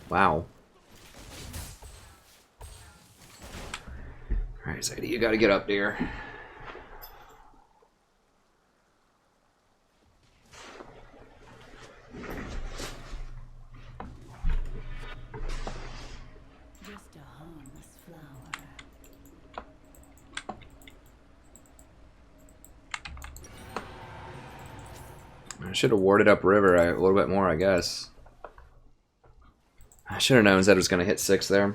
Wow. Alright, Sadie, you gotta get up, dear. Just a harmless flower. I should have warded up River a little bit more, I guess. I should have known Zed was going to hit 6 there. An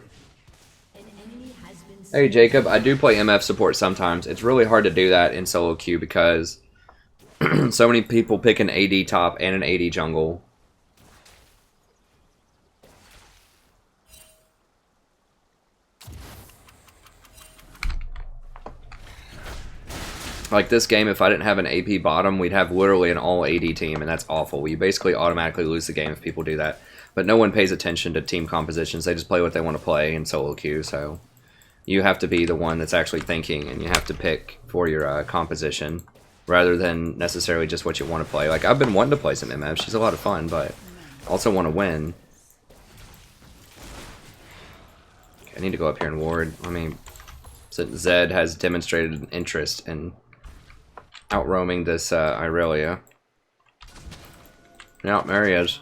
enemy has been Hey Jacob, I do play MF support sometimes. It's really hard to do that in solo queue because so many people pick an AD top and an AD jungle. Like this game, if I didn't have an AP bottom, we'd have literally an all AD team, and that's awful. You basically automatically lose the game if people do that. But no one pays attention to team compositions. They just play what they want to play in solo queue, so you have to be the one that's actually thinking, and you have to pick for your composition rather than necessarily just what you want to play. Like, I've been wanting to play some MF. She's a lot of fun, but I also want to win. Okay, I need to go up here and ward. I mean, since Zed has demonstrated an interest in outroaming this Irelia. Yeah, there he is.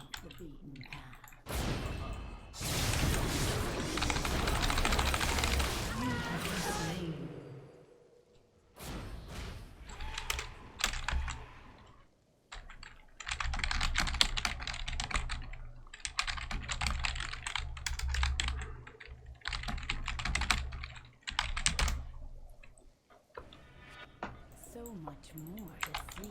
So much more to see.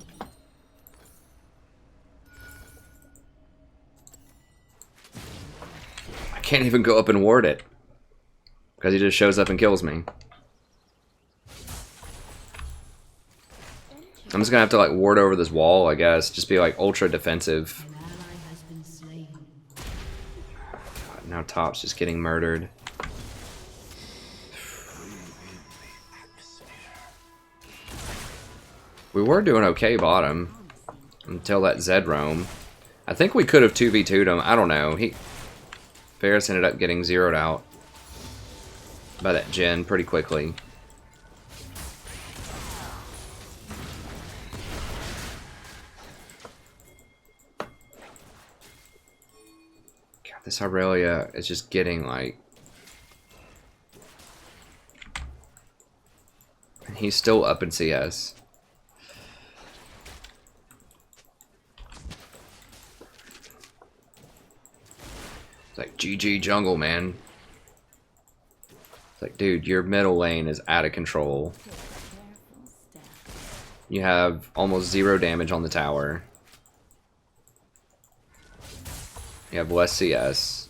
I can't even go up and ward it because he just shows up and kills me. I'm just gonna have to like ward over this wall, I guess. Just be like ultra defensive. An ally has been slain. God, now Top's just getting murdered. We were doing okay bottom until that Zed roam. I think we could have 2v2'd him. I don't know. Ferris ended up getting zeroed out by that Jhin pretty quickly. God, this Irelia is just getting like... And he's still up in CS. It's like, GG jungle, man. It's like, dude, your middle lane is out of control. You have almost 0 damage on the tower. You have less CS.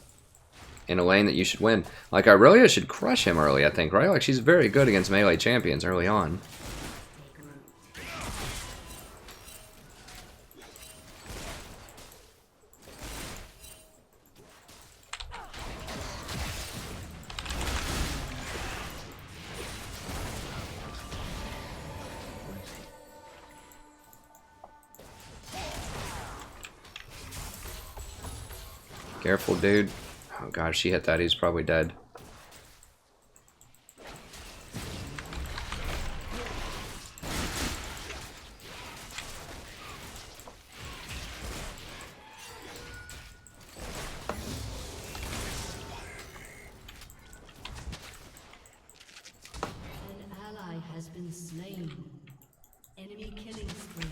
In a lane that you should win. Like, Irelia should crush him early, I think, right? Like, she's very good against melee champions early on. Careful, dude. Oh gosh, she hit that. He's probably dead. An ally has been slain. Enemy killing spree.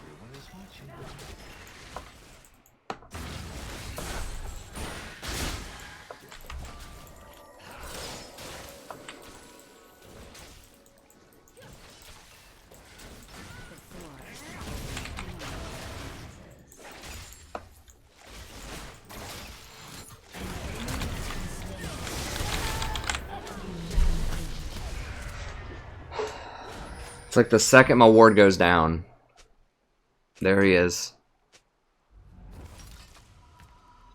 Everyone is watching. It's like the second my ward goes down. There he is.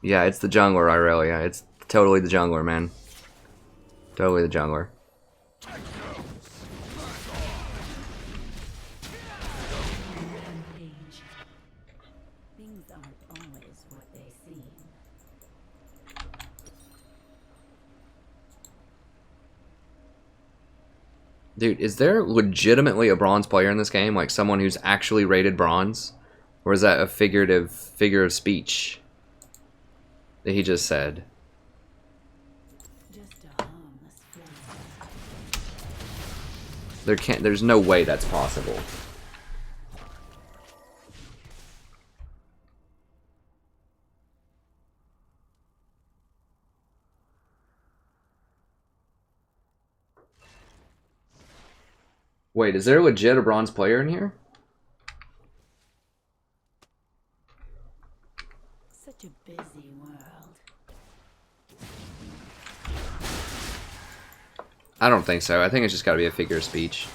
Yeah, it's the jungler, Irelia. It's totally the jungler, man. Totally the jungler. Dude, is there legitimately a bronze player in this game? Like someone who's actually rated bronze? Or is that a figure of speech that he just said? Just a harmless flower. There's no way that's possible. Wait, is there legit a bronze player in here? Such a busy world. I don't think so. I think it's just gotta be a figure of speech.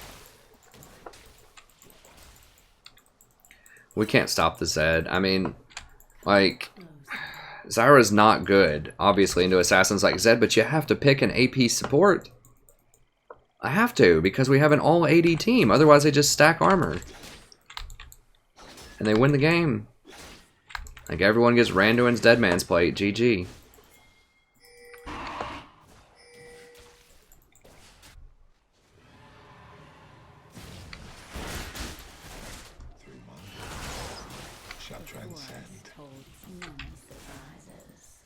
We can't stop the Zed. I mean, like, Zyra's not good, obviously, into assassins like Zed, but you have to pick an AP support. I have to, because we have an all AD team. Otherwise, they just stack armor. And they win the game. Like, everyone gets Randuin's Dead Man's Plate. GG. Shall transcend. Holds many surprises.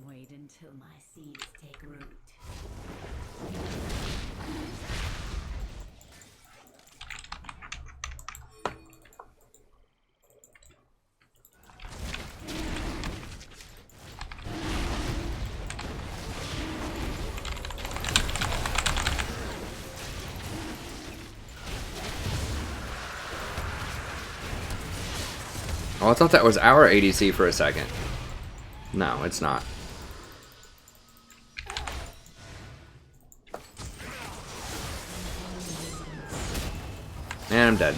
Wait until my seeds take root. Oh, I thought that was our ADC for a second. No, it's not. And I'm dead.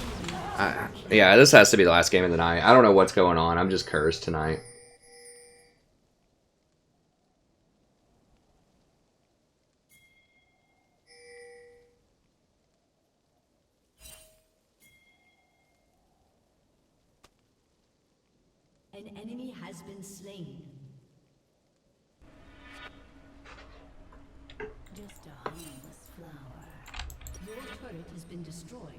Yeah, this has to be the last game of the night. I don't know what's going on. I'm just cursed tonight. An enemy has been slain. Just a harmless flower. Your turret has been destroyed.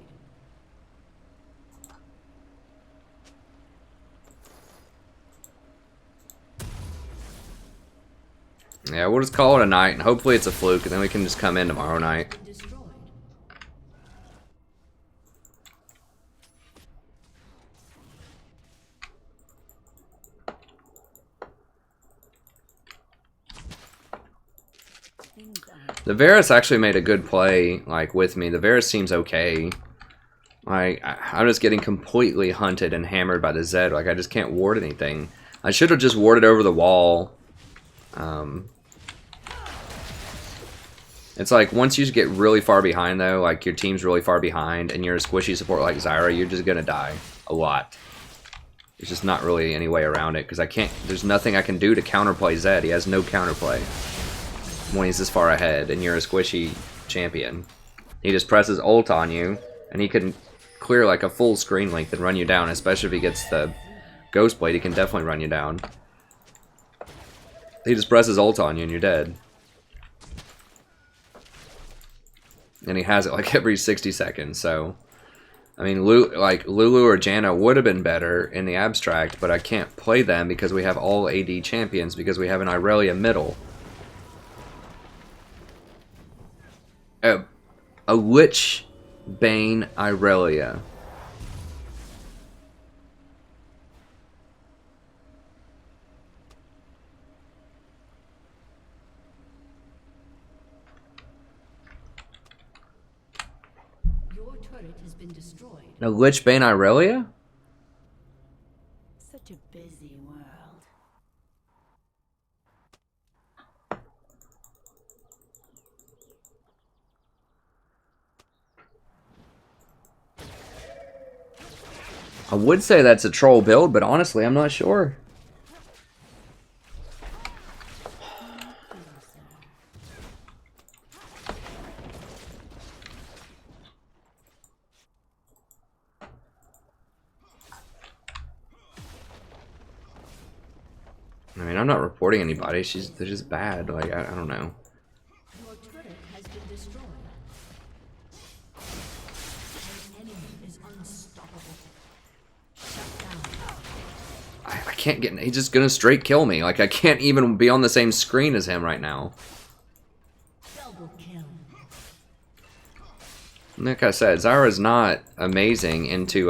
Yeah, we'll just call it a night, and hopefully it's a fluke, and then we can just come in tomorrow night. Destroyed. Things aren't The Varus actually made a good play, like, with me. The Varus seems okay. Like, I'm just getting completely hunted and hammered by the Zed. Like, I just can't ward anything. I should have just warded over the wall. It's like, once you get really far behind, though, like, your team's really far behind, and you're a squishy support like Zyra, you're just gonna die. A lot. There's just not really any way around it, because I can't, there's nothing I can do to counterplay Zed. He has no counterplay when he's this far ahead, and you're a squishy champion. He just presses ult on you, and he can clear like a full screen length and run you down, especially if he gets the Ghost Blade, he can definitely run you down. He just presses ult on you and you're dead. And he has it like every 60 seconds, so... I mean, Lulu or Janna would have been better in the abstract, but I can't play them because we have all AD champions, because we have an Irelia middle. A Lich Bane Irelia. Your turret has been destroyed. A Lich Bane Irelia? such a busy world. I would say that's a troll build, but honestly, I'm not sure. I mean, I'm not reporting anybody. They're just bad. Like, I don't know. Your turret has been destroyed. An enemy is unstoppable. Shut down. I can't get... He's just gonna straight kill me. Like, I can't even be on the same screen as him right now. Double kill. Like I said, Zyra's not amazing into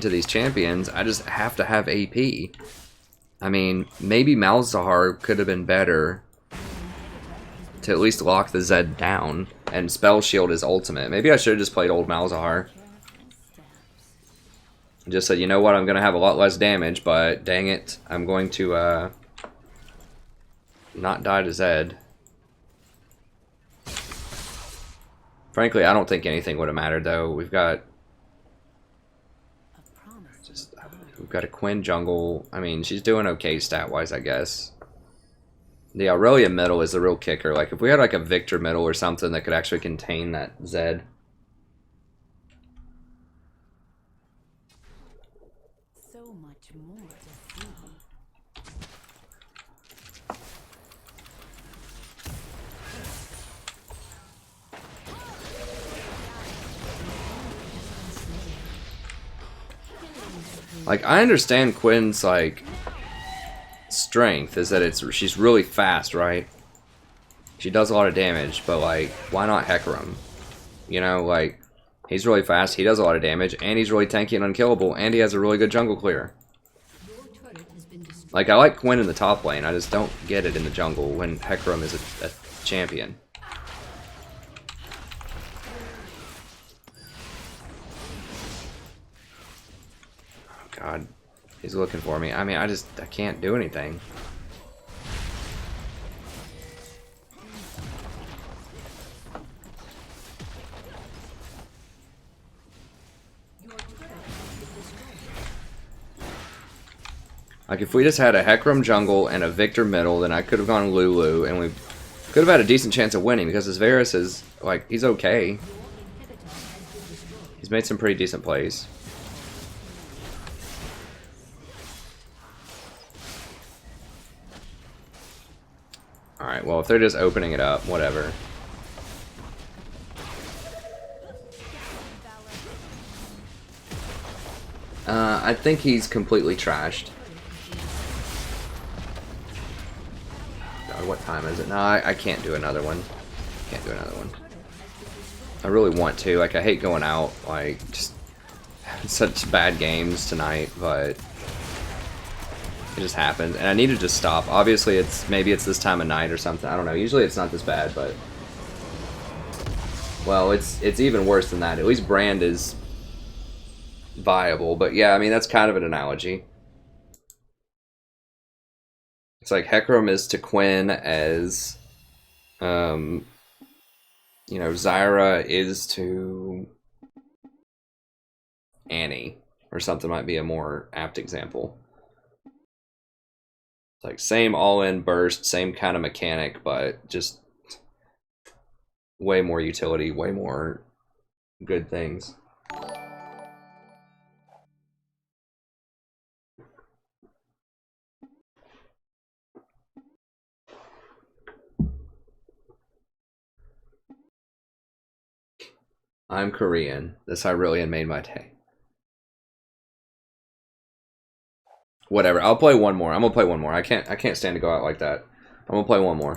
these champions. I just have to have AP. I mean, maybe Malzahar could have been better to at least lock the Zed down and spell shield his ultimate. Maybe I should have just played old Malzahar. Just said, you know what, I'm going to have a lot less damage, but dang it, I'm going to not die to Zed. Frankly, I don't think anything would have mattered, though. We've got a Quinn jungle. I mean, she's doing okay stat-wise, I guess. The Aurelia middle is the real kicker. Like, if we had like a Victor middle or something that could actually contain that Zed. So much more to see. Like, I understand Quinn's, like, strength is that she's really fast, right? She does a lot of damage, but, like, why not Hecarim? You know, like, he's really fast, he does a lot of damage, and he's really tanky and unkillable, and he has a really good jungle clear. Like, I like Quinn in the top lane, I just don't get it in the jungle when Hecarim is a champion. God, he's looking for me. I mean, I can't do anything. Like, if we just had a Hecarim jungle and a Victor middle, then I could have gone Lulu, and we could have had a decent chance of winning, because his Varus is, like, he's okay. He's made some pretty decent plays. Alright, well, if they're just opening it up, whatever. I think he's completely trashed. God, what time is it? No, I can't do another one. Can't do another one. I really want to. Like, I hate going out. Like, just having such bad games tonight, but it just happened, and I need to just stop. Obviously, maybe it's this time of night or something. I don't know. Usually, it's not this bad, but well, it's even worse than that. At least Brand is viable, but yeah, I mean that's kind of an analogy. It's like Hecarim is to Quinn as, you know, Zyra is to Annie, or something might be a more apt example. Like, same all-in burst, same kind of mechanic, but just way more utility, way more good things. I'm Korean. This Hyrillian made my day. Whatever. I'll play one more. I'm gonna play one more. I can't stand to go out like that. I'm gonna play one more.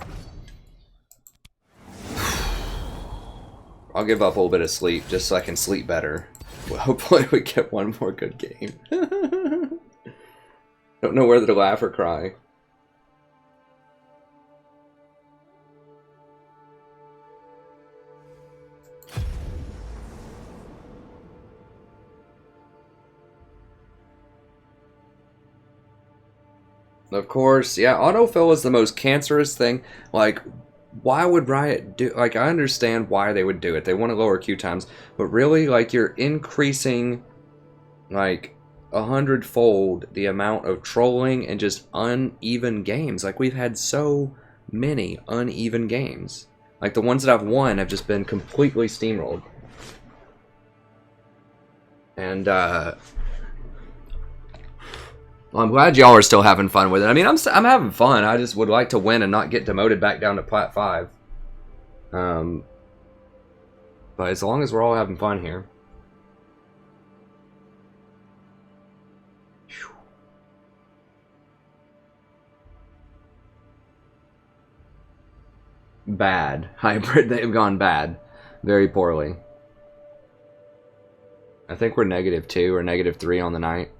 I'll give up a little bit of sleep just so I can sleep better. Well, hopefully we get one more good game. Don't know whether to laugh or cry. Of course, yeah, autofill is the most cancerous thing. Like, why would Riot do... Like, I understand why they would do it. They want to lower queue times. But really, like, you're increasing, like, 100-fold the amount of trolling and just uneven games. Like, we've had so many uneven games. Like, the ones that I've won have just been completely steamrolled. And, Well, I'm glad y'all are still having fun with it. I mean, I'm having fun. I just would like to win and not get demoted back down to Plat 5. But as long as we're all having fun here. Bad. Hybrid, they've gone bad. Very poorly. I think we're -2 or -3 on the night.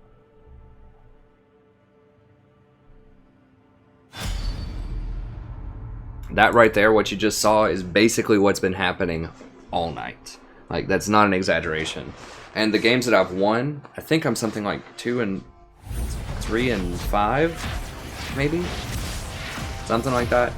That right there, what you just saw, is basically what's been happening all night. Like, that's not an exaggeration. And the games that I've won, I think I'm something like 2 and 3 and 5, maybe? Something like that.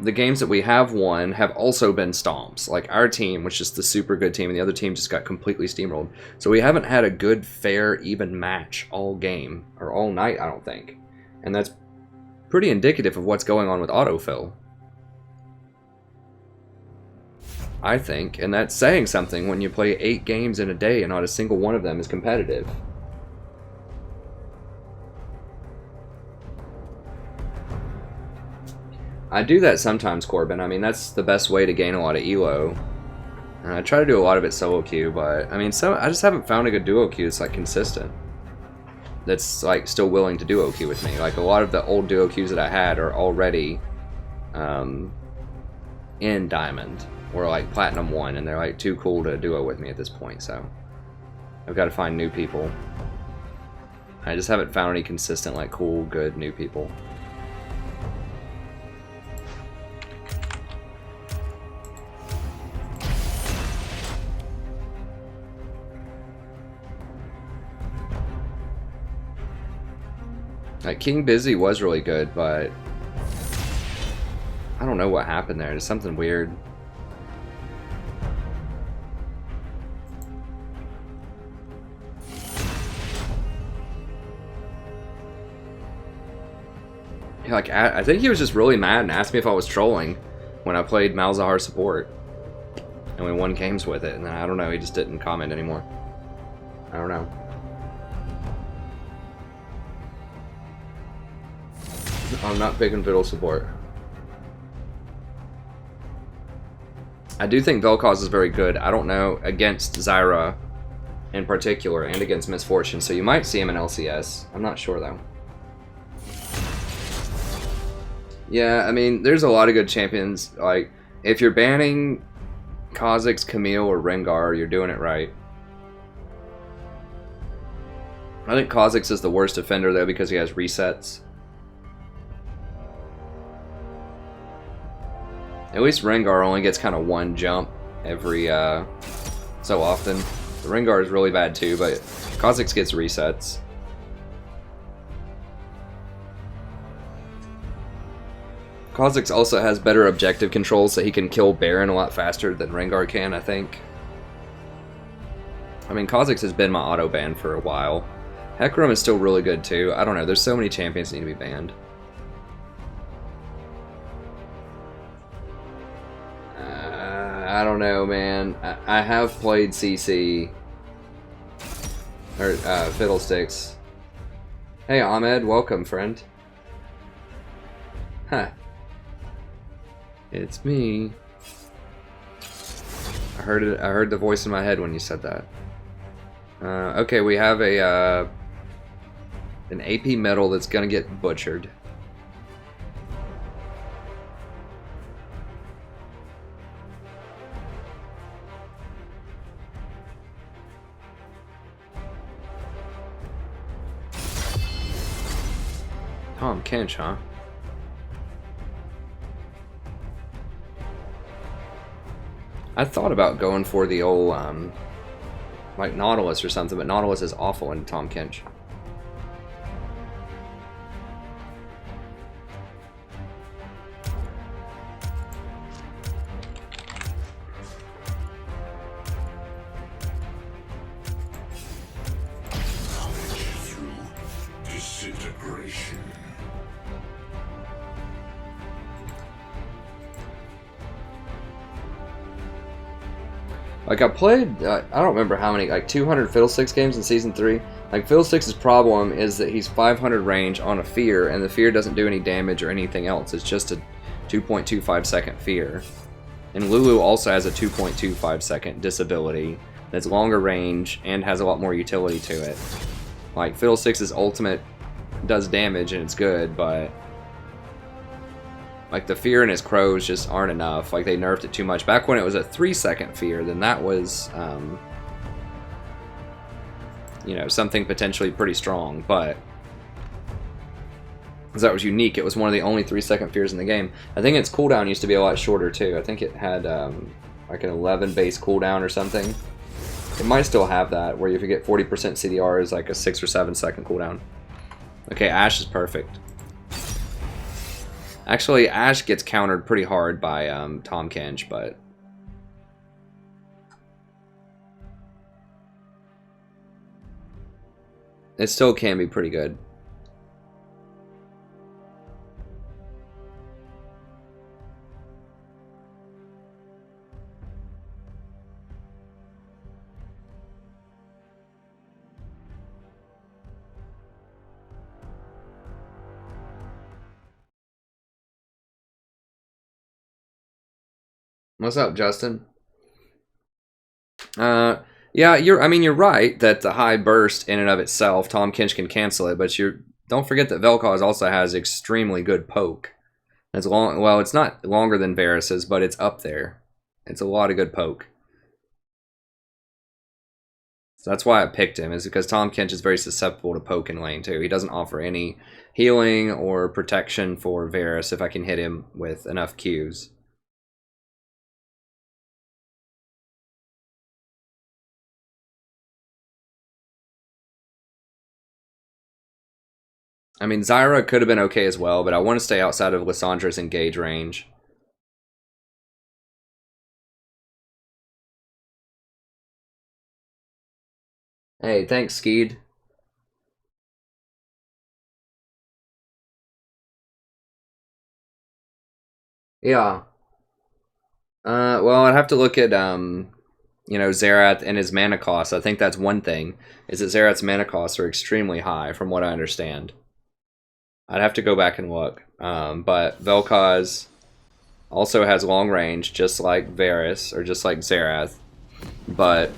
The games that we have won have also been stomps. Like, our team was just the super good team, and the other team just got completely steamrolled. So we haven't had a good, fair, even match all game, or all night, I don't think. And that's pretty indicative of what's going on with autofill, I think. And that's saying something when you play 8 games in a day and not a single one of them is competitive. I do that sometimes, Corbin. I mean, that's the best way to gain a lot of elo. And I try to do a lot of it solo queue, but I mean, I just haven't found a good duo queue that's like consistent. That's like still willing to duo queue with me. Like, a lot of the old duo queues that I had are already in Diamond or like Platinum 1, and they're like too cool to duo with me at this point. So I've got to find new people. I just haven't found any consistent, like, cool, good new people. Like, King Busy was really good, but I don't know what happened there. There's something weird. Yeah, like, I think he was just really mad and asked me if I was trolling when I played Malzahar support. And we won games with it, and then I don't know, he just didn't comment anymore. I don't know. I'm not big in Fiddle support. I do think Vel'Koz is very good. I don't know against Zyra in particular and against Misfortune, so you might see him in LCS. I'm not sure though. Yeah, I mean, there's a lot of good champions. Like, if you're banning Kha'Zix, Camille, or Rengar, you're doing it right. I think Kha'Zix is the worst defender though because he has resets. At least Rengar only gets kind of one jump every so often. The Rengar is really bad too, but Kha'Zix gets resets. Kha'Zix also has better objective control, so he can kill Baron a lot faster than Rengar can, I think. I mean, Kha'Zix has been my auto ban for a while. Hecarim is still really good too. I don't know, there's so many champions that need to be banned. I don't know, man. I have played CC. Or, Fiddlesticks. Hey, Ahmed. Welcome, friend. Huh. It's me. I heard it. I heard the voice in my head when you said that. Okay, we have a, an AP medal that's gonna get butchered. Tom Kench, huh? I thought about going for the old, like Nautilus or something, but Nautilus is awful in Tom Kench. Disintegration. Like, I played, I don't remember how many, like 200 Fiddlesticks games in Season 3. Like, Fiddlesticks' problem is that he's 500 range on a fear, and the fear doesn't do any damage or anything else. It's just a 2.25 second fear. And Lulu also has a 2.25 second disability that's longer range and has a lot more utility to it. Like, Fiddlesticks' ultimate does damage and it's good, but like the fear and his crows just aren't enough. Like, they nerfed it too much. Back when it was a 3-second fear, then that was, you know, something potentially pretty strong, but because that was unique. It was one of the only 3-second fears in the game. I think its cooldown used to be a lot shorter too. I think it had like an 11 base cooldown or something. It might still have that, where if you get 40% CDR is like a 6 or 7 second cooldown. Okay, Ashe is perfect. Actually, Ashe gets countered pretty hard by Tahm Kench, but it still can be pretty good. What's up, Justin? Yeah, you're right that the high burst in and of itself, Tahm Kench can cancel it, but don't forget that Vel'Koz also has extremely good poke. It's long, well, it's not longer than Varus's, but it's up there. It's a lot of good poke. So that's why I picked him, is because Tahm Kench is very susceptible to poke in lane too. He doesn't offer any healing or protection for Varus if I can hit him with enough Qs. I mean, Zyra could have been okay as well, but I want to stay outside of Lissandra's engage range. Hey, thanks, Skeed. Yeah. Well, I'd have to look at, you know, Xerath and his mana costs. I think that's one thing, is that Xerath's mana costs are extremely high, from what I understand. I'd have to go back and look. But Vel'Koz also has long range, just like Varus, or just like Xerath. But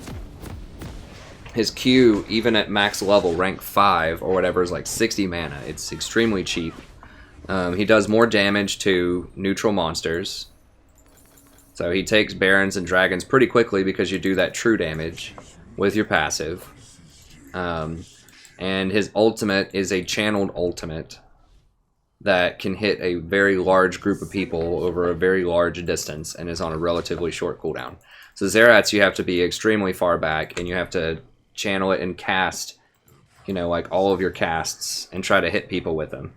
his Q, even at max level, rank 5 or whatever, is like 60 mana. It's extremely cheap. He does more damage to neutral monsters. So he takes Barons and Dragons pretty quickly because you do that true damage with your passive. And his ultimate is a channeled ultimate that can hit a very large group of people over a very large distance and is on a relatively short cooldown. So Xerath's, you have to be extremely far back and you have to channel it and cast, you know, like all of your casts and try to hit people with them.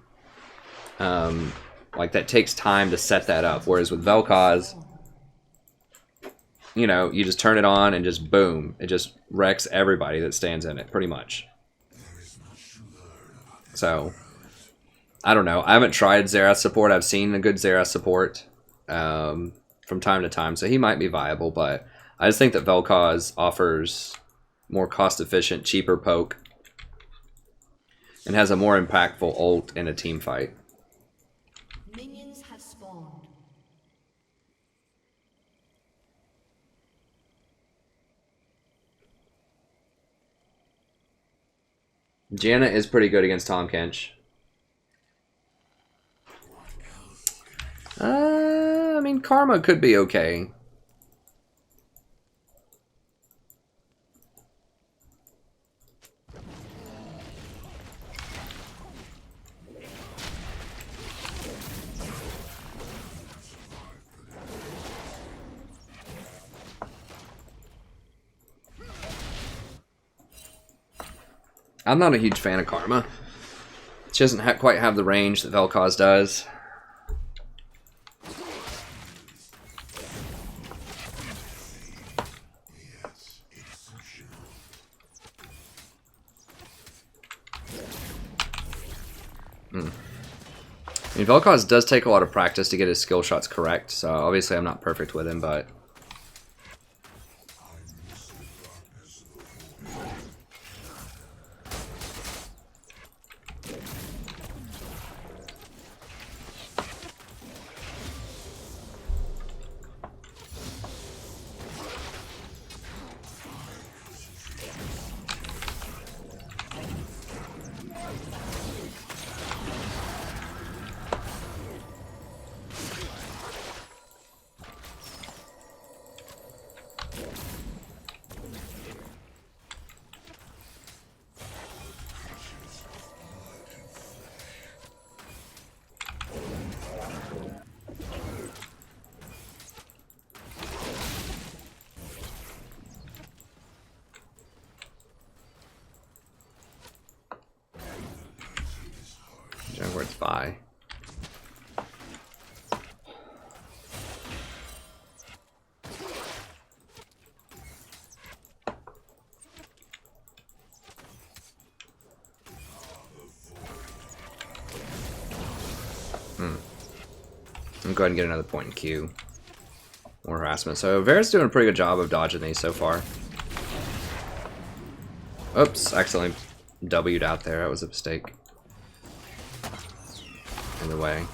Like, that takes time to set that up, whereas with Vel'Koz, you know, you just turn it on and just boom, it just wrecks everybody that stands in it, pretty much. So, I don't know. I haven't tried Xerath support. I've seen a good Xerath support from time to time, so he might be viable, but I just think that Vel'Koz offers more cost-efficient, cheaper poke and has a more impactful ult in a team fight. Minions have spawned. Janna is pretty good against Tahm Kench. I mean, Karma could be okay. I'm not a huge fan of Karma. She doesn't quite have the range that Vel'Koz does. I mean, Vel'Koz does take a lot of practice to get his skill shots correct, so obviously I'm not perfect with him, but Bye. I'm going to go ahead and get another point in Q. More harassment. So Vera's doing a pretty good job of dodging these so far. Oops, accidentally W'd out there. That was a mistake. In the way.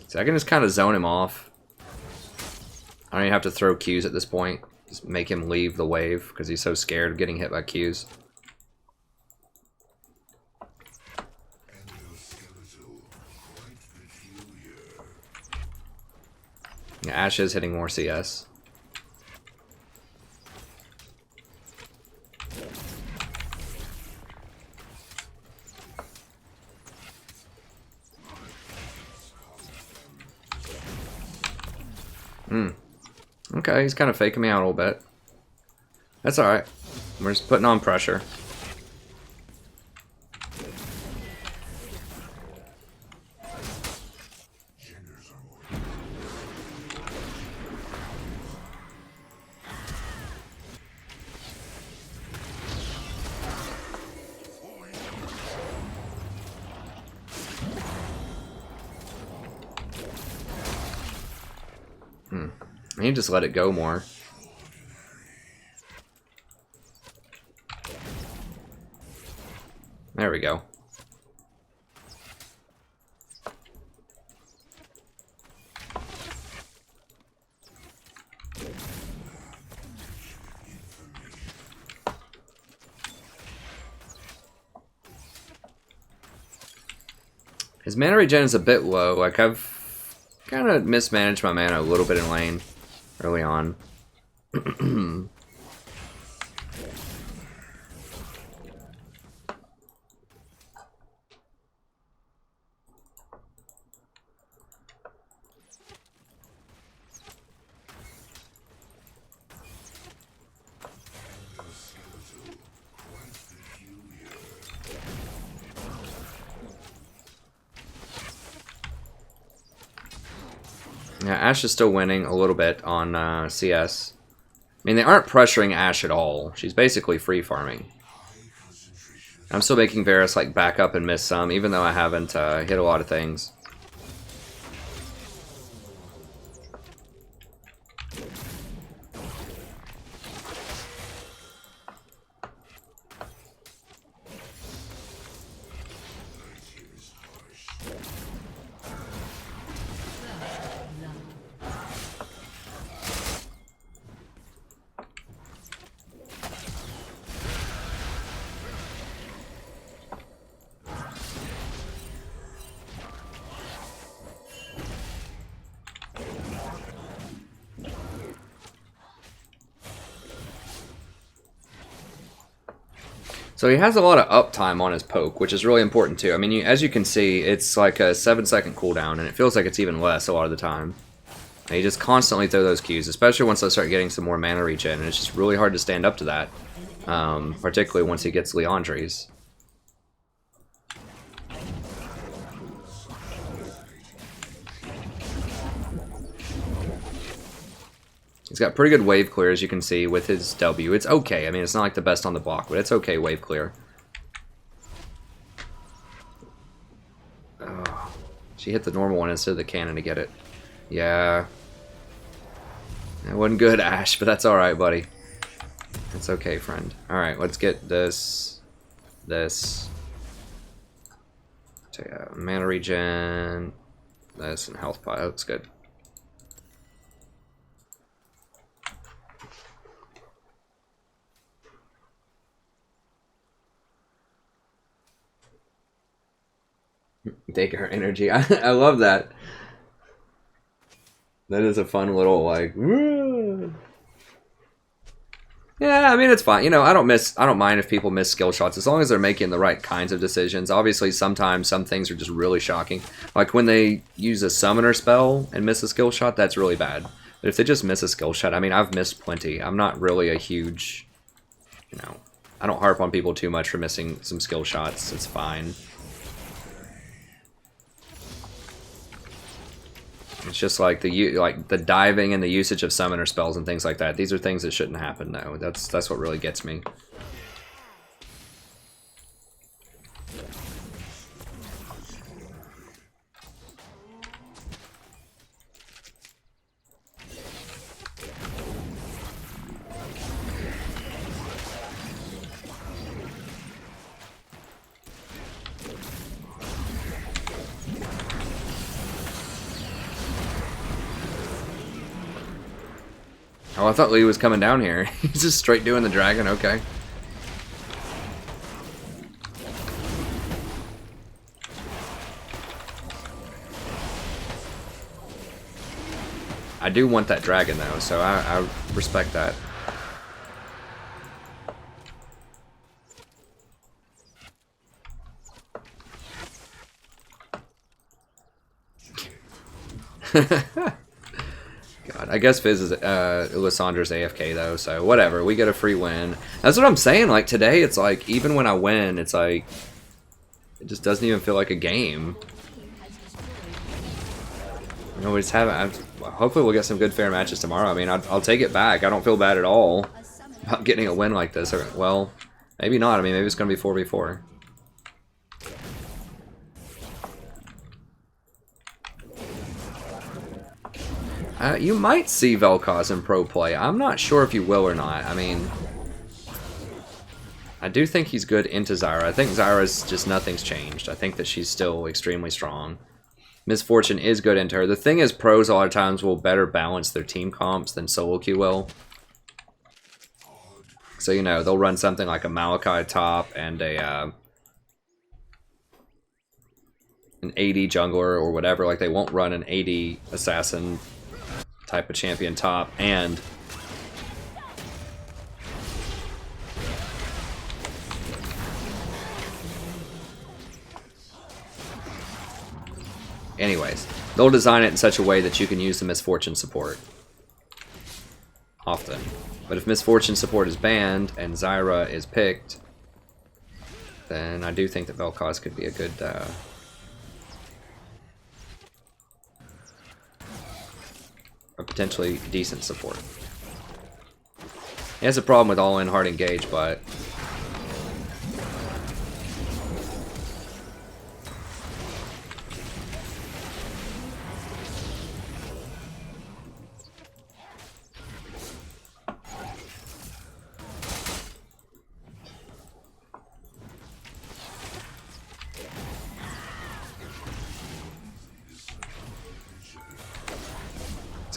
So I can just kind of zone him off. I don't even have to throw Qs at this point. Just make him leave the wave because he's so scared of getting hit by Qs. Yeah, Ashe is hitting more CS. Okay, he's kind of faking me out a little bit. That's alright. We're just putting on pressure. I need to just let it go more. There we go. His mana regen is a bit low. Like, I've kind of mismanaged my mana a little bit in lane early on. Yeah, Ashe is still winning a little bit on CS. I mean, they aren't pressuring Ashe at all. She's basically free farming. I'm still making Varus like back up and miss some, even though I haven't hit a lot of things. So he has a lot of uptime on his poke, which is really important too. I mean, as you can see, it's like a 7-second cooldown, and it feels like it's even less a lot of the time. And you just constantly throw those Qs, especially once I start getting some more mana regen, and it's just really hard to stand up to that, particularly once he gets Leandre's. He's got pretty good wave clear, as you can see, with his W. It's okay. I mean, it's not like the best on the block, but it's okay wave clear. Oh, she hit the normal one instead of the cannon to get it. Yeah. That wasn't good, Ashe, but that's alright, buddy. That's okay, friend. Alright, let's get this. This. So, yeah, mana regen. This, and health pot. That's good. Take her energy. I love that. That is a fun little, like, woo. Yeah, I mean it's fine. You know, I don't mind if people miss skill shots as long as they're making the right kinds of decisions. Obviously, sometimes some things are just really shocking. Like when they use a summoner spell and miss a skill shot, that's really bad. But if they just miss a skill shot, I mean, I've missed plenty. I'm not really a huge, you know, I don't harp on people too much for missing some skill shots. It's fine. It's just like the diving and the usage of summoner spells and things like that. These are things that shouldn't happen, though. That's what really gets me. Oh, I thought Lee was coming down here. He's just straight doing the dragon. Okay. I do want that dragon, though, so I respect that. God, I guess Fizz is Lysandra's AFK though, so whatever. We get a free win. That's what I'm saying. Like today, it's like even when I win, it's like it just doesn't even feel like a game. You know, we just haven't. Hopefully, we'll get some good fair matches tomorrow. I mean, I'll take it back. I don't feel bad at all about getting a win like this. Or, well, maybe not. I mean, maybe it's gonna be 4v4. You might see Vel'Koz in pro play. I'm not sure if you will or not. I mean, I do think he's good into Zyra. I think Zyra's just nothing's changed. I think that she's still extremely strong. Miss Fortune is good into her. The thing is, pros a lot of times will better balance their team comps than solo queue will. So, you know, they'll run something like a Malachi top and an AD jungler or whatever. Like, they won't run an AD assassin type of champion top and anyways, they'll design it in such a way that you can use the Misfortune support often. But if Misfortune support is banned and Zyra is picked, then I do think that Vel'Koz could be a good a potentially decent support. He has a problem with all-in hard engage, but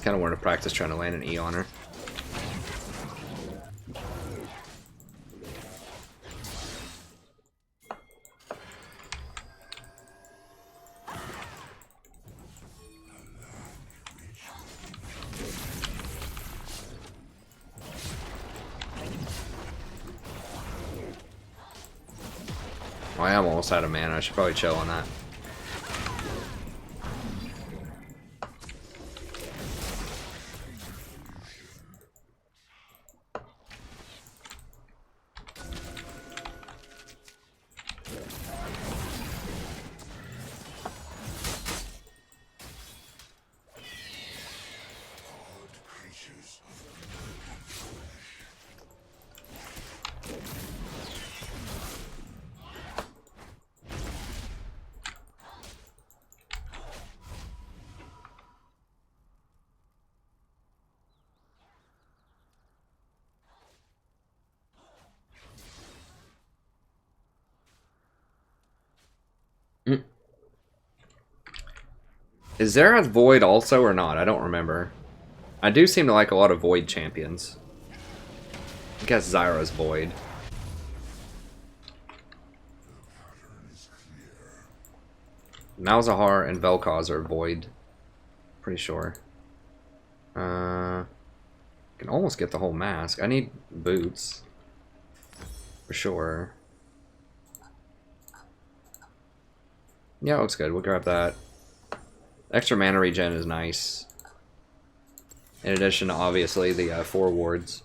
kind of wanted to practice trying to land an E on her. Well, I am almost out of mana. I should probably chill on that. Is there a Void also or not? I don't remember. I do seem to like a lot of Void champions. I guess Zyra's Void. Malzahar and Vel'Koz are Void. Pretty sure. Gonna can almost get the whole mask. I need boots. For sure. Yeah, it looks good. We'll grab that. Extra mana regen is nice. In addition to, obviously, the 4 wards.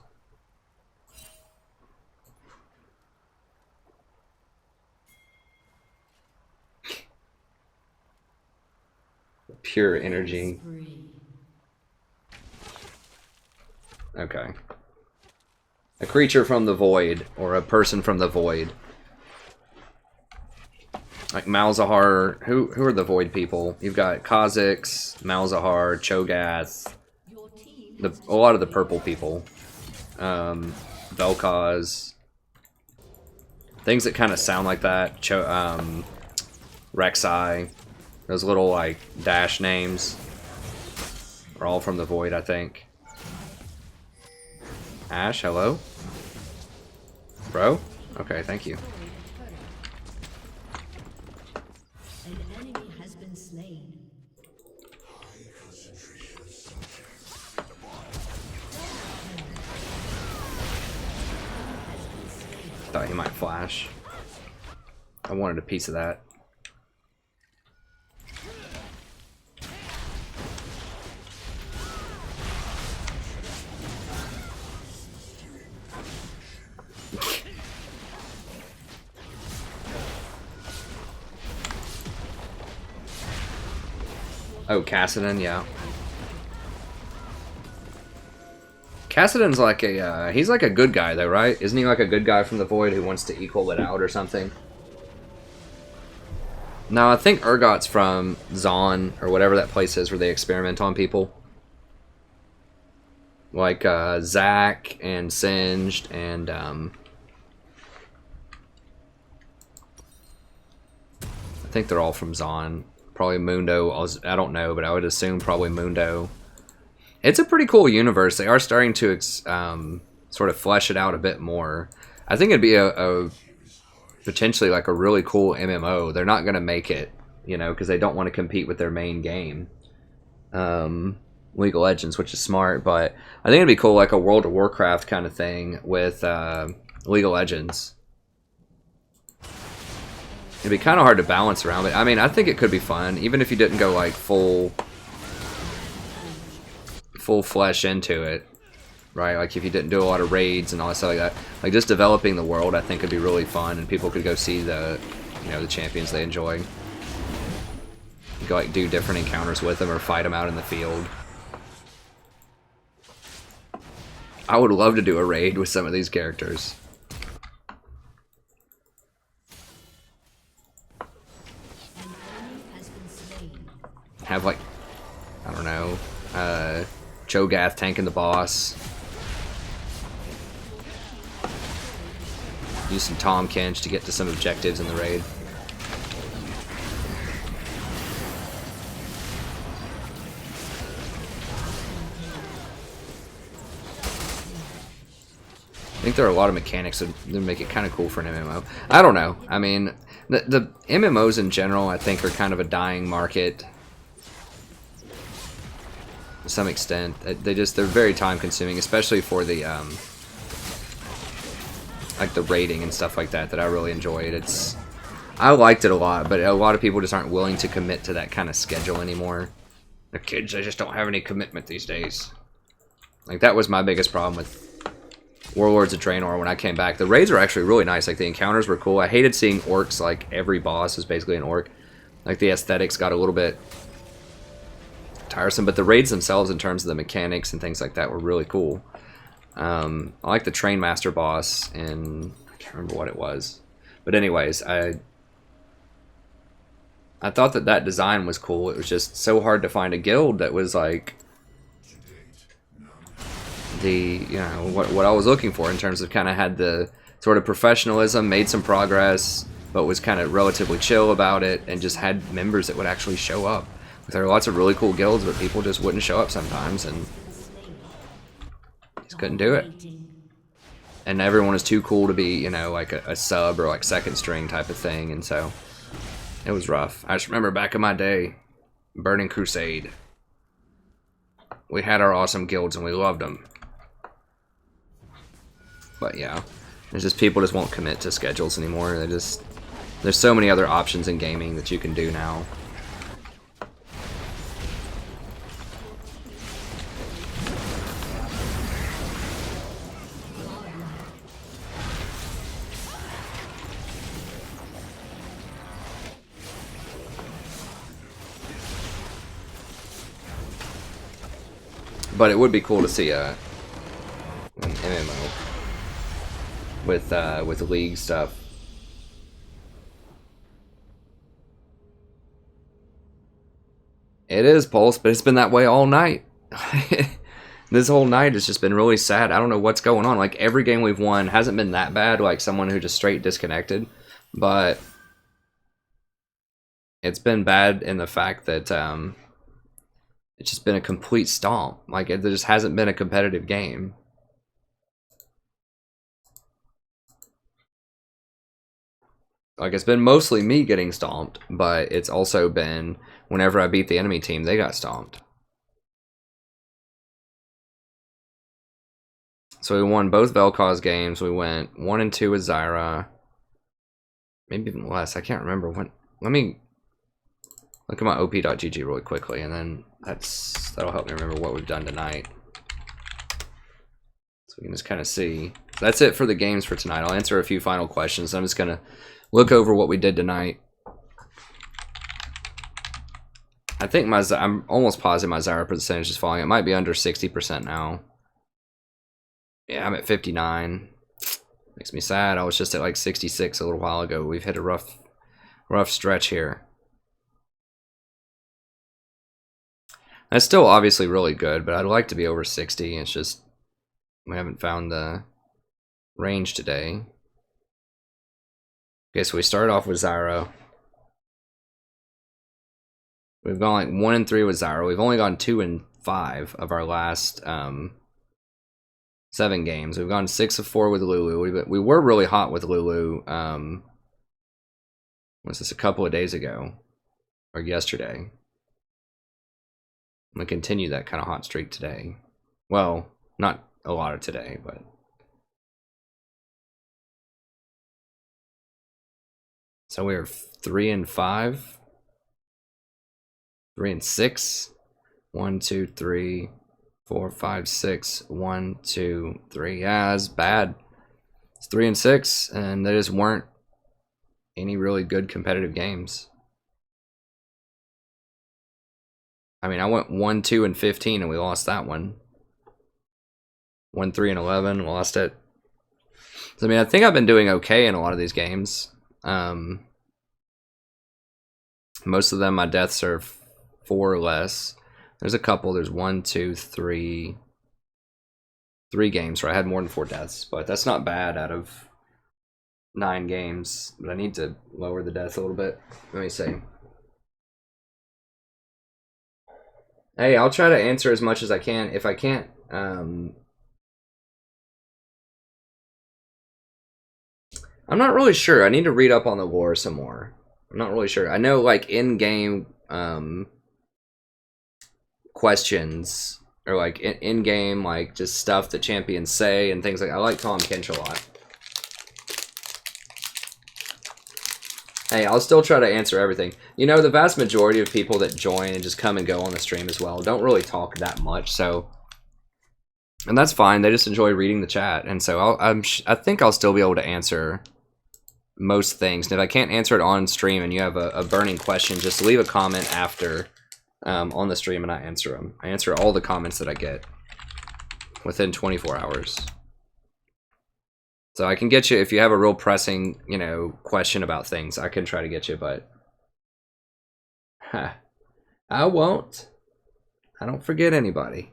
Pure energy. Okay. A creature from the void, or a person from the void. Like Malzahar, who are the void people? You've got Kha'Zix, Malzahar, Cho'Gath, a lot of the purple people. Vel'Koz. Things that kind of sound like that. Rek'Sai. Those little, like, dash names are all from the void, I think. Ash, hello? Bro? Okay, thank you. An enemy has been slain. Thought he might flash. I wanted a piece of that. Oh, Kassadin, yeah. Kassadin's like a, he's like a good guy though, right? Isn't he like a good guy from the Void who wants to equal it out or something? No, I think Urgot's from Zon, or whatever that place is where they experiment on people. Like, Zac and Singed and, I think they're all from Zon. Probably Mundo, I don't know, but I would assume probably Mundo. It's a pretty cool universe. They are starting to sort of flesh it out a bit more. I think it'd be a potentially like a really cool MMO. They're not going to make it, you know, because they don't want to compete with their main game, League of Legends, which is smart. But I think it'd be cool, like a World of Warcraft kind of thing with League of Legends. It'd be kind of hard to balance around, but I mean, I think it could be fun, even if you didn't go like full flesh into it, right? Like if you didn't do a lot of raids and all that stuff like that, like just developing the world, I think would be really fun, and people could go see the, you know, the champions they enjoy. You go like do different encounters with them or fight them out in the field. I would love to do a raid with some of these characters. Have like, I don't know, Cho'Gath tanking the boss. Use some Tahm Kench to get to some objectives in the raid. I think there are a lot of mechanics that make it kind of cool for an MMO. I don't know. I mean, the MMOs in general, I think, are kind of a dying market. To some extent, they're very time consuming, especially for the like the raiding and stuff like that I really enjoyed. I liked it a lot, but a lot of people just aren't willing to commit to that kind of schedule anymore. The kids, they just don't have any commitment these days. Like that was my biggest problem with Warlords of Draenor when I came back. The raids were actually really nice. Like the encounters were cool. I hated seeing orcs. Like every boss is basically an orc. Like the aesthetics got a little bit tiresome, but the raids themselves in terms of the mechanics and things like that were really cool. I like the Train Master boss, and I can't remember what it was, but anyways, I thought that design was cool. It was just so hard to find a guild that was like the, you know, what I was looking for in terms of kind of had the sort of professionalism, made some progress, but was kind of relatively chill about it, and just had members that would actually show up. There are lots of really cool guilds, but people just wouldn't show up sometimes, and just couldn't do it. And everyone was too cool to be, you know, like a sub or like second string type of thing, and so it was rough. I just remember back in my day, Burning Crusade, we had our awesome guilds and we loved them. But yeah, it's just people just won't commit to schedules anymore. There's so many other options in gaming that you can do now. But it would be cool to see an MMO with league stuff. It is, Pulse, but it's been that way all night. This whole night has just been really sad. I don't know what's going on. Like, every game we've won hasn't been that bad, like someone who just straight disconnected. But it's been bad in the fact that it's just been a complete stomp. Like, there just hasn't been a competitive game. Like, it's been mostly me getting stomped, but it's also been whenever I beat the enemy team, they got stomped. So we won both Vel'Koz games. We went 1-2 with Zyra. Maybe even less. I can't remember when. Let me look at my op.gg really quickly, and then that'll help me remember what we've done tonight. So we can just kind of see. That's it for the games for tonight. I'll answer a few final questions. I'm just going to look over what we did tonight. I think I'm almost positive my Zyra percentage is falling. It might be under 60% now. Yeah, I'm at 59. Makes me sad. I was just at like 66 a little while ago. We've hit a rough stretch here. That's still obviously really good, but I'd like to be over 60. It's just we haven't found the range today. Okay, so we started off with Zyra. We've gone like 1-3 with Zyra. We've only gone 2-5 of our last 7 games. We've gone 6-4 with Lulu. We were really hot with Lulu. Was this a couple of days ago or yesterday? I'm gonna continue that kind of hot streak today. Well, not a lot of today, but so we are 3-5, 3-6, 1, 2, 3, 4, 5, 6, 1, 2, 3. Yeah, it's bad. It's 3-6, and there just weren't any really good competitive games. I mean, I went 1-2-15, and we lost that one. 1-3-11, lost it. So, I mean, I think I've been doing okay in a lot of these games. Most of them, my deaths are 4 or less. There's a couple. There's 1, 2, 3 games where I had more than 4 deaths, but that's not bad out of 9 games. But I need to lower the death a little bit. Let me see. Hey, I'll try to answer as much as I can. If I can't, I'm not really sure. I need to read up on the lore some more. I'm not really sure. I know, like, in-game questions, or like in-game, like, just stuff that champions say and things like. I like Tom Kinch a lot. Hey, I'll still try to answer everything. You know, the vast majority of people that join and just come and go on the stream as well don't really talk that much, so, and that's fine. They just enjoy reading the chat, and so I think I'll still be able to answer most things. And if I can't answer it on stream and you have a burning question, just leave a comment after on the stream and I answer them. I answer all the comments that I get within 24 hours. So I can get you, if you have a real pressing, you know, question about things, I can try to get you, but I won't. I don't forget anybody.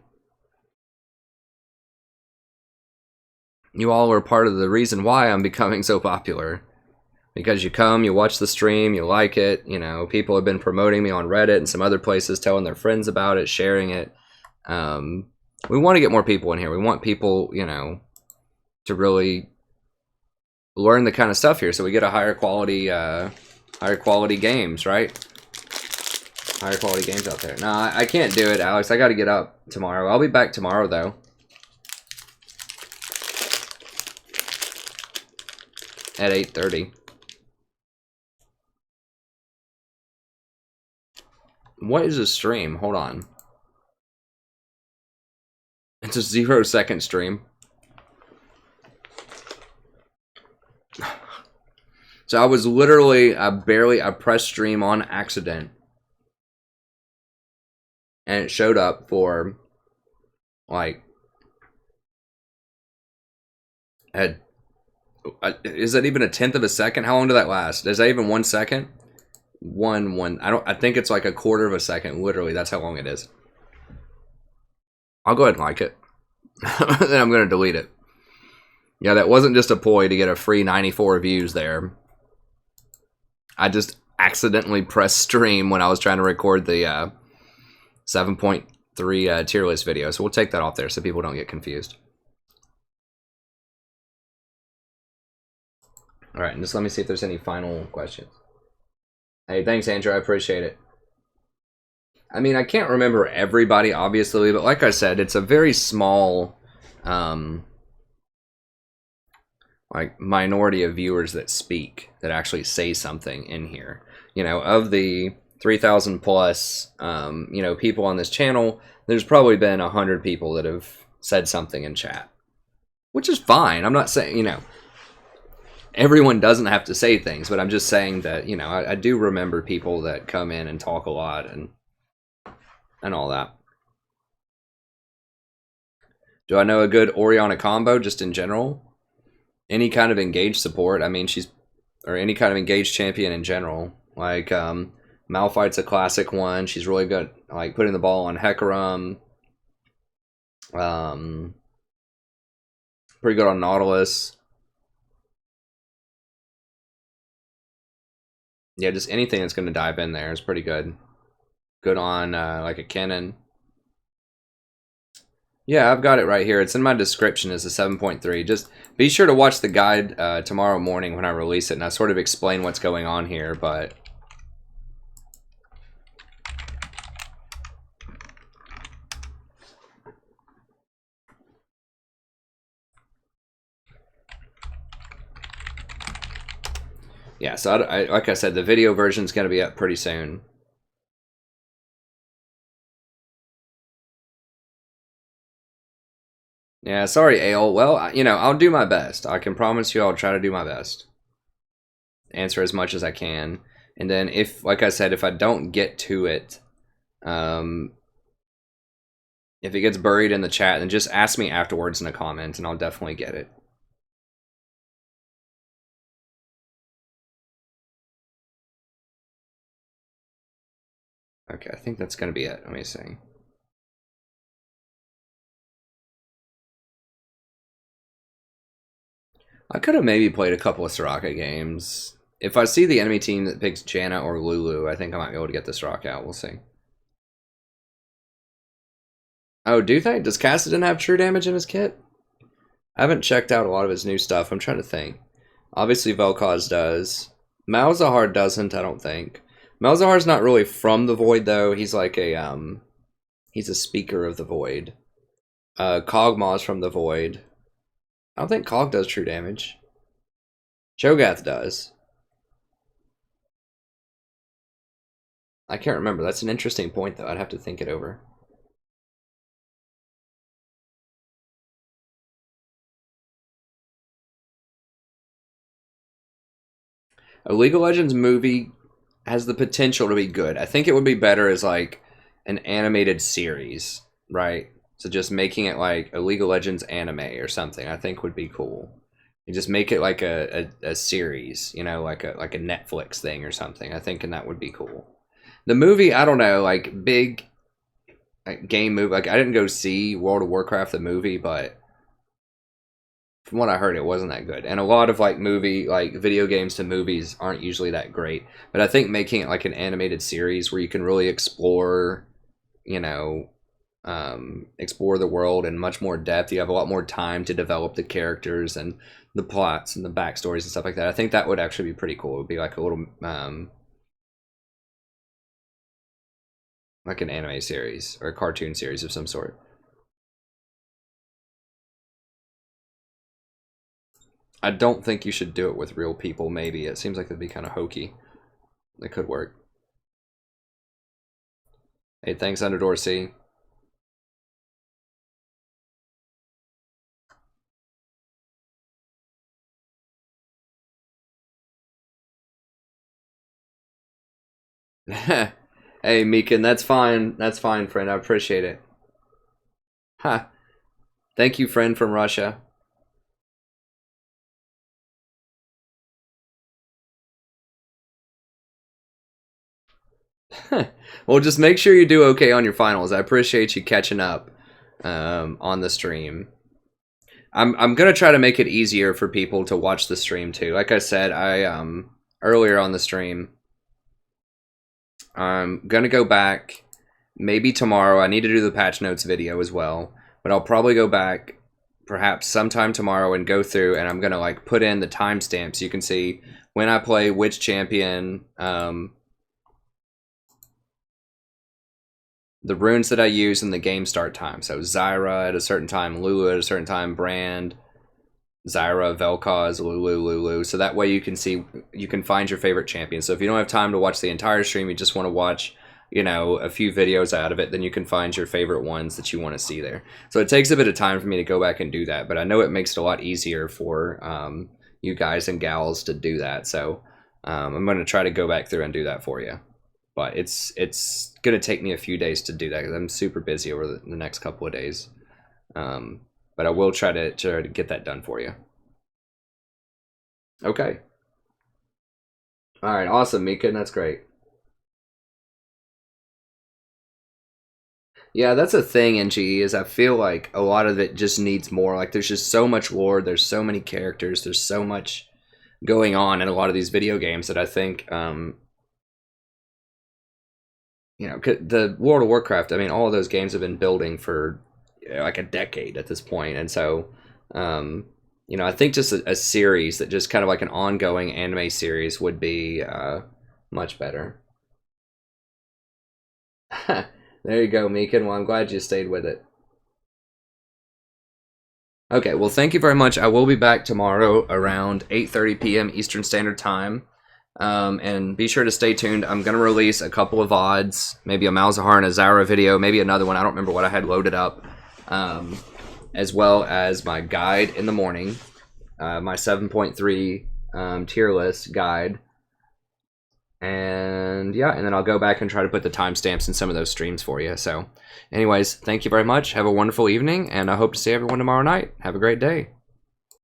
You all are part of the reason why I'm becoming so popular. Because you come, you watch the stream, you like it, you know, people have been promoting me on Reddit and some other places, telling their friends about it, sharing it. We want to get more people in here. We want people, you know, to really learn the kind of stuff here, so we get a higher quality games, right? Higher quality games out there. No, I can't do it, Alex. I got to get up tomorrow. I'll be back tomorrow, though. at 8:30. What is a stream? Hold on. It's a 0-second stream. So I was literally, I pressed stream on accident. And it showed up for, like, is that even a 1/10 of a second? How long did that last? Is that even 1 second? I think it's like a 1/4 of a second. Literally, that's how long it is. I'll go ahead and like it. Then I'm going to delete it. Yeah, that wasn't just a ploy to get a free 94 views there. I just accidentally pressed stream when I was trying to record the 7.3 tier list video. So we'll take that off there so people don't get confused. All right, and just let me see if there's any final questions. Hey, thanks, Andrew. I appreciate it. I mean, I can't remember everybody, obviously, but like I said, it's a very small, like, minority of viewers that speak, that actually say something in here. You know, of the 3,000 plus, you know, people on this channel, there's probably been 100 people that have said something in chat, which is fine. I'm not saying, you know, everyone doesn't have to say things, but I'm just saying that, you know, I do remember people that come in and talk a lot and all that. Do I know a good Orianna combo just in general? Any kind of engaged support. I mean, or any kind of engaged champion in general. Like, Malphite's a classic one. She's really good, like, putting the ball on Hecarim. Pretty good on Nautilus. Yeah, just anything that's going to dive in there is pretty good. Good on, like, a Kennen. Yeah, I've got it right here. It's in my description as a 7.3. Just be sure to watch the guide tomorrow morning when I release it, and I sort of explain what's going on here, but... yeah, so like I said, the video version is going to be up pretty soon. Yeah, sorry, Ale. Well, you know, I'll do my best. I can promise you I'll try to do my best. Answer as much as I can. And then if, like I said, if I don't get to it, if it gets buried in the chat, then just ask me afterwards in a comment and I'll definitely get it. Okay, I think that's going to be it. Let me see. I could have maybe played a couple of Soraka games. If I see the enemy team that picks Janna or Lulu, I think I might be able to get this Soraka out. We'll see. Oh, do they? Does Kassadin have true damage in his kit? I haven't checked out a lot of his new stuff. I'm trying to think. Obviously, Vel'Koz does. Malzahar doesn't, I don't think. Malzahar's not really from the Void, though. He's like a, he's a speaker of the Void. Kog'Maw's from the Void. I don't think Cog does true damage. Cho'Gath does. I can't remember. That's an interesting point, though. I'd have to think it over. A League of Legends movie has the potential to be good. I think it would be better as like an animated series, right? So just making it like a League of Legends anime or something, I think would be cool. And just make it like a series, you know, like a Netflix thing or something. I think, and that would be cool. The movie, I don't know, like big like game movie. Like I didn't go see World of Warcraft the movie, but from what I heard, it wasn't that good. And a lot of like video games to movies aren't usually that great. But I think making it like an animated series where you can really explore, you know, explore the world in much more depth. You have a lot more time to develop the characters and the plots and the backstories and stuff like that. I think that would actually be pretty cool. It would be like a little, like an anime series or a cartoon series of some sort. I don't think you should do it with real people, maybe. It seems like it'd be kind of hokey. It could work. Hey, thanks, Underdoor C. Hey, Meekin, that's fine. That's fine, friend. I appreciate it. Ha. Thank you, friend from Russia. Well, just make sure you do okay on your finals. I appreciate you catching up on the stream. I'm gonna try to make it easier for people to watch the stream too. Like I said, I earlier on the stream, I'm gonna go back maybe tomorrow. I need to do the patch notes video as well, but I'll probably go back perhaps sometime tomorrow and go through, and I'm gonna like put in the timestamps so you can see when I play which champion, the runes that I use in the game start time. So Zyra at a certain time, Lulu at a certain time, Brand, Zyra, Vel'Koz, Lulu. So that way you can see, you can find your favorite champion. So if you don't have time to watch the entire stream, you just want to watch, you know, a few videos out of it, then you can find your favorite ones that you want to see there. So it takes a bit of time for me to go back and do that, but I know it makes it a lot easier for you guys and gals to do that. So I'm going to try to go back through and do that for you. But it's going to take me a few days to do that because I'm super busy over the next couple of days. But I will try to get that done for you. Okay. All right, awesome, Mika. That's great. Yeah, that's a thing in GE, is I feel like a lot of it just needs more. Like, there's just so much lore, there's so many characters, there's so much going on in a lot of these video games that I think, you know, the World of Warcraft, I mean, all of those games have been building for, you know, like a decade at this point. And so, you know, I think just a series that just kind of like an ongoing anime series would be much better. There you go, Meekin. Well, I'm glad you stayed with it. Okay, well, thank you very much. I will be back tomorrow around 8:30 p.m. Eastern Standard Time. And be sure to stay tuned. I'm going to release a couple of VODs, maybe a Malzahar and a Zyra video, maybe another one. I don't remember what I had loaded up. As well as my guide in the morning, my 7.3 tier list guide. And yeah, and then I'll go back and try to put the timestamps in some of those streams for you. So anyways, thank you very much. Have a wonderful evening, and I hope to see everyone tomorrow night. Have a great day.